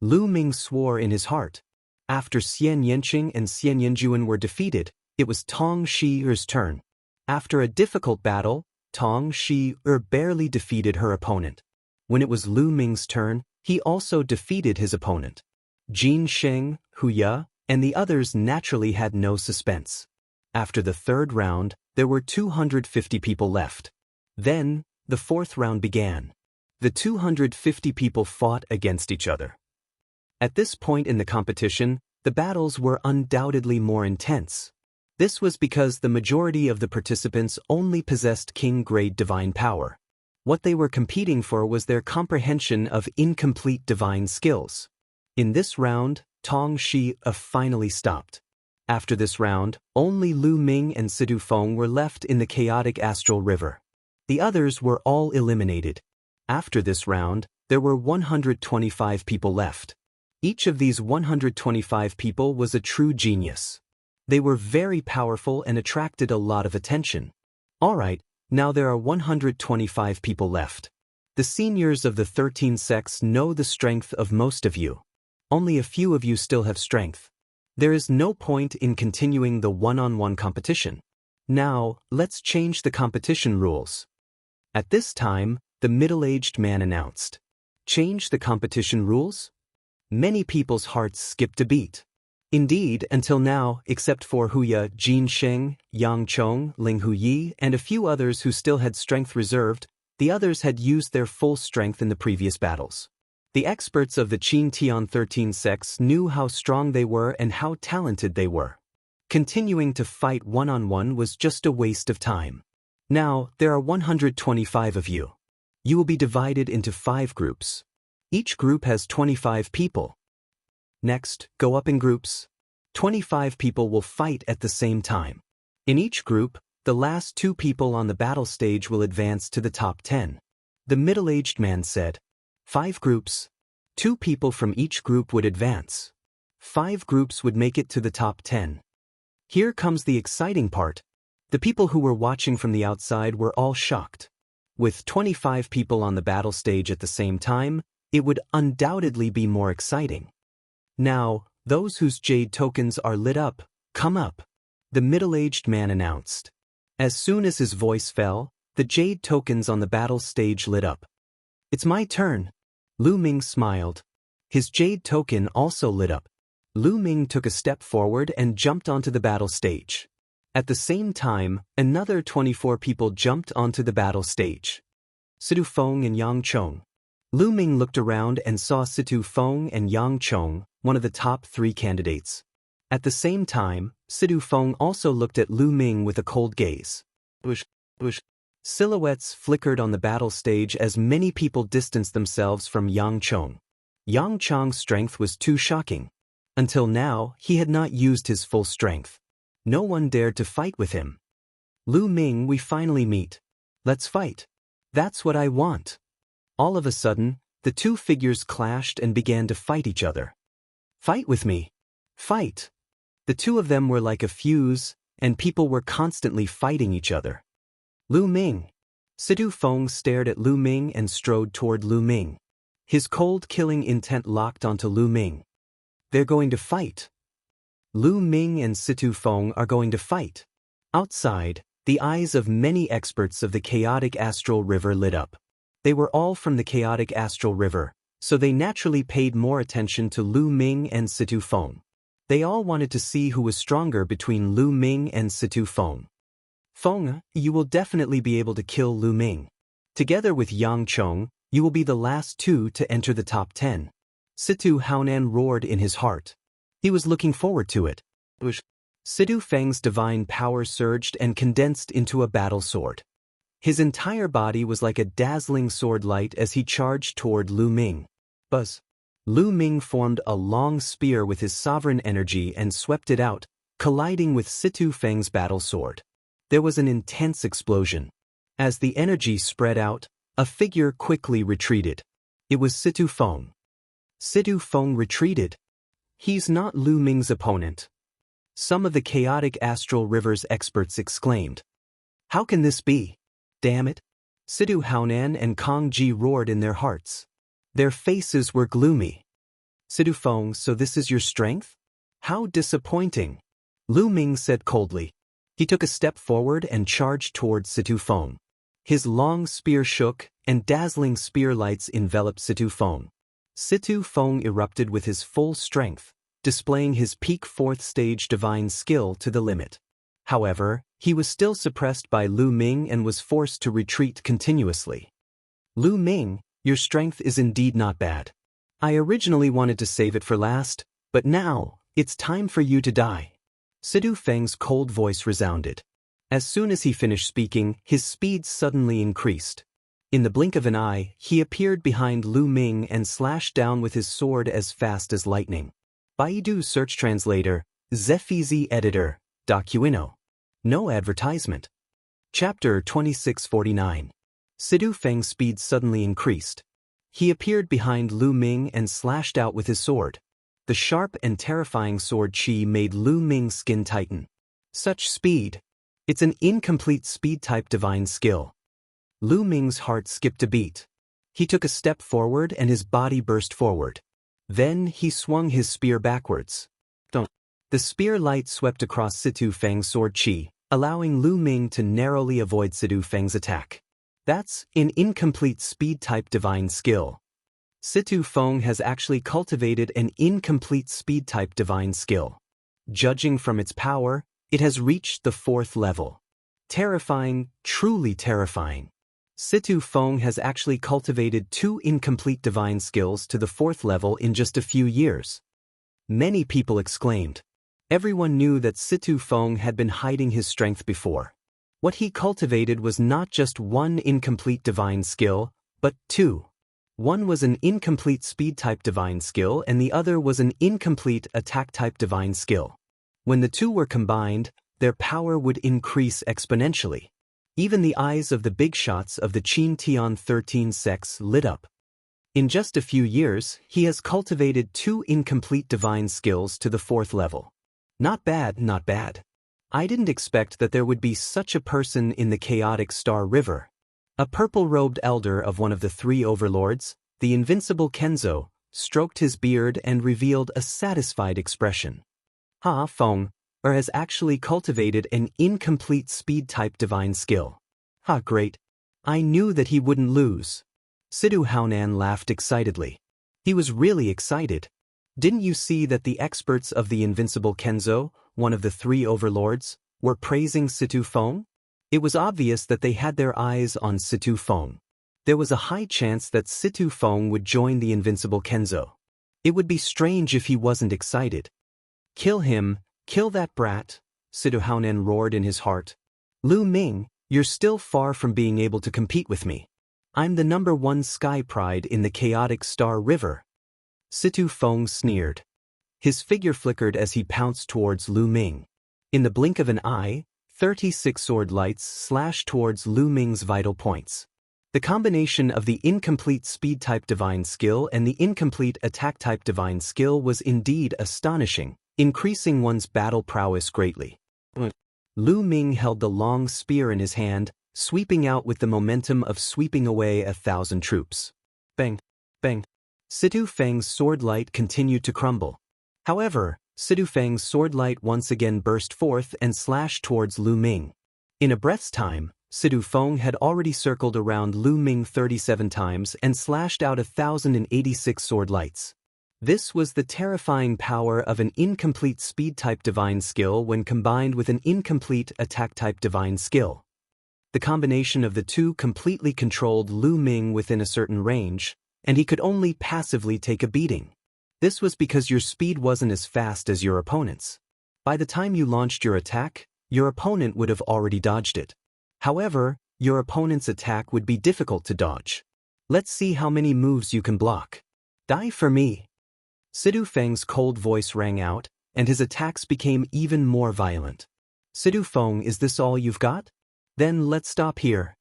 Speaker 1: Lu Ming swore in his heart. After Xian Yanqing and Xian Yanjuan were defeated, it was Tong Shi's turn. After a difficult battle, Tong Shi barely defeated her opponent. When it was Lu Ming's turn, he also defeated his opponent. Jin Sheng, Hu Ye, and the others naturally had no suspense. After the third round, there were 250 people left. Then, the fourth round began. The 250 people fought against each other. At this point in the competition, the battles were undoubtedly more intense. This was because the majority of the participants only possessed king-grade divine power. What they were competing for was their comprehension of incomplete divine skills. In this round, Tong Shi finally stopped. After this round, only Lu Ming and Sidu Feng were left in the chaotic astral river. The others were all eliminated. After this round, there were 125 people left. Each of these 125 people was a true genius. They were very powerful and attracted a lot of attention. Alright, now there are 125 people left. The seniors of the 13 sects know the strength of most of you. Only a few of you still have strength. There is no point in continuing the one-on-one competition. Now, let's change the competition rules. At this time, the middle-aged man announced. Change the competition rules? Many people's hearts skipped a beat. Indeed, until now, except for Hu Ye, Jin Sheng, Yang Chong, Ling Huyi, and a few others who still had strength reserved, the others had used their full strength in the previous battles. The experts of the Qin Tian 13 sects knew how strong they were and how talented they were. Continuing to fight one-on-one was just a waste of time. Now, there are 125 of you. You will be divided into 5 groups. Each group has 25 people. Next, go up in groups. 25 people will fight at the same time. In each group, the last 2 people on the battle stage will advance to the top 10. The middle-aged man said, 5 groups. 2 people from each group would advance. 5 groups would make it to the top 10. Here comes the exciting part. The people who were watching from the outside were all shocked. With 25 people on the battle stage at the same time, it would undoubtedly be more exciting. Now, those whose jade tokens are lit up, come up, the middle-aged man announced. As soon as his voice fell, the jade tokens on the battle stage lit up. It's my turn. Lu Ming smiled. His jade token also lit up. Lu Ming took a step forward and jumped onto the battle stage. At the same time, another 24 people jumped onto the battle stage. Sidu Feng and Yang Chong. Lu Ming looked around and saw Sidu Feng and Yang Chong, one of the top 3 candidates. At the same time, Sidu Feng also looked at Lu Ming with a cold gaze. Bush. Silhouettes flickered on the battle stage as many people distanced themselves from Yang Chong. Yang Chong's strength was too shocking. Until now, he had not used his full strength. No one dared to fight with him. Lu Ming, we finally meet. Let's fight. That's what I want. All of a sudden, the 2 figures clashed and began to fight each other. Fight with me. Fight. The 2 of them were like a fuse, and people were constantly fighting each other. Lu Ming. Sidu Feng stared at Lu Ming and strode toward Lu Ming. His cold killing intent locked onto Lu Ming. They're going to fight. Lu Ming and Sidu Feng are going to fight. Outside, the eyes of many experts of the chaotic astral river lit up. They were all from the chaotic astral river, so they naturally paid more attention to Lu Ming and Sidu Feng. They all wanted to see who was stronger between Lu Ming and Sidu Feng. Feng, you will definitely be able to kill Lu Ming. Together with Yang Chong, you will be the last 2 to enter the top 10. Sidu Haonan roared in his heart. He was looking forward to it. Sidu Feng's divine power surged and condensed into a battle sword. His entire body was like a dazzling sword light as he charged toward Lu Ming. Buzz. Lu Ming formed a long spear with his sovereign energy and swept it out, colliding with Sidu Feng's battle sword. There was an intense explosion. As the energy spread out, a figure quickly retreated. It was Sidu Feng. Sidu Feng retreated. He's not Lu Ming's opponent. Some of the chaotic astral river's experts exclaimed. How can this be? Damn it. Sidu Haonan and Kong Ji roared in their hearts. Their faces were gloomy. Sidu Feng, so this is your strength? How disappointing. Lu Ming said coldly. He took a step forward and charged toward Sidu Feng. His long spear shook, and dazzling spear lights enveloped Situ Feng. Situ Feng erupted with his full strength, displaying his peak 4th stage divine skill to the limit. However, he was still suppressed by Lu Ming and was forced to retreat continuously. Lu Ming, your strength is indeed not bad. I originally wanted to save it for last, but now, it's time for you to die. Situ Feng's cold voice resounded. As soon as he finished speaking, his speed suddenly increased. In the blink of an eye, he appeared behind Lu Ming and slashed down with his sword as fast as lightning. Baidu Search Translator, Zefizi Editor, Docuino. No advertisement. Chapter 2649. Situ Feng's speed suddenly increased. He appeared behind Lu Ming and slashed out with his sword. The sharp and terrifying sword chi made Lu Ming's skin tighten. Such speed! It's an incomplete speed-type divine skill. Lu Ming's heart skipped a beat. He took a step forward and his body burst forward. Then he swung his spear backwards. Don't. The spear light swept across Situ Feng's sword chi, allowing Lu Ming to narrowly avoid Situ Feng's attack. That's an incomplete speed-type divine skill. Situ Feng has actually cultivated an incomplete speed-type divine skill. Judging from its power, it has reached the 4th level. Terrifying, truly terrifying. Situ Feng has actually cultivated 2 incomplete divine skills to the 4th level in just a few years. Many people exclaimed. Everyone knew that Situ Feng had been hiding his strength before. What he cultivated was not just 1 incomplete divine skill, but 2. One was an incomplete speed-type divine skill and the other was an incomplete attack-type divine skill. When the 2 were combined, their power would increase exponentially. Even the eyes of the big shots of the Qin Tian 13 sects lit up. In just a few years, he has cultivated 2 incomplete divine skills to the 4th level. Not bad, not bad. I didn't expect that there would be such a person in the chaotic Star River. A purple-robed elder of one of the 3 overlords, the invincible Kenzo, stroked his beard and revealed a satisfied expression. Ha Feng, has actually cultivated an incomplete speed-type divine skill. Ha great. I knew that he wouldn't lose. Situ Haonan laughed excitedly. He was really excited. Didn't you see that the experts of the invincible Kenzo, one of the 3 overlords, were praising Situ Feng? It was obvious that they had their eyes on Situ Feng. There was a high chance that Situ Feng would join the invincible Kenzo. It would be strange if he wasn't excited. Kill him, kill that brat, Situ Haonan roared in his heart. Lu Ming, you're still far from being able to compete with me. I'm the #1 sky pride in the chaotic Star River. Situ Feng sneered. His figure flickered as he pounced towards Lu Ming. In the blink of an eye, 36 sword lights slashed towards Lu Ming's vital points. The combination of the incomplete speed-type divine skill and the incomplete attack-type divine skill was indeed astonishing, increasing one's battle prowess greatly. Lu Ming held the long spear in his hand, sweeping out with the momentum of sweeping away 1,000 troops. Bang! Bang! Situ Feng's sword light continued to crumble. However, Situ Feng's sword light once again burst forth and slashed towards Lu Ming. In a breath's time, Situ Feng had already circled around Lu Ming 37 times and slashed out 1,086 sword lights. This was the terrifying power of an incomplete speed-type divine skill when combined with an incomplete attack-type divine skill. The combination of the 2 completely controlled Lu Ming within a certain range, and he could only passively take a beating. This was because your speed wasn't as fast as your opponent's. By the time you launched your attack, your opponent would have already dodged it. However, your opponent's attack would be difficult to dodge. Let's see how many moves you can block. Die for me. Situ Feng's cold voice rang out, and his attacks became even more violent. Situ Feng, is this all you've got? Then let's stop here.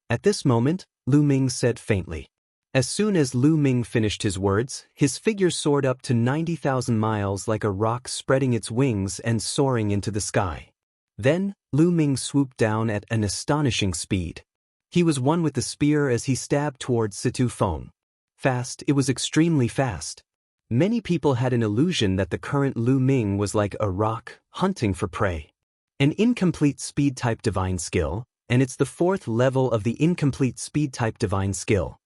Speaker 1: At this moment, Lu Ming said faintly. As soon as Lu Ming finished his words, his figure soared up to 90,000 miles like a rock, spreading its wings and soaring into the sky. Then, Lu Ming swooped down at an astonishing speed. He was one with the spear as he stabbed towards Situ Feng. Fast, it was extremely fast. Many people had an illusion that the current Lu Ming was like a rock, hunting for prey. An incomplete speed-type divine skill, and it's the 4th level of the incomplete speed-type divine skill.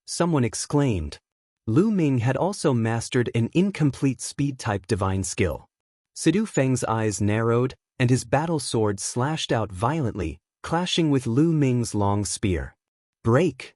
Speaker 1: Someone exclaimed. Lu Ming had also mastered an incomplete speed-type divine skill. Sidu Feng's eyes narrowed, and his battle sword slashed out violently, clashing with Lu Ming's long spear. Break!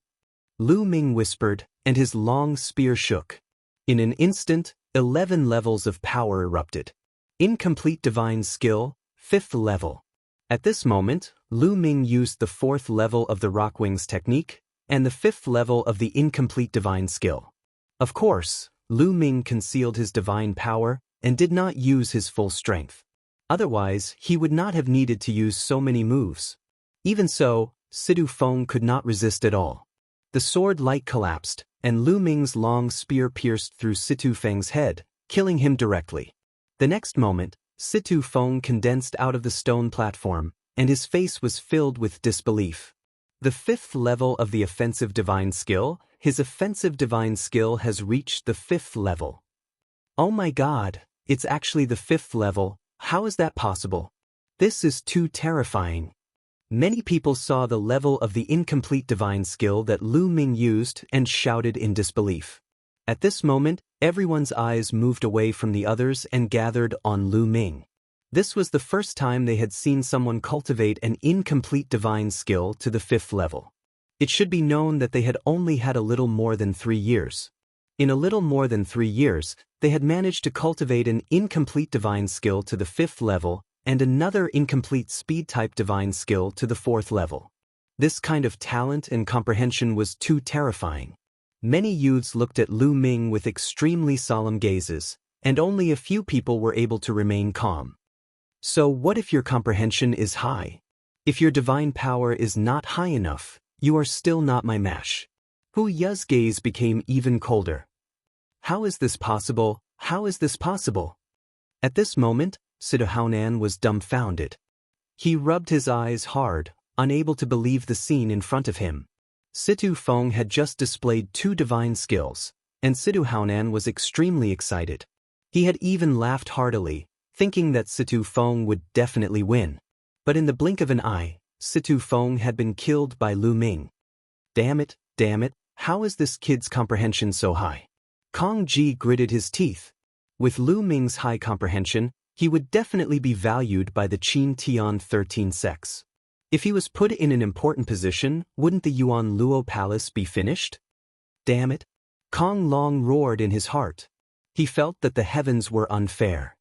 Speaker 1: Lu Ming whispered, and his long spear shook. In an instant, 11 levels of power erupted. Incomplete divine skill, 5th level. At this moment, Lu Ming used the 4th level of the Rockwings technique, and the 5th level of the incomplete divine skill. Of course, Lu Ming concealed his divine power and did not use his full strength. Otherwise, he would not have needed to use so many moves. Even so, Sidu Feng could not resist at all. The sword light collapsed, and Lu Ming's long spear pierced through Situ Feng's head, killing him directly. The next moment, Situ Feng condensed out of the stone platform, and his face was filled with disbelief. The 5th level of the offensive divine skill, his offensive divine skill has reached the 5th level. Oh my god, it's actually the 5th level, how is that possible? This is too terrifying. Many people saw the level of the incomplete divine skill that Lu Ming used and shouted in disbelief. At this moment, everyone's eyes moved away from the others and gathered on Lu Ming. This was the first time they had seen someone cultivate an incomplete divine skill to the 5th level. It should be known that they had only had a little more than 3 years. In a little more than 3 years, they had managed to cultivate an incomplete divine skill to the 5th level and another incomplete speed-type divine skill to the 4th level. This kind of talent and comprehension was too terrifying. Many youths looked at Lu Ming with extremely solemn gazes, and only a few people were able to remain calm. So what if your comprehension is high? If your divine power is not high enough, you are still not my match. Hu Ya's gaze became even colder. How is this possible? How is this possible? At this moment, Sidu Haonan was dumbfounded. He rubbed his eyes hard, unable to believe the scene in front of him. Situ Feng had just displayed 2 divine skills, and Sidu Haonan was extremely excited. He had even laughed heartily, thinking that Situ Feng would definitely win. But in the blink of an eye, Situ Feng had been killed by Lu Ming. Damn it, how is this kid's comprehension so high? Kong Ji gritted his teeth. With Lu Ming's high comprehension, he would definitely be valued by the Qin Tian 13 sects. If he was put in an important position, wouldn't the Yuan Luo Palace be finished? Damn it! Kong Long roared in his heart. He felt that the heavens were unfair.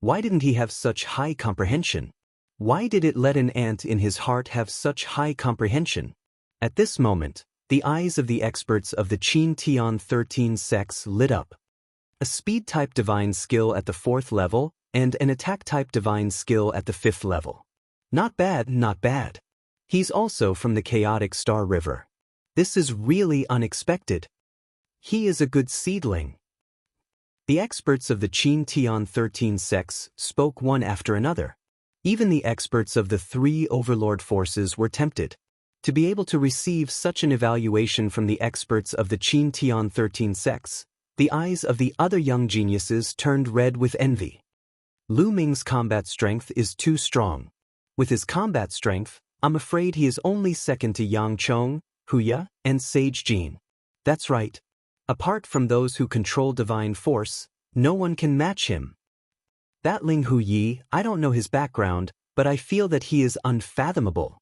Speaker 1: Why didn't he have such high comprehension? Why did it let an ant in his heart have such high comprehension? At this moment, the eyes of the experts of the Qin Tian 13 sects lit up. A speed-type divine skill at the 4th level, and an attack-type divine skill at the 5th level. Not bad, not bad. He's also from the chaotic Star River. This is really unexpected. He is a good seedling. The experts of the Qin Tian 13 sects spoke one after another. Even the experts of the 3 Overlord forces were tempted. To be able to receive such an evaluation from the experts of the Qin Tian 13 sects, the eyes of the other young geniuses turned red with envy. Lu Ming's combat strength is too strong. With his combat strength, I'm afraid he is only second to Yang Chong, Hu Ya, and Sage Jin. That's right. Apart from those who control divine force, no one can match him. That Ling Hu Yi, I don't know his background, but I feel that he is unfathomable.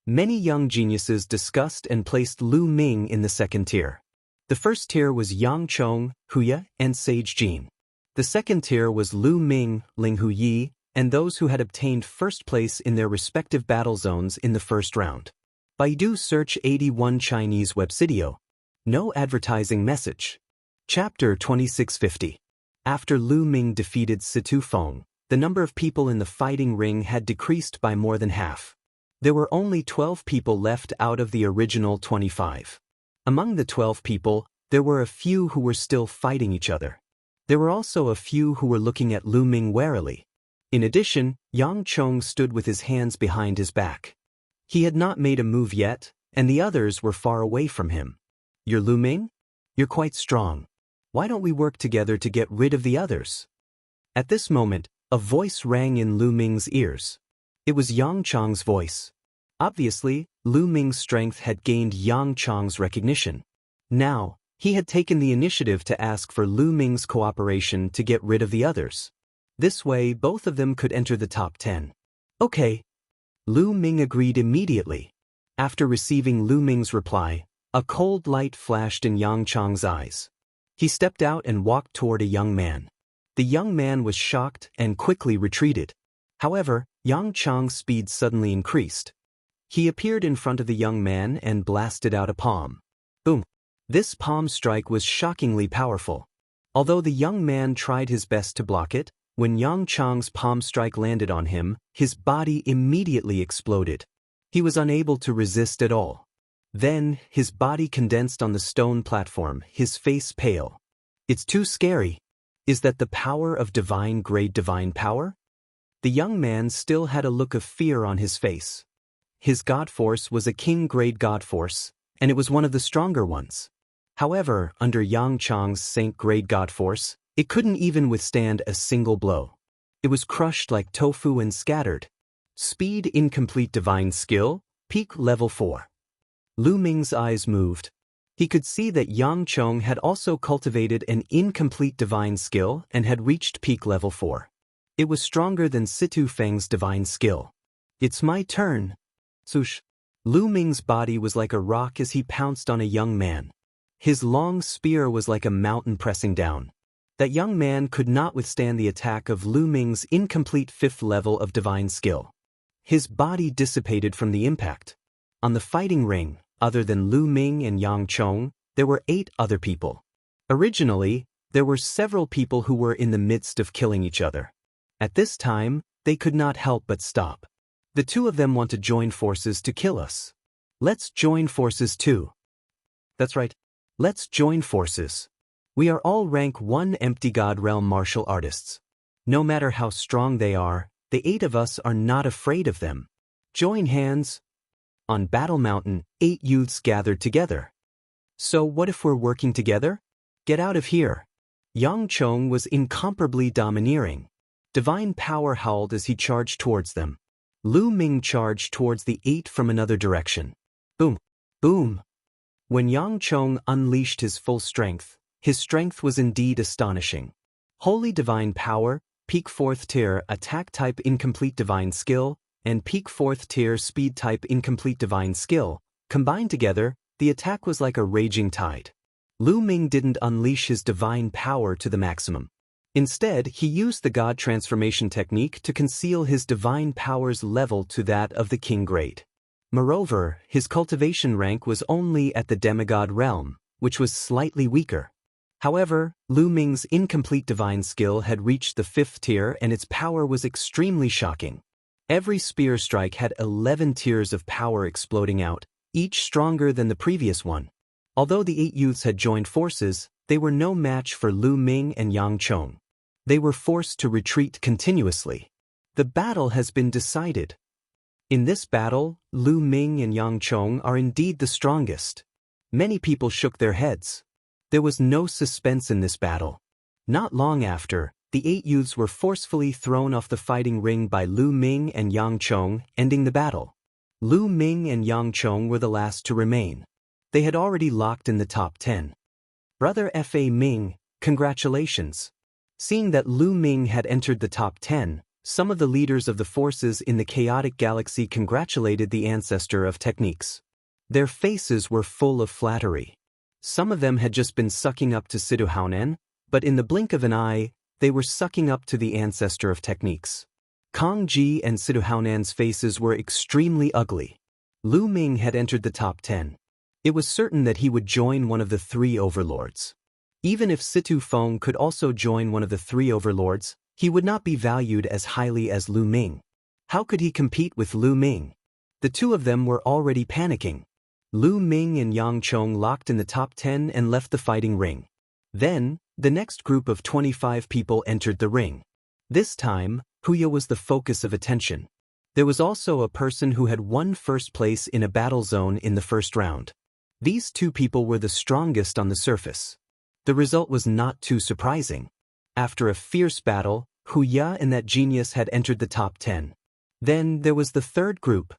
Speaker 1: Many young geniuses discussed and placed Lu Ming in the 2nd tier. The first tier was Yang Chong, Hu Ya, and Sage Jin. The 2nd tier was Lu Ming, Ling Hu Yi, and those who had obtained 1st place in their respective battle zones in the 1st round. Baidu search 81 Chinese Websidio. No advertising message. Chapter 2650. After Lu Ming defeated Situ Feng, the number of people in the fighting ring had decreased by more than half. There were only 12 people left out of the original 25. Among the 12 people, there were a few who were still fighting each other. There were also a few who were looking at Lu Ming warily. In addition, Yang Chong stood with his hands behind his back. He had not made a move yet, and the others were far away from him. You're Lu Ming? You're quite strong. Why don't we work together to get rid of the others? At this moment, a voice rang in Lu Ming's ears. It was Yang Chong's voice. Obviously, Lu Ming's strength had gained Yang Chong's recognition. Now, he had taken the initiative to ask for Lu Ming's cooperation to get rid of the others. This way, both of them could enter the top 10. Okay. Lu Ming agreed immediately. After receiving Lu Ming's reply, a cold light flashed in Yang Chong's eyes. He stepped out and walked toward a young man. The young man was shocked and quickly retreated. However, Yang Chong's speed suddenly increased. He appeared in front of the young man and blasted out a palm. Boom! This palm strike was shockingly powerful. Although the young man tried his best to block it, when Yang Chong's palm strike landed on him, his body immediately exploded. He was unable to resist at all. Then, his body condensed on the stone platform, his face pale. It's too scary. Is that the power of divine-grade divine power? The young man still had a look of fear on his face. His god force was a king-grade god force, and it was one of the stronger ones. However, under Yang Chong's saint-grade god force, it couldn't even withstand a single blow. It was crushed like tofu and scattered. Speed incomplete divine skill, peak level 4. Lu Ming's eyes moved. He could see that Yang Chong had also cultivated an incomplete divine skill and had reached peak level 4. It was stronger than Situ Feng's divine skill. It's my turn. Swoosh. Lu Ming's body was like a rock as he pounced on a young man. His long spear was like a mountain pressing down. That young man could not withstand the attack of Lu Ming's incomplete 5th level of divine skill. His body dissipated from the impact. On the fighting ring, other than Lu Ming and Yang Chong, there were 8 other people. Originally, there were several people who were in the midst of killing each other. At this time, they could not help but stop. The 2 of them want to join forces to kill us. Let's join forces too. That's right. Let's join forces. We are all rank 1 empty god realm martial artists. No matter how strong they are, the 8 of us are not afraid of them. Join hands. On Battle Mountain, 8 youths gathered together. So what if we're working together? Get out of here. Yang Chong was incomparably domineering. Divine power howled as he charged towards them. Lu Ming charged towards the 8 from another direction. Boom! Boom! When Yang Chong unleashed his full strength, his strength was indeed astonishing. Holy Divine Power, Peak 4th Tier Attack Type Incomplete Divine Skill, and Peak 4th Tier Speed Type Incomplete Divine Skill, combined together, the attack was like a raging tide. Lu Ming didn't unleash his divine power to the maximum. Instead, he used the God Transformation technique to conceal his divine power's level to that of the King Grade. Moreover, his cultivation rank was only at the demigod realm, which was slightly weaker. However, Lu Ming's incomplete divine skill had reached the 5th tier and its power was extremely shocking. Every spear strike had 11 tiers of power exploding out, each stronger than the previous one. Although the 8 youths had joined forces, they were no match for Lu Ming and Yang Chong. They were forced to retreat continuously. The battle has been decided. In this battle, Lu Ming and Yang Chong are indeed the strongest. Many people shook their heads. There was no suspense in this battle. Not long after, the 8 youths were forcefully thrown off the fighting ring by Lu Ming and Yang Chong, ending the battle. Lu Ming and Yang Chong were the last to remain. They had already locked in the top 10. Brother Fa Ming, congratulations. Seeing that Lu Ming had entered the top 10, some of the leaders of the forces in the chaotic galaxy congratulated the ancestor of techniques. Their faces were full of flattery. Some of them had just been sucking up to Sidu Haonan, but in the blink of an eye, they were sucking up to the ancestor of techniques. Kong Ji and Sidu Haonan's faces were extremely ugly. Lu Ming had entered the top 10. It was certain that he would join one of the 3 overlords. Even if Situ Feng could also join one of the 3 overlords, he would not be valued as highly as Lu Ming. How could he compete with Lu Ming? The 2 of them were already panicking. Lu Ming and Yang Chong locked in the top 10 and left the fighting ring. Then, the next group of 25 people entered the ring. This time, Huya was the focus of attention. There was also a person who had won first place in a battle zone in the first round. These 2 people were the strongest on the surface. The result was not too surprising. After a fierce battle, Huya and that genius had entered the top 10. Then there was the third group.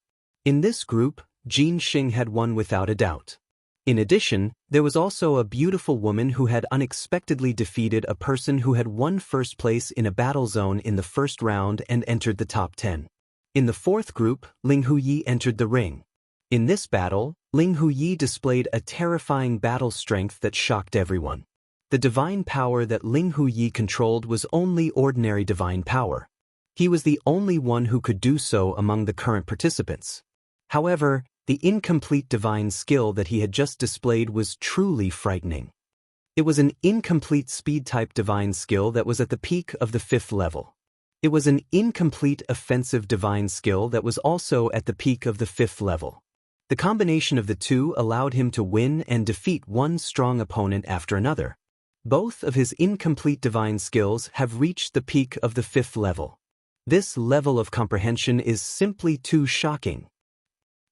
Speaker 1: In this group, Xianxia had won without a doubt. In addition, there was also a beautiful woman who had unexpectedly defeated a person who had won first place in a battle zone in the first round and entered the top 10. In the fourth group, Ling Huyi entered the ring. In this battle, Ling Huyi displayed a terrifying battle strength that shocked everyone. The divine power that Ling Huyi controlled was only ordinary divine power. He was the only one who could do so among the current participants. However, the incomplete divine skill that he had just displayed was truly frightening. It was an incomplete speed-type divine skill that was at the peak of the 5th level. It was an incomplete offensive divine skill that was also at the peak of the 5th level. The combination of the two allowed him to win and defeat one strong opponent after another. Both of his incomplete divine skills have reached the peak of the 5th level. This level of comprehension is simply too shocking.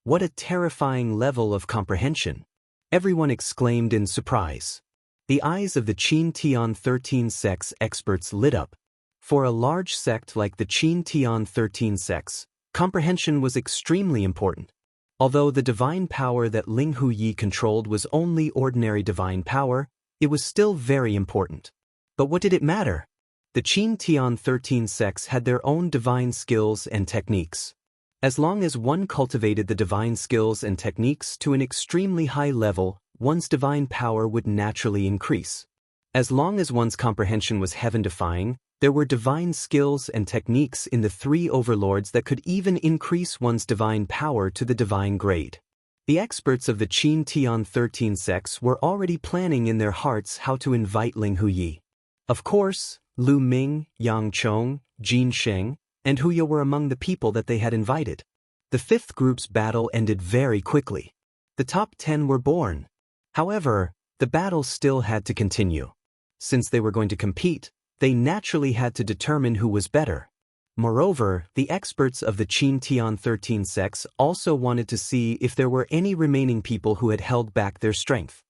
Speaker 1: What a terrifying level of comprehension! Everyone exclaimed in surprise. The eyes of the Qin Tian 13 sects experts lit up. For a large sect like the Qin Tian 13 sects, comprehension was extremely important. Although the divine power that Ling Huyi controlled was only ordinary divine power, it was still very important. But what did it matter? The Qin Tian 13 sects had their own divine skills and techniques. As long as one cultivated the divine skills and techniques to an extremely high level, one's divine power would naturally increase. As long as one's comprehension was heaven-defying, there were divine skills and techniques in the 3 overlords that could even increase one's divine power to the divine grade. The experts of the Qin Tian 13 sects were already planning in their hearts how to invite Ling Huyi. Of course, Lu Ming, Yang Chong, Xianxia, and Huya were among the people that they had invited. The 5th group's battle ended very quickly. The top 10 were born. However, the battle still had to continue. Since they were going to compete, they naturally had to determine who was better. Moreover, the experts of the Qin Tian 13 sects also wanted to see if there were any remaining people who had held back their strength.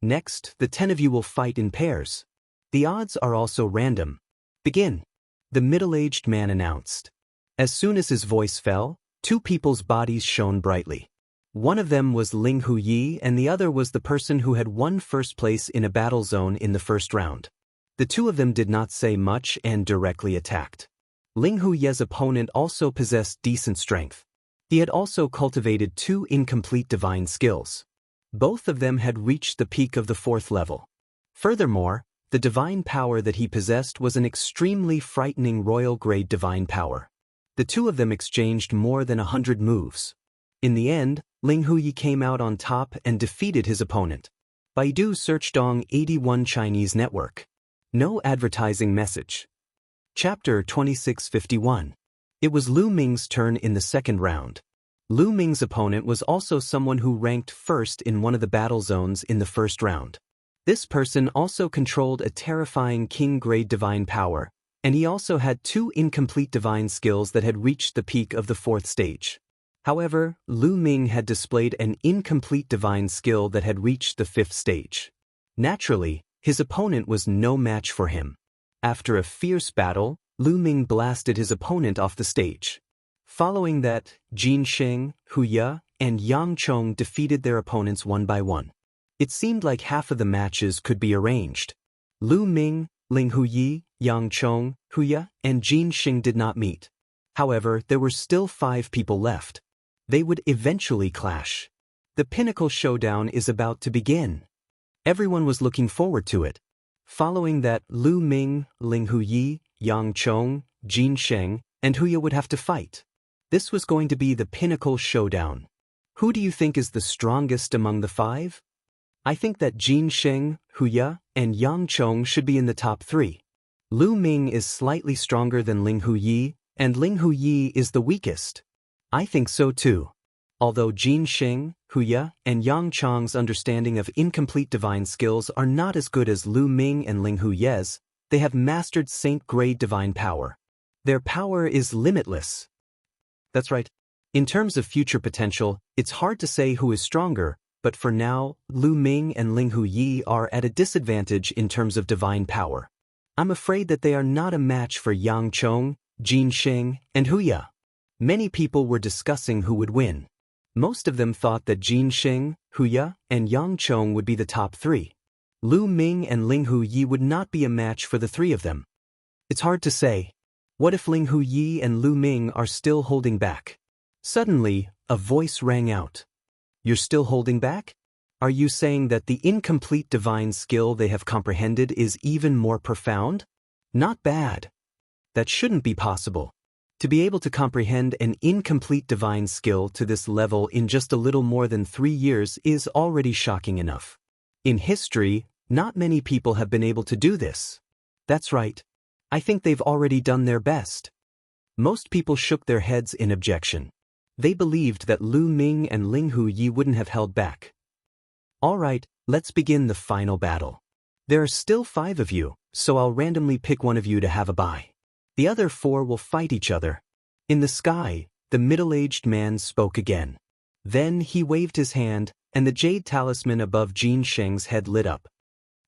Speaker 1: Next, the 10 of you will fight in pairs. The odds are also random. Begin. The middle-aged man announced. As soon as his voice fell, 2 people's bodies shone brightly. One of them was Ling Huyi and the other was the person who had won first place in a battle zone in the first round. The 2 of them did not say much and directly attacked. Ling Huyi's opponent also possessed decent strength. He had also cultivated 2 incomplete divine skills. Both of them had reached the peak of the 4th level. Furthermore, the divine power that he possessed was an extremely frightening royal-grade divine power. The 2 of them exchanged more than 100 moves. In the end, Ling Huyi came out on top and defeated his opponent. Baidu Search Dong 81 Chinese Network. No advertising message. Chapter 2651. It was Lu Ming's turn in the second round. Lu Ming's opponent was also someone who ranked first in one of the battle zones in the first round. This person also controlled a terrifying king-grade divine power, and he also had 2 incomplete divine skills that had reached the peak of the 4th stage. However, Lu Ming had displayed an incomplete divine skill that had reached the 5th stage. Naturally, his opponent was no match for him. After a fierce battle, Lu Ming blasted his opponent off the stage. Following that, Xianxia, Huya, and Yang Chong defeated their opponents one by one. It seemed like half of the matches could be arranged. Lu Ming, Ling Huyi, Yang Chong, Huya, and Xianxia did not meet. However, there were still 5 people left. They would eventually clash. The pinnacle showdown is about to begin. Everyone was looking forward to it. Following that, Lu Ming, Ling Huyi, Yang Chong, Xianxia, and Huya would have to fight. This was going to be the pinnacle showdown. Who do you think is the strongest among the 5? I think that Xianxia, Huya, and Yang Chong should be in the top 3. Lu Ming is slightly stronger than Ling Huyi, and Ling Huyi is the weakest. I think so too. Although Xianxia, Huya, and Yang Chong's understanding of incomplete divine skills are not as good as Lu Ming and Ling Huyi's, they have mastered saint-grade divine power. Their power is limitless. That's right. In terms of future potential, it's hard to say who is stronger, but for now, Lu Ming and Ling Huyi are at a disadvantage in terms of divine power. I'm afraid that they are not a match for Yang Chong, Xianxia, and Huya. Many people were discussing who would win. Most of them thought that Jin Xing, Huya, and Yang Chong would be the top three. Lu Ming and Ling Hu Yi would not be a match for the three of them. It's hard to say. What if Ling Hu Yi and Lu Ming are still holding back? Suddenly, a voice rang out. You're still holding back? Are you saying that the incomplete divine skill they have comprehended is even more profound? Not bad. That shouldn't be possible. To be able to comprehend an incomplete divine skill to this level in just a little more than 3 years is already shocking enough. In history, not many people have been able to do this. That's right. I think they've already done their best. Most people shook their heads in objection. They believed that Lu Ming and Ling Hu Yi wouldn't have held back. All right, let's begin the final battle. There are still 5 of you, so I'll randomly pick one of you to have a bye. The other 4 will fight each other. In the sky, the middle-aged man spoke again. Then he waved his hand, and the jade talisman above Jin Sheng's head lit up.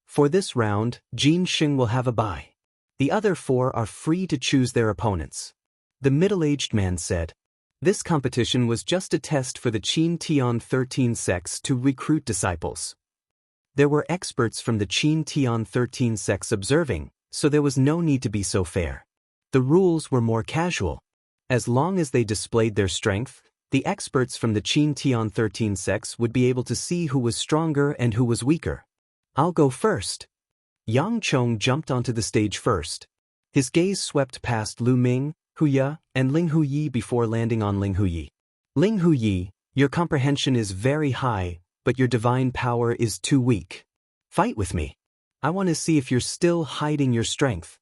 Speaker 1: For this round, Jin Sheng will have a bye. The other 4 are free to choose their opponents. The middle-aged man said, "This competition was just a test for the Qin Tian 13 sects to recruit disciples." There were experts from the Qin Tian 13 sects observing, so there was no need to be so fair. The rules were more casual. As long as they displayed their strength, the experts from the Qin Tian 13 sects would be able to see who was stronger and who was weaker. I'll go first. Yang Chong jumped onto the stage first. His gaze swept past Lu Ming, Huya, and Ling Hu Yi before landing on Ling Hu Yi. Ling Hu Yi, your comprehension is very high, but your divine power is too weak. Fight with me. I want to see if you're still hiding your strength.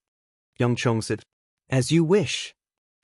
Speaker 1: Yang Chong said, "As you wish."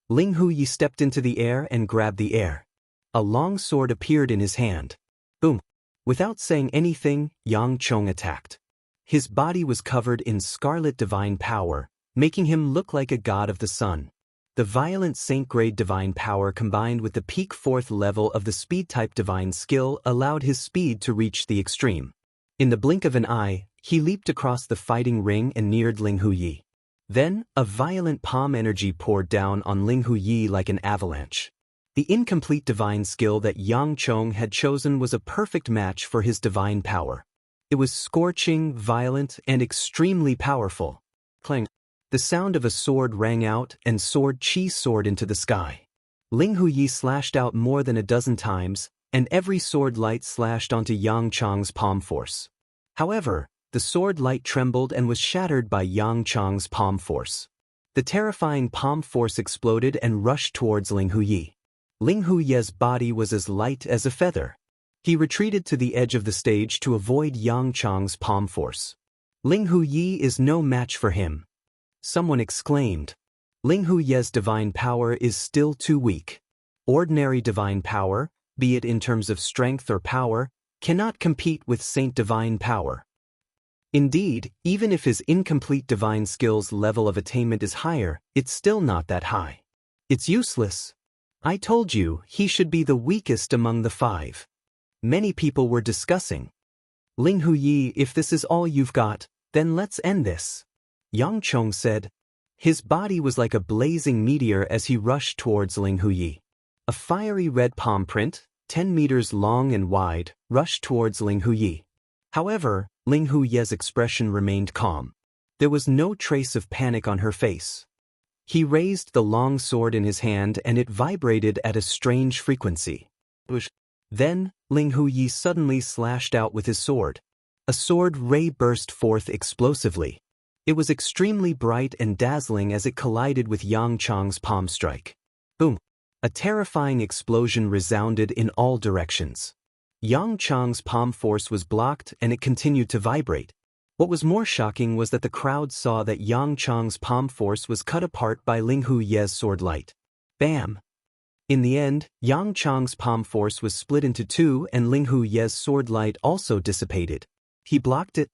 Speaker 1: Ling Hu Yi stepped into the air and grabbed the air. A long sword appeared in his hand. Boom. Without saying anything, Yang Chong attacked. His body was covered in scarlet divine power, making him look like a god of the sun. The violent saint-grade divine power combined with the peak 4th level of the speed-type divine skill allowed his speed to reach the extreme. In the blink of an eye, he leaped across the fighting ring and neared Ling Hu Yi. Then, a violent palm energy poured down on Ling Hu Yi like an avalanche. The incomplete divine skill that Yang Chong had chosen was a perfect match for his divine power. It was scorching, violent, and extremely powerful. Clang. The sound of a sword rang out and sword chi soared into the sky. Ling Hu Yi slashed out more than a dozen times, and every sword light slashed onto Yang Chong's palm force. However, the sword light trembled and was shattered by Yang Chong's palm force. The terrifying palm force exploded and rushed towards Ling Hu Yi. Ling Hu Yi's body was as light as a feather. He retreated to the edge of the stage to avoid Yang Chong's palm force. Ling Hu Yi is no match for him. Someone exclaimed. Ling Hu Yi's divine power is still too weak. Ordinary divine power, be it in terms of strength or power, cannot compete with saint divine power. Indeed, even if his incomplete divine skill's level of attainment is higher, it's still not that high. It's useless. I told you he should be the weakest among the 5. Many people were discussing. Ling Hu Yi, if this is all you've got, then let's end this. Yang Chong said. His body was like a blazing meteor as he rushed towards Ling Hu Yi. A fiery red palm print, 10 meters long and wide, rushed towards Ling Hu Yi. However, Ling Hu Yi's expression remained calm. There was no trace of panic on her face. He raised the long sword in his hand and it vibrated at a strange frequency. Then, Ling Hu Yi suddenly slashed out with his sword. A sword ray burst forth explosively. It was extremely bright and dazzling as it collided with Yang Chong's palm strike. Boom! A terrifying explosion resounded in all directions. Yang Chong's palm force was blocked and it continued to vibrate. What was more shocking was that the crowd saw that Yang Chong's palm force was cut apart by Ling Hu Yi's sword light. Bam! In the end, Yang Chong's palm force was split into 2 and Ling Hu Yi's sword light also dissipated. He blocked it.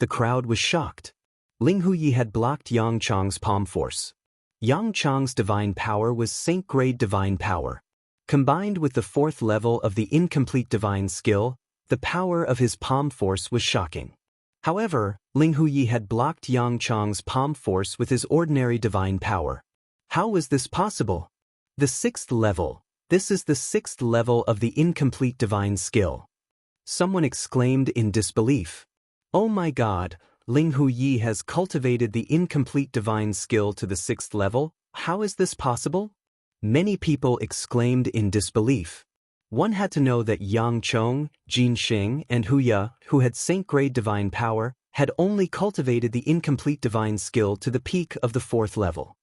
Speaker 1: The crowd was shocked. Ling Hu Yi had blocked Yang Chong's palm force. Yang Chong's divine power was saint-grade divine power. Combined with the 4th level of the incomplete divine skill, the power of his palm force was shocking. However, Ling Hu Yi had blocked Yang Chong's palm force with his ordinary divine power. How was this possible? The 6th level, This is the 6th level of the incomplete divine skill. Someone exclaimed in disbelief. Oh my God, Ling Huyi has cultivated the incomplete divine skill to the 6th level? How is this possible? Many people exclaimed in disbelief. One had to know that Yang Chong, Jin Xing, and Hu Ya, who had Saint-grade divine power, had only cultivated the incomplete divine skill to the peak of the 4th level.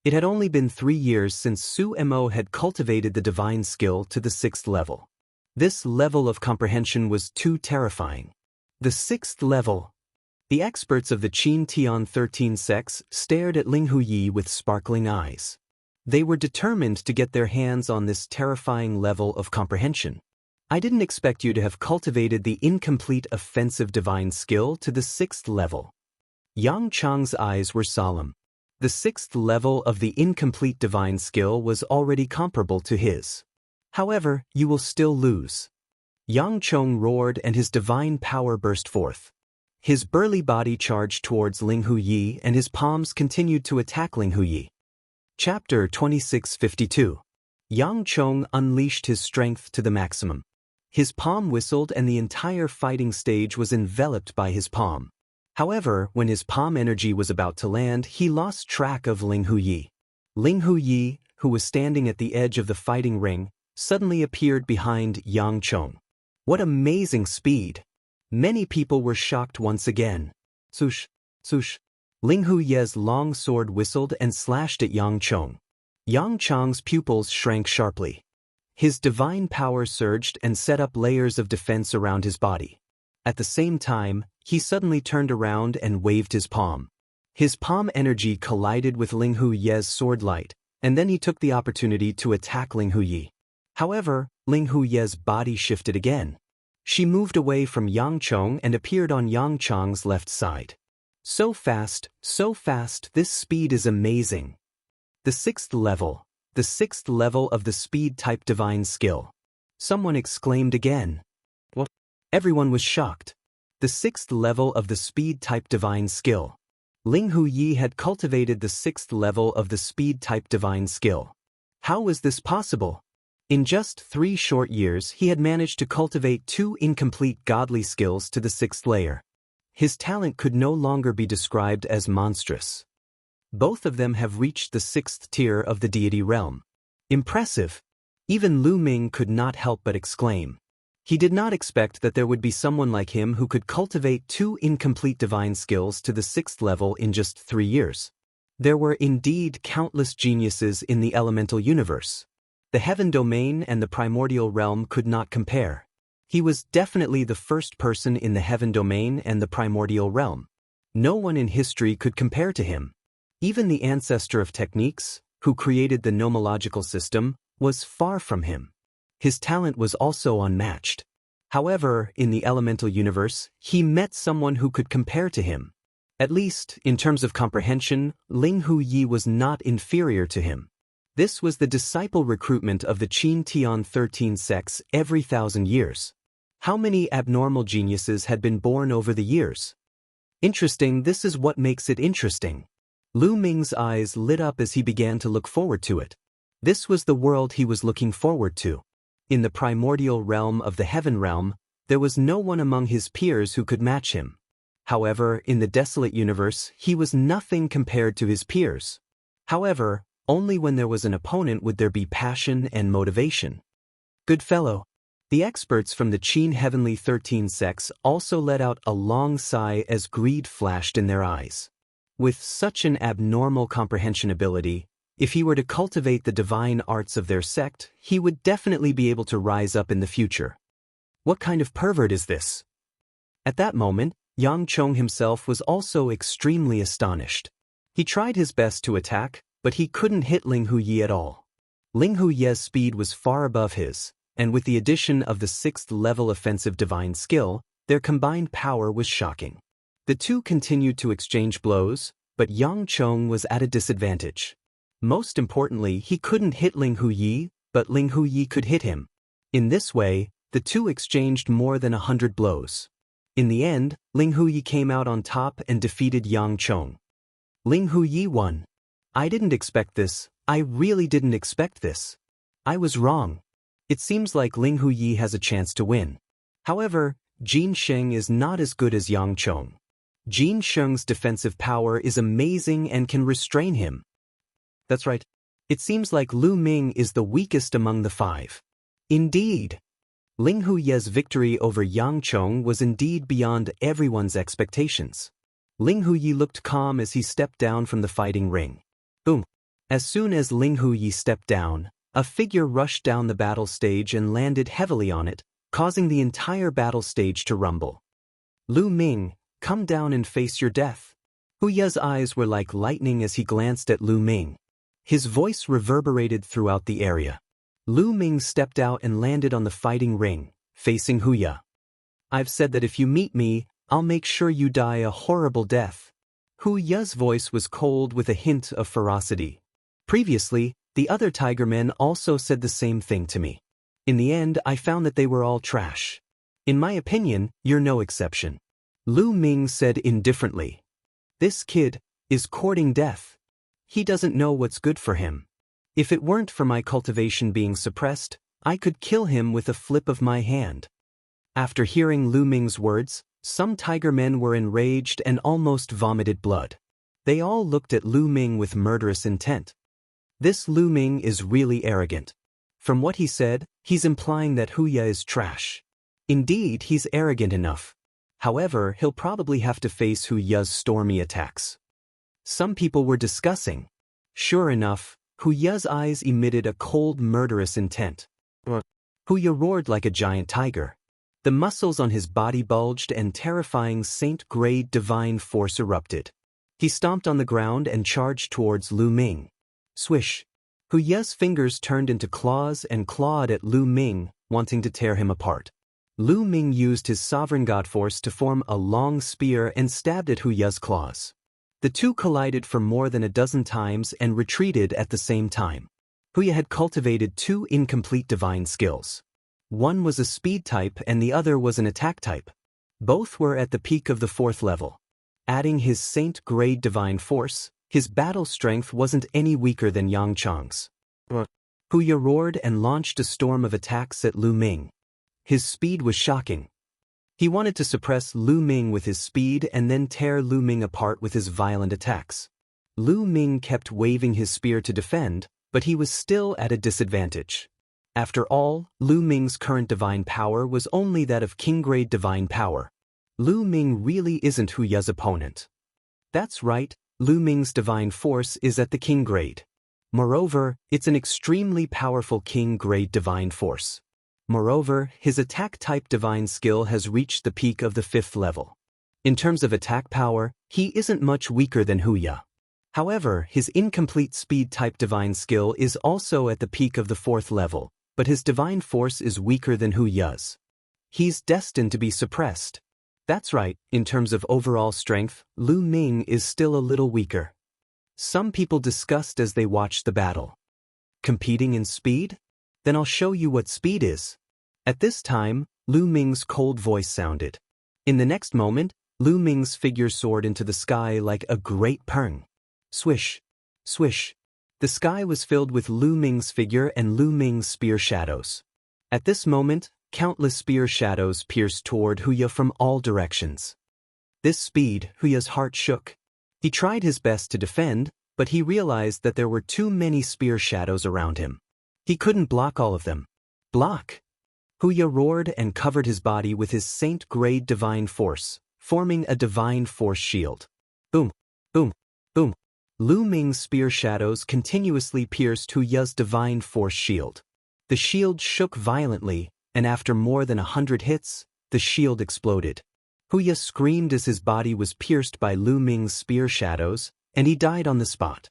Speaker 1: It had only been 3 years since Su Mo had cultivated the divine skill to the 6th level. This level of comprehension was too terrifying. The 6th level. The experts of the Qin Tian 13 sects stared at Ling Huyi with sparkling eyes. They were determined to get their hands on this terrifying level of comprehension. I didn't expect you to have cultivated the incomplete offensive divine skill to the 6th level. Yang Chang's eyes were solemn. The 6th level of the incomplete divine skill was already comparable to his. However, you will still lose. Yang Chong roared and his divine power burst forth. His burly body charged towards Ling Huyi and his palms continued to attack Ling Huyi. Chapter 2652. Yang Chong unleashed his strength to the maximum. His palm whistled and the entire fighting stage was enveloped by his palm. However, when his palm energy was about to land, he lost track of Ling Huyi. Ling Huyi, who was standing at the edge of the fighting ring, suddenly appeared behind Yang Chong. What amazing speed! Many people were shocked once again. Swoosh, swoosh. Ling Huyi's long sword whistled and slashed at Yang Chong. Yang Chong's pupils shrank sharply. His divine power surged and set up layers of defense around his body. At the same time, he suddenly turned around and waved his palm. His palm energy collided with Ling Huyi's sword light, and then he took the opportunity to attack Ling Huyi. However, Ling Huyi's body shifted again. She moved away from Yang Chong and appeared on Yang Chong's left side. So fast, this speed is amazing. The 6th level. The 6th level of the speed-type divine skill. Someone exclaimed again. What? Everyone was shocked. The 6th level of the speed-type divine skill. Ling Huyi had cultivated the 6th level of the speed-type divine skill. How was this possible? In just 3 short years, he had managed to cultivate 2 incomplete godly skills to the 6th layer. His talent could no longer be described as monstrous. Both of them have reached the 6th tier of the deity realm. Impressive! Even Lu Ming could not help but exclaim. He did not expect that there would be someone like him who could cultivate 2 incomplete divine skills to the 6th level in just 3 years. There were indeed countless geniuses in the elemental universe. The heaven domain and the primordial realm could not compare. He was definitely the first person in the heaven domain and the primordial realm. No one in history could compare to him. Even the ancestor of techniques, who created the nomological system, was far from him. His talent was also unmatched. However, in the elemental universe, he met someone who could compare to him. At least, in terms of comprehension, Ling Huyi was not inferior to him. This was the disciple recruitment of the Qin Tian 13 sects every 1,000 years. How many abnormal geniuses had been born over the years? Interesting, this is what makes it interesting. Lu Ming's eyes lit up as he began to look forward to it. This was the world he was looking forward to. In the primordial realm of the heaven realm, there was no one among his peers who could match him. However, in the desolate universe, he was nothing compared to his peers. However, only when there was an opponent would there be passion and motivation. Good fellow. The experts from the Qin Heavenly 13 sects also let out a long sigh as greed flashed in their eyes. With such an abnormal comprehension ability, if he were to cultivate the divine arts of their sect, he would definitely be able to rise up in the future. What kind of pervert is this? At that moment, Yang Chong himself was also extremely astonished. He tried his best to attack, but he couldn't hit Ling Huyi at all. Ling Huyi's speed was far above his, and with the addition of the 6th level offensive divine skill, their combined power was shocking. The two continued to exchange blows, but Yang Chong was at a disadvantage. Most importantly, he couldn't hit Ling Huyi, but Ling Huyi could hit him. In this way, the two exchanged more than 100 blows. In the end, Ling Huyi came out on top and defeated Yang Chong. Ling Huyi won. I didn't expect this. I really didn't expect this. I was wrong. It seems like Ling Huyi has a chance to win. However, Jin Sheng is not as good as Yang Chong. Jin Sheng's defensive power is amazing and can restrain him. That's right. It seems like Lu Ming is the weakest among the five. Indeed. Ling Huye's victory over Yang Chong was indeed beyond everyone's expectations. Ling Huyi looked calm as he stepped down from the fighting ring. Boom. As soon as Ling Huyi stepped down, a figure rushed down the battle stage and landed heavily on it, causing the entire battle stage to rumble. Lu Ming, come down and face your death. Huye's eyes were like lightning as he glanced at Lu Ming. His voice reverberated throughout the area. Lu Ming stepped out and landed on the fighting ring, facing Huye. I've said that if you meet me, I'll make sure you die a horrible death. Huye's voice was cold with a hint of ferocity. Previously, the other tiger men also said the same thing to me. In the end, I found that they were all trash. In my opinion, you're no exception. Lu Ming said indifferently. This kid is courting death. He doesn't know what's good for him. If it weren't for my cultivation being suppressed, I could kill him with a flip of my hand. After hearing Lu Ming's words, some tiger men were enraged and almost vomited blood. They all looked at Lu Ming with murderous intent. This Lu Ming is really arrogant. From what he said, he's implying that Huye is trash. Indeed, he's arrogant enough. However, he'll probably have to face Huye's stormy attacks. Some people were discussing. Sure enough, Huye's eyes emitted a cold, murderous intent. Huye roared like a giant tiger. The muscles on his body bulged and terrifying saint-grade divine force erupted. He stomped on the ground and charged towards Lu Ming. Swish! Huye's fingers turned into claws and clawed at Lu Ming, wanting to tear him apart. Lu Ming used his sovereign god force to form a long spear and stabbed at Huye's claws. The two collided for more than a dozen times and retreated at the same time. Huye had cultivated two incomplete divine skills. One was a speed type and the other was an attack type. Both were at the peak of the 4th level. Adding his saint-grade divine force, his battle strength wasn't any weaker than Yang Chong's. Huye roared and launched a storm of attacks at Lu Ming. His speed was shocking. He wanted to suppress Lu Ming with his speed and then tear Lu Ming apart with his violent attacks. Lu Ming kept waving his spear to defend, but he was still at a disadvantage. After all, Lu Ming's current divine power was only that of king-grade divine power. Lu Ming really isn't Huye's opponent. That's right, Lu Ming's divine force is at the king grade. Moreover, it's an extremely powerful king-grade divine force. Moreover, his attack-type divine skill has reached the peak of the 5th level. In terms of attack power, he isn't much weaker than Huye. However, his incomplete speed-type divine skill is also at the peak of the 4th level, but his divine force is weaker than Huye's. He's destined to be suppressed. That's right, in terms of overall strength, Lu Ming is still a little weaker. Some people discussed as they watched the battle. Competing in speed? Then I'll show you what speed is. At this time, Lu Ming's cold voice sounded. In the next moment, Lu Ming's figure soared into the sky like a great peng. Swish! Swish! The sky was filled with Lu Ming's figure and Lu Ming's spear shadows. At this moment, countless spear shadows pierced toward Huye from all directions. This speed, Huye's heart shook. He tried his best to defend, but he realized that there were too many spear shadows around him. He couldn't block all of them. Block! Huye roared and covered his body with his saint-grade divine force, forming a divine force shield. Boom! Boom! Boom! Lu Ming's spear shadows continuously pierced Huye's divine force shield. The shield shook violently, and after more than 100 hits, the shield exploded. Huye screamed as his body was pierced by Lu Ming's spear shadows, and he died on the spot.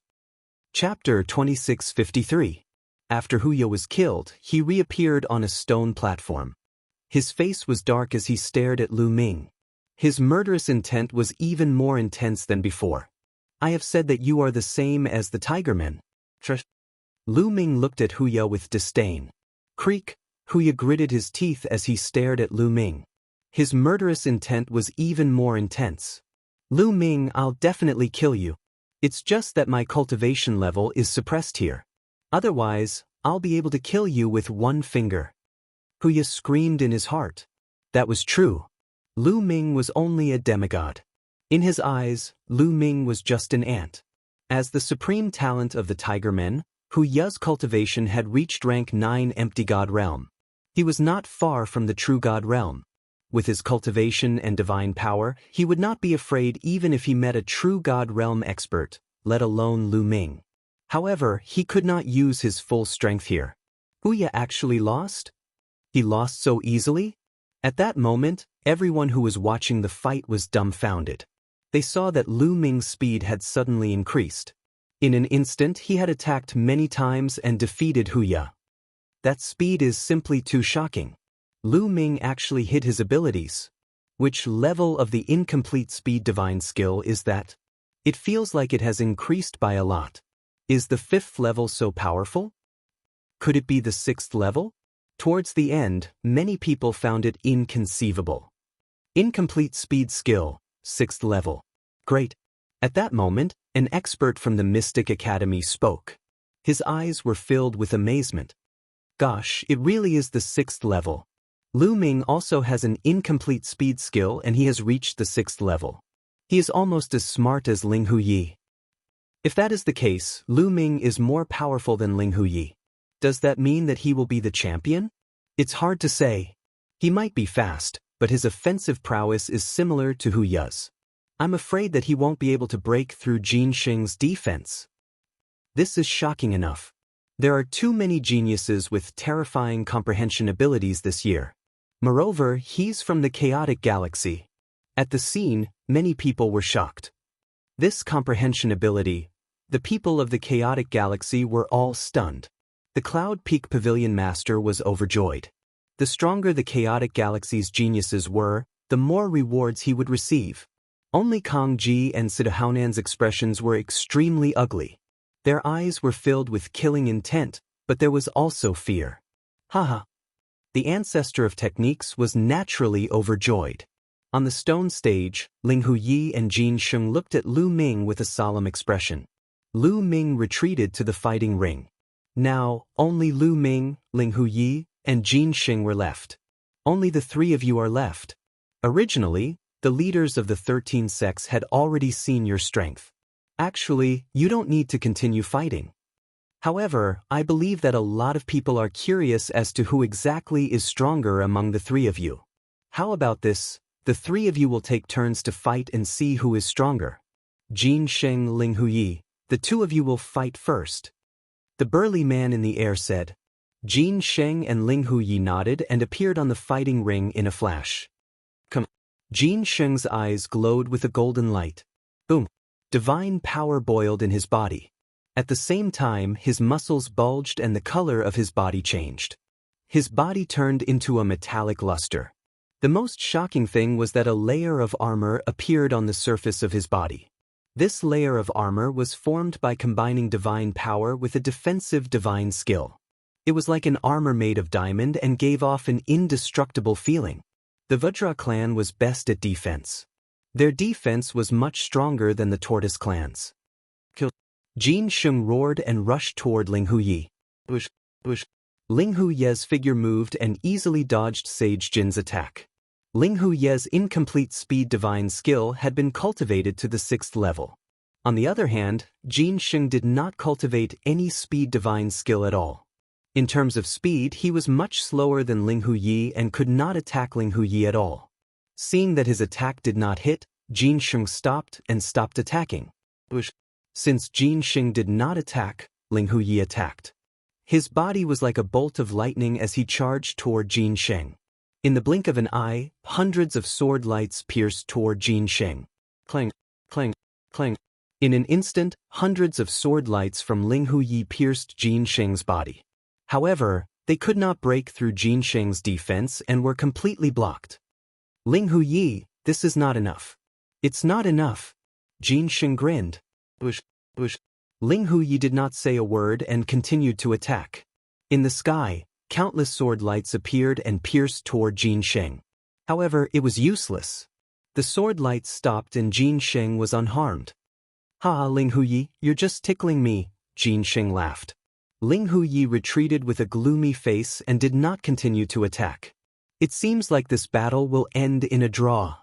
Speaker 1: Chapter 2653. After Huye was killed, he reappeared on a stone platform. His face was dark as he stared at Lu Ming. His murderous intent was even more intense than before. I have said that you are the same as the Tigermen. Lu Ming looked at Huye with disdain. Creak! Huye gritted his teeth as he stared at Lu Ming. His murderous intent was even more intense. Lu Ming, I'll definitely kill you. It's just that my cultivation level is suppressed here. Otherwise, I'll be able to kill you with one finger." Huya screamed in his heart. That was true. Lu Ming was only a demigod. In his eyes, Lu Ming was just an ant. As the supreme talent of the Tiger Men, Huya's cultivation had reached rank 9 empty god realm. He was not far from the true god realm. With his cultivation and divine power, he would not be afraid even if he met a true god realm expert, let alone Lu Ming. However, he could not use his full strength here. Huya actually lost? He lost so easily? At that moment, everyone who was watching the fight was dumbfounded. They saw that Lu Ming's speed had suddenly increased. In an instant, he had attacked many times and defeated Huya. That speed is simply too shocking. Lu Ming actually hid his abilities. Which level of the incomplete speed divine skill is that? It feels like it has increased by a lot. Is the 5th level so powerful? Could it be the 6th level? Towards the end, many people found it inconceivable. Incomplete speed skill, 6th level. Great. At that moment, an expert from the Mystic Academy spoke. His eyes were filled with amazement. Gosh, it really is the 6th level. Lu Ming also has an incomplete speed skill and he has reached the 6th level. He is almost as smart as Ling Huyi. If that is the case, Lu Ming is more powerful than Ling Huyi. Does that mean that he will be the champion? It's hard to say. He might be fast, but his offensive prowess is similar to Huya's. I'm afraid that he won't be able to break through Jin Xing's defense. This is shocking enough. There are too many geniuses with terrifying comprehension abilities this year. Moreover, he's from the chaotic galaxy. At the scene, many people were shocked. This comprehension ability, the people of the chaotic galaxy were all stunned. The Cloud Peak Pavilion Master was overjoyed. The stronger the chaotic galaxy's geniuses were, the more rewards he would receive. Only Kang Ji and Sidahaunan's expressions were extremely ugly. Their eyes were filled with killing intent, but there was also fear. Haha. The ancestor of techniques was naturally overjoyed. On the stone stage, Ling Huyi and Jin Xing looked at Lu Ming with a solemn expression. Lu Ming retreated to the fighting ring. Now, only Lu Ming, Ling Huyi, and Jin Xing were left. Only the 3 of you are left. Originally, the leaders of the 13 sects had already seen your strength. Actually, you don't need to continue fighting. However, I believe that a lot of people are curious as to who exactly is stronger among the 3 of you. How about this? The 3 of you will take turns to fight and see who is stronger. Jin Xing, Ling Huyi, the 2 of you will fight first. The burly man in the air said. Jin Xing and Ling Huyi nodded and appeared on the fighting ring in a flash. Come. Jin Xing's eyes glowed with a golden light. Boom. Divine power boiled in his body. At the same time, his muscles bulged and the color of his body changed. His body turned into a metallic luster. The most shocking thing was that a layer of armor appeared on the surface of his body. This layer of armor was formed by combining divine power with a defensive divine skill. It was like an armor made of diamond and gave off an indestructible feeling. The Vajra clan was best at defense. Their defense was much stronger than the Tortoise clan's. Kill. Jin Xing roared and rushed toward Ling Huyi. Bush. Ling Huye's figure moved and easily dodged Sage Jin's attack. Ling Huye's incomplete speed divine skill had been cultivated to the 6th level. On the other hand, Jin Xing did not cultivate any speed divine skill at all. In terms of speed, he was much slower than Ling Huyi and could not attack Ling Huyi at all. Seeing that his attack did not hit, Jin Xing stopped attacking. Since Jin Xing did not attack, Ling Huyi attacked. His body was like a bolt of lightning as he charged toward Jin Xing. In the blink of an eye, hundreds of sword lights pierced toward Jin Xing. Clang, clang, clang. In an instant, hundreds of sword lights from Ling Huyi pierced Jin Xing's body. However, they could not break through Jin Xing's defense and were completely blocked. Ling Huyi, this is not enough. It's not enough. Jin Xing grinned. Ling Huyi did not say a word and continued to attack. In the sky, countless sword lights appeared and pierced toward Jin Xing. However, it was useless. The sword lights stopped and Jin Xing was unharmed. Ha, Ling Huyi, you're just tickling me, Jin Xing laughed. Ling Huyi retreated with a gloomy face and did not continue to attack. It seems like this battle will end in a draw.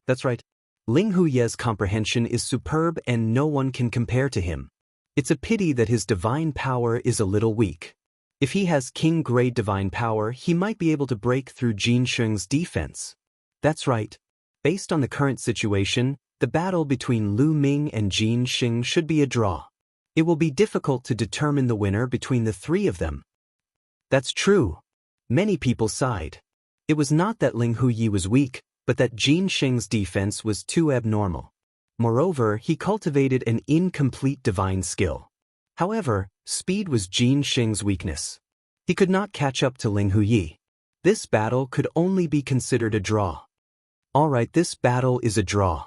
Speaker 1: That's right. Ling Huye's comprehension is superb and no one can compare to him. It's a pity that his divine power is a little weak. If he has king-grade divine power, he might be able to break through Jin Sheng's defense. That's right. Based on the current situation, the battle between Lu Ming and Jin Sheng should be a draw. It will be difficult to determine the winner between the three of them. That's true. Many people sighed. It was not that Ling Huyi was weak, but that Jin Sheng's defense was too abnormal. Moreover, he cultivated an incomplete divine skill. However, speed was Jin Sheng's weakness. He could not catch up to Ling Huyi. This battle could only be considered a draw. Alright, this battle is a draw.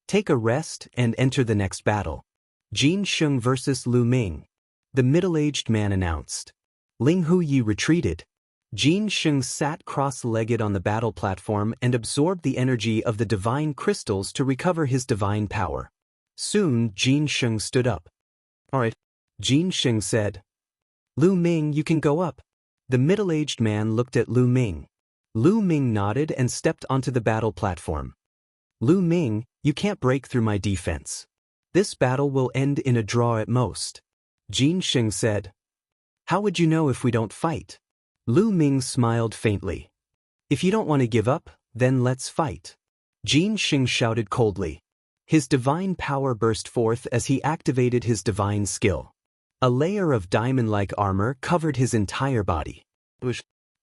Speaker 1: Take a rest and enter the next battle. Jin Sheng versus Lu Ming. The middle-aged man announced. Ling Huyi retreated. Jin Sheng sat cross-legged on the battle platform and absorbed the energy of the divine crystals to recover his divine power. Soon, Jin Sheng stood up. Alright. Jin Sheng said. Lu Ming, you can go up. The middle-aged man looked at Lu Ming. Lu Ming nodded and stepped onto the battle platform. Lu Ming, you can't break through my defense. This battle will end in a draw at most. Jin Sheng said. How would you know if we don't fight? Lu Ming smiled faintly. If you don't want to give up, then let's fight. Jin Sheng shouted coldly. His divine power burst forth as he activated his divine skill. A layer of diamond-like armor covered his entire body.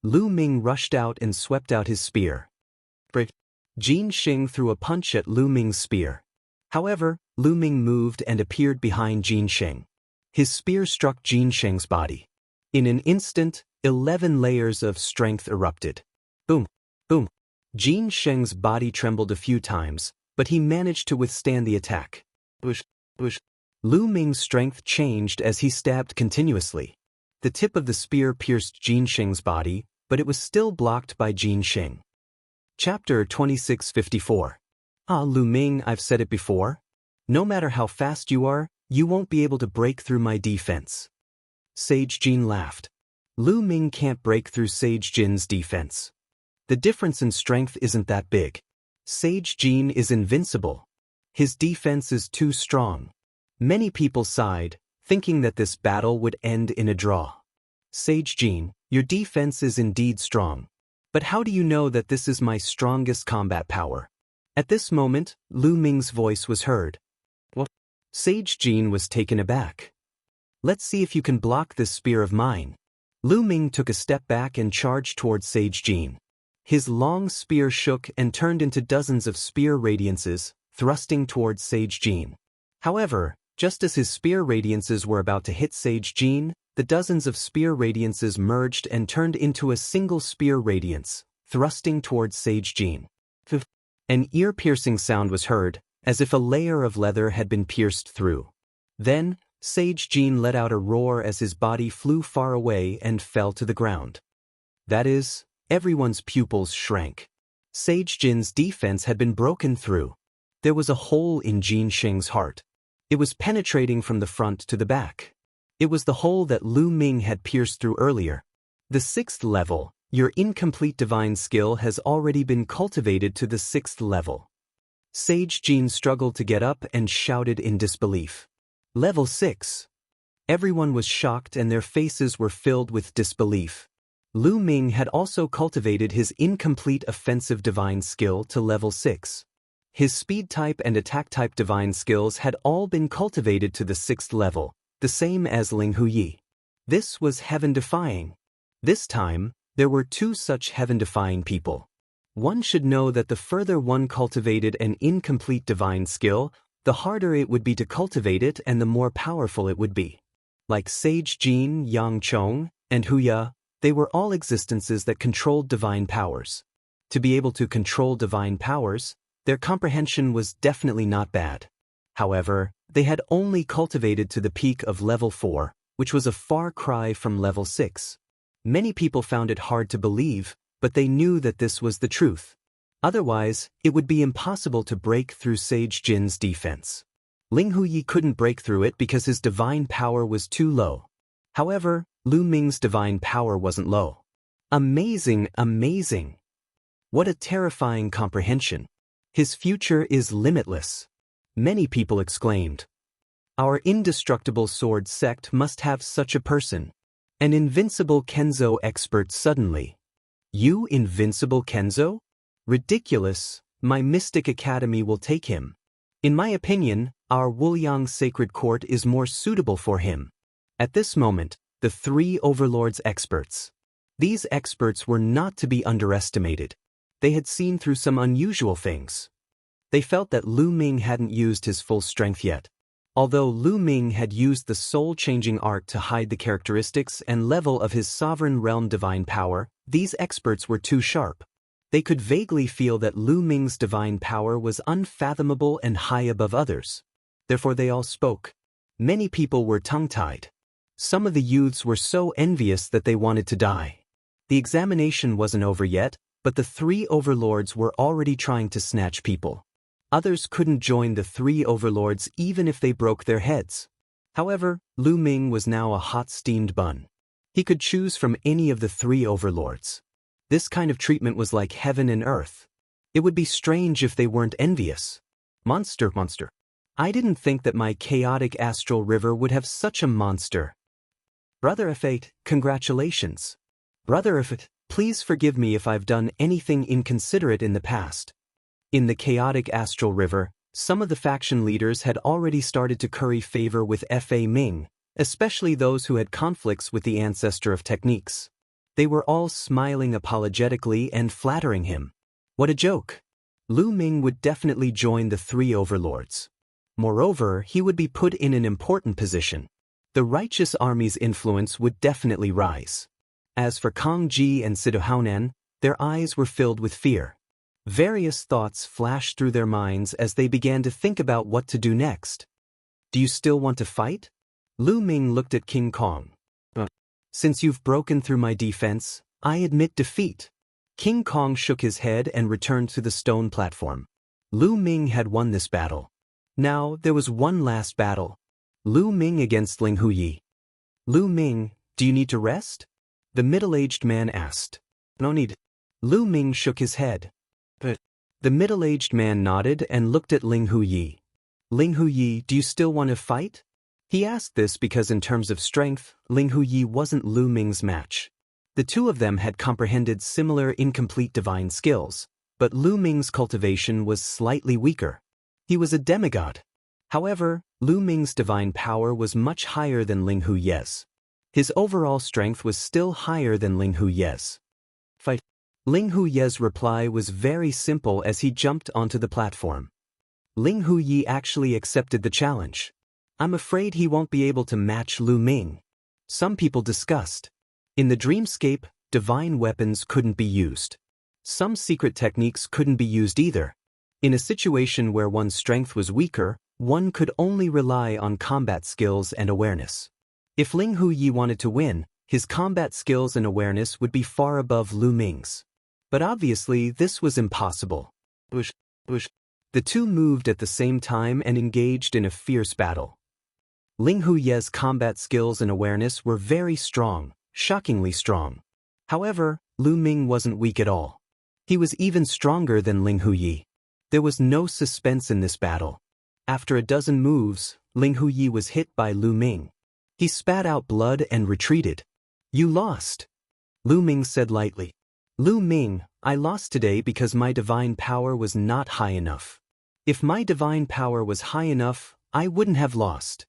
Speaker 1: Lu Ming rushed out and swept out his spear. Jin Sheng threw a punch at Lu Ming's spear. However, Lu Ming moved and appeared behind Jin Sheng. His spear struck Jin Sheng's body. In an instant, 11 layers of strength erupted. Boom, boom. Jin Sheng's body trembled a few times, but he managed to withstand the attack. Lu Ming's strength changed as he stabbed continuously. The tip of the spear pierced Jin Sheng's body, but it was still blocked by Jin Sheng. Chapter 2654. Lu Ming, I've said it before. No matter how fast you are, you won't be able to break through my defense. Sage Jin laughed. Lu Ming can't break through Sage Jin's defense. The difference in strength isn't that big. Sage Jin is invincible. His defense is too strong. Many people sighed, thinking that this battle would end in a draw. Sage Jin, your defense is indeed strong. But how do you know that this is my strongest combat power? At this moment, Lu Ming's voice was heard. What? Sage Jin was taken aback. Let's see if you can block this spear of mine. Lu Ming took a step back and charged towards Sage Jin. His long spear shook and turned into dozens of spear radiances, thrusting towards Sage Jin. However, just as his spear radiances were about to hit Sage Jin, the dozens of spear radiances merged and turned into a single spear radiance, thrusting towards Sage Jin. An ear-piercing sound was heard, as if a layer of leather had been pierced through. Then, Sage Jin let out a roar as his body flew far away and fell to the ground. That is, everyone's pupils shrank. Sage Jin's defense had been broken through. There was a hole in Jin Sheng's heart. It was penetrating from the front to the back. It was the hole that Lu Ming had pierced through earlier. The 6th level, your incomplete divine skill has already been cultivated to the 6th level. Sage Jin struggled to get up and shouted in disbelief. Level 6. Everyone was shocked and their faces were filled with disbelief. Lu Ming had also cultivated his incomplete offensive divine skill to level 6. His speed type and attack type divine skills had all been cultivated to the 6th level, the same as Ling Huyi. This was heaven-defying. This time, there were two such heaven-defying people. One should know that the further one cultivated an incomplete divine skill, the harder it would be to cultivate it and the more powerful it would be. Like Sage Jin, Yang Chong, and Huya, they were all existences that controlled divine powers. To be able to control divine powers, their comprehension was definitely not bad. However, they had only cultivated to the peak of level 4, which was a far cry from level 6. Many people found it hard to believe, but they knew that this was the truth. Otherwise, it would be impossible to break through Sage Jin's defense. Ling Huyi couldn't break through it because his divine power was too low. However, Lu Ming's divine power wasn't low. Amazing, amazing! What a terrifying comprehension. His future is limitless. Many people exclaimed. Our indestructible sword sect must have such a person. An invincible Kenzo expert suddenly. You invincible Kenzo? Ridiculous, my mystic academy will take him. In my opinion, our Wuliang sacred court is more suitable for him. At this moment, the three overlords experts. These experts were not to be underestimated. They had seen through some unusual things. They felt that Lu Ming hadn't used his full strength yet. Although Lu Ming had used the soul-changing art to hide the characteristics and level of his sovereign realm divine power, these experts were too sharp. They could vaguely feel that Lu Ming's divine power was unfathomable and high above others. Therefore they all spoke. Many people were tongue-tied. Some of the youths were so envious that they wanted to die. The examination wasn't over yet, but the three overlords were already trying to snatch people. Others couldn't join the three overlords even if they broke their heads. However, Lu Ming was now a hot steamed bun. He could choose from any of the three overlords. This kind of treatment was like heaven and earth. It would be strange if they weren't envious. Monster. I didn't think that my chaotic astral river would have such a monster. Brother F8, congratulations. Brother F8, please forgive me if I've done anything inconsiderate in the past. In the chaotic astral river, some of the faction leaders had already started to curry favor with Fa Ming, especially those who had conflicts with the ancestor of techniques. They were all smiling apologetically and flattering him. What a joke! Lu Ming would definitely join the three overlords. Moreover, he would be put in an important position. The righteous army's influence would definitely rise. As for Kang Ji and Sidohaonan, their eyes were filled with fear. Various thoughts flashed through their minds as they began to think about what to do next. Do you still want to fight? Lu Ming looked at King Kong. Since you've broken through my defense, I admit defeat. King Kong shook his head and returned to the stone platform. Lu Ming had won this battle. Now there was one last battle. Lu Ming against Ling Huyi. Lu Ming, do you need to rest? The middle-aged man asked. No need. Lu Ming shook his head. The middle-aged man nodded and looked at Ling Huyi. Ling Huyi, do you still want to fight? He asked this because in terms of strength, Ling Huyi wasn't Lu Ming's match. The two of them had comprehended similar incomplete divine skills, but Lu Ming's cultivation was slightly weaker. He was a demigod. However, Lu Ming's divine power was much higher than Ling Huyi's. His overall strength was still higher than Ling Huyi's. Fight. Ling Huyi's reply was very simple as he jumped onto the platform. Ling Huyi actually accepted the challenge. I'm afraid he won't be able to match Lu Ming. Some people discussed. In the dreamscape, divine weapons couldn't be used. Some secret techniques couldn't be used either. In a situation where one's strength was weaker, one could only rely on combat skills and awareness. If Ling Huyi wanted to win, his combat skills and awareness would be far above Lu Ming's. But obviously this was impossible. The two moved at the same time and engaged in a fierce battle. Ling Huyi's combat skills and awareness were very strong, shockingly strong. However, Lu Ming wasn't weak at all. He was even stronger than Ling Huyi. There was no suspense in this battle. After a dozen moves, Ling Huyi was hit by Lu Ming. He spat out blood and retreated. You lost. Lu Ming said lightly. Lu Ming, I lost today because my divine power was not high enough. If my divine power was high enough, I wouldn't have lost.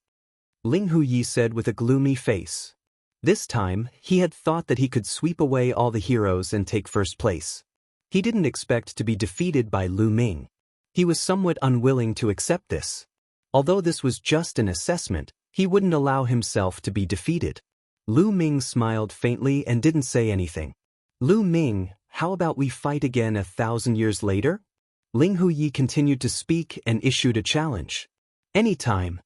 Speaker 1: Ling Huyi said with a gloomy face. This time, he had thought that he could sweep away all the heroes and take first place. He didn't expect to be defeated by Lu Ming. He was somewhat unwilling to accept this. Although this was just an assessment, he wouldn't allow himself to be defeated. Lu Ming smiled faintly and didn't say anything. Lu Ming, how about we fight again 1,000 years later? Ling Huyi continued to speak and issued a challenge. Anytime.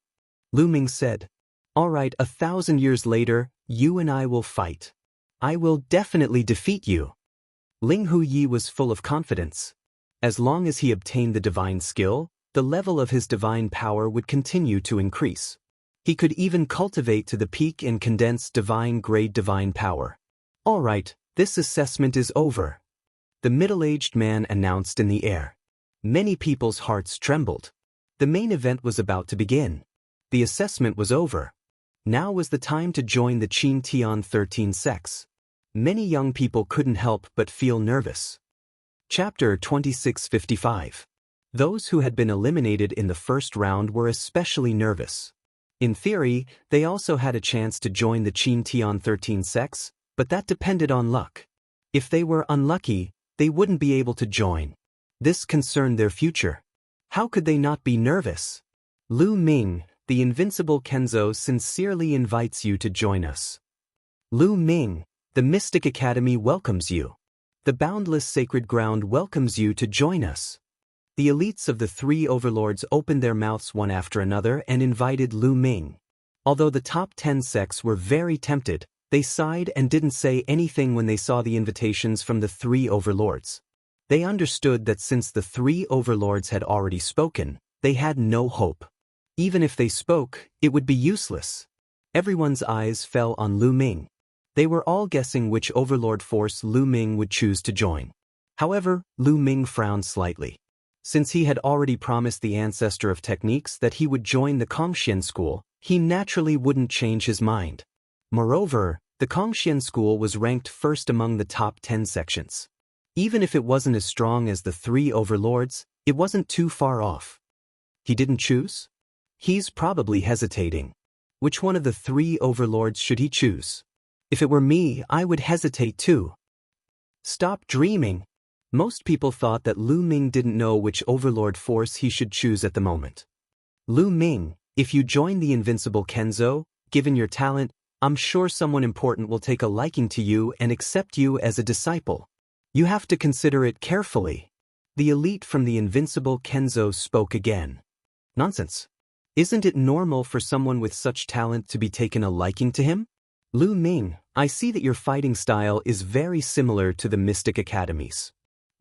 Speaker 1: Lu Ming said. All right, 1,000 years later, you and I will fight. I will definitely defeat you. Ling Huyi was full of confidence. As long as he obtained the divine skill, the level of his divine power would continue to increase. He could even cultivate to the peak and condense divine-grade divine power. All right, this assessment is over. The middle-aged man announced in the air. Many people's hearts trembled. The main event was about to begin. The assessment was over. Now was the time to join the Qin Tian 13 sects. Many young people couldn't help but feel nervous. Chapter 2655. Those who had been eliminated in the first round were especially nervous. In theory, they also had a chance to join the Qin Tian 13 sects, but that depended on luck. If they were unlucky, they wouldn't be able to join. This concerned their future. How could they not be nervous? Lu Ming, the invincible Kenzo, sincerely invites you to join us. Lu Ming, the Mystic Academy welcomes you. The boundless sacred ground welcomes you to join us. The elites of the three overlords opened their mouths one after another and invited Lu Ming. Although the top 10 sects were very tempted, they sighed and didn't say anything when they saw the invitations from the three overlords. They understood that since the three overlords had already spoken, they had no hope. Even if they spoke, it would be useless. Everyone's eyes fell on Lu Ming. They were all guessing which overlord force Lu Ming would choose to join. However, Lu Ming frowned slightly. Since he had already promised the ancestor of techniques that he would join the Kongxian school, he naturally wouldn't change his mind. Moreover, the Kongxian school was ranked first among the top 10 sections. Even if it wasn't as strong as the three overlords, it wasn't too far off. He didn't choose? He's probably hesitating. Which one of the three overlords should he choose? If it were me, I would hesitate too. Stop dreaming. Most people thought that Lu Ming didn't know which overlord force he should choose at the moment. Lu Ming, if you join the invincible Kenzo, given your talent, I'm sure someone important will take a liking to you and accept you as a disciple. You have to consider it carefully. The elite from the invincible Kenzo spoke again. Nonsense. Isn't it normal for someone with such talent to be taken a liking to him? Lu Ming, I see that your fighting style is very similar to the Mystic Academies.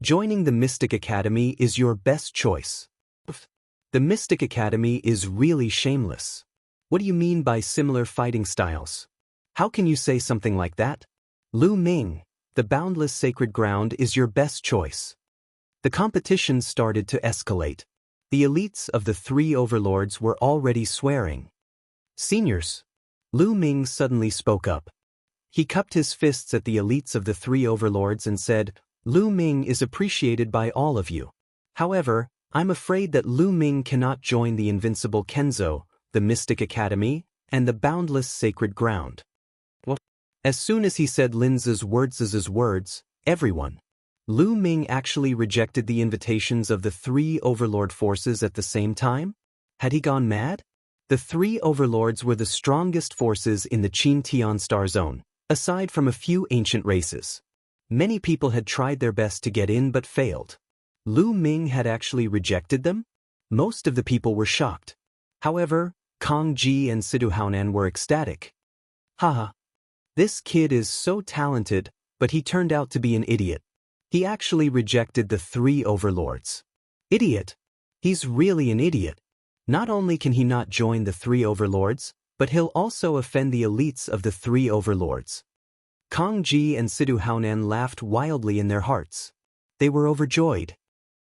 Speaker 1: Joining the Mystic Academy is your best choice. The Mystic Academy is really shameless. What do you mean by similar fighting styles? How can you say something like that? Lu Ming, the boundless sacred ground is your best choice. The competition started to escalate. The elites of the three overlords were already swearing. Seniors. Lu Ming suddenly spoke up. He cupped his fists at the elites of the three overlords and said, Lu Ming is appreciated by all of you. However, I'm afraid that Lu Ming cannot join the invincible Kenzo, the Mystic Academy, and the boundless sacred ground. What? As soon as he said Lin's words, everyone. Lu Ming actually rejected the invitations of the three overlord forces at the same time? Had he gone mad? The three overlords were the strongest forces in the Qin Tian Star Zone, aside from a few ancient races. Many people had tried their best to get in but failed. Lu Ming had actually rejected them? Most of the people were shocked. However, Kong Ji and Sidu Haonan were ecstatic. Haha. This kid is so talented, but he turned out to be an idiot. He actually rejected the three overlords. Idiot. He's really an idiot. Not only can he not join the three overlords, but he'll also offend the elites of the three overlords. Kong Ji and Sidu Haonan laughed wildly in their hearts. They were overjoyed.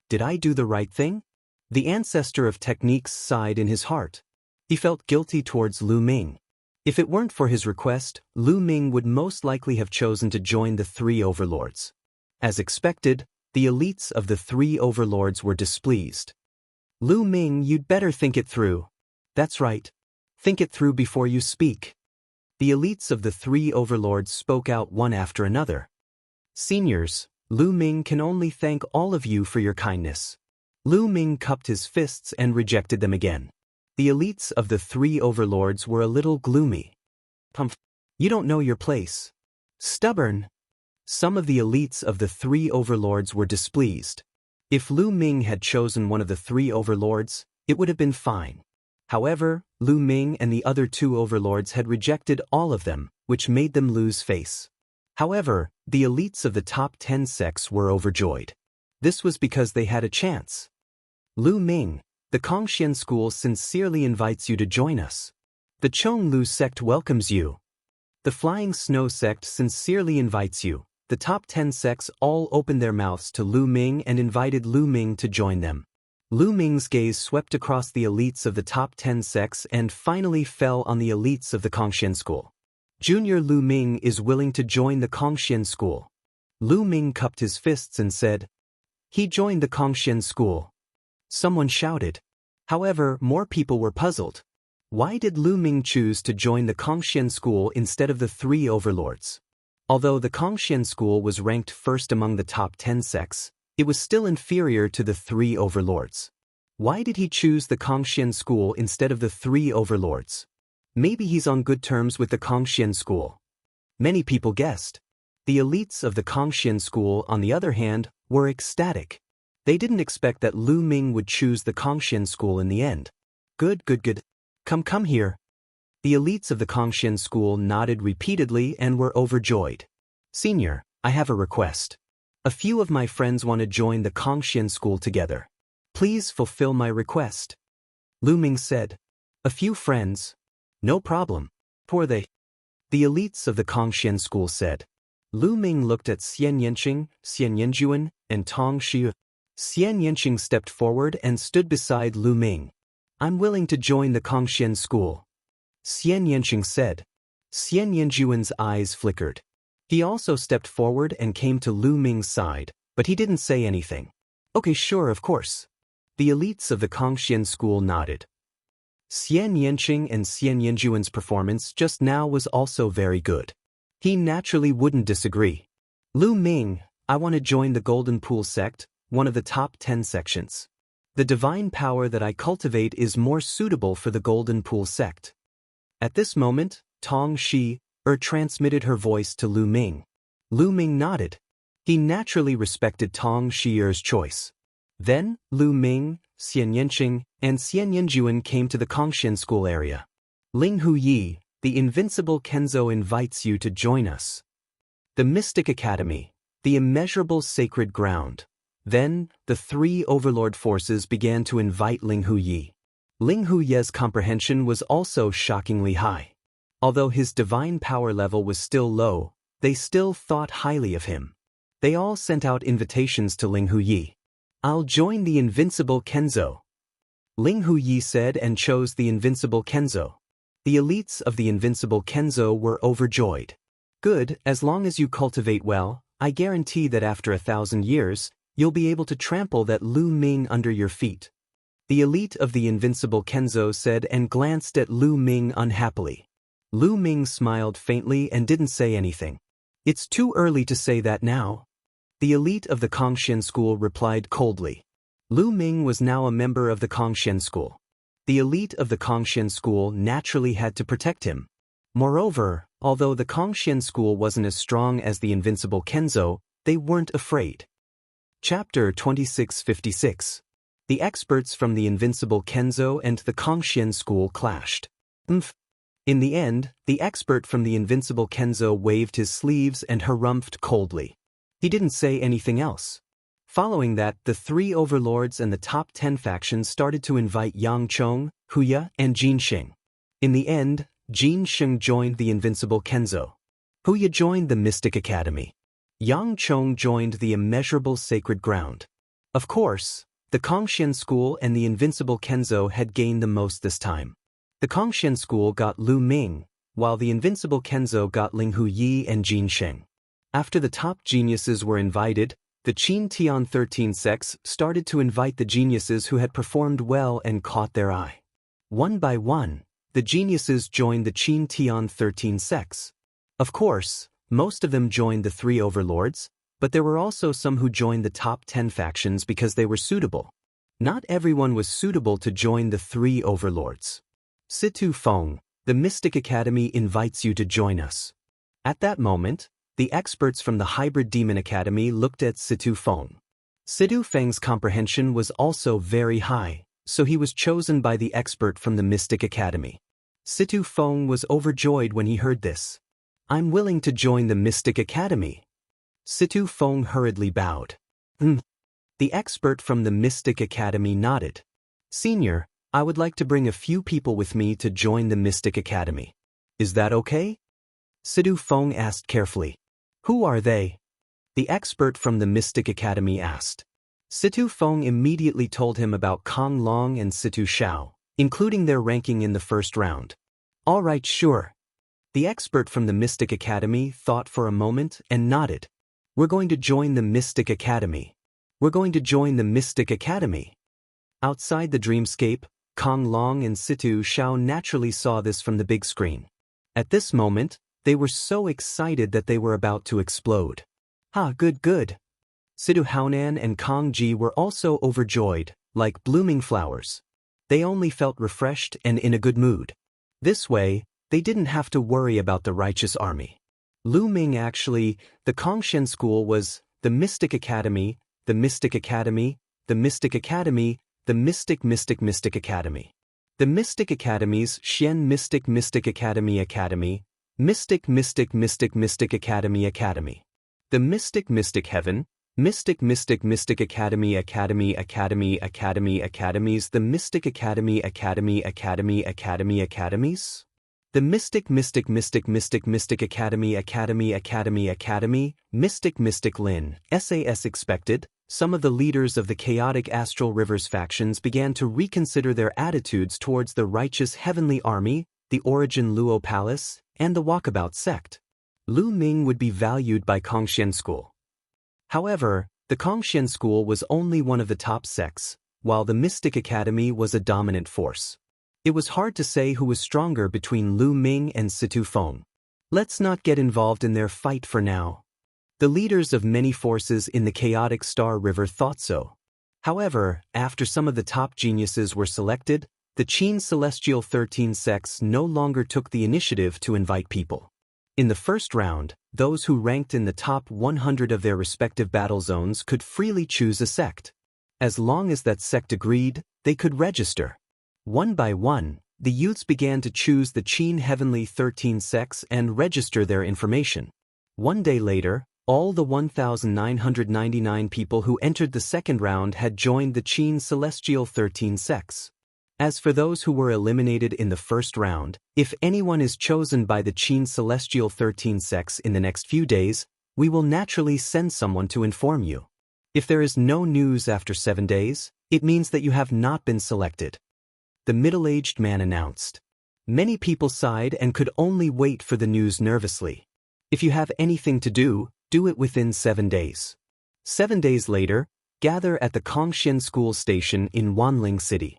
Speaker 1: Did I do the right thing? The ancestor of techniques sighed in his heart. He felt guilty towards Lu Ming. If it weren't for his request, Lu Ming would most likely have chosen to join the three overlords. As expected, the elites of the three overlords were displeased. Lu Ming, you'd better think it through. That's right. Think it through before you speak. The elites of the three overlords spoke out one after another. Seniors, Lu Ming can only thank all of you for your kindness. Lu Ming cupped his fists and rejected them again. The elites of the three overlords were a little gloomy. You don't know your place. Stubborn. Some of the elites of the three overlords were displeased. If Lu Ming had chosen one of the three overlords, it would have been fine. However, Lu Ming and the other two overlords had rejected all of them, which made them lose face. However, the elites of the top 10 sects were overjoyed. This was because they had a chance. Lu Ming, the Kongxian school sincerely invites you to join us. The Chonglu sect welcomes you. The Flying Snow sect sincerely invites you. The top 10 sects all opened their mouths to Lu Ming and invited Lu Ming to join them. Lu Ming's gaze swept across the elites of the top 10 sects and finally fell on the elites of the Kongxian school. Junior Lu Ming is willing to join the Kongxian school. Lu Ming cupped his fists and said, "He joined the Kongxian school." Someone shouted. However, more people were puzzled. Why did Lu Ming choose to join the Kongxian school instead of the 3 overlords? Although the Kongxian school was ranked first among the top 10 sects, it was still inferior to the 3 overlords. Why did he choose the Kongxian school instead of the 3 overlords? Maybe he's on good terms with the Kongxian school. Many people guessed. The elites of the Kongxian school, on the other hand, were ecstatic. They didn't expect that Lu Ming would choose the Kongxian school in the end. Good. Come here. The elites of the Kongxian school nodded repeatedly and were overjoyed. Senior, I have a request. A few of my friends want to join the Kongxian school together. Please fulfill my request. Lu Ming said. A few friends? No problem. Who are they? The elites of the Kongxian school said. Lu Ming looked at Xianxia, Xianxia, and Tong Shi. Xianxia stepped forward and stood beside Lu Ming. I'm willing to join the Kongxian school. Xianxia said. Xianxia's eyes flickered. He also stepped forward and came to Lu Ming's side, but he didn't say anything. Okay, sure, of course. The elites of the Kongxian school nodded. Xianxia and Xianxia's performance just now was also very good. He naturally wouldn't disagree. Lu Ming, I want to join the Golden Pool sect, one of the top 10 sections. The divine power that I cultivate is more suitable for the Golden Pool sect. At this moment, Tong Shi transmitted her voice to Lu Ming. Lu Ming nodded. He naturally respected Tong Shi's choice. Then, Lu Ming, Xianxia, and Xianxia came to the Kongxian school area. Ling Huyi, the invincible Kenzo invites you to join us. The Mystic Academy, the immeasurable sacred ground. Then, the 3 overlord forces began to invite Ling Huyi. Ling Huyi's comprehension was also shockingly high. Although his divine power level was still low, they still thought highly of him. They all sent out invitations to Ling Huyi. I'll join the invincible Kenzo. Ling Huyi said and chose the invincible Kenzo. The elites of the invincible Kenzo were overjoyed. Good, as long as you cultivate well, I guarantee that after 1,000 years, you'll be able to trample that Lu Ming under your feet. The elite of the invincible Kenzo said and glanced at Lu Ming unhappily. Lu Ming smiled faintly and didn't say anything. It's too early to say that now. The elite of the Kongxian school replied coldly. Lu Ming was now a member of the Kongxian school. The elite of the Kongxian school naturally had to protect him. Moreover, although the Kongxian school wasn't as strong as the invincible Kenzo, they weren't afraid. Chapter 2656. The experts from the invincible Kenzo and the Kongxian school clashed. In the end, the expert from the invincible Kenzo waved his sleeves and harumphed coldly. He didn't say anything else. Following that, the 3 overlords and the top 10 factions started to invite Yang Chong, Huya, and Jin Xing. In the end, Jin Xing joined the invincible Kenzo. Huya joined the Mystic Academy. Yang Chong joined the immeasurable sacred ground. Of course, the Kongxian school and the invincible Kenzo had gained the most this time. The Kongxian school got Lu Ming, while the invincible Kenzo got Ling Huyi and Jin Xing. After the top geniuses were invited, the Qin Tian 13 sects started to invite the geniuses who had performed well and caught their eye. One by one, the geniuses joined the Qin Tian 13 sects. Of course, most of them joined the 3 overlords, but there were also some who joined the top 10 factions because they were suitable. Not everyone was suitable to join the 3 overlords. Situ Feng, the Mystic Academy invites you to join us. At that moment, the experts from the Hybrid Demon Academy looked at Situ Feng. Situ Feng's comprehension was also very high, so he was chosen by the expert from the Mystic Academy. Situ Feng was overjoyed when he heard this. I'm willing to join the Mystic Academy. Situ Feng hurriedly bowed. The expert from the Mystic Academy nodded. Senior, I would like to bring a few people with me to join the Mystic Academy. Is that okay? Situ Feng asked carefully. Who are they? The expert from the Mystic Academy asked. Situ Feng immediately told him about Kong Long and Situ Xiao, including their ranking in the first round. All right, sure. The expert from the Mystic Academy thought for a moment and nodded. We're going to join the Mystic Academy. We're going to join the Mystic Academy. Outside the dreamscape, Kong Long and Situ Xiao naturally saw this from the big screen. At this moment, they were so excited that they were about to explode. Good. Situ Haonan and Kong Ji were also overjoyed, like blooming flowers. They only felt refreshed and in a good mood. This way, they didn't have to worry about the righteous army. Lu Ming actually, the Kongshen school was the Mystic Academy, the Mystic Academy, the Mystic Academy, the Mystic Academy. The Mystic Academies Xian Mystic Academy, Mystic Academy. The Mystic Heaven, Mystic Academy, Academies, the Mystic Academy, Academies. The Mystic Academy, Mystic Lin, SAS expected. Some of the leaders of the chaotic Astral Rivers factions began to reconsider their attitudes towards the righteous heavenly army, the Origin Luo Palace, and the Walkabout sect. Lu Ming would be valued by Kongshen School. However, the Kongshen School was only one of the top sects, while the Mystic Academy was a dominant force. It was hard to say who was stronger between Lu Ming and Situ Feng. Let's not get involved in their fight for now. The leaders of many forces in the chaotic Star River thought so. However, after some of the top geniuses were selected, the Qin Celestial 13 sects no longer took the initiative to invite people. In the first round, those who ranked in the top 100 of their respective battle zones could freely choose a sect. As long as that sect agreed, they could register. One by one, the youths began to choose the Qin Heavenly 13 sects and register their information. One day later, all the 1,999 people who entered the second round had joined the Qin Celestial 13 sects. As for those who were eliminated in the first round, if anyone is chosen by the Qin Celestial 13 sects in the next few days, we will naturally send someone to inform you. If there is no news after 7 days, it means that you have not been selected. The middle-aged man announced. Many people sighed and could only wait for the news nervously. If you have anything to do it within 7 days. 7 days later, gather at the Kongshen School station in Wanling City.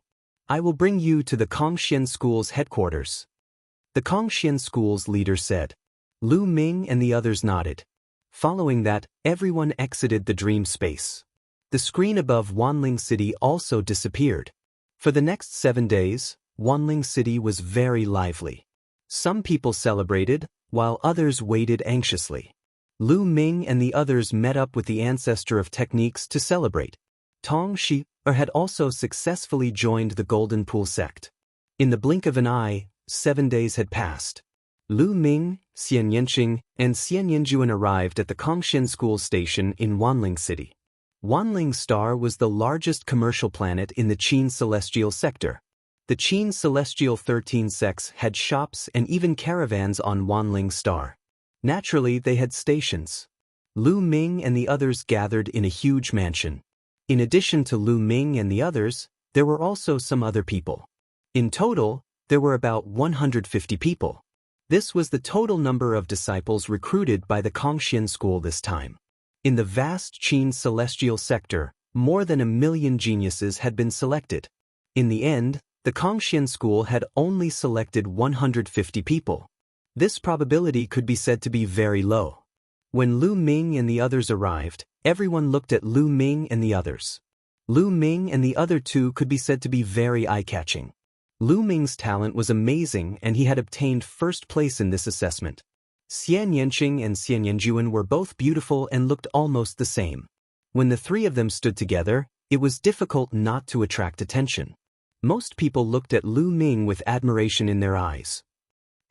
Speaker 1: I will bring you to the Kongshen School's headquarters. The Kongshen School's leader said. Lu Ming and the others nodded. Following that, everyone exited the dream space. The screen above Wanling City also disappeared. For the next 7 days, Wanling City was very lively. Some people celebrated, while others waited anxiously. Lu Ming and the others met up with the ancestor of techniques to celebrate. Tong Shi had also successfully joined the Golden Pool sect. In the blink of an eye, 7 days had passed. Lu Ming, Xianxia, and Xianxia arrived at the Kongshen School station in Wanling City. Wanling Star was the largest commercial planet in the Qin Celestial sector. The Qin Celestial 13 sects had shops and even caravans on Wanling Star. Naturally, they had stations. Lu Ming and the others gathered in a huge mansion. In addition to Lu Ming and the others, there were also some other people. In total, there were about 150 people. This was the total number of disciples recruited by the Kongshen School this time. In the vast Qin Celestial sector, more than 1 million geniuses had been selected. In the end, the Kongshen School had only selected 150 people. This probability could be said to be very low. When Lu Ming and the others arrived, everyone looked at Lu Ming and the others. Lu Ming and the other two could be said to be very eye-catching. Lu Ming's talent was amazing and he had obtained first place in this assessment. Xianxia and Xianxia were both beautiful and looked almost the same. When the three of them stood together, it was difficult not to attract attention. Most people looked at Lu Ming with admiration in their eyes.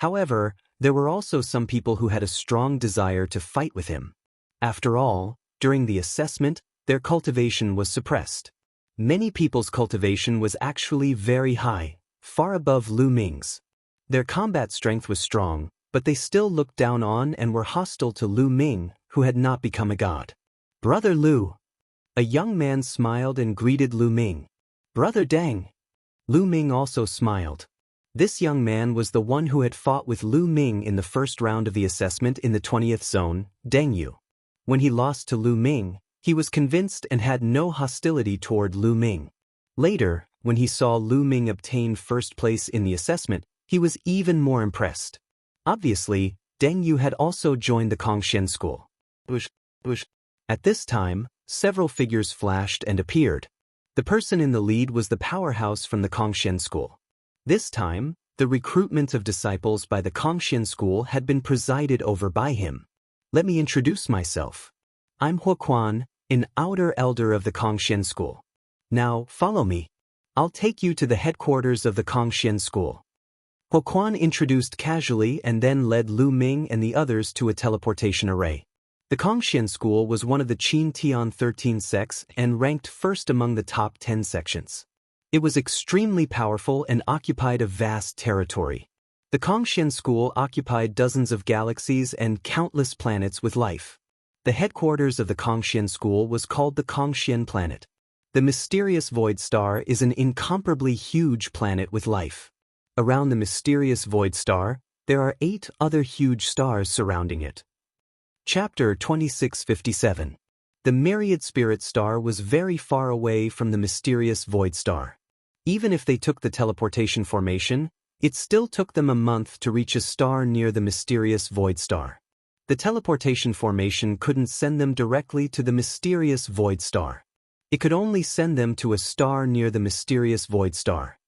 Speaker 1: However, there were also some people who had a strong desire to fight with him. After all, during the assessment, their cultivation was suppressed. Many people's cultivation was actually very high, far above Lu Ming's. Their combat strength was strong, but they still looked down on and were hostile to Lu Ming, who had not become a god. "Brother Lu." A young man smiled and greeted Lu Ming. "Brother Deng." Lu Ming also smiled. This young man was the one who had fought with Lu Ming in the first round of the assessment in the 20th zone, Deng Yu. When he lost to Lu Ming, he was convinced and had no hostility toward Lu Ming. Later, when he saw Lu Ming obtain first place in the assessment, he was even more impressed. Obviously, Deng Yu had also joined the Kongxian school. At this time, several figures flashed and appeared. The person in the lead was the powerhouse from the Kongxian school. This time, the recruitment of disciples by the Kongxian school had been presided over by him. "Let me introduce myself. I'm Huoquan, an outer elder of the Kongxian school. Now, follow me. I'll take you to the headquarters of the Kongxian school." Huoquan introduced casually and then led Lu Ming and the others to a teleportation array. The Kongxian school was one of the Qin Tian 13 sects and ranked first among the top 10 sections. It was extremely powerful and occupied a vast territory. The Kongxian school occupied dozens of galaxies and countless planets with life. The headquarters of the Kongxian school was called the Kongxian planet. The mysterious void star is an incomparably huge planet with life. Around the mysterious void star, there are 8 other huge stars surrounding it. Chapter 2657. The myriad spirit star was very far away from the mysterious void star. Even if they took the teleportation formation, it still took them a month to reach a star near the mysterious void star. The teleportation formation couldn't send them directly to the mysterious void star. It could only send them to a star near the mysterious void star.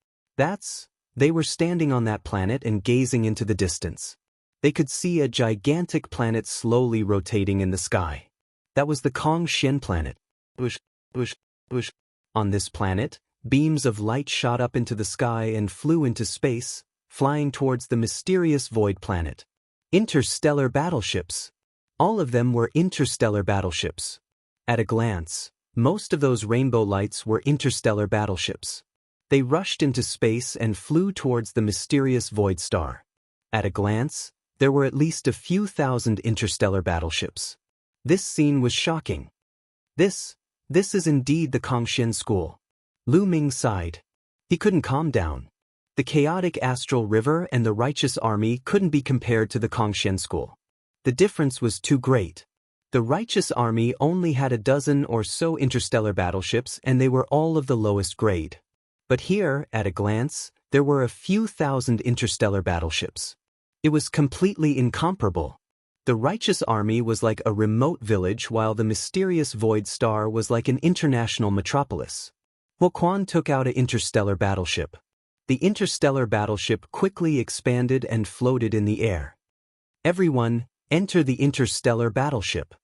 Speaker 1: They were standing on that planet and gazing into the distance. They could see a gigantic planet slowly rotating in the sky. That was the Kongxian planet. On this planet, beams of light shot up into the sky and flew into space, flying towards the mysterious void planet. Interstellar battleships. All of them were interstellar battleships. At a glance, most of those rainbow lights were interstellar battleships. They rushed into space and flew towards the mysterious void star. At a glance, there were at least a few thousand interstellar battleships. This scene was shocking. This is indeed the Kongxian school. Lu Ming sighed. He couldn't calm down. The chaotic astral river and the righteous army couldn't be compared to the Kongxian school. The difference was too great. The righteous army only had a dozen or so interstellar battleships and they were all of the lowest grade. But here, at a glance, there were a few thousand interstellar battleships. It was completely incomparable. The righteous army was like a remote village while the mysterious void star was like an international metropolis. Huoquan took out an interstellar battleship. The interstellar battleship quickly expanded and floated in the air. "Everyone, enter the interstellar battleship,"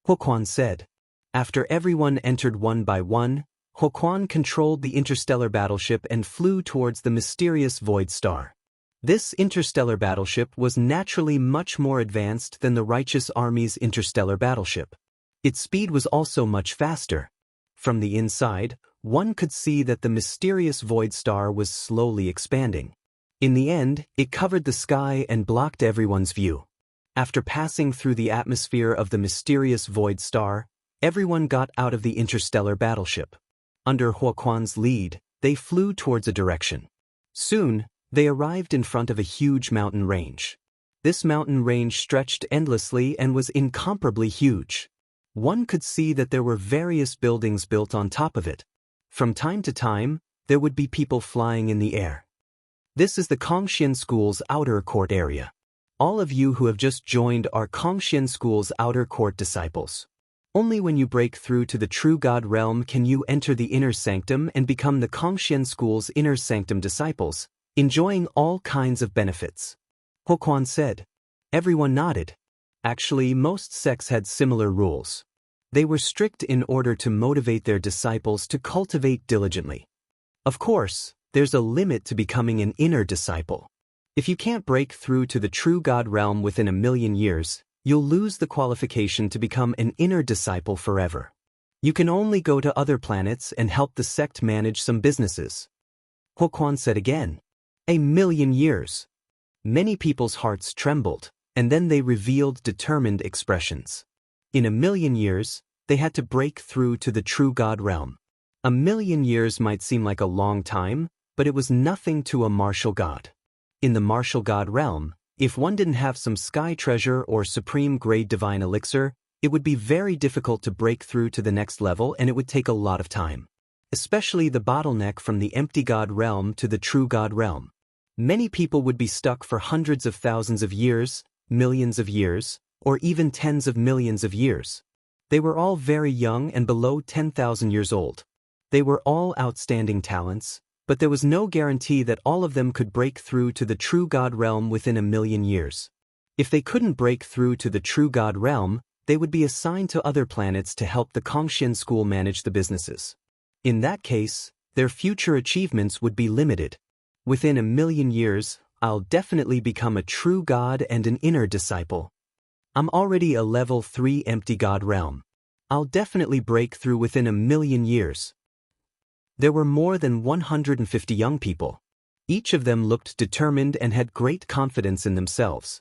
Speaker 1: Huoquan said. After everyone entered one by one, Huoquan controlled the interstellar battleship and flew towards the mysterious void star. This interstellar battleship was naturally much more advanced than the righteous army's interstellar battleship. Its speed was also much faster. From the inside, one could see that the mysterious void star was slowly expanding. In the end, it covered the sky and blocked everyone's view. After passing through the atmosphere of the mysterious void star, everyone got out of the interstellar battleship. Under Huoquan's lead, they flew towards a direction. Soon, they arrived in front of a huge mountain range. This mountain range stretched endlessly and was incomparably huge. One could see that there were various buildings built on top of it. From time to time, there would be people flying in the air. This is the Kongxian School's outer court area. All of you who have just joined are Kongxian School's outer court disciples. Only when you break through to the true God realm can you enter the inner sanctum and become the Kongxian School's inner sanctum disciples, enjoying all kinds of benefits. Huoquan said. Everyone nodded. Actually, most sects had similar rules. They were strict in order to motivate their disciples to cultivate diligently. Of course, there's a limit to becoming an inner disciple. If you can't break through to the true God realm within 1,000,000 years, you'll lose the qualification to become an inner disciple forever. You can only go to other planets and help the sect manage some businesses. Huoquan said again. 1,000,000 years. Many people's hearts trembled, and then they revealed determined expressions. In 1,000,000 years, they had to break through to the true God realm. 1,000,000 years might seem like a long time, but it was nothing to a martial god. In the martial god realm, if one didn't have some sky treasure or supreme grade divine elixir, it would be very difficult to break through to the next level, and it would take a lot of time. Especially the bottleneck from the empty god realm to the true god realm. Many people would be stuck for hundreds of thousands of years, millions of years, or even tens of millions of years. They were all very young and below 10,000 years old. They were all outstanding talents, but there was no guarantee that all of them could break through to the true God realm within 1,000,000 years. If they couldn't break through to the true God realm, they would be assigned to other planets to help the Kongxian school manage the businesses. In that case, their future achievements would be limited. Within 1,000,000 years, I'll definitely become a true god and an inner disciple. I'm already a level 3 empty god realm. I'll definitely break through within 1,000,000 years. There were more than 150 young people. Each of them looked determined and had great confidence in themselves.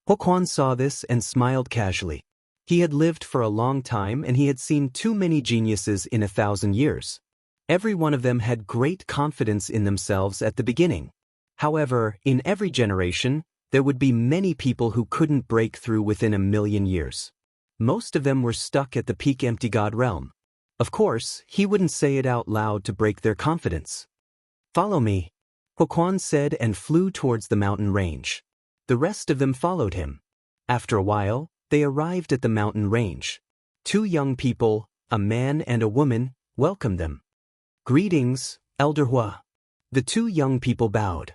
Speaker 1: Huoquan saw this and smiled casually. He had lived for a long time and he had seen too many geniuses in 1,000 years. Every one of them had great confidence in themselves at the beginning. However, in every generation, there would be many people who couldn't break through within 1,000,000 years. Most of them were stuck at the peak empty god realm. Of course, he wouldn't say it out loud to break their confidence. Follow me, Huoquan said and flew towards the mountain range. The rest of them followed him. After a while, they arrived at the mountain range. 2 young people, a man and a woman, welcomed them. Greetings, Elder Hua. The 2 young people bowed.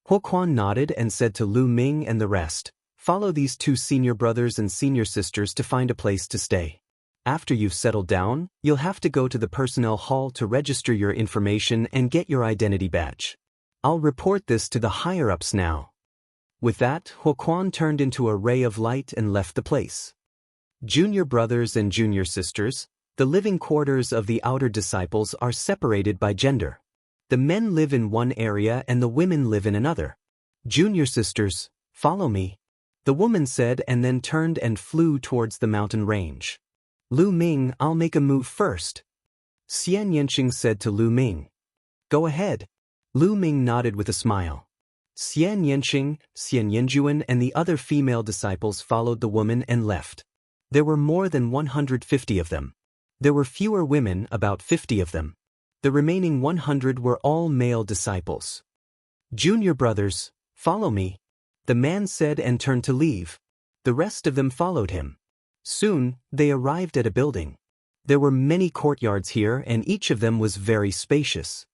Speaker 1: Huoquan nodded and said to Lu Ming and the rest, follow these 2 senior brothers and senior sisters to find a place to stay. After you've settled down, you'll have to go to the personnel hall to register your information and get your identity badge. I'll report this to the higher-ups now. With that, Huoquan turned into a ray of light and left the place. Junior brothers and junior sisters, the living quarters of the outer disciples are separated by gender. The men live in one area and the women live in another. Junior sisters, follow me, the woman said and then turned and flew towards the mountain range. Lu Ming, I'll make a move first. Xianxia said to Lu Ming. Go ahead. Lu Ming nodded with a smile. Xianxia, Xianjuan and the other female disciples followed the woman and left. There were more than 150 of them. There were fewer women, about 50 of them. The remaining 100 were all male disciples. Junior brothers, follow me, the man said and turned to leave. The rest of them followed him. Soon, they arrived at a building. There were many courtyards here and each of them was very spacious.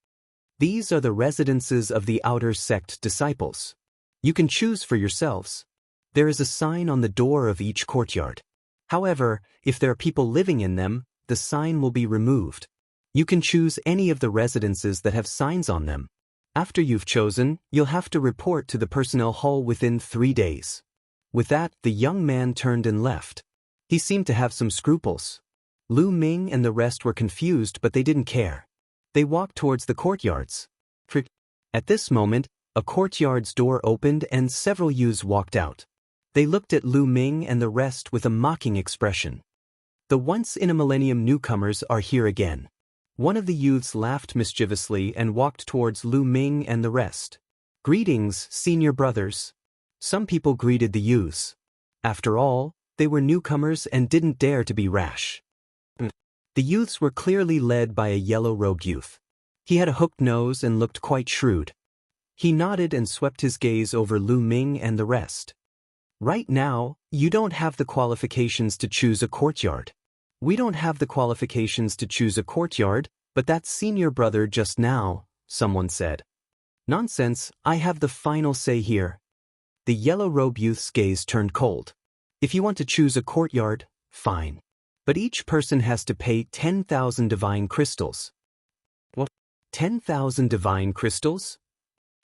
Speaker 1: These are the residences of the outer sect disciples. You can choose for yourselves. There is a sign on the door of each courtyard. However, if there are people living in them, the sign will be removed. You can choose any of the residences that have signs on them. After you've chosen, you'll have to report to the personnel hall within 3 days. With that, the young man turned and left. He seemed to have some scruples. Lu Ming and the rest were confused, but they didn't care. They walked towards the courtyards. At this moment, a courtyard's door opened and several youths walked out. They looked at Lu Ming and the rest with a mocking expression. The once-in-a-millennium newcomers are here again. One of the youths laughed mischievously and walked towards Lu Ming and the rest. Greetings, senior brothers. Some people greeted the youths. After all, they were newcomers and didn't dare to be rash. The youths were clearly led by a yellow-robed youth. He had a hooked nose and looked quite shrewd. He nodded and swept his gaze over Lu Ming and the rest. Right now, you don't have the qualifications to choose a courtyard. We don't have the qualifications to choose a courtyard, but that senior brother just now, someone said. Nonsense, I have the final say here. The yellow-robed youth's gaze turned cold. If you want to choose a courtyard, fine. But each person has to pay 10,000 divine crystals. What? 10,000 divine crystals?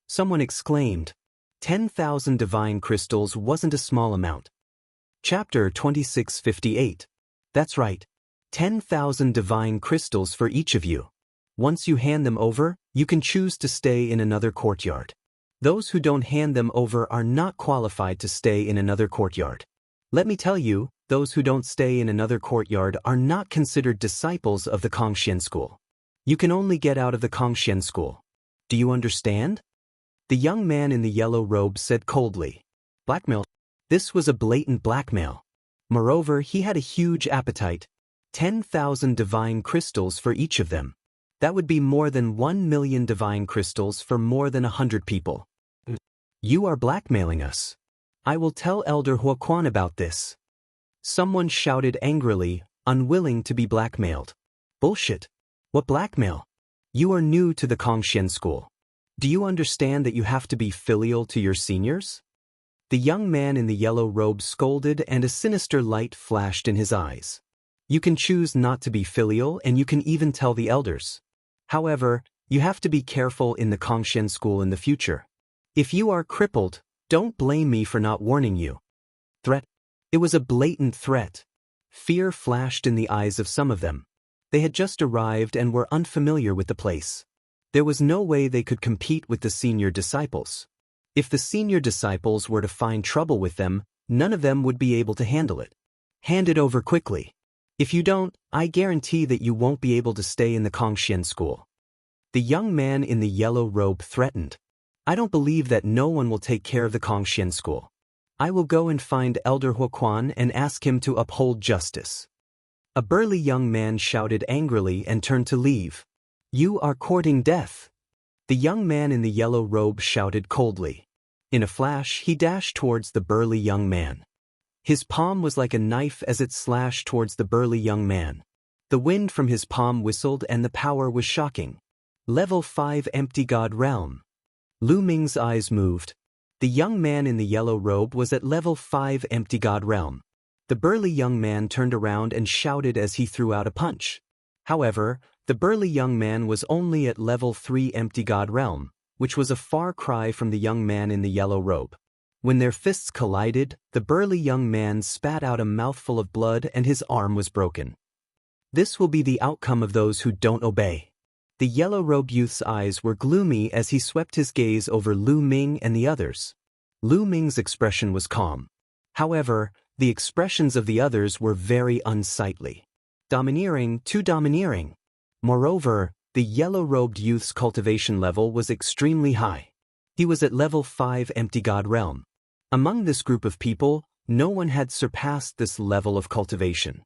Speaker 1: Someone exclaimed. 10,000 divine crystals wasn't a small amount. Chapter 2658. That's right. 10,000 divine crystals for each of you. Once you hand them over, you can choose to stay in another courtyard. Those who don't hand them over are not qualified to stay in another courtyard. Let me tell you, those who don't stay in another courtyard are not considered disciples of the Kongxian school. You can only get out of the Kongxian school. Do you understand? The young man in the yellow robe said coldly. Blackmail? This was a blatant blackmail. Moreover, he had a huge appetite. 10,000 divine crystals for each of them. That would be more than 1 million divine crystals for more than 100 people. You are blackmailing us. I will tell Elder Huaquan about this. Someone shouted angrily, unwilling to be blackmailed. Bullshit. What blackmail? You are new to the Kongxian school. Do you understand that you have to be filial to your seniors? The young man in the yellow robe scolded and a sinister light flashed in his eyes. You can choose not to be filial and you can even tell the elders. However, you have to be careful in the Kongxian school in the future. If you are crippled, don't blame me for not warning you. Threat? It was a blatant threat. Fear flashed in the eyes of some of them. They had just arrived and were unfamiliar with the place. There was no way they could compete with the senior disciples. If the senior disciples were to find trouble with them, none of them would be able to handle it. Hand it over quickly. If you don't, I guarantee that you won't be able to stay in the Kongxian school. The young man in the yellow robe threatened. I don't believe that no one will take care of the Kongxian school. I will go and find Elder Huaquan and ask him to uphold justice. A burly young man shouted angrily and turned to leave. You are courting death. The young man in the yellow robe shouted coldly. In a flash, he dashed towards the burly young man. His palm was like a knife as it slashed towards the burly young man. The wind from his palm whistled and the power was shocking. Level 5 Empty God Realm. Lu Ming's eyes moved. The young man in the yellow robe was at level 5 Empty God Realm. The burly young man turned around and shouted as he threw out a punch. However, the burly young man was only at level 3 Empty God Realm, which was a far cry from the young man in the yellow robe. When their fists collided, the burly young man spat out a mouthful of blood and his arm was broken. This will be the outcome of those who don't obey. The yellow-robed youth's eyes were gloomy as he swept his gaze over Lu Ming and the others. Lu Ming's expression was calm. However, the expressions of the others were very unsightly. Domineering, too domineering. Moreover, the yellow-robed youth's cultivation level was extremely high. He was at level 5 Empty God Realm. Among this group of people, no one had surpassed this level of cultivation.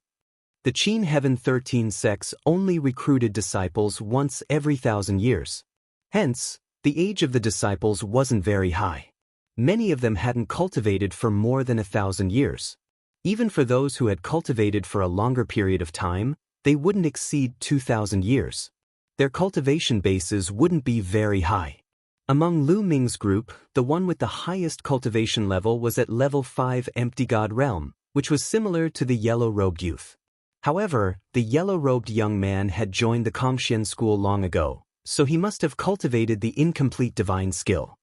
Speaker 1: The Qin Heaven 13 sects only recruited disciples once every 1,000 years. Hence, the age of the disciples wasn't very high. Many of them hadn't cultivated for more than 1,000 years. Even for those who had cultivated for a longer period of time, they wouldn't exceed 2,000 years. Their cultivation bases wouldn't be very high. Among Lu Ming's group, the one with the highest cultivation level was at level 5 Empty God Realm, which was similar to the yellow-robed youth. However, the yellow-robed young man had joined the Kongxian school long ago, so he must have cultivated the incomplete divine skill.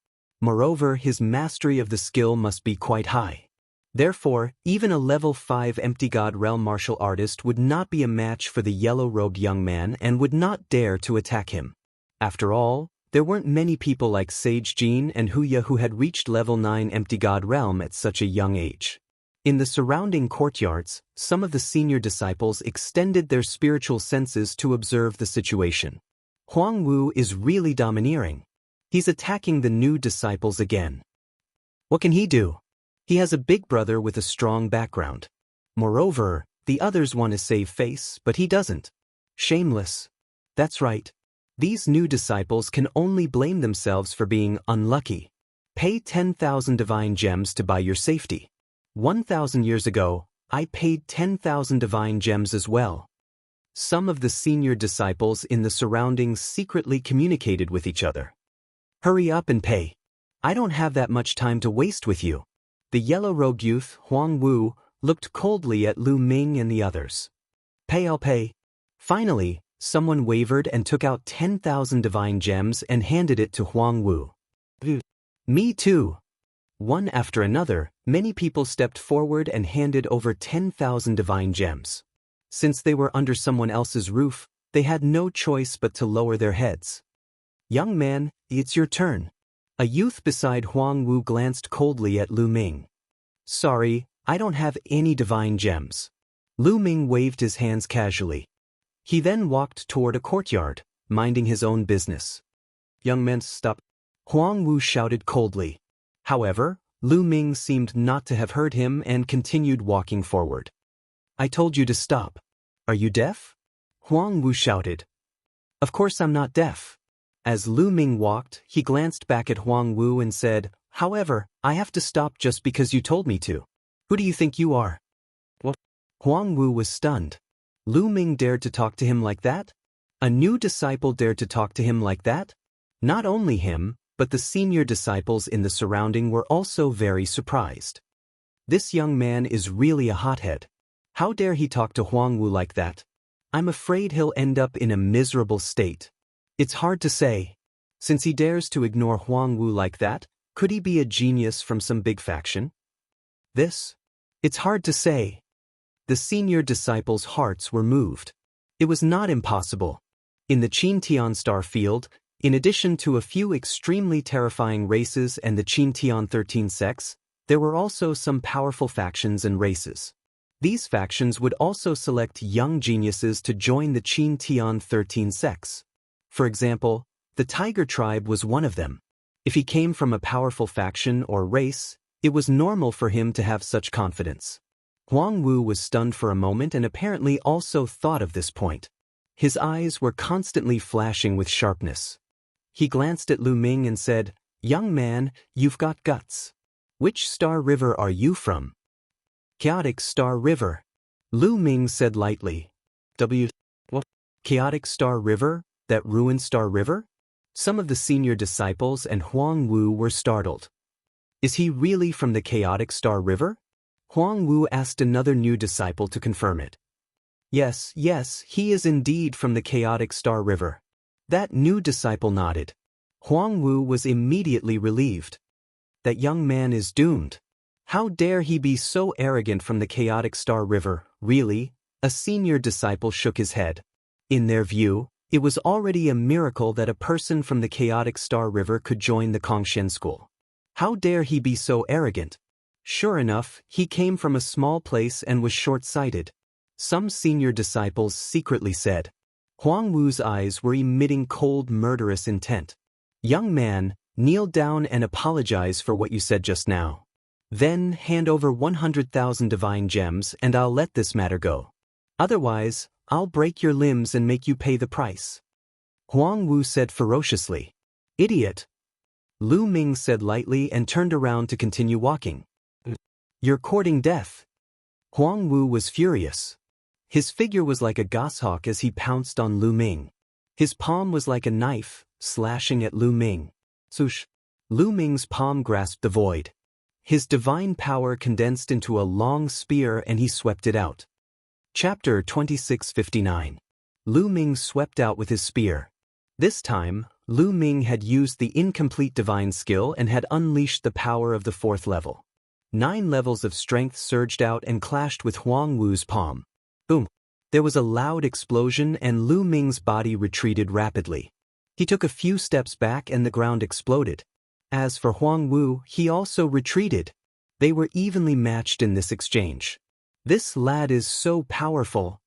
Speaker 1: Moreover, his mastery of the skill must be quite high. Therefore, even a level 5 Empty God Realm martial artist would not be a match for the yellow-robed young man and would not dare to attack him. After all, there weren't many people like Sage Jin and Huya who had reached level 9 Empty God Realm at such a young age. In the surrounding courtyards, some of the senior disciples extended their spiritual senses to observe the situation. Huang Wu is really domineering. He's attacking the new disciples again. What can he do? He has a big brother with a strong background. Moreover, the others want to save face, but he doesn't. Shameless. That's right. These new disciples can only blame themselves for being unlucky. Pay 10,000 divine gems to buy your safety. 1,000 years ago, I paid 10,000 divine gems as well. Some of the senior disciples in the surroundings secretly communicated with each other. Hurry up and pay. I don't have that much time to waste with you. The yellow-robed youth, Huang Wu, looked coldly at Lu Ming and the others. Pay, I'll pay. Finally, someone wavered and took out 10,000 divine gems and handed it to Huang Wu. Me too. One after another, many people stepped forward and handed over 10,000 divine gems. Since they were under someone else's roof, they had no choice but to lower their heads. Young man, it's your turn. A youth beside Huang Wu glanced coldly at Lu Ming. Sorry, I don't have any divine gems. Lu Ming waved his hands casually. He then walked toward a courtyard, minding his own business. Young man, stop. Huang Wu shouted coldly. However, Lu Ming seemed not to have heard him and continued walking forward. I told you to stop. Are you deaf? Huang Wu shouted. Of course I'm not deaf. As Lu Ming walked, he glanced back at Huang Wu and said, However, I have to stop just because you told me to. Who do you think you are? What? Huang Wu was stunned. Lu Ming dared to talk to him like that? A new disciple dared to talk to him like that? Not only him, but the senior disciples in the surrounding were also very surprised. This young man is really a hothead. How dare he talk to Huang Wu like that? I'm afraid he'll end up in a miserable state. It's hard to say. Since he dares to ignore Huang Wu like that, could he be a genius from some big faction? It's hard to say. The senior disciples' hearts were moved. It was not impossible. In the Qintian star field, in addition to a few extremely terrifying races and the Qintian 13 sects, there were also some powerful factions and races. These factions would also select young geniuses to join the Qintian 13 sects. For example, the Tiger tribe was one of them. If he came from a powerful faction or race, it was normal for him to have such confidence. Huang Wu was stunned for a moment and apparently also thought of this point. His eyes were constantly flashing with sharpness. He glanced at Lu Ming and said, Young man, you've got guts. Which star river are you from? Chaotic Star River. Lu Ming said lightly. What? Chaotic Star River? That ruined Star River? Some of the senior disciples and Huang Wu were startled. Is he really from the Chaotic Star River? Huang Wu asked another new disciple to confirm it. Yes, he is indeed from the Chaotic Star River. That new disciple nodded. Huang Wu was immediately relieved. That young man is doomed. How dare he be so arrogant from the Chaotic Star River, really? A senior disciple shook his head. In their view, it was already a miracle that a person from the Chaotic Star River could join the Kongshen school. How dare he be so arrogant? Sure enough, he came from a small place and was short-sighted. Some senior disciples secretly said. Huang Wu's eyes were emitting cold, murderous intent. Young man, kneel down and apologize for what you said just now. Then hand over 100,000 divine gems and I'll let this matter go. Otherwise, I'll break your limbs and make you pay the price. Huang Wu said ferociously. Idiot. Lu Ming said lightly and turned around to continue walking. You're courting death. Huang Wu was furious. His figure was like a goshawk as he pounced on Lu Ming. His palm was like a knife, slashing at Lu Ming. Swoosh. Lu Ming's palm grasped the void. His divine power condensed into a long spear and he swept it out. Chapter 2659. Lu Ming swept out with his spear. This time, Lu Ming had used the incomplete divine skill and had unleashed the power of the 4th level. 9 levels of strength surged out and clashed with Huang Wu's palm. Boom! There was a loud explosion and Lu Ming's body retreated rapidly. He took a few steps back and the ground exploded. As for Huang Wu, he also retreated. They were evenly matched in this exchange. This lad is so powerful.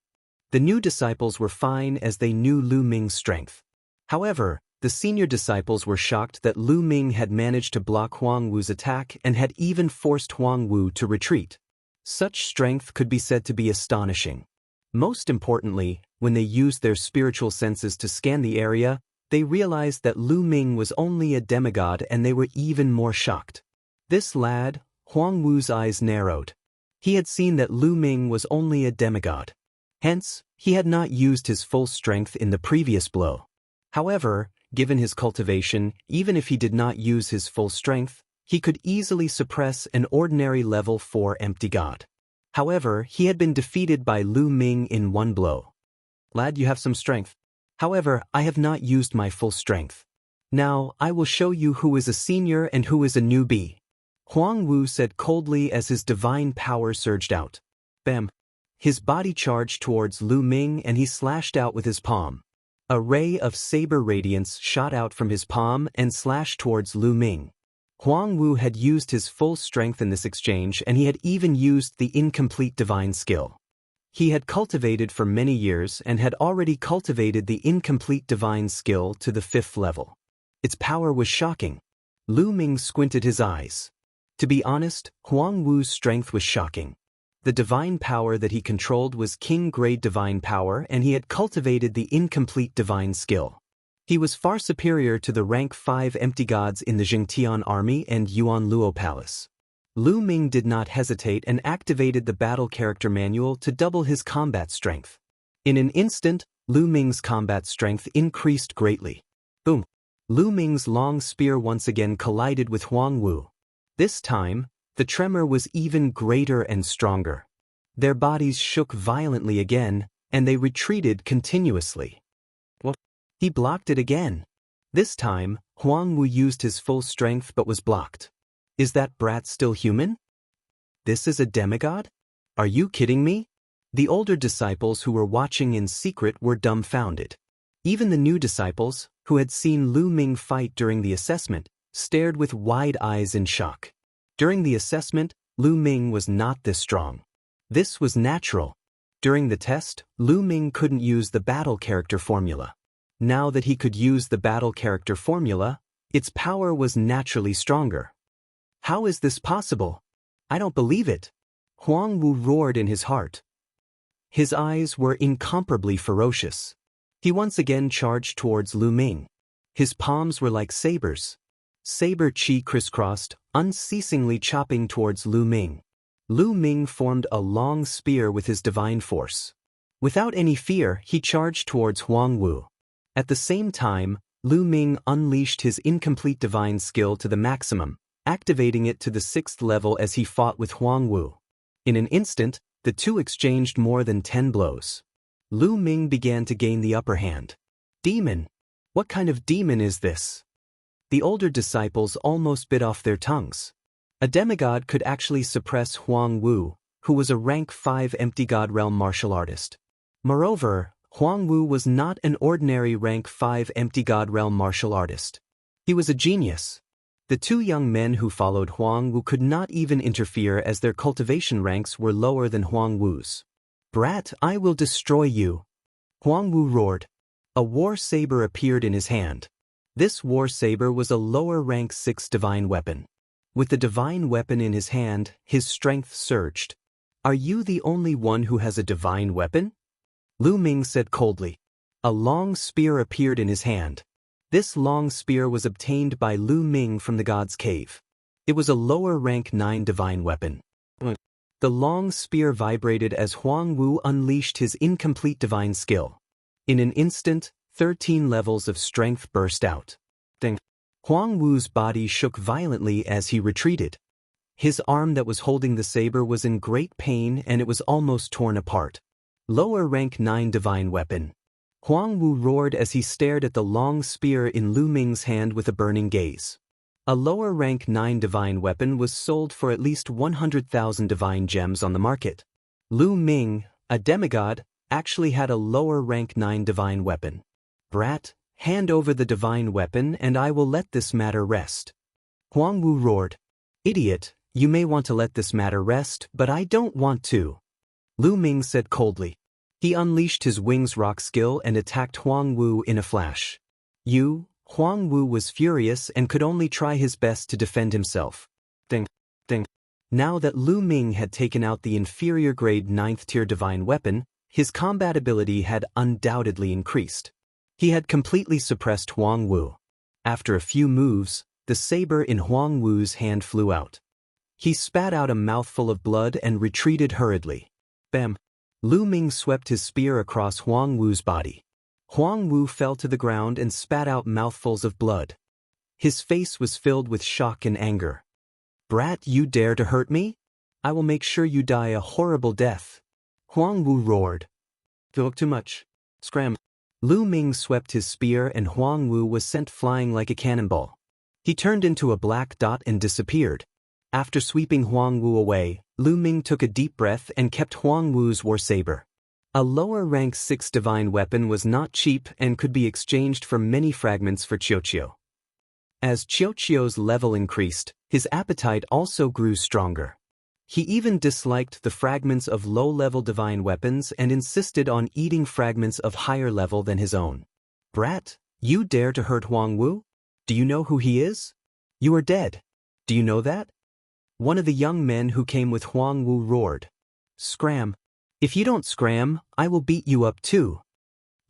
Speaker 1: The new disciples were fine as they knew Lu Ming's strength. However, the senior disciples were shocked that Lu Ming had managed to block Huang Wu's attack and had even forced Huang Wu to retreat. Such strength could be said to be astonishing. Most importantly, when they used their spiritual senses to scan the area, they realized that Lu Ming was only a demigod and they were even more shocked. This lad, Huang Wu's eyes narrowed. He had seen that Lu Ming was only a demigod. Hence, he had not used his full strength in the previous blow. However, given his cultivation, even if he did not use his full strength, he could easily suppress an ordinary level 4 empty god. However, he had been defeated by Lu Ming in one blow. Lad, you have some strength. However, I have not used my full strength. Now, I will show you who is a senior and who is a newbie. Huang Wu said coldly as his divine power surged out. Bam! His body charged towards Lu Ming and he slashed out with his palm. A ray of saber radiance shot out from his palm and slashed towards Lu Ming. Huang Wu had used his full strength in this exchange, and he had even used the incomplete divine skill. He had cultivated for many years and had already cultivated the incomplete divine skill to the 5th level. Its power was shocking. Lu Ming squinted his eyes. To be honest, Huang Wu's strength was shocking. The divine power that he controlled was king-grade divine power, and he had cultivated the incomplete divine skill. He was far superior to the rank 5 empty gods in the Jingtian army and Yuan Luo Palace. Lu Ming did not hesitate and activated the battle character manual to double his combat strength. In an instant, Lu Ming's combat strength increased greatly. Boom! Lu Ming's long spear once again collided with Huang Wu. This time, the tremor was even greater and stronger. Their bodies shook violently again, and they retreated continuously. What? He blocked it again. This time, Huang Wu used his full strength but was blocked. Is that brat still human? This is a demigod? Are you kidding me? The older disciples who were watching in secret were dumbfounded. Even the new disciples, who had seen Lu Ming fight during the assessment, stared with wide eyes in shock. During the assessment, Lu Ming was not this strong. This was natural. During the test, Lu Ming couldn't use the battle character formula. Now that he could use the battle character formula, its power was naturally stronger. How is this possible? I don't believe it. Huang Wu roared in his heart. His eyes were incomparably ferocious. He once again charged towards Lu Ming. His palms were like sabers. Saber chi crisscrossed, unceasingly chopping towards Lu Ming. Lu Ming formed a long spear with his divine force. Without any fear, he charged towards Huang Wu. At the same time, Lu Ming unleashed his incomplete divine skill to the maximum, activating it to the 6th level as he fought with Huang Wu. In an instant, the two exchanged more than 10 blows. Lu Ming began to gain the upper hand. Demon! What kind of demon is this? The older disciples almost bit off their tongues. A demigod could actually suppress Huang Wu, who was a rank 5 empty god realm martial artist. Moreover, Huang Wu was not an ordinary rank 5 empty god realm martial artist. He was a genius. The two young men who followed Huang Wu could not even interfere as their cultivation ranks were lower than Huang Wu's. Brat, I will destroy you! Huang Wu roared. A war saber appeared in his hand. This war saber was a lower rank 6 divine weapon. With the divine weapon in his hand, his strength surged. Are you the only one who has a divine weapon? Lu Ming said coldly. A long spear appeared in his hand. This long spear was obtained by Lu Ming from the god's cave. It was a lower rank 9 divine weapon. The long spear vibrated as Huang Wu unleashed his incomplete divine skill. In an instant, 13 levels of strength burst out. Ding. Huang Wu's body shook violently as he retreated. His arm that was holding the saber was in great pain and it was almost torn apart. Lower rank 9 divine weapon. Huang Wu roared as he stared at the long spear in Lu Ming's hand with a burning gaze. A lower rank 9 divine weapon was sold for at least 100,000 divine gems on the market. Lu Ming, a demigod, actually had a lower rank 9 divine weapon. Brat, hand over the divine weapon and I will let this matter rest. Huang Wu roared. Idiot, you may want to let this matter rest, but I don't want to. Lu Ming said coldly. He unleashed his wings rock skill and attacked Huang Wu in a flash. Huang Wu was furious and could only try his best to defend himself. Ding, ding. Now that Lu Ming had taken out the inferior grade 9th tier divine weapon, his combat ability had undoubtedly increased. He had completely suppressed Huang Wu. After a few moves, the saber in Huang Wu's hand flew out. He spat out a mouthful of blood and retreated hurriedly. Bam! Lu Ming swept his spear across Huang Wu's body. Huang Wu fell to the ground and spat out mouthfuls of blood. His face was filled with shock and anger. Brat, you dare to hurt me? I will make sure you die a horrible death. Huang Wu roared. Talk too much. Scram. Lu Ming swept his spear and Huang Wu was sent flying like a cannonball. He turned into a black dot and disappeared. After sweeping Huang Wu away, Lu Ming took a deep breath and kept Huang Wu's war saber. A lower rank 6 divine weapon was not cheap and could be exchanged for many fragments for Qiuqiu. As Qiuqiu's level increased, his appetite also grew stronger. He even disliked the fragments of low-level divine weapons and insisted on eating fragments of higher level than his own. "Brat, you dare to hurt Huang Wu? Do you know who he is? You are dead. Do you know that?" One of the young men who came with Huang Wu roared. "Scram. If you don't scram, I will beat you up too."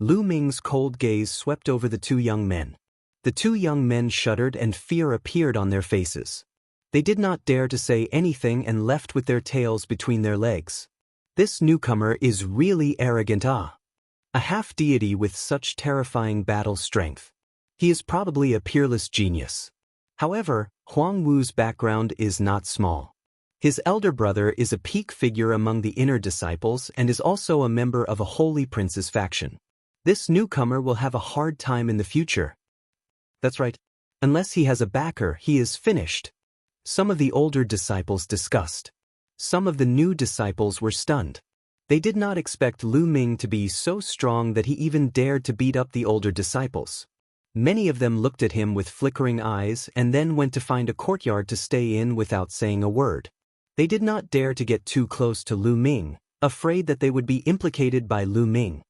Speaker 1: Lu Ming's cold gaze swept over the two young men. The two young men shuddered and fear appeared on their faces. They did not dare to say anything and left with their tails between their legs. This newcomer is really arrogant. A half-deity with such terrifying battle strength. He is probably a peerless genius. However, Huang Wu's background is not small. His elder brother is a peak figure among the inner disciples and is also a member of a holy prince's faction. This newcomer will have a hard time in the future. That's right. Unless he has a backer, he is finished. Some of the older disciples discussed. Some of the new disciples were stunned. They did not expect Lu Ming to be so strong that he even dared to beat up the older disciples. Many of them looked at him with flickering eyes and then went to find a courtyard to stay in without saying a word. They did not dare to get too close to Lu Ming, afraid that they would be implicated by Lu Ming.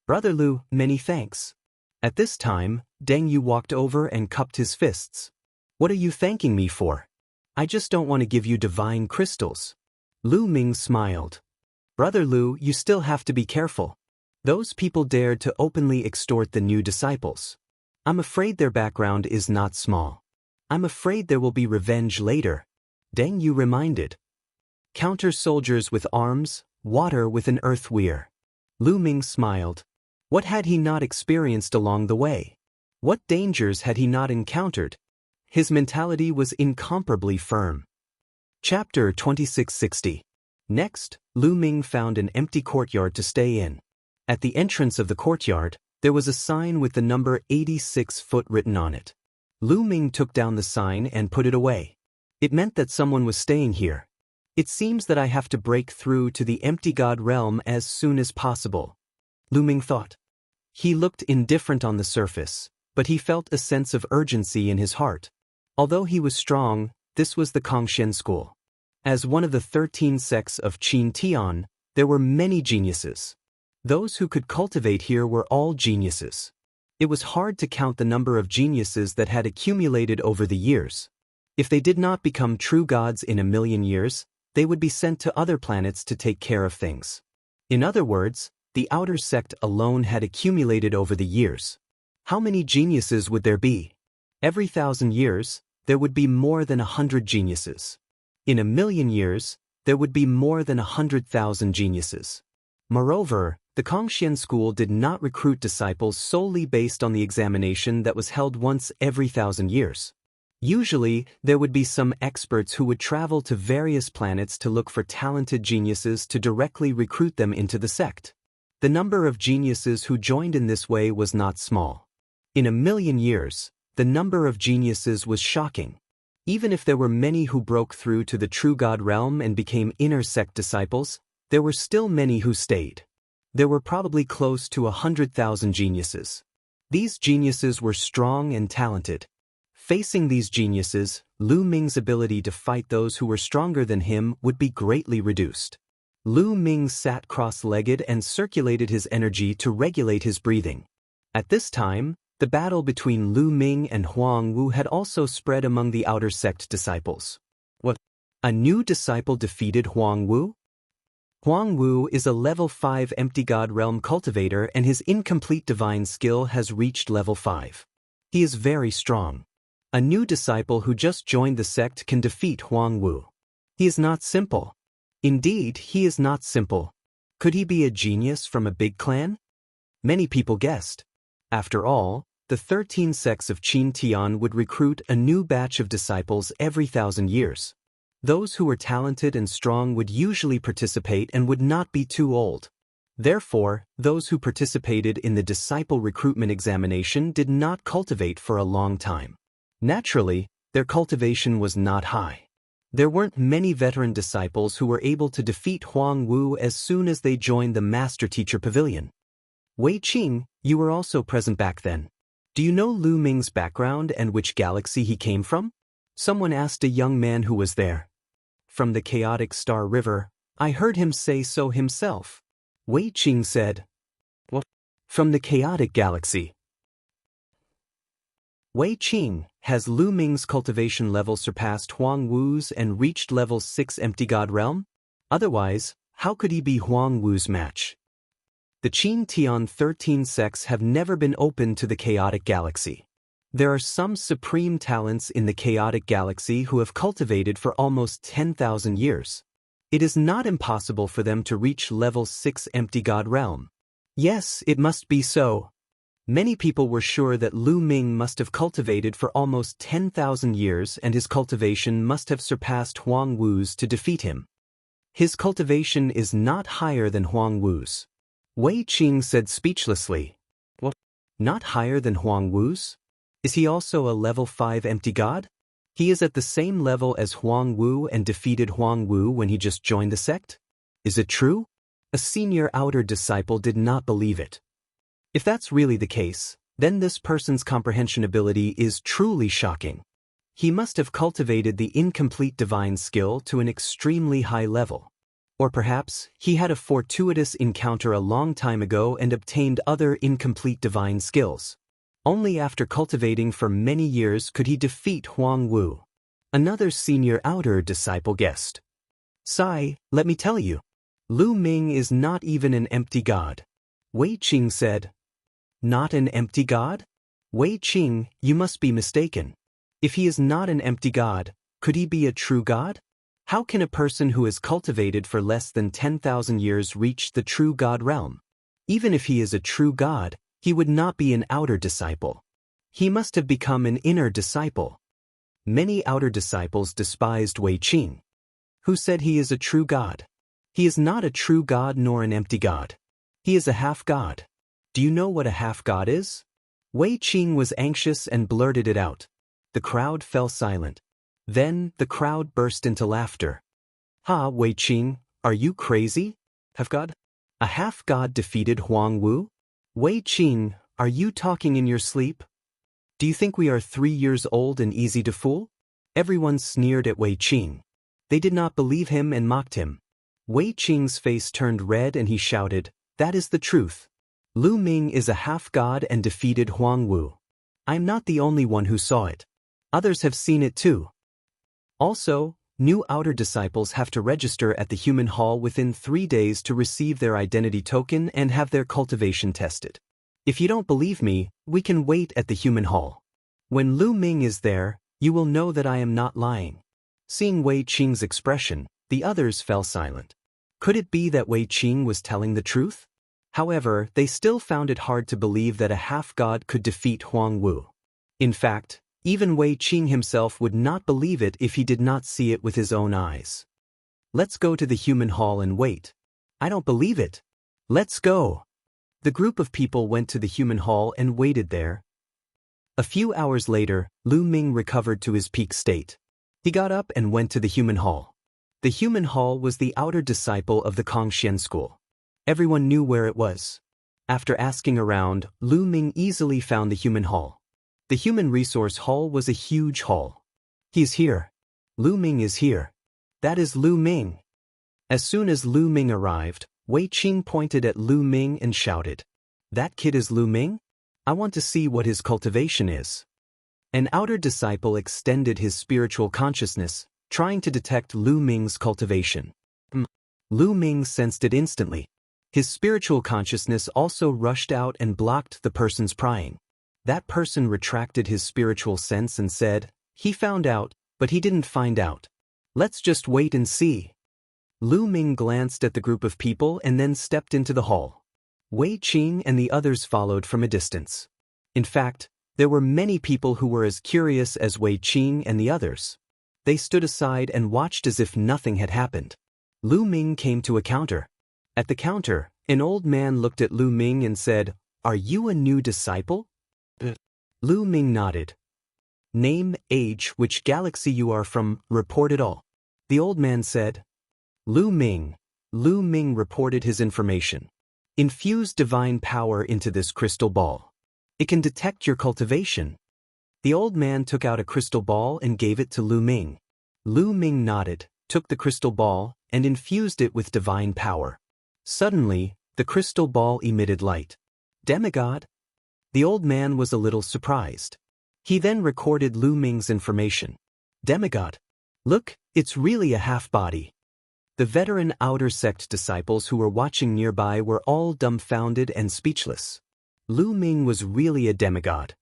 Speaker 1: "Brother Lu, many thanks." At this time, Deng Yu walked over and cupped his fists. "What are you thanking me for? I just don't want to give you divine crystals." Lu Ming smiled. "Brother Lu, you still have to be careful. Those people dared to openly extort the new disciples. I'm afraid their background is not small. I'm afraid there will be revenge later," Deng Yu reminded. "Counter soldiers with arms, water with an earth weir." Lu Ming smiled. What had he not experienced along the way? What dangers had he not encountered? His mentality was incomparably firm. Chapter 2660. Next, Lu Ming found an empty courtyard to stay in. At the entrance of the courtyard, there was a sign with the number 86 written on it. Lu Ming took down the sign and put it away. It meant that someone was staying here. "It seems that I have to break through to the empty god realm as soon as possible," Lu Ming thought. He looked indifferent on the surface, but he felt a sense of urgency in his heart. Although he was strong, this was the Kongxian school. As one of the 13 sects of Qin Tian, there were many geniuses. Those who could cultivate here were all geniuses. It was hard to count the number of geniuses that had accumulated over the years. If they did not become true gods in a million years, they would be sent to other planets to take care of things. In other words, the outer sect alone had accumulated over the years. How many geniuses would there be? Every 1,000 years, there would be more than 100 geniuses. In a million years, there would be more than 100,000 geniuses. Moreover, the Kongxian school did not recruit disciples solely based on the examination that was held once every 1,000 years. Usually, there would be some experts who would travel to various planets to look for talented geniuses to directly recruit them into the sect. The number of geniuses who joined in this way was not small. In a million years, the number of geniuses was shocking. Even if there were many who broke through to the true God realm and became inner sect disciples, there were still many who stayed. There were probably close to 100,000 geniuses. These geniuses were strong and talented. Facing these geniuses, Lu Ming's ability to fight those who were stronger than him would be greatly reduced. Lu Ming sat cross-legged and circulated his energy to regulate his breathing. At this time, the battle between Lu Ming and Huang Wu had also spread among the outer sect disciples. What? A new disciple defeated Huang Wu? Huang Wu is a level 5 empty god realm cultivator and his incomplete divine skill has reached level 5. He is very strong. A new disciple who just joined the sect can defeat Huang Wu. He is not simple. Indeed, he is not simple. Could he be a genius from a big clan? Many people guessed. After all, the 13 sects of Qin Tian would recruit a new batch of disciples every 1,000 years. Those who were talented and strong would usually participate and would not be too old. Therefore, those who participated in the disciple recruitment examination did not cultivate for a long time. Naturally, their cultivation was not high. There weren't many veteran disciples who were able to defeat Huang Wu as soon as they joined the Master Teacher Pavilion. Wei Qing, you were also present back then. Do you know Lu Ming's background and which galaxy he came from? Someone asked a young man who was there. From the chaotic Star River, I heard him say so himself. Wei Qing said. What? From the chaotic galaxy. Wei Qing, has Lu Ming's cultivation level surpassed Huang Wu's and reached level 6 Empty God Realm? Otherwise, how could he be Huang Wu's match? The Qin Tian 13 sects have never been open to the chaotic galaxy. There are some supreme talents in the chaotic galaxy who have cultivated for almost 10,000 years. It is not impossible for them to reach level 6 Empty God Realm. Yes, it must be so. Many people were sure that Lu Ming must have cultivated for almost 10,000 years and his cultivation must have surpassed Huang Wu's to defeat him. His cultivation is not higher than Huang Wu's. Wei Qing said speechlessly. What? Not higher than Huang Wu's? Is he also a level 5 empty god? He is at the same level as Huang Wu and defeated Huang Wu when he just joined the sect? Is it true? A senior outer disciple did not believe it. If that's really the case, then this person's comprehension ability is truly shocking. He must have cultivated the incomplete divine skill to an extremely high level. Or perhaps, he had a fortuitous encounter a long time ago and obtained other incomplete divine skills. Only after cultivating for many years could he defeat Huang Wu. Another senior outer disciple guessed. Sai, let me tell you. Lu Ming is not even an empty god. Wei Qing said. Not an empty god? Wei Qing, you must be mistaken. If he is not an empty god, could he be a true god? How can a person who has cultivated for less than 10,000 years reach the true god realm? Even if he is a true god, he would not be an outer disciple. He must have become an inner disciple. Many outer disciples despised Wei Qing, who said he is a true god. He is not a true god nor an empty god. He is a half-god. Do you know what a half-god is? Wei Qing was anxious and blurted it out. The crowd fell silent. Then, the crowd burst into laughter. Ha, Wei Qing, are you crazy? Half-god? A half-god defeated Huang Wu? Wei Qing, are you talking in your sleep? Do you think we are 3 years old and easy to fool? Everyone sneered at Wei Qing. They did not believe him and mocked him. Wei Qing's face turned red and he shouted, that is the truth. Lu Ming is a half-god and defeated Huang Wu. I'm not the only one who saw it. Others have seen it too. Also, new outer disciples have to register at the human hall within 3 days to receive their identity token and have their cultivation tested. If you don't believe me, we can wait at the human hall. When Lu Ming is there, you will know that I am not lying. Seeing Wei Qing's expression, the others fell silent. Could it be that Wei Qing was telling the truth? However, they still found it hard to believe that a half-god could defeat Huang Wu. In fact, even Wei Qing himself would not believe it if he did not see it with his own eyes. Let's go to the human hall and wait. I don't believe it. Let's go. The group of people went to the human hall and waited there. A few hours later, Lu Ming recovered to his peak state. He got up and went to the human hall. The human hall was the outer disciple of the Kongxian school. Everyone knew where it was. After asking around, Lu Ming easily found the human hall. The human resource hall was a huge hall. He's here. Lu Ming is here. That is Lu Ming. As soon as Lu Ming arrived, Wei Qing pointed at Lu Ming and shouted, that kid is Lu Ming? I want to see what his cultivation is. An outer disciple extended his spiritual consciousness, trying to detect Lu Ming's cultivation. Lu Ming sensed it instantly. His spiritual consciousness also rushed out and blocked the person's prying. That person retracted his spiritual sense and said, he found out, but he didn't find out. Let's just wait and see. Lu Ming glanced at the group of people and then stepped into the hall. Wei Qing and the others followed from a distance. In fact, there were many people who were as curious as Wei Qing and the others. They stood aside and watched as if nothing had happened. Lu Ming came to a counter. At the counter, an old man looked at Lu Ming and said, are you a new disciple? Lu Ming nodded. Name, age, which galaxy you are from, report it all. The old man said. Lu Ming. Lu Ming reported his information. Infuse divine power into this crystal ball. It can detect your cultivation. The old man took out a crystal ball and gave it to Lu Ming. Lu Ming nodded, took the crystal ball, and infused it with divine power. Suddenly, the crystal ball emitted light. Demigod? The old man was a little surprised. He then recorded Lu Ming's information. Demigod. Look, it's really a half-body. The veteran outer sect disciples who were watching nearby were all dumbfounded and speechless. Lu Ming was really a demigod.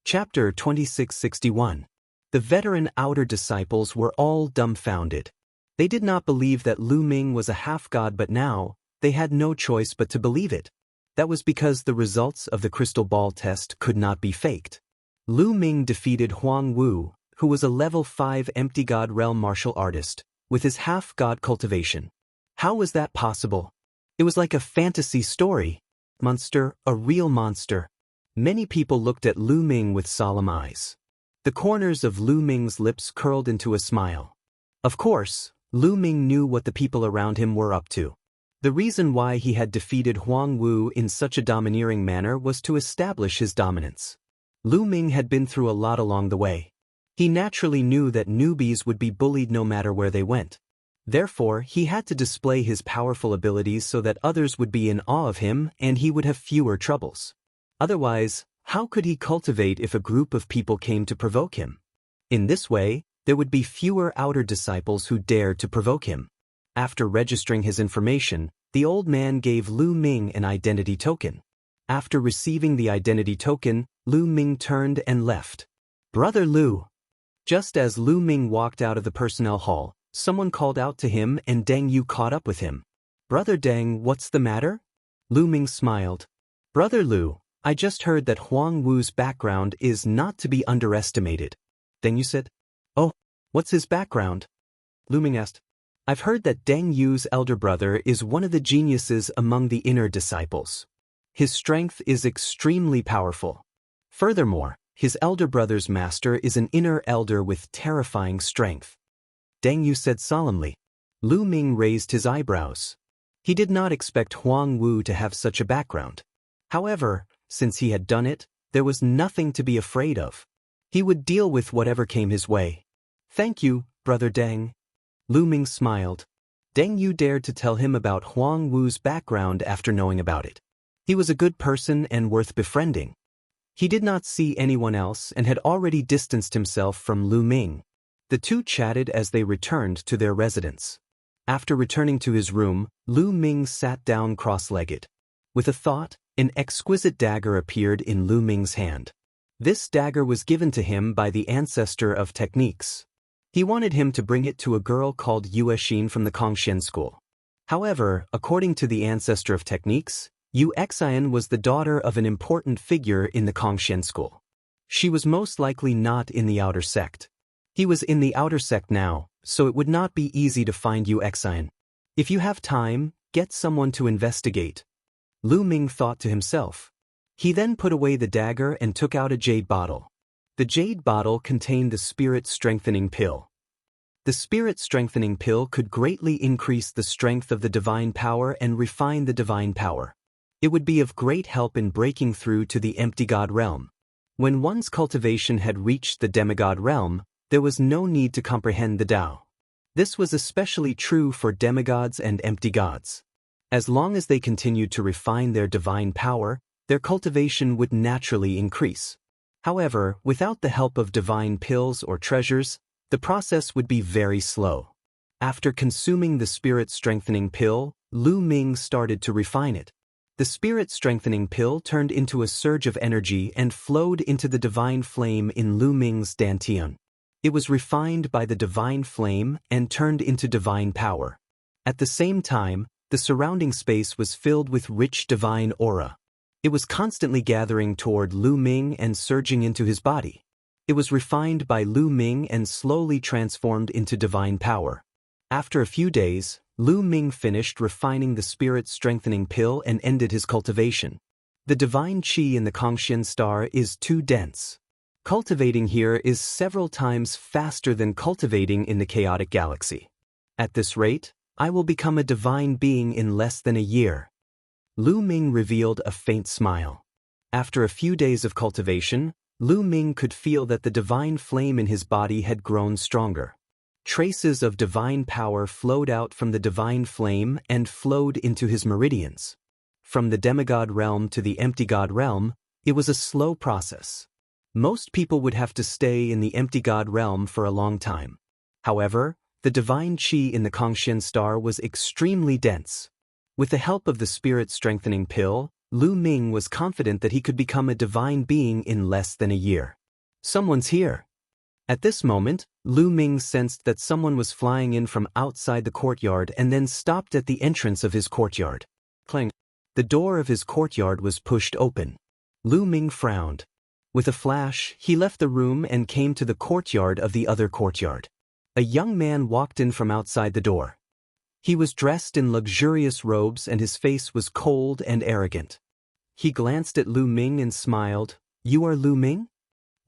Speaker 1: Chapter 2661. The veteran outer disciples were all dumbfounded. They did not believe that Lu Ming was a half-god, but now, they had no choice but to believe it. That was because the results of the crystal ball test could not be faked. Lu Ming defeated Huang Wu, who was a level 5 empty god realm martial artist, with his half-god cultivation. How was that possible? It was like a fantasy story. Monster, a real monster. Many people looked at Lu Ming with solemn eyes. The corners of Lu Ming's lips curled into a smile. Of course, Lu Ming knew what the people around him were up to. The reason why he had defeated Huang Wu in such a domineering manner was to establish his dominance. Lu Ming had been through a lot along the way. He naturally knew that newbies would be bullied no matter where they went. Therefore, he had to display his powerful abilities so that others would be in awe of him and he would have fewer troubles. Otherwise, how could he cultivate if a group of people came to provoke him? In this way, there would be fewer outer disciples who dared to provoke him. After registering his information, the old man gave Lu Ming an identity token. After receiving the identity token, Lu Ming turned and left. Brother Lu. Just as Lu Ming walked out of the personnel hall, someone called out to him and Deng Yu caught up with him. Brother Deng, what's the matter? Lu Ming smiled. Brother Lu, I just heard that Huang Wu's background is not to be underestimated. Deng Yu said. Oh, what's his background? Lu Ming asked. I've heard that Deng Yu's elder brother is one of the geniuses among the inner disciples. His strength is extremely powerful. Furthermore, his elder brother's master is an inner elder with terrifying strength. Deng Yu said solemnly. Lu Ming raised his eyebrows. He did not expect Huang Wu to have such a background. However, since he had done it, there was nothing to be afraid of. He would deal with whatever came his way. Thank you, Brother Deng. Lu Ming smiled. Deng Yu dared to tell him about Huang Wu's background after knowing about it. He was a good person and worth befriending. He did not see anyone else and had already distanced himself from Lu Ming. The two chatted as they returned to their residence. After returning to his room, Lu Ming sat down cross-legged. With a thought, an exquisite dagger appeared in Lu Ming's hand. This dagger was given to him by the ancestor of techniques. He wanted him to bring it to a girl called Yue Xin from the Kongxian school. However, according to the ancestor of techniques, Yue Xian was the daughter of an important figure in the Kongxian school. She was most likely not in the outer sect. He was in the outer sect now, so it would not be easy to find Yue Xian. If you have time, get someone to investigate. Lu Ming thought to himself. He then put away the dagger and took out a jade bottle. The jade bottle contained the spirit-strengthening pill. The spirit-strengthening pill could greatly increase the strength of the divine power and refine the divine power. It would be of great help in breaking through to the empty god realm. When one's cultivation had reached the demigod realm, there was no need to comprehend the Tao. This was especially true for demigods and empty gods. As long as they continued to refine their divine power, their cultivation would naturally increase. However, without the help of divine pills or treasures, the process would be very slow. After consuming the spirit-strengthening pill, Lu Ming started to refine it. The spirit-strengthening pill turned into a surge of energy and flowed into the divine flame in Lu Ming's dantian. It was refined by the divine flame and turned into divine power. At the same time, the surrounding space was filled with rich divine aura. It was constantly gathering toward Lu Ming and surging into his body. It was refined by Lu Ming and slowly transformed into divine power. After a few days, Lu Ming finished refining the spirit-strengthening pill and ended his cultivation. The divine qi in the Kongxian star is too dense. Cultivating here is several times faster than cultivating in the chaotic galaxy. At this rate, I will become a divine being in less than a year. Lu Ming revealed a faint smile. After a few days of cultivation, Lu Ming could feel that the divine flame in his body had grown stronger. Traces of divine power flowed out from the divine flame and flowed into his meridians. From the demigod realm to the empty god realm, it was a slow process. Most people would have to stay in the empty god realm for a long time. However, the divine qi in the Kongxian star was extremely dense. With the help of the spirit-strengthening pill, Lu Ming was confident that he could become a divine being in less than a year. Someone's here. At this moment, Lu Ming sensed that someone was flying in from outside the courtyard and then stopped at the entrance of his courtyard. Clang. The door of his courtyard was pushed open. Lu Ming frowned. With a flash, he left the room and came to the courtyard of the other courtyard. A young man walked in from outside the door. He was dressed in luxurious robes and his face was cold and arrogant. He glanced at Lu Ming and smiled. "You are Lu Ming?"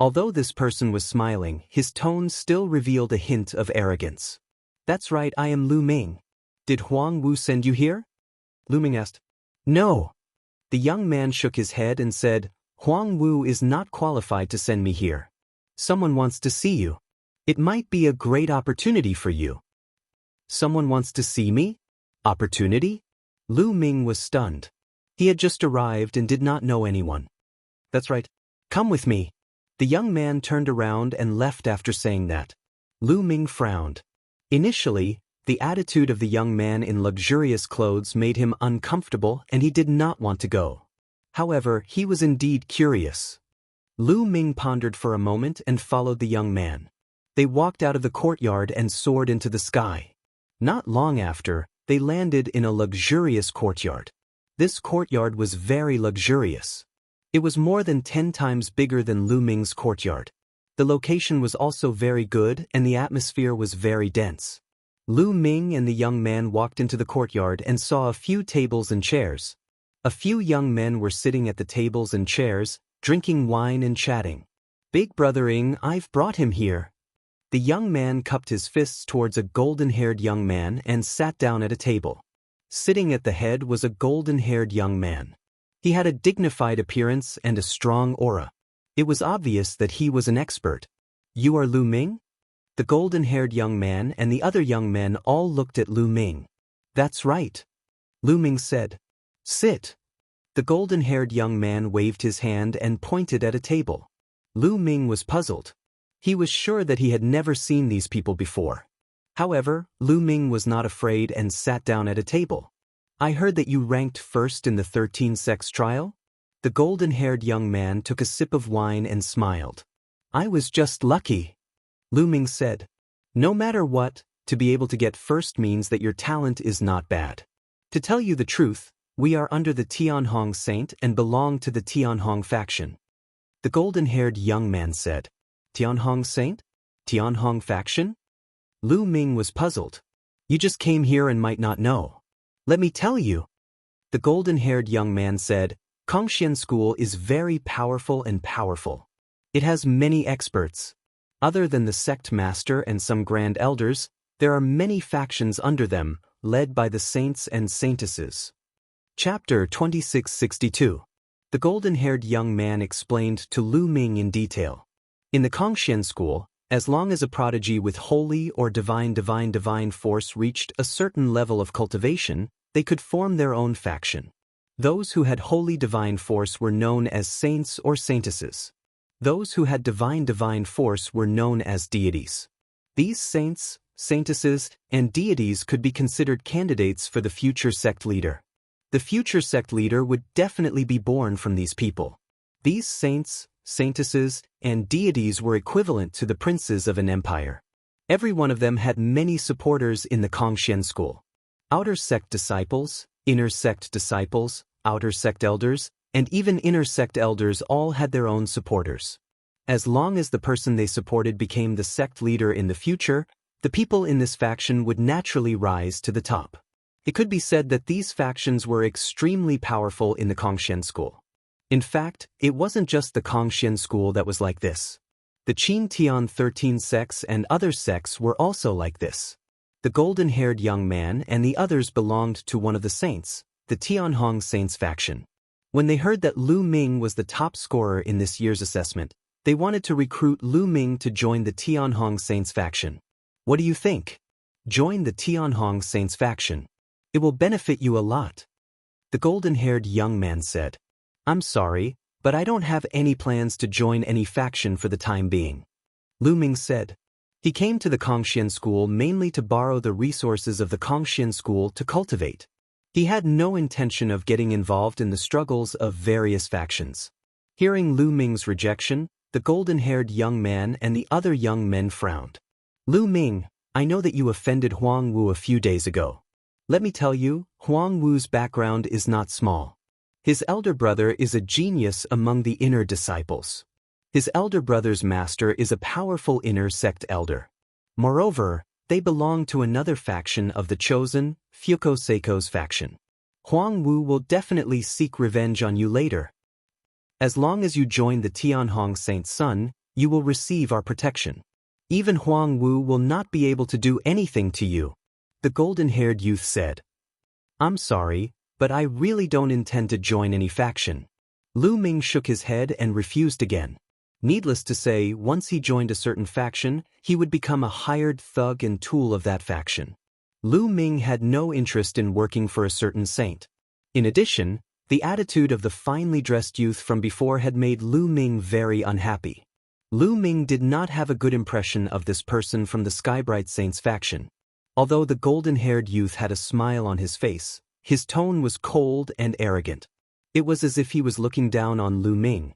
Speaker 1: Although this person was smiling, his tone still revealed a hint of arrogance. "That's right, I am Lu Ming. Did Huang Wu send you here?" Lu Ming asked. "No." The young man shook his head and said, "Huang Wu is not qualified to send me here. Someone wants to see you. It might be a great opportunity for you." "Someone wants to see me? Opportunity?" Lu Ming was stunned. He had just arrived and did not know anyone. "That's right. Come with me." The young man turned around and left after saying that. Lu Ming frowned. Initially, the attitude of the young man in luxurious clothes made him uncomfortable and he did not want to go. However, he was indeed curious. Lu Ming pondered for a moment and followed the young man. They walked out of the courtyard and soared into the sky. Not long after, they landed in a luxurious courtyard. This courtyard was very luxurious. It was more than 10 times bigger than Lu Ming's courtyard. The location was also very good and the atmosphere was very dense. Lu Ming and the young man walked into the courtyard and saw a few tables and chairs. A few young men were sitting at the tables and chairs, drinking wine and chatting. "Big brothering, I've brought him here." The young man cupped his fists towards a golden-haired young man and sat down at a table. Sitting at the head was a golden-haired young man. He had a dignified appearance and a strong aura. It was obvious that he was an expert. "You are Lu Ming?" The golden-haired young man and the other young men all looked at Lu Ming. "That's right." Lu Ming said. "Sit." The golden-haired young man waved his hand and pointed at a table. Lu Ming was puzzled. He was sure that he had never seen these people before. However, Lu Ming was not afraid and sat down at a table. "I heard that you ranked first in the 13-sex trial?" The golden-haired young man took a sip of wine and smiled. "I was just lucky." Lu Ming said. "No matter what, to be able to get first means that your talent is not bad. To tell you the truth, we are under the Tianhong Saint and belong to the Tianhong faction." The golden-haired young man said. "Tianhong Saint? Tianhong faction?" Lu Ming was puzzled. "You just came here and might not know. Let me tell you." The golden-haired young man said, "Kongxian School is very powerful and powerful. It has many experts. Other than the sect master and some grand elders, there are many factions under them, led by the saints and saintesses." Chapter 2662. The golden-haired young man explained to Lu Ming in detail. In the Kongxian School, as long as a prodigy with holy or divine force reached a certain level of cultivation, they could form their own faction. Those who had holy divine force were known as saints or saintesses. Those who had divine force were known as deities. These saints, saintesses, and deities could be considered candidates for the future sect leader. The future sect leader would definitely be born from these people. These saints, saintesses, and deities were equivalent to the princes of an empire. Every one of them had many supporters in the Kongxian School. Outer sect disciples, inner sect disciples, outer sect elders, and even inner sect elders all had their own supporters. As long as the person they supported became the sect leader in the future, the people in this faction would naturally rise to the top. It could be said that these factions were extremely powerful in the Kongxian School. In fact, it wasn't just the Kongxian School that was like this. The Qin Tian 13 sects and other sects were also like this. The golden-haired young man and the others belonged to one of the saints, the Tianhong Saints faction. When they heard that Lu Ming was the top scorer in this year's assessment, they wanted to recruit Lu Ming to join the Tianhong Saints faction. What do you think? Join the Tianhong Saints faction. It will benefit you a lot. The golden-haired young man said. I'm sorry, but I don't have any plans to join any faction for the time being. Lu Ming said. He came to the Kongxian school mainly to borrow the resources of the Kongxian school to cultivate. He had no intention of getting involved in the struggles of various factions. Hearing Lu Ming's rejection, the golden-haired young man and the other young men frowned. Lu Ming, I know that you offended Huang Wu a few days ago. Let me tell you, Huang Wu's background is not small. His elder brother is a genius among the inner disciples. His elder brother's master is a powerful inner sect elder. Moreover, they belong to another faction of the chosen, Fuko Seiko's faction. Huang Wu will definitely seek revenge on you later. As long as you join the Tianhong Saint's son, you will receive our protection. Even Huang Wu will not be able to do anything to you. The golden-haired youth said. I'm sorry, but I really don't intend to join any faction. Lu Ming shook his head and refused again. Needless to say, once he joined a certain faction, he would become a hired thug and tool of that faction. Lu Ming had no interest in working for a certain saint. In addition, the attitude of the finely dressed youth from before had made Lu Ming very unhappy. Lu Ming did not have a good impression of this person from the Skybright Saints faction. Although the golden-haired youth had a smile on his face, his tone was cold and arrogant. It was as if he was looking down on Lu Ming.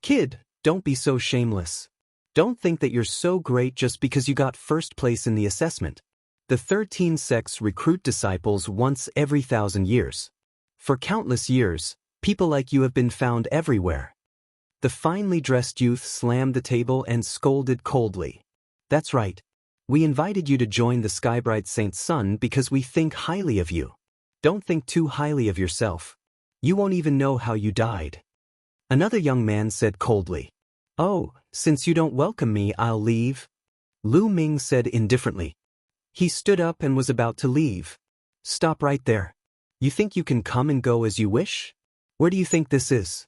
Speaker 1: Kid, don't be so shameless. Don't think that you're so great just because you got first place in the assessment. The 13 sects recruit disciples once every 1,000 years. For countless years, people like you have been found everywhere. The finely dressed youth slammed the table and scolded coldly. That's right. We invited you to join the Skybright Saint's son because we think highly of you. Don't think too highly of yourself. You won't even know how you died. Another young man said coldly. Oh, since you don't welcome me, I'll leave. Lu Ming said indifferently. He stood up and was about to leave. Stop right there. You think you can come and go as you wish? Where do you think this is?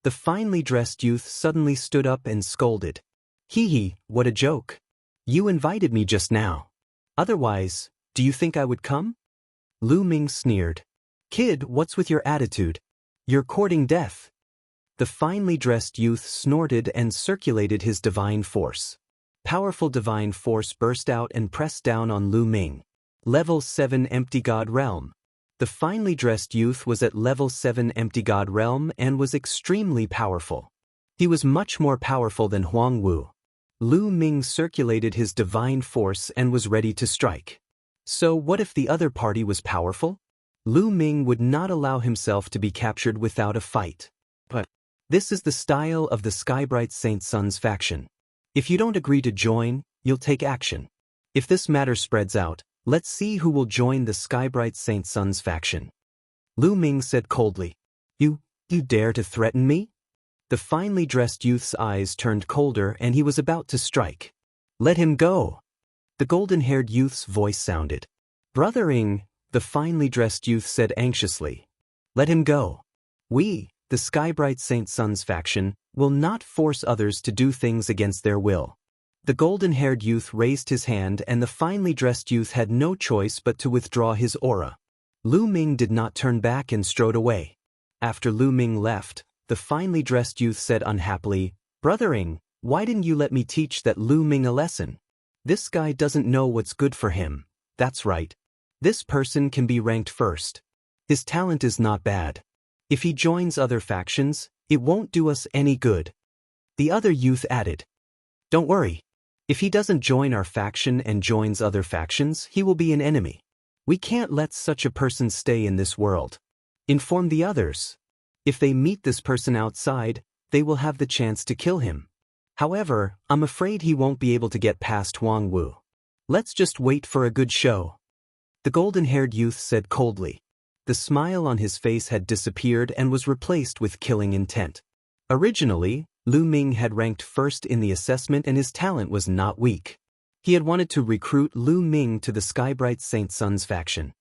Speaker 1: The finely dressed youth suddenly stood up and scolded. Hee hee, what a joke. You invited me just now. Otherwise, do you think I would come? Lu Ming sneered. Kid, what's with your attitude? You're courting death. The finely dressed youth snorted and circulated his divine force. Powerful divine force burst out and pressed down on Lu Ming. Level 7 Empty God Realm. The finely dressed youth was at level 7 Empty God Realm and was extremely powerful. He was much more powerful than Huang Wu. Lu Ming circulated his divine force and was ready to strike. So what if the other party was powerful? Lu Ming would not allow himself to be captured without a fight. But this is the style of the Skybright Saint's son's faction. If you don't agree to join, you'll take action. If this matter spreads out, let's see who will join the Skybright Saint's son's faction. Lu Ming said coldly. You dare to threaten me? The finely dressed youth's eyes turned colder and he was about to strike. Let him go. The golden-haired youth's voice sounded. Brothering, the finely dressed youth said anxiously. Let him go. We, the Skybright Saint's son's faction, will not force others to do things against their will. The golden-haired youth raised his hand and the finely dressed youth had no choice but to withdraw his aura. Lu Ming did not turn back and strode away. After Lu Ming left, the finely dressed youth said unhappily, Brothering, why didn't you let me teach that Lu Ming a lesson? This guy doesn't know what's good for him. That's right. This person can be ranked first. His talent is not bad. If he joins other factions, it won't do us any good. The other youth added. Don't worry. If he doesn't join our faction and joins other factions, he will be an enemy. We can't let such a person stay in this world. Inform the others. If they meet this person outside, they will have the chance to kill him. However, I'm afraid he won't be able to get past Huang Wu. Let's just wait for a good show. The golden-haired youth said coldly. The smile on his face had disappeared and was replaced with killing intent. Originally, Lu Ming had ranked first in the assessment and his talent was not weak. He had wanted to recruit Lu Ming to the Skybright Saint Sun's faction.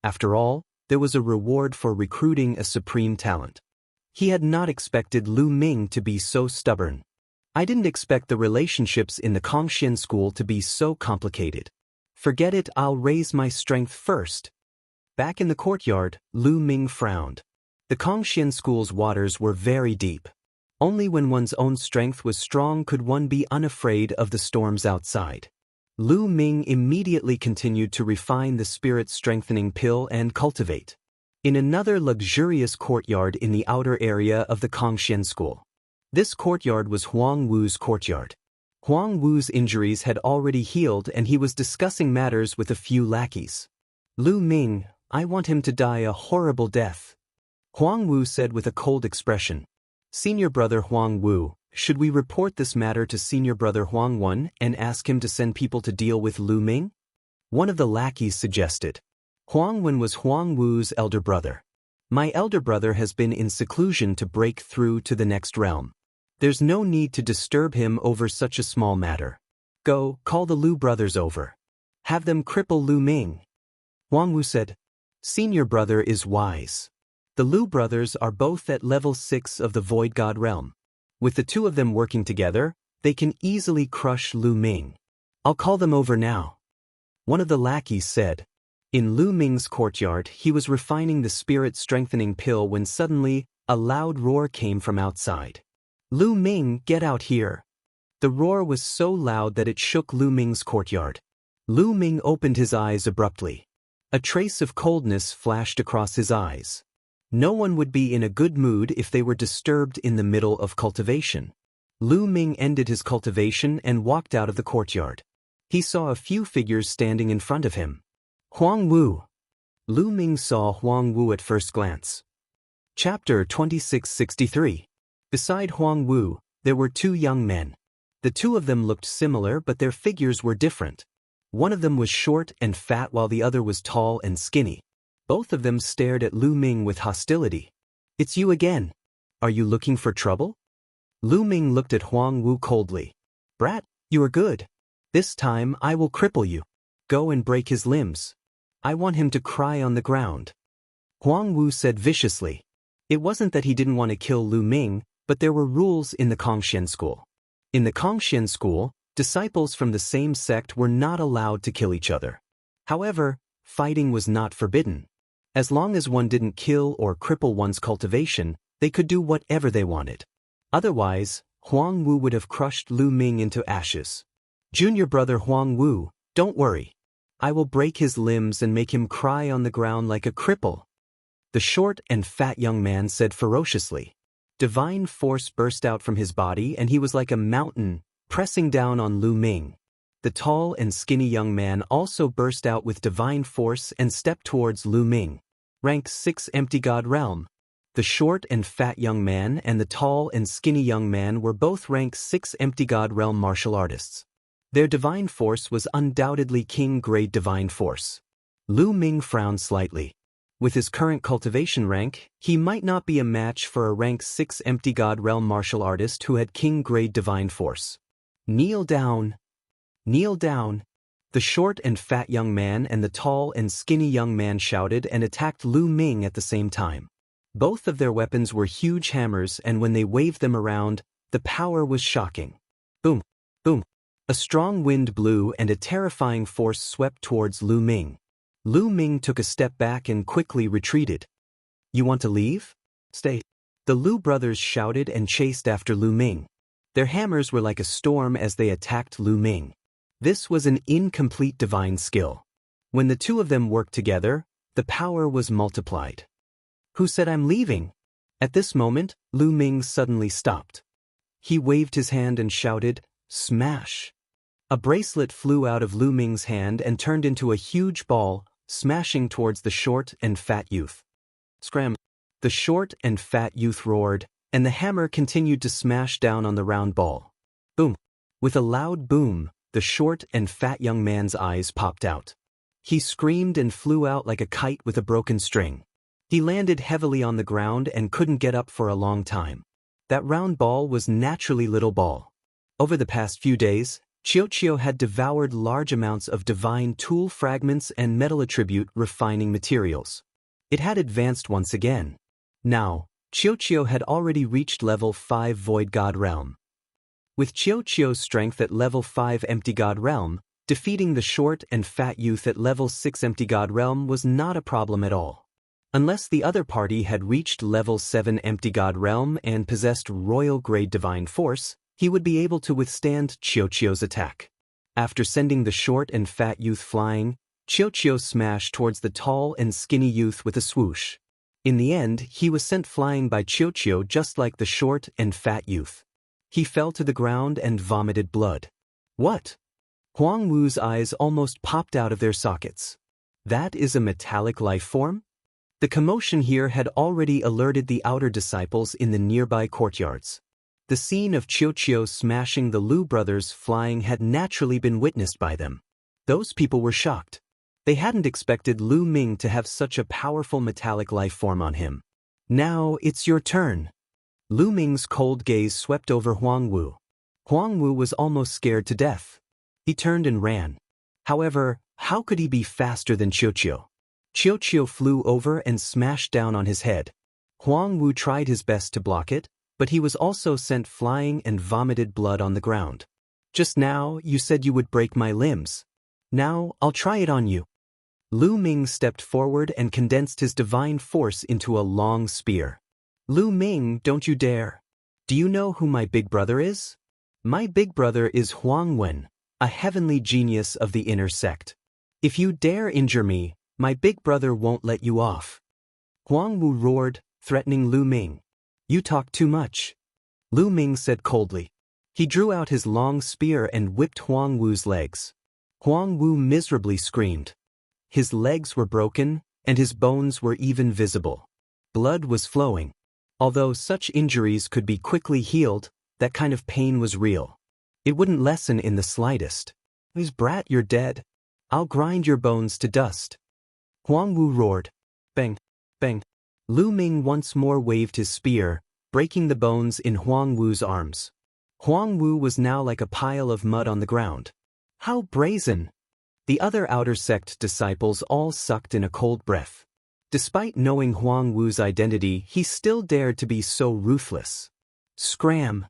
Speaker 1: After all, there was a reward for recruiting a supreme talent. He had not expected Lu Ming to be so stubborn. I didn't expect the relationships in the Kongxian school to be so complicated. Forget it, I'll raise my strength first. Back in the courtyard, Lu Ming frowned. The Kongxian school's waters were very deep. Only when one's own strength was strong could one be unafraid of the storms outside. Lu Ming immediately continued to refine the spirit-strengthening pill and cultivate. In another luxurious courtyard in the outer area of the Kongxian school. This courtyard was Huang Wu's courtyard. Huang Wu's injuries had already healed and he was discussing matters with a few lackeys. Lu Ming, I want him to die a horrible death. Huang Wu said with a cold expression. Senior brother Huang Wu, should we report this matter to senior brother Huang Wen and ask him to send people to deal with Lu Ming? One of the lackeys suggested. Huang Wen was Huang Wu's elder brother. My elder brother has been in seclusion to break through to the next realm. There's no need to disturb him over such a small matter. Go, call the Lu brothers over. Have them cripple Lu Ming. Huang Wu said. Senior brother is wise. The Lu brothers are both at level 6 of the Void God realm. With the two of them working together, they can easily crush Lu Ming. I'll call them over now. One of the lackeys said. In Lu Ming's courtyard, he was refining the spirit-strengthening pill when suddenly, a loud roar came from outside. Lu Ming, get out here. The roar was so loud that it shook Lu Ming's courtyard. Lu Ming opened his eyes abruptly. A trace of coldness flashed across his eyes. No one would be in a good mood if they were disturbed in the middle of cultivation. Lu Ming ended his cultivation and walked out of the courtyard. He saw a few figures standing in front of him. Huang Wu. Lu Ming saw Huang Wu at first glance. Chapter 2663. Beside Huang Wu, there were two young men. The two of them looked similar but their figures were different. One of them was short and fat while the other was tall and skinny. Both of them stared at Lu Ming with hostility. It's you again. Are you looking for trouble? Lu Ming looked at Huang Wu coldly. Brat, you are good. This time I will cripple you. Go and break his limbs. I want him to cry on the ground. Huang Wu said viciously. It wasn't that he didn't want to kill Lu Ming, but there were rules in the Kongxian school. In the Kongxian school, disciples from the same sect were not allowed to kill each other. However, fighting was not forbidden. As long as one didn't kill or cripple one's cultivation, they could do whatever they wanted. Otherwise, Huang Wu would have crushed Lu Ming into ashes. Junior brother Huang Wu, don't worry. I will break his limbs and make him cry on the ground like a cripple. The short and fat young man said ferociously. Divine force burst out from his body and he was like a mountain, pressing down on Lu Ming. The tall and skinny young man also burst out with divine force and stepped towards Lu Ming. Rank 6 Empty God Realm. The short and fat young man and the tall and skinny young man were both rank 6 Empty God Realm martial artists. Their divine force was undoubtedly king-grade divine force. Lu Ming frowned slightly. With his current cultivation rank, he might not be a match for a rank 6 Empty God Realm martial artist who had king-grade divine force. Kneel down. Kneel down. The short and fat young man and the tall and skinny young man shouted and attacked Lu Ming at the same time. Both of their weapons were huge hammers and when they waved them around, the power was shocking. Boom, boom. A strong wind blew and a terrifying force swept towards Lu Ming. Lu Ming took a step back and quickly retreated. You want to leave? Stay. The Lu brothers shouted and chased after Lu Ming. Their hammers were like a storm as they attacked Lu Ming. This was an incomplete divine skill. When the two of them worked together, the power was multiplied. Who said I'm leaving? At this moment, Lu Ming suddenly stopped. He waved his hand and shouted, Smash! A bracelet flew out of Lu Ming's hand and turned into a huge ball, smashing towards the short and fat youth. Scram! The short and fat youth roared, and the hammer continued to smash down on the round ball. Boom! With a loud boom, the short and fat young man's eyes popped out. He screamed and flew out like a kite with a broken string. He landed heavily on the ground and couldn't get up for a long time. That round ball was naturally little ball. Over the past few days, Xiao had devoured large amounts of divine tool fragments and metal attribute refining materials. It had advanced once again. Now, Xiao had already reached level 5 Void God Realm. With Xiao's strength at level 5 Empty God Realm, defeating the short and fat youth at level 6 Empty God Realm was not a problem at all. Unless the other party had reached level 7 Empty God Realm and possessed royal grade divine force, he would be able to withstand Xiao's attack. After sending the short and fat youth flying, Xiao smashed towards the tall and skinny youth with a swoosh. In the end, he was sent flying by Xiao just like the short and fat youth. He fell to the ground and vomited blood. What? Huang Wu's eyes almost popped out of their sockets. That is a metallic life form? The commotion here had already alerted the outer disciples in the nearby courtyards. The scene of Xiao smashing the Lu brothers flying had naturally been witnessed by them. Those people were shocked. They hadn't expected Lu Ming to have such a powerful metallic life form on him. Now it's your turn. Lu Ming's cold gaze swept over Huang Wu. Huang Wu was almost scared to death. He turned and ran. However, how could he be faster than Xiao? Xiao flew over and smashed down on his head. Huang Wu tried his best to block it, but he was also sent flying and vomited blood on the ground. Just now, you said you would break my limbs. Now, I'll try it on you. Lu Ming stepped forward and condensed his divine force into a long spear. Lu Ming, don't you dare. Do you know who my big brother is? My big brother is Huang Wen, a heavenly genius of the inner sect. If you dare injure me, my big brother won't let you off. Huang Wu roared, threatening Lu Ming. You talk too much. Lu Ming said coldly. He drew out his long spear and whipped Huang Wu's legs. Huang Wu miserably screamed. His legs were broken, and his bones were even visible. Blood was flowing. Although such injuries could be quickly healed, that kind of pain was real. It wouldn't lessen in the slightest. His brat, you're dead. I'll grind your bones to dust. Huang Wu roared. Bang, bang. Lu Ming once more waved his spear, breaking the bones in Huang Wu's arms. Huang Wu was now like a pile of mud on the ground. How brazen! The other outer sect disciples all sucked in a cold breath. Despite knowing Huang Wu's identity, he still dared to be so ruthless. Scram!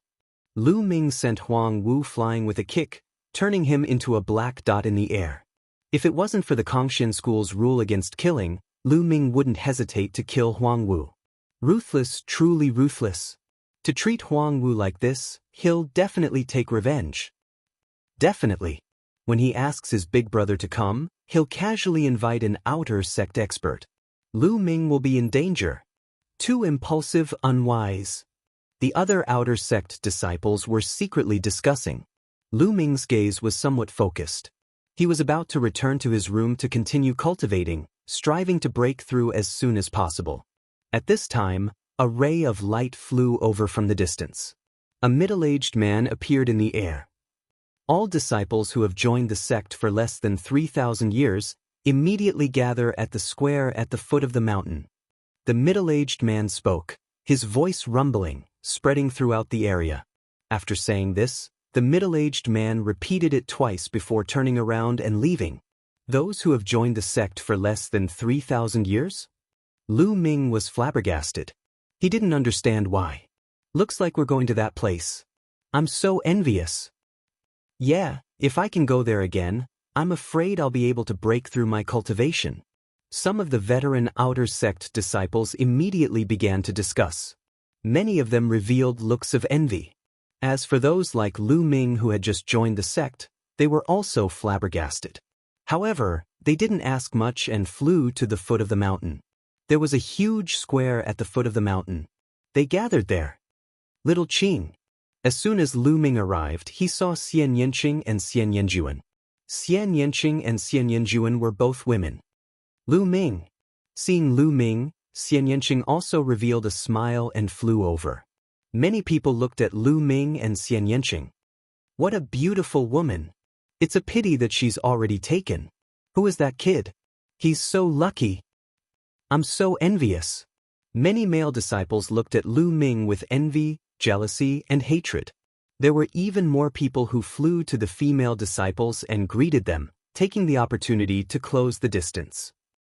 Speaker 1: Lu Ming sent Huang Wu flying with a kick, turning him into a black dot in the air. If it wasn't for the Kongxian school's rule against killing, Lu Ming wouldn't hesitate to kill Huang Wu. Ruthless, truly ruthless. To treat Huang Wu like this, he'll definitely take revenge. Definitely. When he asks his big brother to come, he'll casually invite an outer sect expert. Lu Ming will be in danger. Too impulsive, unwise. The other outer sect disciples were secretly discussing. Lu Ming's gaze was somewhat focused. He was about to return to his room to continue cultivating, striving to break through as soon as possible. At this time, a ray of light flew over from the distance. A middle-aged man appeared in the air. All disciples who have joined the sect for less than 3,000 years immediately gather at the square at the foot of the mountain. The middle-aged man spoke, his voice rumbling, spreading throughout the area. After saying this, the middle-aged man repeated it twice before turning around and leaving. Those who have joined the sect for less than 3,000 years? Lu Ming was flabbergasted. He didn't understand why. Looks like we're going to that place. I'm so envious. Yeah, if I can go there again, I'm afraid I'll be able to break through my cultivation. Some of the veteran outer sect disciples immediately began to discuss. Many of them revealed looks of envy. As for those like Lu Ming who had just joined the sect, they were also flabbergasted. However, they didn't ask much and flew to the foot of the mountain. There was a huge square at the foot of the mountain. They gathered there. Little Qing. As soon as Lu Ming arrived, he saw Xian Yanqing and Xian Yanjuan. Xian Yanqing and Xian Yanjuan were both women. Lu Ming. Seeing Lu Ming, Xian Yanqing also revealed a smile and flew over. Many people looked at Lu Ming and Xian Yanqing. What a beautiful woman. It's a pity that she's already taken. Who is that kid? He's so lucky. I'm so envious. Many male disciples looked at Lu Ming with envy, jealousy, and hatred. There were even more people who flew to the female disciples and greeted them, taking the opportunity to close the distance.